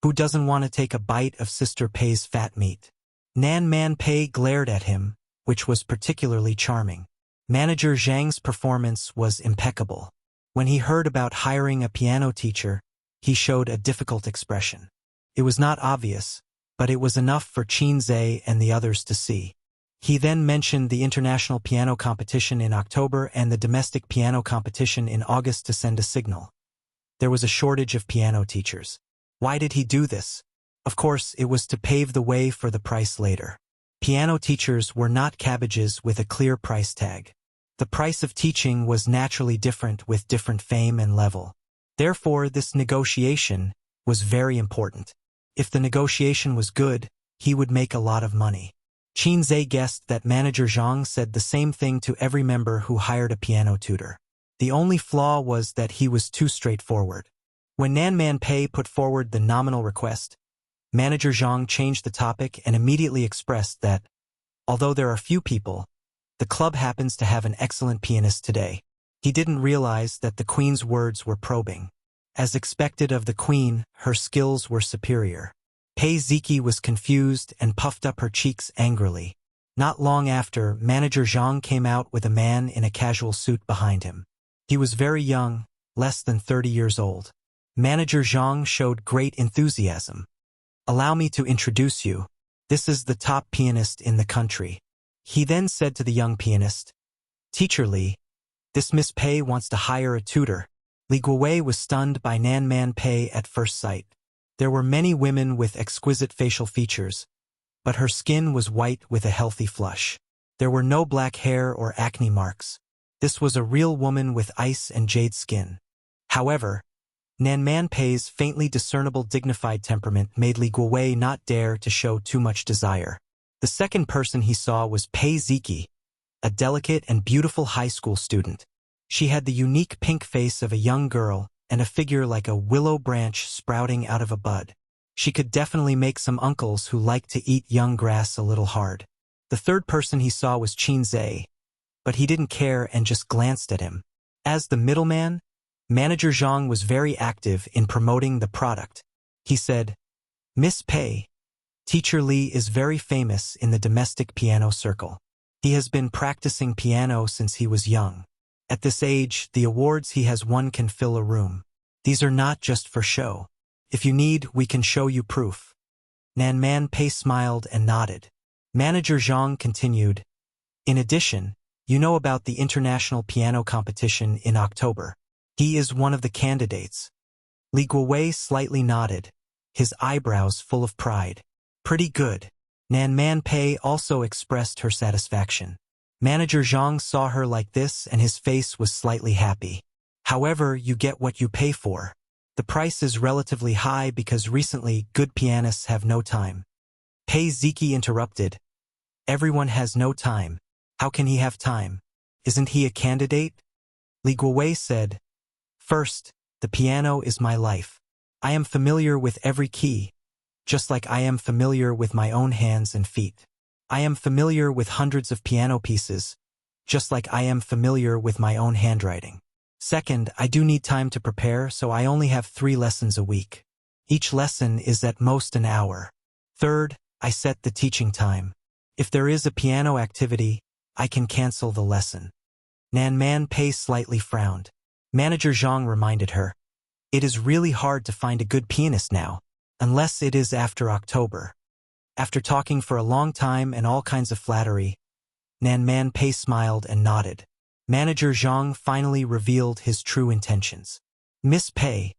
Who doesn't want to take a bite of Sister Pei's fat meat? Nanman Pei glared at him, which was particularly charming. Manager Zhang's performance was impeccable. When he heard about hiring a piano teacher, he showed a difficult expression. It was not obvious, but it was enough for Qin Zhe and the others to see. He then mentioned the international piano competition in October and the domestic piano competition in August to send a signal. There was a shortage of piano teachers. Why did he do this? Of course, it was to pave the way for the price later. Piano teachers were not cabbages with a clear price tag. The price of teaching was naturally different with different fame and level. Therefore, this negotiation was very important. If the negotiation was good, he would make a lot of money. Qin Zhe guessed that Manager Zhang said the same thing to every member who hired a piano tutor. The only flaw was that he was too straightforward. When Nanman Pei put forward the nominal request, Manager Zhang changed the topic and immediately expressed that, although there are few people, the club happens to have an excellent pianist today. He didn't realize that the Queen's words were probing. As expected of the Queen, her skills were superior. Pei Ziki was confused and puffed up her cheeks angrily. Not long after, Manager Zhang came out with a man in a casual suit behind him. He was very young, less than 30 years old. Manager Zhang showed great enthusiasm. "Allow me to introduce you. This is the top pianist in the country. He then said to the young pianist, Teacher Li, this Miss Pei wants to hire a tutor. Li Guowei was stunned by Nan Man Pei at first sight. There were many women with exquisite facial features, but her skin was white with a healthy flush. There were no black hair or acne marks. This was a real woman with ice and jade skin. However, Nan Man Pei's faintly discernible dignified temperament made Li Guowei not dare to show too much desire. The second person he saw was Pei Ziki, a delicate and beautiful high school student. She had the unique pink face of a young girl and a figure like a willow branch sprouting out of a bud. She could definitely make some uncles who liked to eat young grass a little hard. The third person he saw was Qin Zhe, but he didn't care and just glanced at him. As the middleman, Manager Zhang was very active in promoting the product. He said, Miss Pei, Teacher Li is very famous in the domestic piano circle. He has been practicing piano since he was young. At this age, the awards he has won can fill a room. These are not just for show. If you need, we can show you proof. Nan Man Pei smiled and nodded. Manager Zhang continued, In addition, you know about the international piano competition in October. He is one of the candidates. Li Guowei slightly nodded, his eyebrows full of pride. Pretty good. Nan Man Pei also expressed her satisfaction. Manager Zhang saw her like this and his face was slightly happy. However, you get what you pay for. The price is relatively high because recently good pianists have no time. Pei Ziki interrupted. Everyone has no time. How can he have time? Isn't he a candidate? Li Guowei said, First, the piano is my life. I am familiar with every key, just like I am familiar with my own hands and feet. I am familiar with hundreds of piano pieces, just like I am familiar with my own handwriting. Second, I do need time to prepare, so I only have 3 lessons a week. Each lesson is at most an hour. Third, I set the teaching time. If there is a piano activity, I can cancel the lesson. Nan Man Pei slightly frowned. Manager Zhang reminded her, It is really hard to find a good pianist now, unless it is after October. After talking for a long time and all kinds of flattery, Nan Man Pei smiled and nodded. Manager Zhang finally revealed his true intentions. Miss Pei,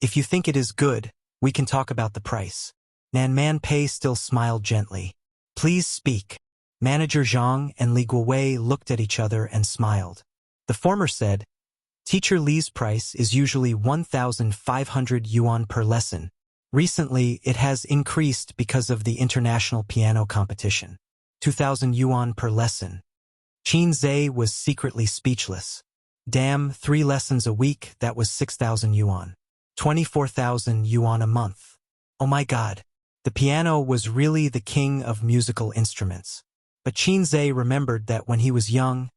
if you think it is good, we can talk about the price. Nan Man Pei still smiled gently. Please speak. Manager Zhang and Li Guowei looked at each other and smiled. The former said, Teacher Li's price is usually 1,500 yuan per lesson. Recently, it has increased because of the international piano competition. 2,000 yuan per lesson. Qin Zhe was secretly speechless. Damn, 3 lessons a week, that was 6,000 yuan. 24,000 yuan a month. Oh my God. The piano was really the king of musical instruments. But Qin Zhe remembered that when he was young,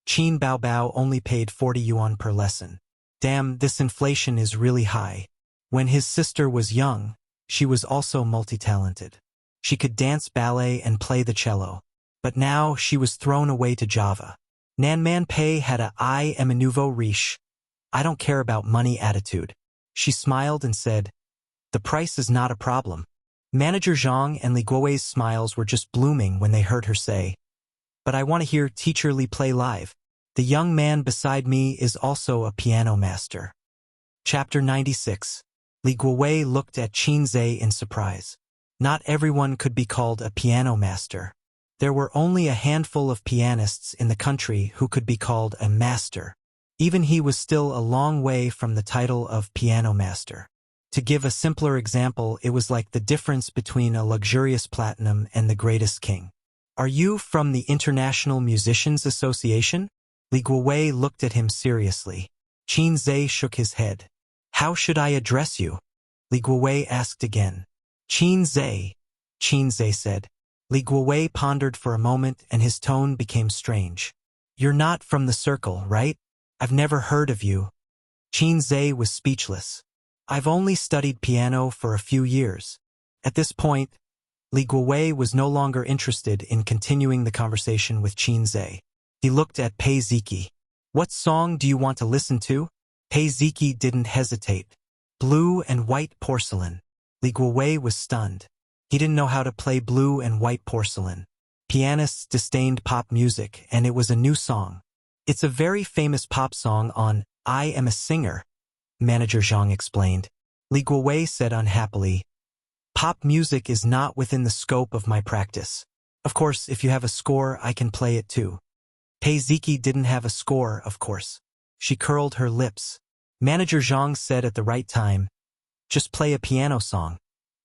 Qin Baobao only paid 40 yuan per lesson. Damn, this inflation is really high. When his sister was young, she was also multi-talented. She could dance ballet and play the cello. But now she was thrown away to Java. Nan Man Pei had a I am a nouveau riche. I don't care about money attitude. She smiled and said, The price is not a problem. Manager Zhang and Li Guowei's smiles were just blooming when they heard her say, But I want to hear Teacher Li play live. The young man beside me is also a piano master. Chapter 96. Li Guowei looked at Qin Zhe in surprise. Not everyone could be called a piano master. There were only a handful of pianists in the country who could be called a master. Even he was still a long way from the title of piano master. To give a simpler example, it was like the difference between a luxurious platinum and the greatest king. Are you from the International Musicians Association? Li Guowei looked at him seriously. Qin Zhe shook his head. How should I address you? Li Guowei asked again. Qin Zhe said. Li Guowei pondered for a moment and his tone became strange. You're not from the circle, right? I've never heard of you. Qin Zhe was speechless. I've only studied piano for a few years. At this point, Li Guowei was no longer interested in continuing the conversation with Qin Zhe. He looked at Pei Ziki. What song do you want to listen to? Pei Ziki didn't hesitate. Blue and white porcelain. Li Guowei was stunned. He didn't know how to play blue and white porcelain. Pianists disdained pop music, and it was a new song. It's a very famous pop song on I Am a Singer, Manager Zhang explained. Li Guowei said unhappily, "Pop music is not within the scope of my practice. Of course, if you have a score, I can play it too." Pei Ziki didn't have a score, of course. She curled her lips. Manager Zhang said at the right time, "Just play a piano song."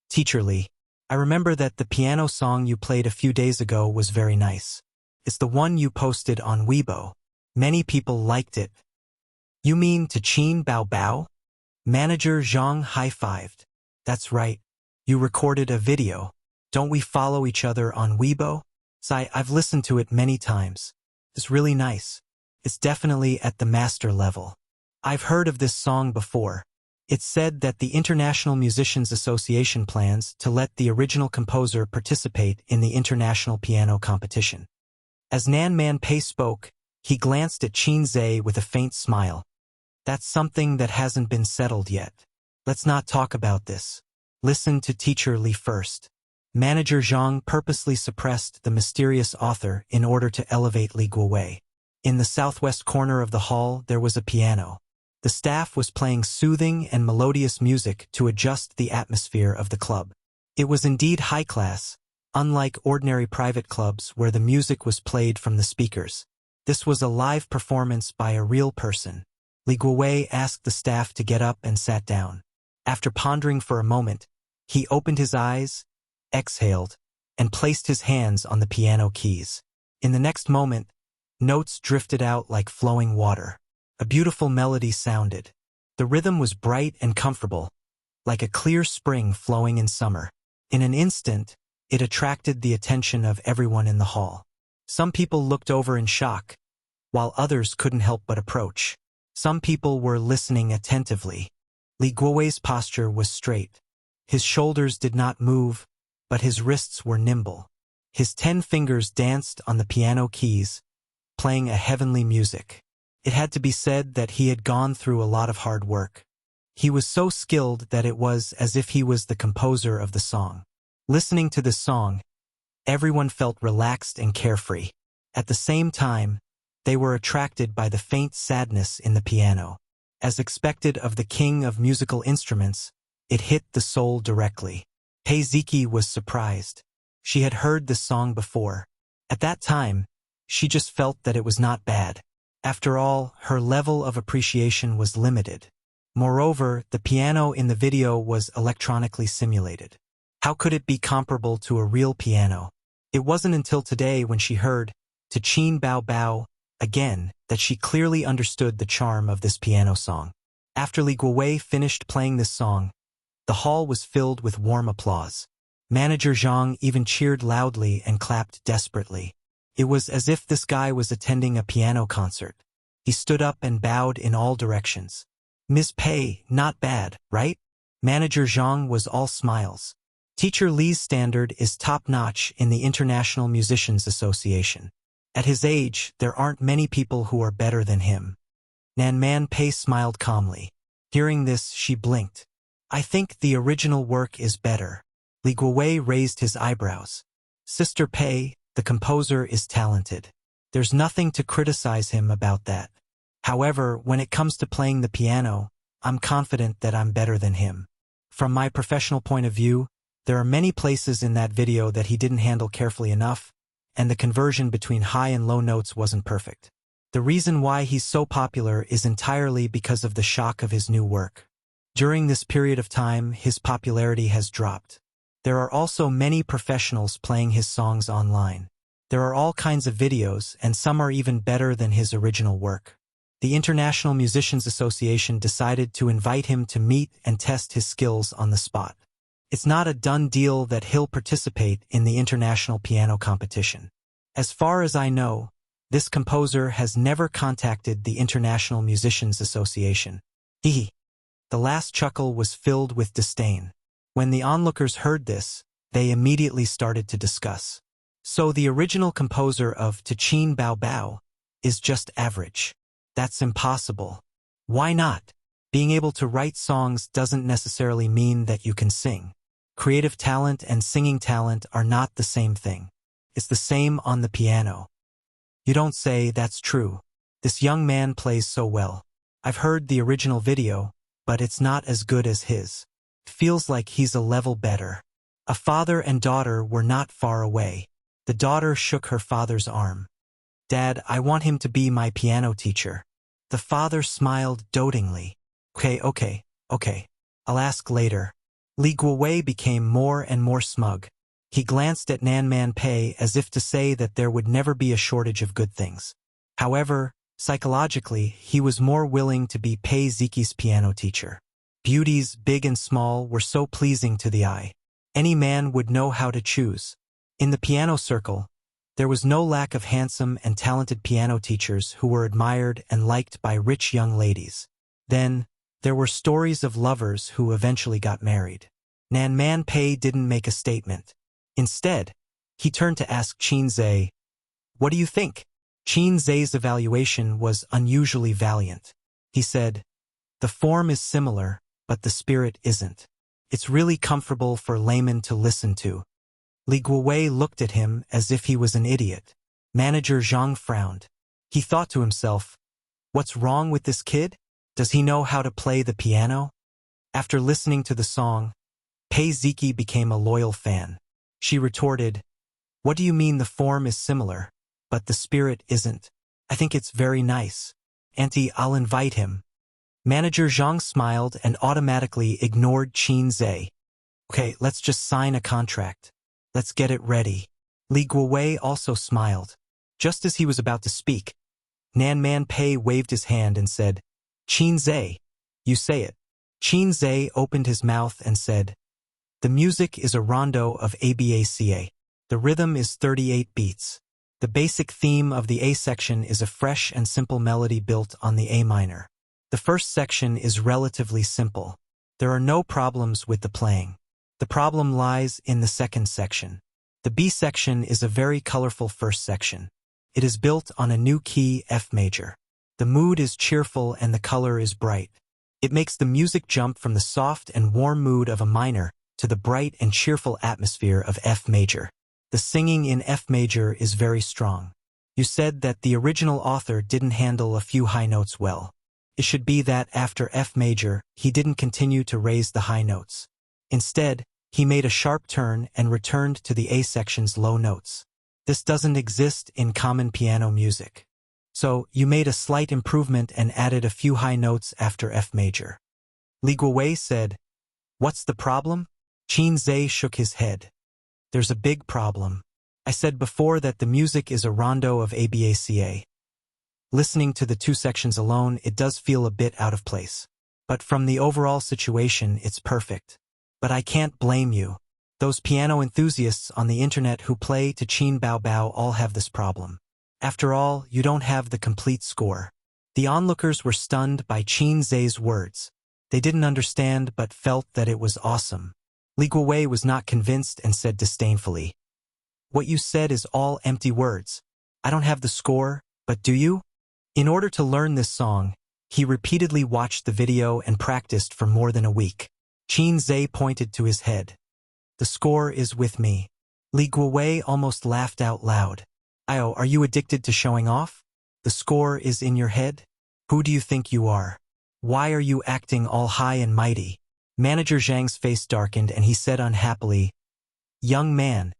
"Teacher Li, I remember that the piano song you played a few days ago was very nice. It's the one you posted on Weibo. Many people liked it." "You mean to Qin Bao Bao?" Manager Zhang high-fived. "That's right. You recorded a video. Don't we follow each other on Weibo? I've listened to it many times. It's really nice. It's definitely at the master level. I've heard of this song before. It's said that the International Musicians Association plans to let the original composer participate in the international piano competition." As Nan Man Pei spoke, he glanced at Qin Zhe with a faint smile. "That's something that hasn't been settled yet. Let's not talk about this. Listen to Teacher Li first." Manager Zhang purposely suppressed the mysterious author in order to elevate Li Guowei. In the southwest corner of the hall, there was a piano. The staff was playing soothing and melodious music to adjust the atmosphere of the club. It was indeed high class, unlike ordinary private clubs where the music was played from the speakers. This was a live performance by a real person. Li Guowei asked the staff to get up and sat down. After pondering for a moment, he opened his eyes, exhaled, and placed his hands on the piano keys. In the next moment, notes drifted out like flowing water. A beautiful melody sounded. The rhythm was bright and comfortable, like a clear spring flowing in summer. In an instant, it attracted the attention of everyone in the hall. Some people looked over in shock, while others couldn't help but approach. Some people were listening attentively. Li Guowei's posture was straight. His shoulders did not move, but his wrists were nimble. His 10 fingers danced on the piano keys, playing a heavenly music. It had to be said that he had gone through a lot of hard work. He was so skilled that it was as if he was the composer of the song. Listening to this song, everyone felt relaxed and carefree. At the same time, they were attracted by the faint sadness in the piano. As expected of the king of musical instruments, it hit the soul directly. Pei Ziki was surprised. She had heard this song before. At that time, she just felt that it was not bad. After all, her level of appreciation was limited. Moreover, the piano in the video was electronically simulated. How could it be comparable to a real piano? It wasn't until today when she heard "To Qin Bao Bao" again that she clearly understood the charm of this piano song. After Li Guowei finished playing this song, the hall was filled with warm applause. Manager Zhang even cheered loudly and clapped desperately. It was as if this guy was attending a piano concert. He stood up and bowed in all directions. "Ms. Pei, not bad, right?" Manager Zhang was all smiles. Teacher Li's standard is top-notch in the International Musicians Association. At his age, there aren't many people who are better than him. Nan Man Pei smiled calmly. Hearing this, she blinked. "I think the original work is better." Li Guowei raised his eyebrows. "Sister Pei, the composer is talented. There's nothing to criticize him about that. However, when it comes to playing the piano, I'm confident that I'm better than him. From my professional point of view, there are many places in that video that he didn't handle carefully enough, and the conversion between high and low notes wasn't perfect. The reason why he's so popular is entirely because of the shock of his new work. During this period of time, his popularity has dropped. There are also many professionals playing his songs online. There are all kinds of videos, and some are even better than his original work. The International Musicians Association decided to invite him to meet and test his skills on the spot. It's not a done deal that he'll participate in the international piano competition. As far as I know, this composer has never contacted the International Musicians Association. The last chuckle was filled with disdain. When the onlookers heard this, they immediately started to discuss. So the original composer of To Qin Bao Bao is just average. That's impossible. Why not? Being able to write songs doesn't necessarily mean that you can sing. Creative talent and singing talent are not the same thing. It's the same on the piano. You don't say. That's true. This young man plays so well. I've heard the original video, but it's not as good as his. It feels like he's a level better. A father and daughter were not far away. The daughter shook her father's arm. Dad, I want him to be my piano teacher. The father smiled dotingly. Okay. I'll ask later. Li Guowei became more and more smug. He glanced at Nan Man Pei as if to say that there would never be a shortage of good things. However, psychologically, he was more willing to be Pei Ziqi's piano teacher. Beauties, big and small, were so pleasing to the eye. Any man would know how to choose. In the piano circle, there was no lack of handsome and talented piano teachers who were admired and liked by rich young ladies. Then, there were stories of lovers who eventually got married. Nan Man Pei didn't make a statement. Instead, he turned to ask Qin Zhe, "What do you think?" Qin Zhe's evaluation was unusually valiant. He said, "The form is similar, but the spirit isn't. It's really comfortable for laymen to listen to." Li Guowei looked at him as if he was an idiot. Manager Zhang frowned. He thought to himself, "What's wrong with this kid? Does he know how to play the piano?" After listening to the song, Pei Ziqi became a loyal fan. She retorted, "What do you mean the form is similar, but the spirit isn't? I think it's very nice. Auntie, I'll invite him." Manager Zhang smiled and automatically ignored Qin Zhe. "Okay, let's just sign a contract. Let's get it ready." Li Guowei also smiled. Just as he was about to speak, Nan Man Pei waved his hand and said, "Qin Zhe, you say it." Qin Zhe opened his mouth and said, "The music is a rondo of ABACA. The rhythm is 38 beats. The basic theme of the A section is a fresh and simple melody built on the A minor. The first section is relatively simple. There are no problems with the playing. The problem lies in the second section. The B section is a very colorful first section. It is built on a new key, F major. The mood is cheerful and the color is bright. It makes the music jump from the soft and warm mood of a minor to the bright and cheerful atmosphere of F major. The singing in F major is very strong. You said that the original author didn't handle a few high notes well. It should be that after F major, he didn't continue to raise the high notes. Instead, he made a sharp turn and returned to the A section's low notes. This doesn't exist in common piano music. So, you made a slight improvement and added a few high notes after F major." Li Guowei said, "What's the problem?" Qin Zhe shook his head. "There's a big problem. I said before that the music is a rondo of ABACA. Listening to the two sections alone, it does feel a bit out of place. But from the overall situation, it's perfect. But I can't blame you. Those piano enthusiasts on the internet who play to Qin Bao Bao all have this problem. After all, you don't have the complete score." The onlookers were stunned by Qin Zhe's words. They didn't understand but felt that it was awesome. Li Guowei was not convinced and said disdainfully, "What you said is all empty words. I don't have the score, but do you?" In order to learn this song, he repeatedly watched the video and practiced for more than a week. Qin Zhe pointed to his head. "The score is with me." Li Guowei almost laughed out loud. "Io, are you addicted to showing off? The score is in your head? Who do you think you are? Why are you acting all high and mighty?" Manager Zhang's face darkened and he said unhappily, "Young man,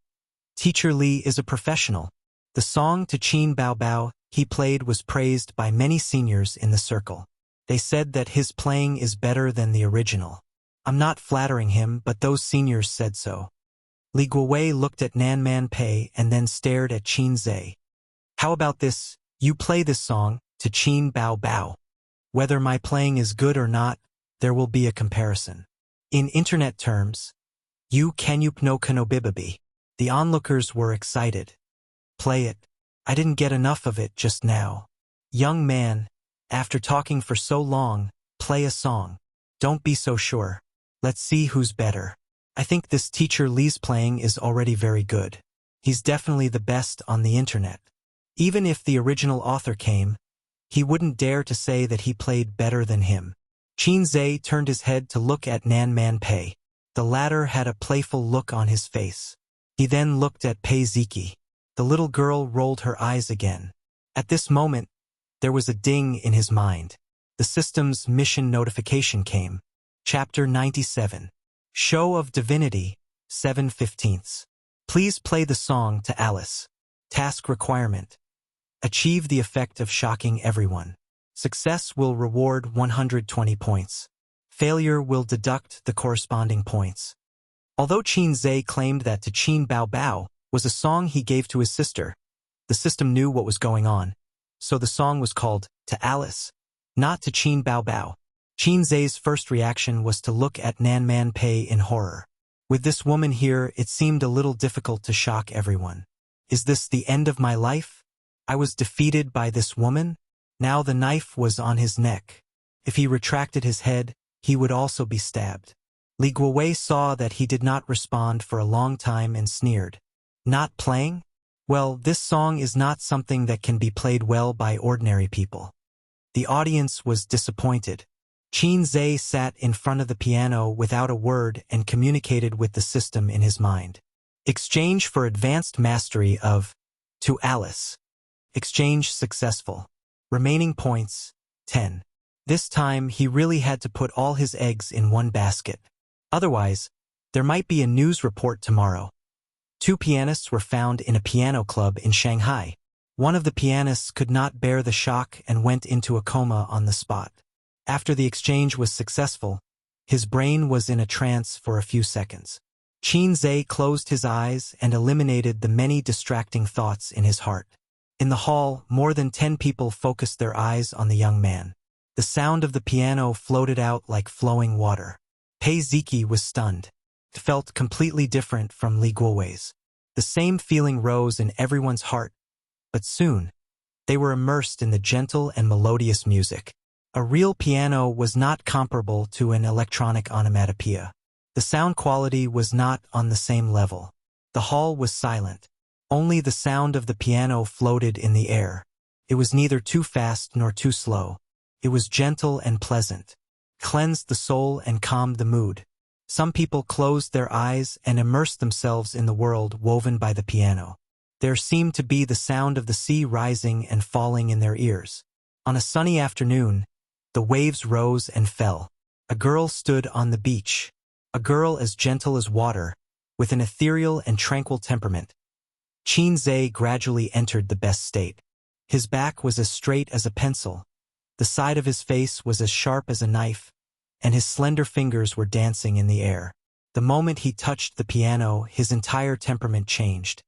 Teacher Li is a professional. The song to Qin Bao Bao he played was praised by many seniors in the circle. They said that his playing is better than the original. I'm not flattering him, but those seniors said so." Li Guowei looked at Nan Man Pei and then stared at Qin Zhe. "How about this? You play this song to Qin Bao Bao. Whether my playing is good or not, there will be a comparison. In internet terms, you Kanyup no Kanobibabi." The onlookers were excited. "Play it. I didn't get enough of it just now. Young man, after talking for so long, play a song. Don't be so sure. Let's see who's better. I think this Teacher Li's playing is already very good. He's definitely the best on the internet. Even if the original author came, he wouldn't dare to say that he played better than him." Qin Zhe turned his head to look at Nan Man Pei. The latter had a playful look on his face. He then looked at Pei Ziki. The little girl rolled her eyes again. At this moment, there was a ding in his mind. The system's mission notification came. Chapter 97. Show of Divinity, 7/15. Please play the song to Alice. Task requirement. Achieve the effect of shocking everyone. Success will reward 120 points. Failure will deduct the corresponding points. Although Qin Zhe claimed that To Qin Bao Bao was a song he gave to his sister, the system knew what was going on, so the song was called To Alice, not To Qin Bao Bao. Qin Zhe's first reaction was to look at Nan Man Pei in horror. With this woman here, it seemed a little difficult to shock everyone. Is this the end of my life? I was defeated by this woman? Now the knife was on his neck. If he retracted his head, he would also be stabbed. Li Guowei saw that he did not respond for a long time and sneered. Not playing? Well, this song is not something that can be played well by ordinary people. The audience was disappointed. Qin Zhe sat in front of the piano without a word and communicated with the system in his mind. Exchange for advanced mastery of To Alice. Exchange successful. Remaining points, 10. This time he really had to put all his eggs in one basket. Otherwise, there might be a news report tomorrow. 2 pianists were found in a piano club in Shanghai. One of the pianists could not bear the shock and went into a coma on the spot. After the exchange was successful, his brain was in a trance for a few seconds. Qin Zhe closed his eyes and eliminated the many distracting thoughts in his heart. In the hall, more than 10 people focused their eyes on the young man. The sound of the piano floated out like flowing water. Pei Ziki was stunned. It felt completely different from Li Guowei's. The same feeling rose in everyone's heart, but soon, they were immersed in the gentle and melodious music. A real piano was not comparable to an electronic onomatopoeia. The sound quality was not on the same level. The hall was silent. Only the sound of the piano floated in the air. It was neither too fast nor too slow. It was gentle and pleasant, cleansed the soul and calmed the mood. Some people closed their eyes and immersed themselves in the world woven by the piano. There seemed to be the sound of the sea rising and falling in their ears. On a sunny afternoon, the waves rose and fell. A girl stood on the beach. A girl as gentle as water, with an ethereal and tranquil temperament. Qin Zhe gradually entered the best state. His back was as straight as a pencil. The side of his face was as sharp as a knife, and his slender fingers were dancing in the air. The moment he touched the piano, his entire temperament changed.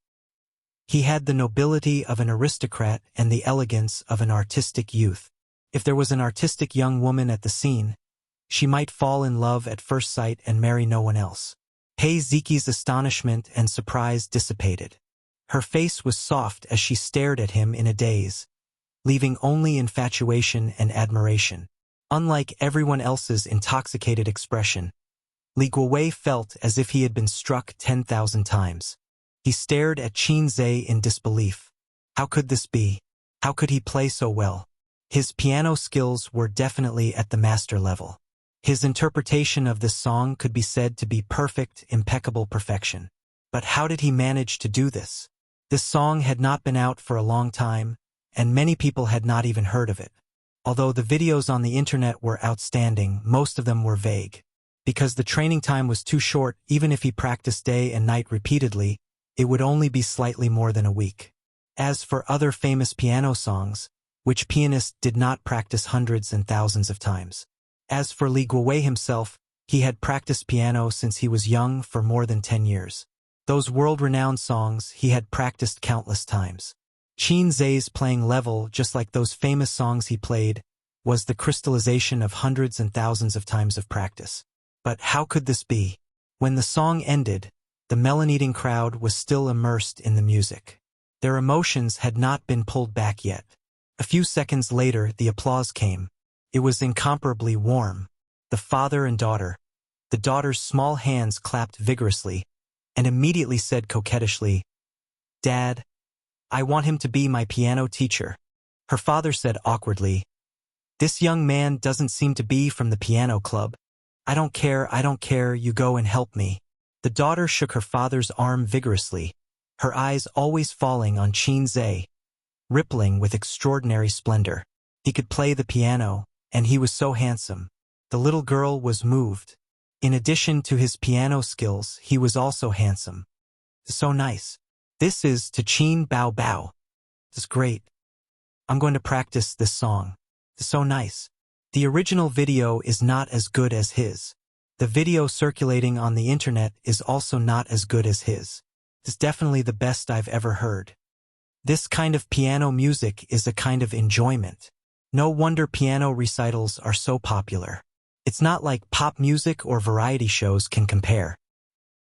He had the nobility of an aristocrat and the elegance of an artistic youth. If there was an artistic young woman at the scene, she might fall in love at first sight and marry no one else. Pei Ziki's astonishment and surprise dissipated. Her face was soft as she stared at him in a daze, leaving only infatuation and admiration. Unlike everyone else's intoxicated expression, Li Guowei felt as if he had been struck 10,000 times. He stared at Qin Zhe in disbelief. How could this be? How could he play so well? His piano skills were definitely at the master level. His interpretation of this song could be said to be perfect, impeccable perfection. But how did he manage to do this? This song had not been out for a long time, and many people had not even heard of it. Although the videos on the internet were outstanding, most of them were vague. Because the training time was too short, even if he practiced day and night repeatedly, it would only be slightly more than a week. As for other famous piano songs, which pianist did not practice hundreds and thousands of times? As for Li Guowei himself, he had practiced piano since he was young for more than 10 years. Those world-renowned songs he had practiced countless times. Qin Zhe's playing level, just like those famous songs he played, was the crystallization of hundreds and thousands of times of practice. But how could this be? When the song ended, the melon-eating crowd was still immersed in the music. Their emotions had not been pulled back yet. A few seconds later, the applause came. It was incomparably warm. The father and daughter. The daughter's small hands clapped vigorously, and immediately said coquettishly, "Dad, I want him to be my piano teacher." Her father said awkwardly, "This young man doesn't seem to be from the piano club. I don't care, you go and help me." The daughter shook her father's arm vigorously, her eyes always falling on Qin, rippling with extraordinary splendor. He could play the piano, and he was so handsome. The little girl was moved. In addition to his piano skills, he was also handsome. So nice. "This is to Qin Bao Bao. It's great. I'm going to practice this song. So nice." The original video is not as good as his. The video circulating on the internet is also not as good as his. It's definitely the best I've ever heard. This kind of piano music is a kind of enjoyment. No wonder piano recitals are so popular. It's not like pop music or variety shows can compare.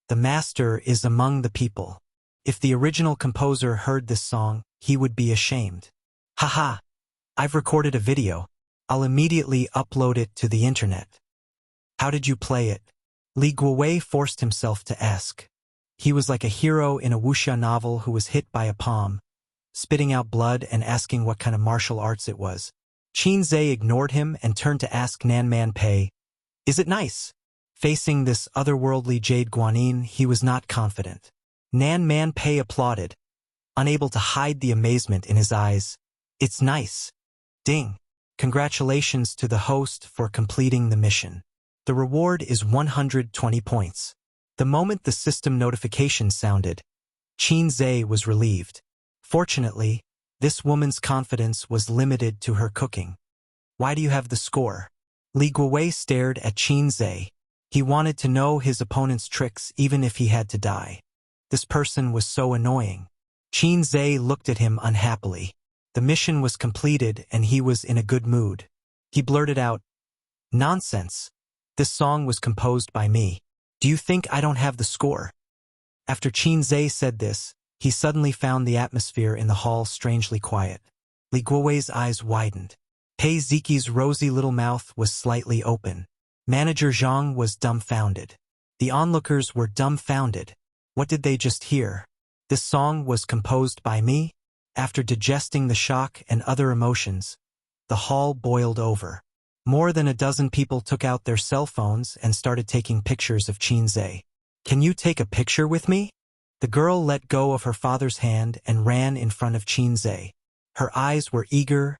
The master is among the people. If the original composer heard this song, he would be ashamed. Haha, I've recorded a video. I'll immediately upload it to the internet. How did you play it? Li Guowei forced himself to ask. He was like a hero in a wuxia novel who was hit by a palm, spitting out blood and asking what kind of martial arts it was. Qin ignored him and turned to ask Nan Man Pei, "Is it nice?" Facing this otherworldly Jade Guanyin, he was not confident. Nan Man Pei applauded, unable to hide the amazement in his eyes. "It's nice." Ding. Congratulations to the host for completing the mission. The reward is 120 points. The moment the system notification sounded, Qin was relieved. Fortunately, this woman's confidence was limited to her cooking. "Why do you have the score?" Li Guowei stared at Qin. He wanted to know his opponent's tricks even if he had to die. This person was so annoying. Qin looked at him unhappily. The mission was completed and he was in a good mood. He blurted out, "Nonsense. This song was composed by me. Do you think I don't have the score?" After Qin said this, he suddenly found the atmosphere in the hall strangely quiet. Li Guowei's eyes widened. Pei Ziqi's rosy little mouth was slightly open. Manager Zhang was dumbfounded. The onlookers were dumbfounded. What did they just hear? This song was composed by me? After digesting the shock and other emotions, the hall boiled over. More than a dozen people took out their cell phones and started taking pictures of Qin. "Can you take a picture with me?" The girl let go of her father's hand and ran in front of Qin. Her eyes were eager,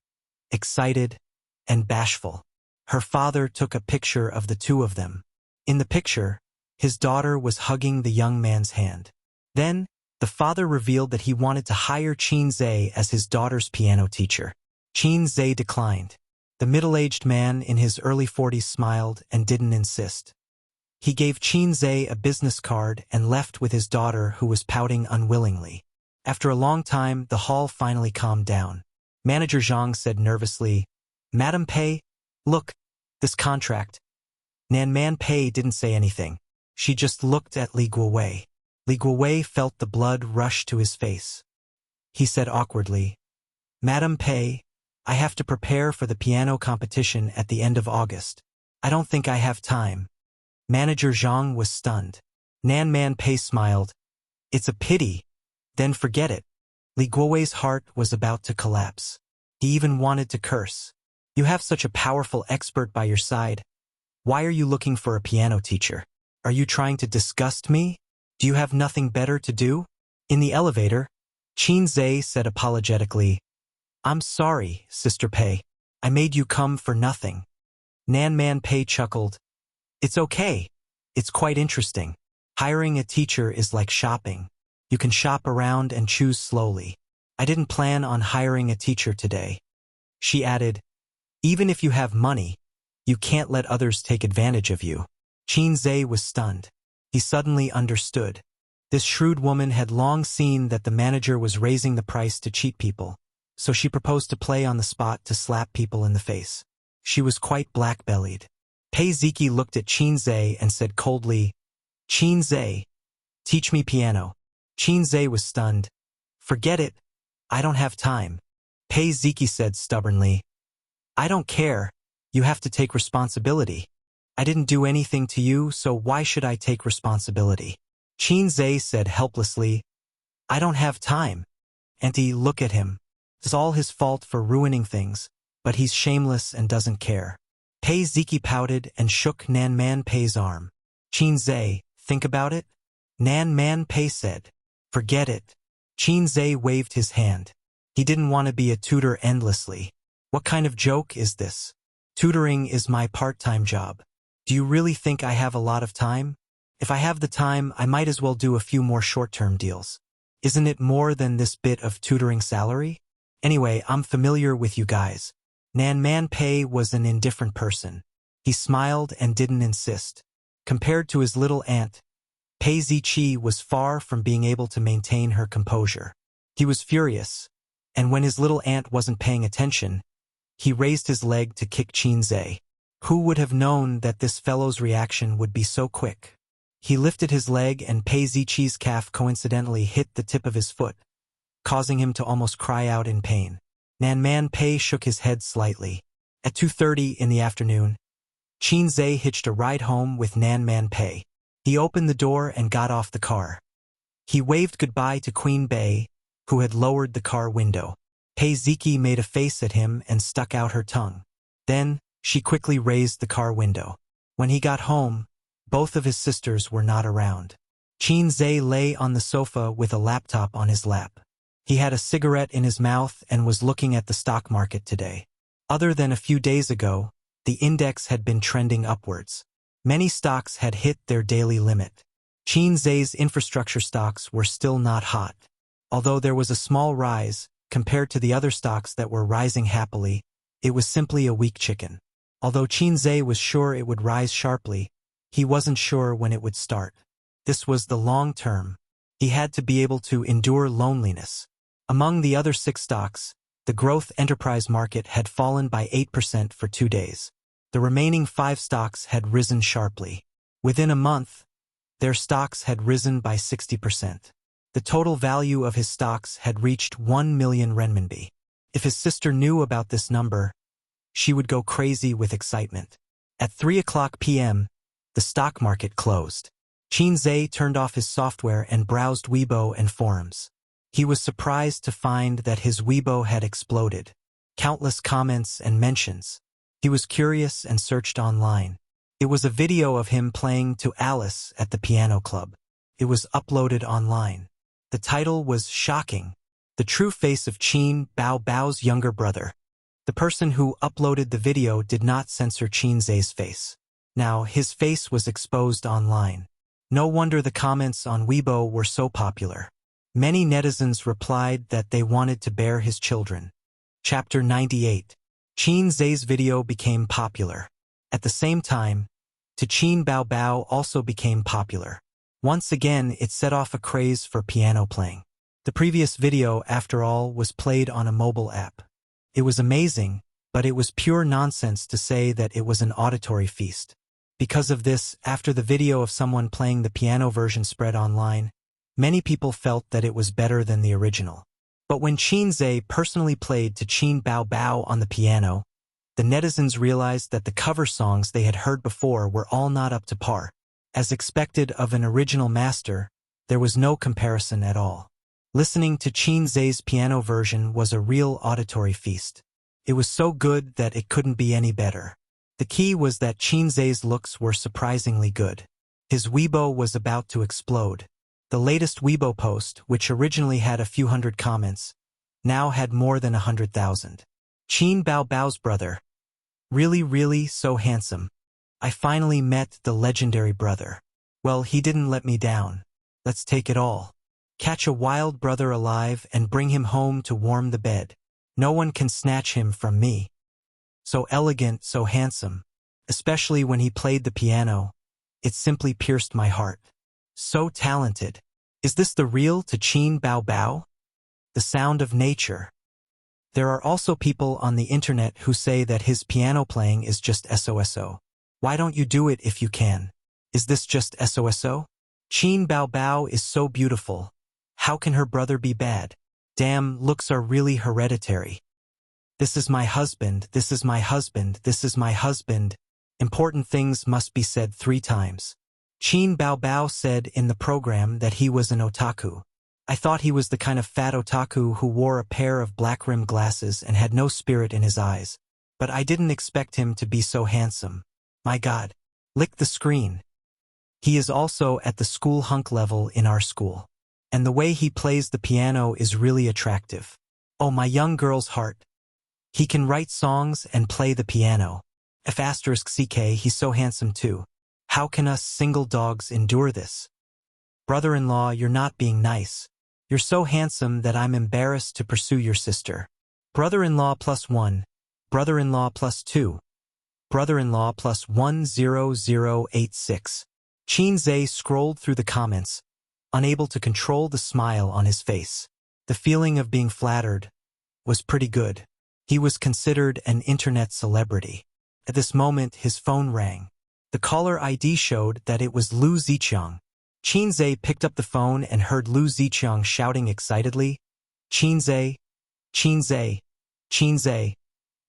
excited, and bashful. Her father took a picture of the two of them. In the picture, his daughter was hugging the young man's hand. Then, the father revealed that he wanted to hire Qin as his daughter's piano teacher. Qin declined. The middle-aged man in his early 40s smiled and didn't insist. He gave Qin a business card and left with his daughter, who was pouting unwillingly. After a long time, the hall finally calmed down. Manager Zhang said nervously, "Madam Pei, look, this contract." Nan Man Pei didn't say anything. She just looked at Li Guowei. Li Guowei felt the blood rush to his face. He said awkwardly, "Madam Pei, I have to prepare for the piano competition at the end of August. I don't think I have time." Manager Zhang was stunned. Nan Man Pei smiled. "It's a pity. Then forget it." Li Guowei's heart was about to collapse. He even wanted to curse. "You have such a powerful expert by your side. Why are you looking for a piano teacher? Are you trying to disgust me? Do you have nothing better to do?" In the elevator, Qin said apologetically, "I'm sorry, Sister Pei. I made you come for nothing." Nan Man Pei chuckled. "It's okay. It's quite interesting. Hiring a teacher is like shopping. You can shop around and choose slowly. I didn't plan on hiring a teacher today." She added, "Even if you have money, you can't let others take advantage of you." Qin was stunned. He suddenly understood. This shrewd woman had long seen that the manager was raising the price to cheat people, so she proposed to play on the spot to slap people in the face. She was quite black-bellied. Pei Ziqi looked at Qin and said coldly, "Qin, teach me piano." Qin was stunned. "Forget it. I don't have time." Pei Ziqi said stubbornly, "I don't care. You have to take responsibility. I didn't do anything to you, so why should I take responsibility?" Qin said helplessly, "I don't have time." Auntie, look at him. It's all his fault for ruining things, but he's shameless and doesn't care. Pei Ziki pouted and shook Nan Man Pei's arm. Qin Zhe, think about it? Nan Man Pei said. Forget it. Qin Zhe waved his hand. He didn't want to be a tutor endlessly. What kind of joke is this? Tutoring is my part-time job. Do you really think I have a lot of time? If I have the time, I might as well do a few more short-term deals. Isn't it more than this bit of tutoring salary? Anyway, I'm familiar with you guys. Nan Man Pei was an indifferent person. He smiled and didn't insist. Compared to his little aunt, Pei Ziqi was far from being able to maintain her composure. He was furious, and when his little aunt wasn't paying attention, he raised his leg to kick Qin Zhe. Who would have known that this fellow's reaction would be so quick? He lifted his leg and Pei Ziqi's calf coincidentally hit the tip of his foot, causing him to almost cry out in pain. Nan Man Pei shook his head slightly. At 2:30 in the afternoon, Qin Zhe hitched a ride home with Nan Man Pei. He opened the door and got off the car. He waved goodbye to Queen Bei, who had lowered the car window. Pei Ziki made a face at him and stuck out her tongue. Then, she quickly raised the car window. When he got home, both of his sisters were not around. Qin Zhe lay on the sofa with a laptop on his lap. He had a cigarette in his mouth and was looking at the stock market today. Other than a few days ago, the index had been trending upwards. Many stocks had hit their daily limit. Qin Zhe's infrastructure stocks were still not hot. Although there was a small rise, compared to the other stocks that were rising happily, it was simply a weak chicken. Although Qin Zhe was sure it would rise sharply, he wasn't sure when it would start. This was the long term. He had to be able to endure loneliness. Among the other 6 stocks, the growth enterprise market had fallen by 8% for 2 days. The remaining 5 stocks had risen sharply. Within a month, their stocks had risen by 60%. The total value of his stocks had reached 1 million renminbi. If his sister knew about this number, she would go crazy with excitement. At 3:00 p.m., the stock market closed. Qin Zhe turned off his software and browsed Weibo and forums. He was surprised to find that his Weibo had exploded. Countless comments and mentions. He was curious and searched online. It was a video of him playing to Alice at the piano club. It was uploaded online. The title was shocking. The true face of Qin Bao's younger brother. The person who uploaded the video did not censor Qin Zhe's face. Now, his face was exposed online. No wonder the comments on Weibo were so popular. Many netizens replied that they wanted to bear his children. Chapter 98. Qin Zhe's video became popular. At the same time, To Qin Bao also became popular. Once again, it set off a craze for piano playing. The previous video, after all, was played on a mobile app. It was amazing, but it was pure nonsense to say that it was an auditory feast. Because of this, after the video of someone playing the piano version spread online, many people felt that it was better than the original. But when Qin Zhe personally played To Qin Bao on the piano, the netizens realized that the cover songs they had heard before were all not up to par. As expected of an original master, there was no comparison at all. Listening to Qin Zhe's piano version was a real auditory feast. It was so good that it couldn't be any better. The key was that Qin Zhe's looks were surprisingly good. His Weibo was about to explode. The latest Weibo post, which originally had a few hundred comments, now had more than 100,000. Qin Bao's brother. Really so handsome. I finally met the legendary brother. Well, he didn't let me down. Let's take it all. Catch a wild brother alive and bring him home to warm the bed. No one can snatch him from me. So elegant, so handsome. Especially when he played the piano. It simply pierced my heart. So talented. Is this the real To Qin Bao? The sound of nature. There are also people on the internet who say that his piano playing is just SOSO. Why don't you do it if you can? Is this just SOSO? Qin Bao is so beautiful. How can her brother be bad? Damn, looks are really hereditary. This is my husband, this is my husband, this is my husband. Important things must be said 3 times. Qin Bao said in the program that he was an otaku. I thought he was the kind of fat otaku who wore a pair of black-rimmed glasses and had no spirit in his eyes. But I didn't expect him to be so handsome. My God. Lick the screen. He is also at the school hunk level in our school. And the way he plays the piano is really attractive. Oh, my young girl's heart. He can write songs and play the piano. F***ck, he's so handsome too. How can us single dogs endure this? Brother-in-law, you're not being nice. You're so handsome that I'm embarrassed to pursue your sister. Brother-in-law +1. Brother-in-law +2. Brother-in-law +10086. Qin Zhe scrolled through the comments, unable to control the smile on his face. The feeling of being flattered was pretty good. He was considered an internet celebrity. At this moment, his phone rang. The caller ID showed that it was Lu Ziqiang. Qin Zhe picked up the phone and heard Lu Ziqiang shouting excitedly, Qin Zhe, Qin Zhe, Qin Zhe.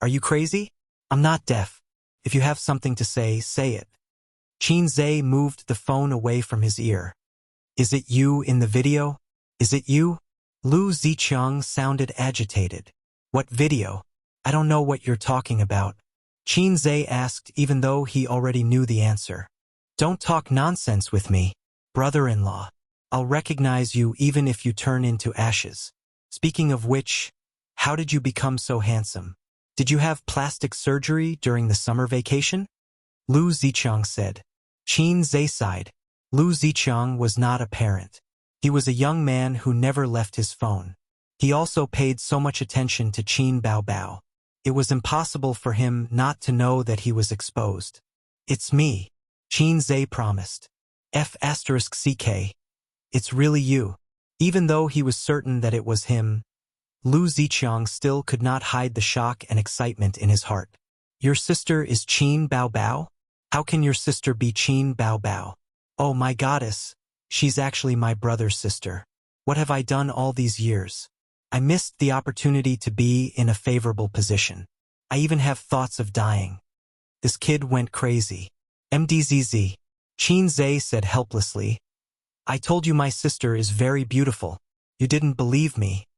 Are you crazy? I'm not deaf. If you have something to say, say it. Qin Zhe moved the phone away from his ear. Is it you in the video? Is it you? Lu Ziqiang sounded agitated. What video? I don't know what you're talking about. Qin Zhe asked even though he already knew the answer. Don't talk nonsense with me, brother-in-law. I'll recognize you even if you turn into ashes. Speaking of which, how did you become so handsome? Did you have plastic surgery during the summer vacation? Lu Ziqiang said. Qin Zhe sighed. Lu Ziqiang was not a parent. He was a young man who never left his phone. He also paid so much attention to Qin Baobao. It was impossible for him not to know that he was exposed. It's me, Qin Zhe promised. F***ck. It's really you. Even though he was certain that it was him, Lu Ziqiang still could not hide the shock and excitement in his heart. Your sister is Qin Baobao? How can your sister be Qin Baobao? Oh my goddess, she's actually my brother's sister. What have I done all these years? I missed the opportunity to be in a favorable position. I even have thoughts of dying. This kid went crazy. MDZZ. Qin Zhe said helplessly. I told you my sister is very beautiful. You didn't believe me.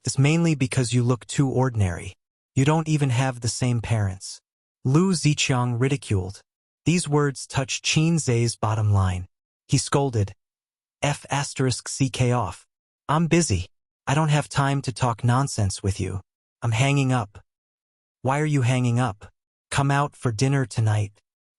This mainly because you look too ordinary. You don't even have the same parents. Lu Ziqiang ridiculed. These words touched Qin Zhe's bottom line. He scolded. F***ck off. I'm busy. I don't have time to talk nonsense with you. I'm hanging up. Why are you hanging up? Come out for dinner tonight.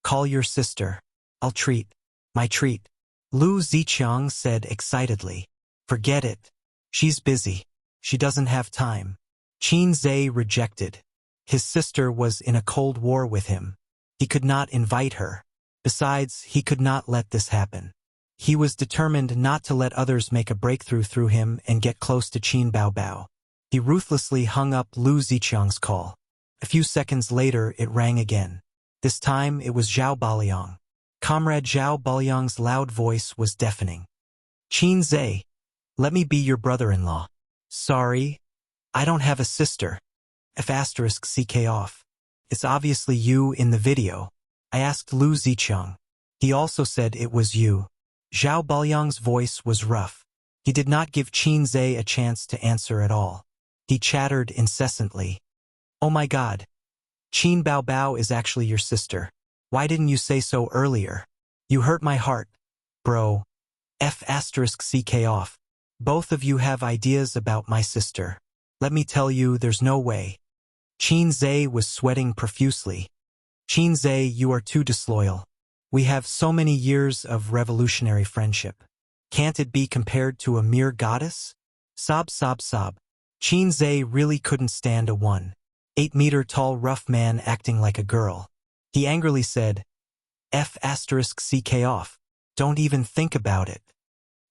Call your sister. I'll treat. My treat. Lu Ziqiang said excitedly. Forget it. She's busy. She doesn't have time. Qin Zhe rejected. His sister was in a cold war with him. He could not invite her. Besides, he could not let this happen. He was determined not to let others make a breakthrough through him and get close to Qin Baobao. He ruthlessly hung up Lu Ziqiang's call. A few seconds later, it rang again. This time, it was Zhao Baoliang. Comrade Zhao Baoliang's loud voice was deafening. Qin Zhe, let me be your brother-in-law. Sorry, I don't have a sister. F***ck off. It's obviously you in the video. I asked Lu Ziqiang. He also said it was you. Zhao Baoliang's voice was rough. He did not give Qin Zhe a chance to answer at all. He chattered incessantly. Oh my God. Qin Baobao is actually your sister. Why didn't you say so earlier? You hurt my heart, bro. F***ck off. Both of you have ideas about my sister. Let me tell you, there's no way. Qin Zhe was sweating profusely. Qin Zhe, you are too disloyal. We have so many years of revolutionary friendship. Can't it be compared to a mere goddess? Sob, sob, sob. Qin Zhe really couldn't stand a 1.8-meter-tall rough man acting like a girl. He angrily said, F***ck off. Don't even think about it.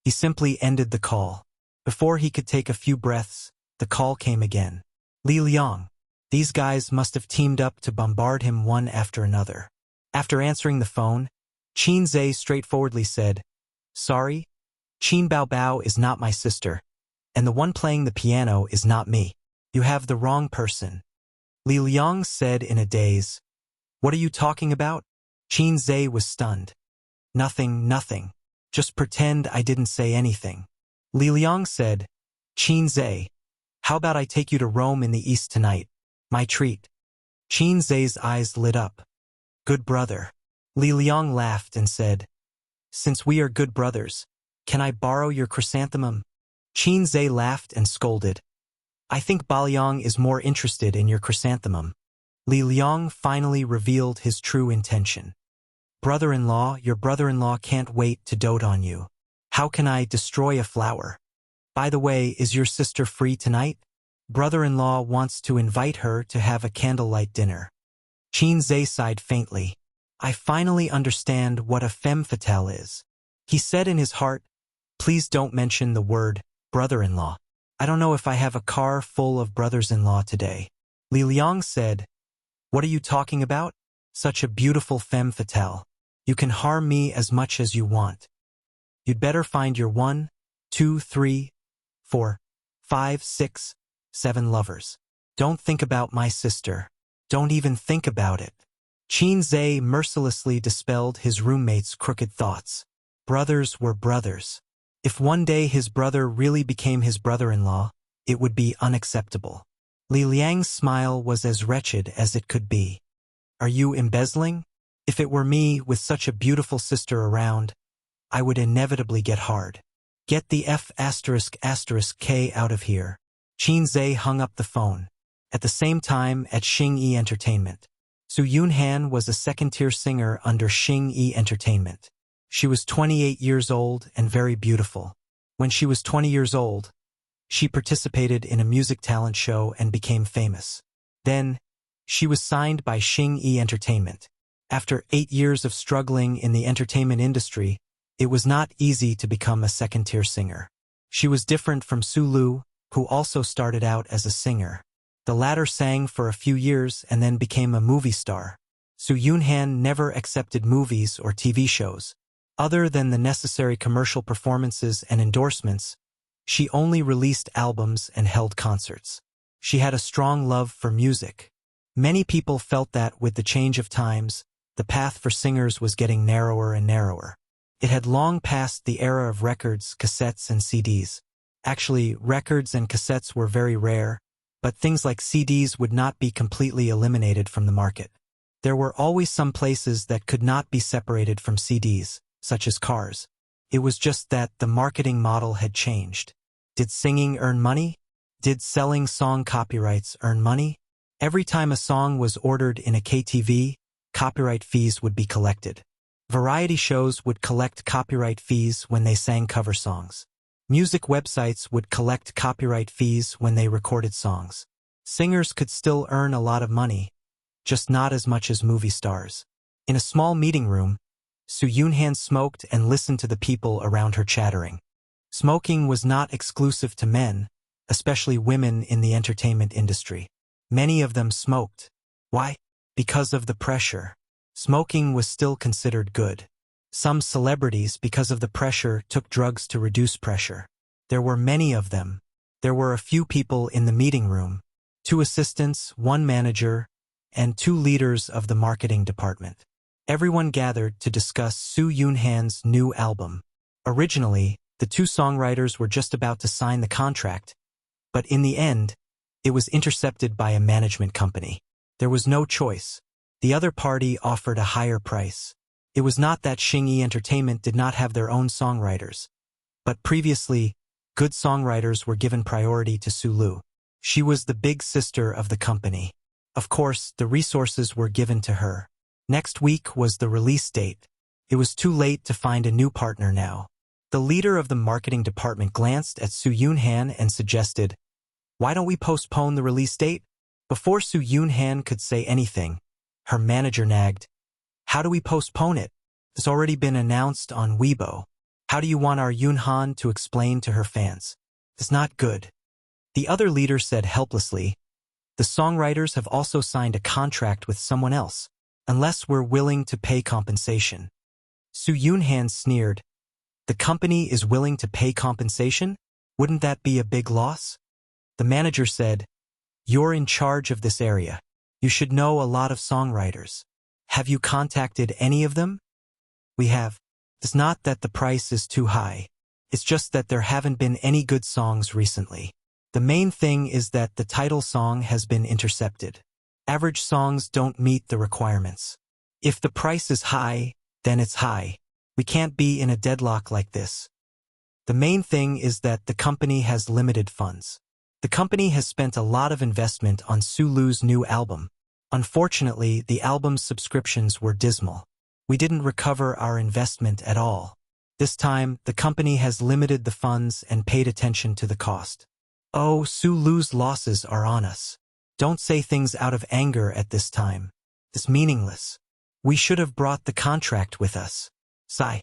He simply ended the call. Before he could take a few breaths, the call came again. Li Liang. These guys must have teamed up to bombard him one after another. After answering the phone, Qin Zhe straightforwardly said, Sorry, Qin Baobao is not my sister, and the one playing the piano is not me. You have the wrong person. Li Liang said in a daze. What are you talking about? Qin Zhe was stunned. Nothing, nothing. Just pretend I didn't say anything. Li Liang said, Qin Zhe, how about I take you to Rome in the East tonight? My treat. Qin Zhe's eyes lit up. Good brother. Li Liang laughed and said, Since we are good brothers, can I borrow your chrysanthemum? Qin Zhe laughed and scolded. I think Baliang is more interested in your chrysanthemum. Li Liang finally revealed his true intention. Brother-in-law, your brother-in-law can't wait to dote on you. How can I destroy a flower? By the way, is your sister free tonight? Brother-in-law wants to invite her to have a candlelight dinner. Qin Zhe sighed faintly. I finally understand what a femme fatale is. He said in his heart, Please don't mention the word brother-in-law. I don't know if I have a car full of brothers-in-law today. Li Liang said, What are you talking about? Such a beautiful femme fatale. You can harm me as much as you want. You'd better find your 1, 2, 3, 4, 5, 6, 7 lovers. Don't think about my sister. Don't even think about it. Qin Zhe mercilessly dispelled his roommate's crooked thoughts. Brothers were brothers. If one day his brother really became his brother-in-law, it would be unacceptable. Li Liang's smile was as wretched as it could be. Are you embezzling? If it were me with such a beautiful sister around, I would inevitably get hard. Get the F***K out of here. Qin Zhe hung up the phone. At the same time at Xing Yi Entertainment. Su Yunhan was a second-tier singer under Xing Yi Entertainment. She was 28 years old and very beautiful. When she was 20 years old, she participated in a music talent show and became famous. Then, she was signed by Xing Yi Entertainment. After 8 years of struggling in the entertainment industry, it was not easy to become a second-tier singer. She was different from Su Lu, who also started out as a singer. The latter sang for a few years and then became a movie star. Su Yunhan never accepted movies or TV shows. Other than the necessary commercial performances and endorsements, she only released albums and held concerts. She had a strong love for music. Many people felt that with the change of times, the path for singers was getting narrower and narrower. It had long passed the era of records, cassettes, and CDs. Actually, records and cassettes were very rare, but things like CDs would not be completely eliminated from the market. There were always some places that could not be separated from CDs, such as cars. It was just that the marketing model had changed. Did singing earn money? Did selling song copyrights earn money? Every time a song was ordered in a KTV, copyright fees would be collected. Variety shows would collect copyright fees when they sang cover songs. Music websites would collect copyright fees when they recorded songs. Singers could still earn a lot of money, just not as much as movie stars. In a small meeting room, Su Yunhan smoked and listened to the people around her chattering. Smoking was not exclusive to men, especially women in the entertainment industry. Many of them smoked. Why? Because of the pressure. Smoking was still considered good. Some celebrities, because of the pressure, took drugs to reduce pressure. There were many of them. There were a few people in the meeting room, 2 assistants, 1 manager, and 2 leaders of the marketing department. Everyone gathered to discuss Su Yunhan's new album. Originally, the 2 songwriters were just about to sign the contract, but in the end, it was intercepted by a management company. There was no choice. The other party offered a higher price. It was not that Xing Yi Entertainment did not have their own songwriters, but previously, good songwriters were given priority to Su Lu. She was the big sister of the company. Of course, the resources were given to her. Next week was the release date. It was too late to find a new partner now. The leader of the marketing department glanced at Su Yunhan and suggested, Why don't we postpone the release date? Before Su Yunhan could say anything, her manager nagged, How do we postpone it? It's already been announced on Weibo. How do you want our Yunhan to explain to her fans? It's not good. The other leader said helplessly, The songwriters have also signed a contract with someone else, unless we're willing to pay compensation. Su Yunhan sneered, The company is willing to pay compensation? Wouldn't that be a big loss? The manager said, You're in charge of this area. You should know a lot of songwriters. Have you contacted any of them? We have. It's not that the price is too high. It's just that there haven't been any good songs recently. The main thing is that the title song has been intercepted. Average songs don't meet the requirements. If the price is high, then it's high. We can't be in a deadlock like this. The main thing is that the company has limited funds. The company has spent a lot of investment on Sulu's new album. Unfortunately, the album's subscriptions were dismal. We didn't recover our investment at all. This time, the company has limited the funds and paid attention to the cost. Oh, Sulu's losses are on us. Don't say things out of anger at this time. It's meaningless. We should have brought the contract with us. Sigh.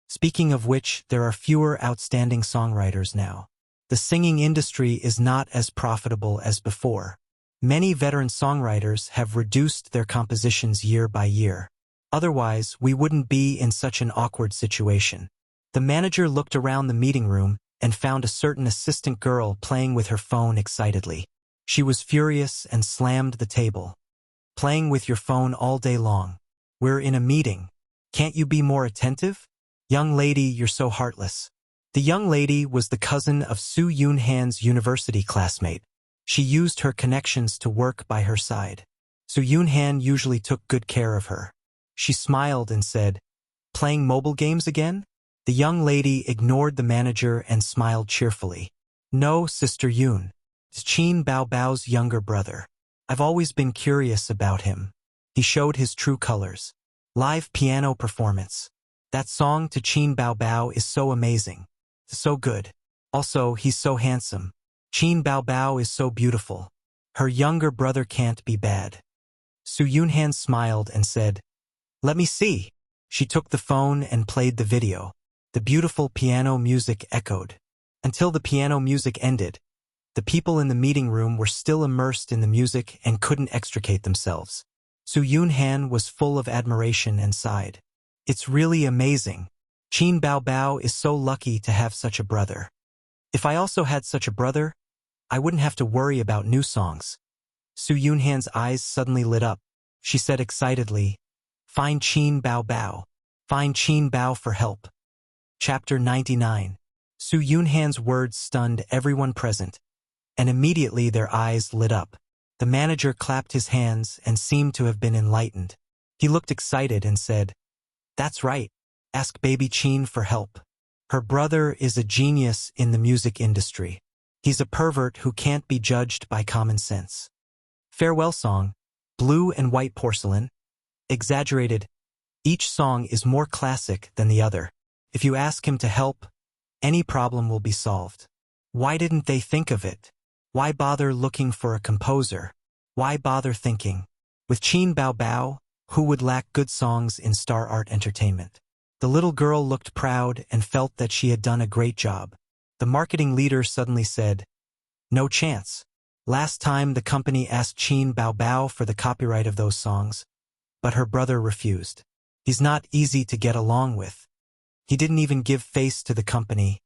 Speaking of which, there are fewer outstanding songwriters now. The singing industry is not as profitable as before. Many veteran songwriters have reduced their compositions year by year. Otherwise, we wouldn't be in such an awkward situation. The manager looked around the meeting room and found a certain assistant girl playing with her phone excitedly. She was furious and slammed the table. Playing with your phone all day long. We're in a meeting. Can't you be more attentive? Young lady, you're so heartless. The young lady was the cousin of Su Yunhan's university classmate. She used her connections to work by her side. Su Yunhan usually took good care of her. She smiled and said, "Playing mobile games again?" The young lady ignored the manager and smiled cheerfully. "No, Sister Yun. It's Qin Baobao's younger brother. I've always been curious about him. He showed his true colors. Live piano performance. That song to Qin Baobao is so amazing. So good. Also, he's so handsome. Qin Baobao is so beautiful. Her younger brother can't be bad." Su Yunhan smiled and said, "Let me see." She took the phone and played the video. The beautiful piano music echoed. Until the piano music ended, the people in the meeting room were still immersed in the music and couldn't extricate themselves. Su Yunhan was full of admiration and sighed. "It's really amazing. Qin Baobao is so lucky to have such a brother. If I also had such a brother, I wouldn't have to worry about new songs." Su Yunhan's eyes suddenly lit up. She said excitedly, "Find Qin Baobao. Find Qin Bao for help." Chapter 99. Su Yunhan's words stunned everyone present, and immediately their eyes lit up. The manager clapped his hands and seemed to have been enlightened. He looked excited and said, "That's right. Ask baby Qin for help. Her brother is a genius in the music industry. He's a pervert who can't be judged by common sense." Farewell song, Blue and White Porcelain. Exaggerated. Each song is more classic than the other. If you ask him to help, any problem will be solved. Why didn't they think of it? Why bother looking for a composer? Why bother thinking? With Qin Baobao, who would lack good songs in Star Art Entertainment? The little girl looked proud and felt that she had done a great job. The marketing leader suddenly said, "No chance. Last time the company asked Qin Baobao for the copyright of those songs, but her brother refused. He's not easy to get along with. He didn't even give face to the company,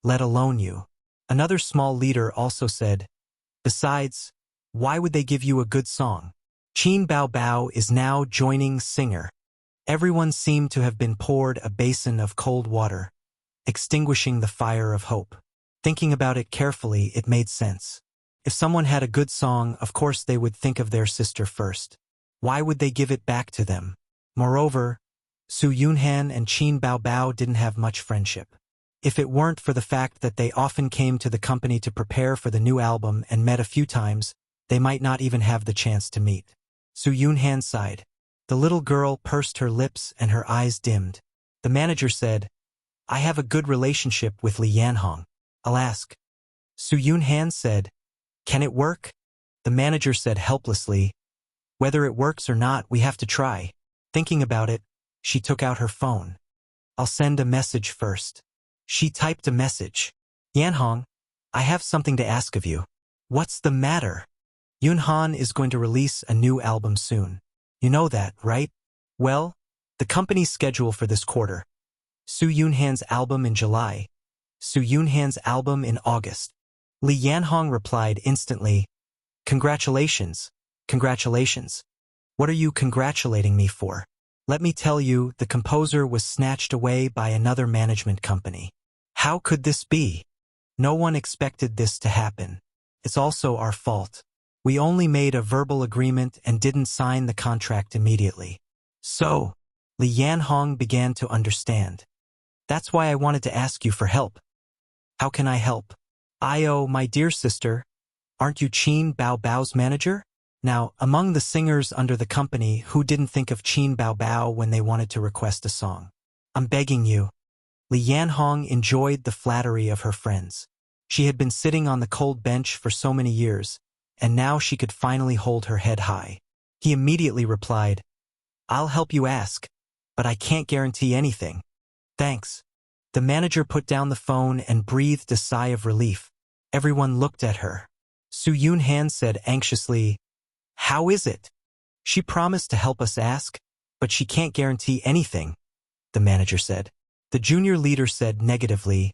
let alone you." Another small leader also said, "Besides, why would they give you a good song? Qin Baobao is now joining singer." Everyone seemed to have been poured a basin of cold water, extinguishing the fire of hope. Thinking about it carefully, it made sense. If someone had a good song, of course they would think of their sister first. Why would they give it back to them? Moreover, Su Yunhan and Qin Baobao didn't have much friendship. If it weren't for the fact that they often came to the company to prepare for the new album and met a few times, they might not even have the chance to meet. Su Yunhan sighed. The little girl pursed her lips and her eyes dimmed. The manager said, "I have a good relationship with Li Yanhong. I'll ask." Su Yunhan said, "Can it work?" The manager said helplessly, "Whether it works or not, we have to try." Thinking about it, she took out her phone. "I'll send a message first." She typed a message. "Yanhong, I have something to ask of you." "What's the matter?" "Yunhan is going to release a new album soon. You know that, right?" "Well, the company's schedule for this quarter. Su Yunhan's album in July. Su Yunhan's album in August." Li Yanhong replied instantly, "Congratulations, congratulations. What are you congratulating me for? Let me tell you, the composer was snatched away by another management company. How could this be? No one expected this to happen. It's also our fault. We only made a verbal agreement and didn't sign the contract immediately. So, Li Yanhong began to understand. That's why I wanted to ask you for help. How can I help? My dear sister, aren't you Qin Bao Bao's manager? Now, among the singers under the company, who didn't think of Qin Bao Bao when they wanted to request a song? I'm begging you. Li Yanhong enjoyed the flattery of her friends. She had been sitting on the cold bench for so many years, and now she could finally hold her head high. He immediately replied, I'll help you ask, but I can't guarantee anything. Thanks. The manager put down the phone and breathed a sigh of relief. Everyone looked at her. Su Yunhan said anxiously, How is it? She promised to help us ask, but she can't guarantee anything, the manager said. The junior leader said negatively,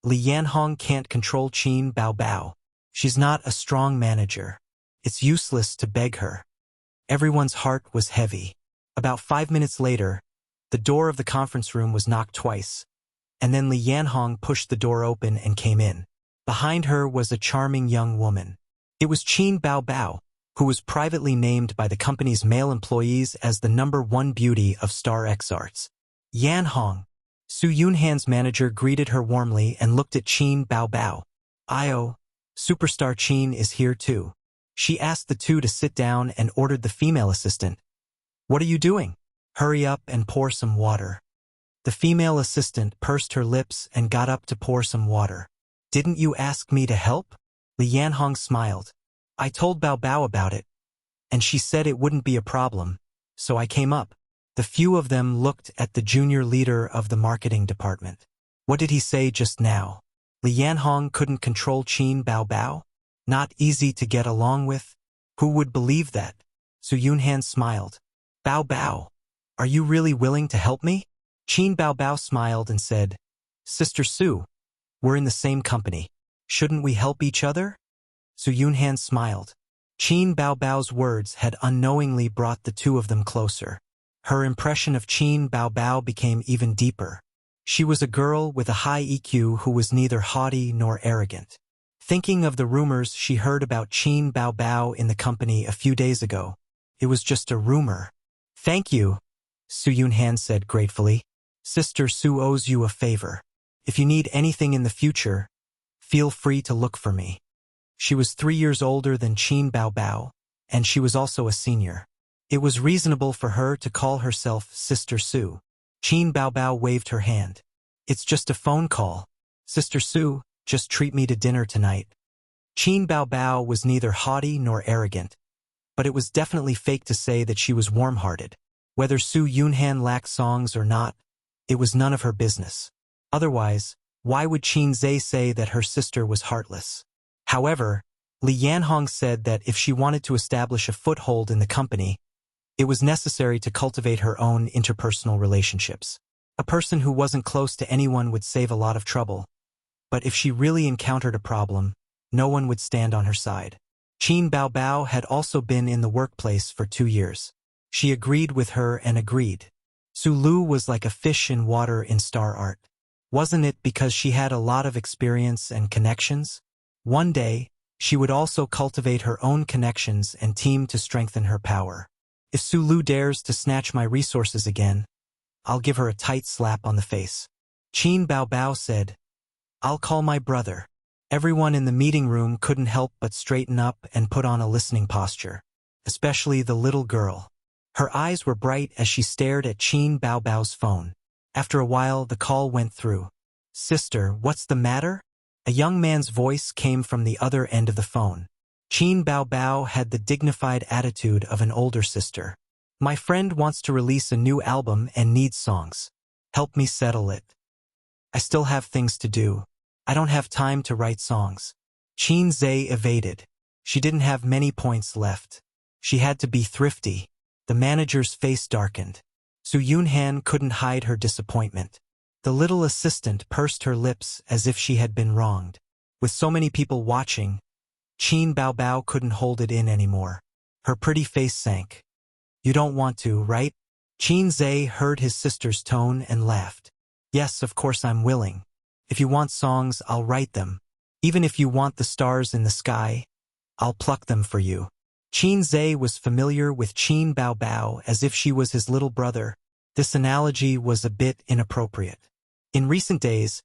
Li Yanhong can't control Qin Bao Bao. She's not a strong manager. It's useless to beg her. Everyone's heart was heavy. About 5 minutes later, the door of the conference room was knocked twice, and then Li Yanhong pushed the door open and came in. Behind her was a charming young woman. It was Qin Bao Bao, who was privately named by the company's male employees as the #1 beauty of Star X Arts. Yanhong. Su Yunhan's manager greeted her warmly and looked at Qin Bao Bao. Superstar Qin is here too. She asked the two to sit down and ordered the female assistant. What are you doing? Hurry up and pour some water. The female assistant pursed her lips and got up to pour some water. Didn't you ask me to help? Li Yanhong smiled. I told Bao Bao about it, and she said it wouldn't be a problem, so I came up. The few of them looked at the junior leader of the marketing department. What did he say just now? Li Yanhong couldn't control Qin Bao Bao? Not easy to get along with? Who would believe that? Su Yunhan smiled. Bao Bao, are you really willing to help me? Qin Bao Bao smiled and said, Sister Su, we're in the same company. Shouldn't we help each other? Su Yunhan smiled. Qin Bao Bao's words had unknowingly brought the two of them closer. Her impression of Qin Bao Bao became even deeper. She was a girl with a high EQ who was neither haughty nor arrogant. Thinking of the rumors she heard about Qin Bao Bao in the company a few days ago, it was just a rumor. Thank you, Su Yunhan said gratefully. Sister Su owes you a favor. If you need anything in the future, feel free to look for me. She was 3 years older than Qin Bao Bao, and she was also a senior. It was reasonable for her to call herself Sister Su. Qin Bao Bao waved her hand. It's just a phone call. Sister Su, just treat me to dinner tonight. Qin Bao Bao was neither haughty nor arrogant, but it was definitely fake to say that she was warm-hearted. Whether Su Yunhan lacked songs or not, it was none of her business. Otherwise, why would Qin Zhe say that her sister was heartless? However, Li Yanhong said that if she wanted to establish a foothold in the company, it was necessary to cultivate her own interpersonal relationships. A person who wasn't close to anyone would save a lot of trouble, but if she really encountered a problem, no one would stand on her side. Qin Bao Bao had also been in the workplace for 2 years. She agreed with her and agreed. Su Lu was like a fish in water in star art. Wasn't it because she had a lot of experience and connections? One day, she would also cultivate her own connections and team to strengthen her power. If Su Lu dares to snatch my resources again, I'll give her a tight slap on the face. Qin Bao Bao said, I'll call my brother. Everyone in the meeting room couldn't help but straighten up and put on a listening posture, especially the little girl. Her eyes were bright as she stared at Qin Bao Bao's phone. After a while, the call went through. Sister, what's the matter? A young man's voice came from the other end of the phone. Qin Bao Bao had the dignified attitude of an older sister. My friend wants to release a new album and needs songs. Help me settle it. I still have things to do. I don't have time to write songs. Qin Zhe evaded. She didn't have many points left. She had to be thrifty. The manager's face darkened. Su Yunhan couldn't hide her disappointment. The little assistant pursed her lips as if she had been wronged. With so many people watching, Qin Bao Bao couldn't hold it in anymore. Her pretty face sank. You don't want to, right? Qin Zhe heard his sister's tone and laughed. Yes, of course I'm willing. If you want songs, I'll write them. Even if you want the stars in the sky, I'll pluck them for you. Qin Zhe was familiar with Qin Bao Bao as if she was his little brother. This analogy was a bit inappropriate. In recent days,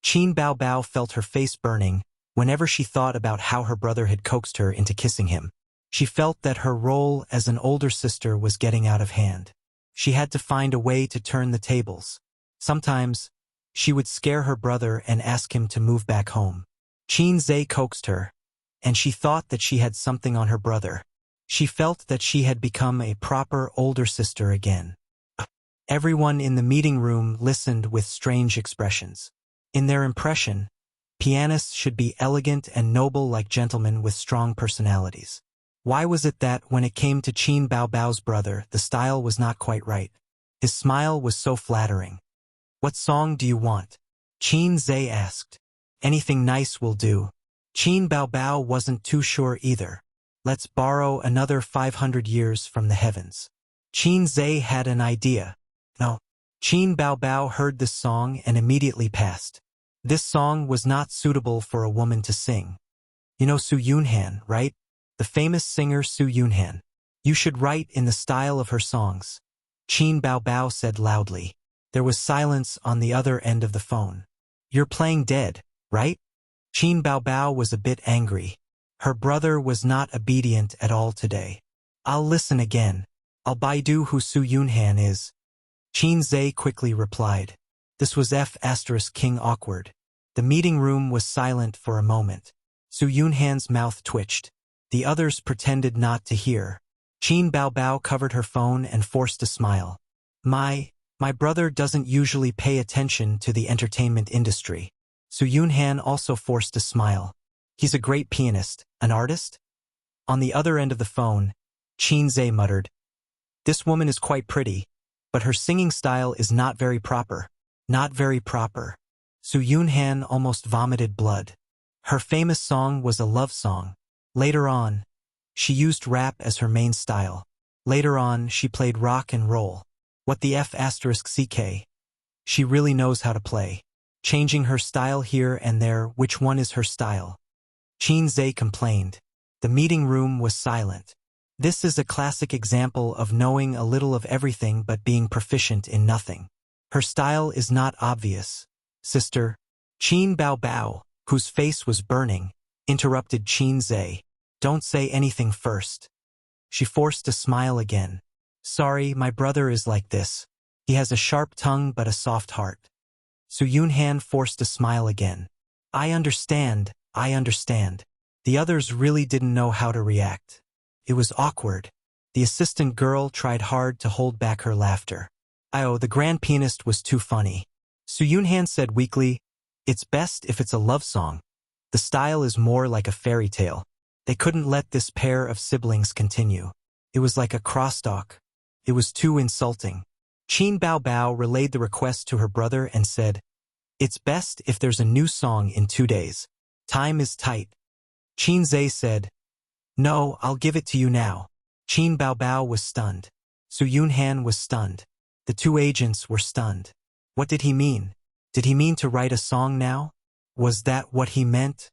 Qin Bao Bao felt her face burning whenever she thought about how her brother had coaxed her into kissing him. She felt that her role as an older sister was getting out of hand. She had to find a way to turn the tables. Sometimes, she would scare her brother and ask him to move back home. Qin Zhe coaxed her, and she thought that she had something on her brother. She felt that she had become a proper older sister again. Everyone in the meeting room listened with strange expressions. In their impression, pianists should be elegant and noble like gentlemen with strong personalities. Why was it that when it came to Qin Bao Bao's brother, the style was not quite right? His smile was so flattering. What song do you want? Qin Zhe asked. Anything nice will do. Qin Bao Bao wasn't too sure either. Let's borrow another 500 years from the heavens. Qin Zhe had an idea. No. Qin Bao Bao heard this song and immediately passed. This song was not suitable for a woman to sing. You know Su Yunhan, right? The famous singer Su Yunhan. You should write in the style of her songs. Qin Bao Bao said loudly. There was silence on the other end of the phone. You're playing dead, right? Qin Bao Bao was a bit angry. Her brother was not obedient at all today. I'll listen again. I'll baidu who Su Yunhan is. Qin Zhe quickly replied. This was King awkward. The meeting room was silent for a moment. Su Yunhan's mouth twitched. The others pretended not to hear. Qin Bao Bao covered her phone and forced a smile. My brother doesn't usually pay attention to the entertainment industry. Su Yunhan also forced a smile. He's a great pianist, an artist? On the other end of the phone, Qin Zhe muttered. This woman is quite pretty, but her singing style is not very proper. Not very proper. Su Yunhan almost vomited blood. Her famous song was a love song. Later on, she used rap as her main style. Later on, she played rock and roll. What the *CK? She really knows how to play. Changing her style here and there, which one is her style? Qin Zhe complained. The meeting room was silent. This is a classic example of knowing a little of everything but being proficient in nothing. Her style is not obvious. Sister, Qin Bao Bao, whose face was burning, interrupted Qin Zhe. Don't say anything first. She forced a smile again. Sorry, my brother is like this. He has a sharp tongue but a soft heart. Su Yunhan forced a smile again. I understand. The others really didn't know how to react. It was awkward. The assistant girl tried hard to hold back her laughter. The grand pianist was too funny. Su Yunhan said weakly, It's best if it's a love song. The style is more like a fairy tale. They couldn't let this pair of siblings continue. It was like a crosstalk. It was too insulting. Qin Bao Bao relayed the request to her brother and said, It's best if there's a new song in 2 days. Time is tight. Qin Zhe said, No, I'll give it to you now. Qin Bao Bao was stunned. Su Yunhan was stunned. The two agents were stunned. What did he mean? Did he mean to write a song now? Was that what he meant?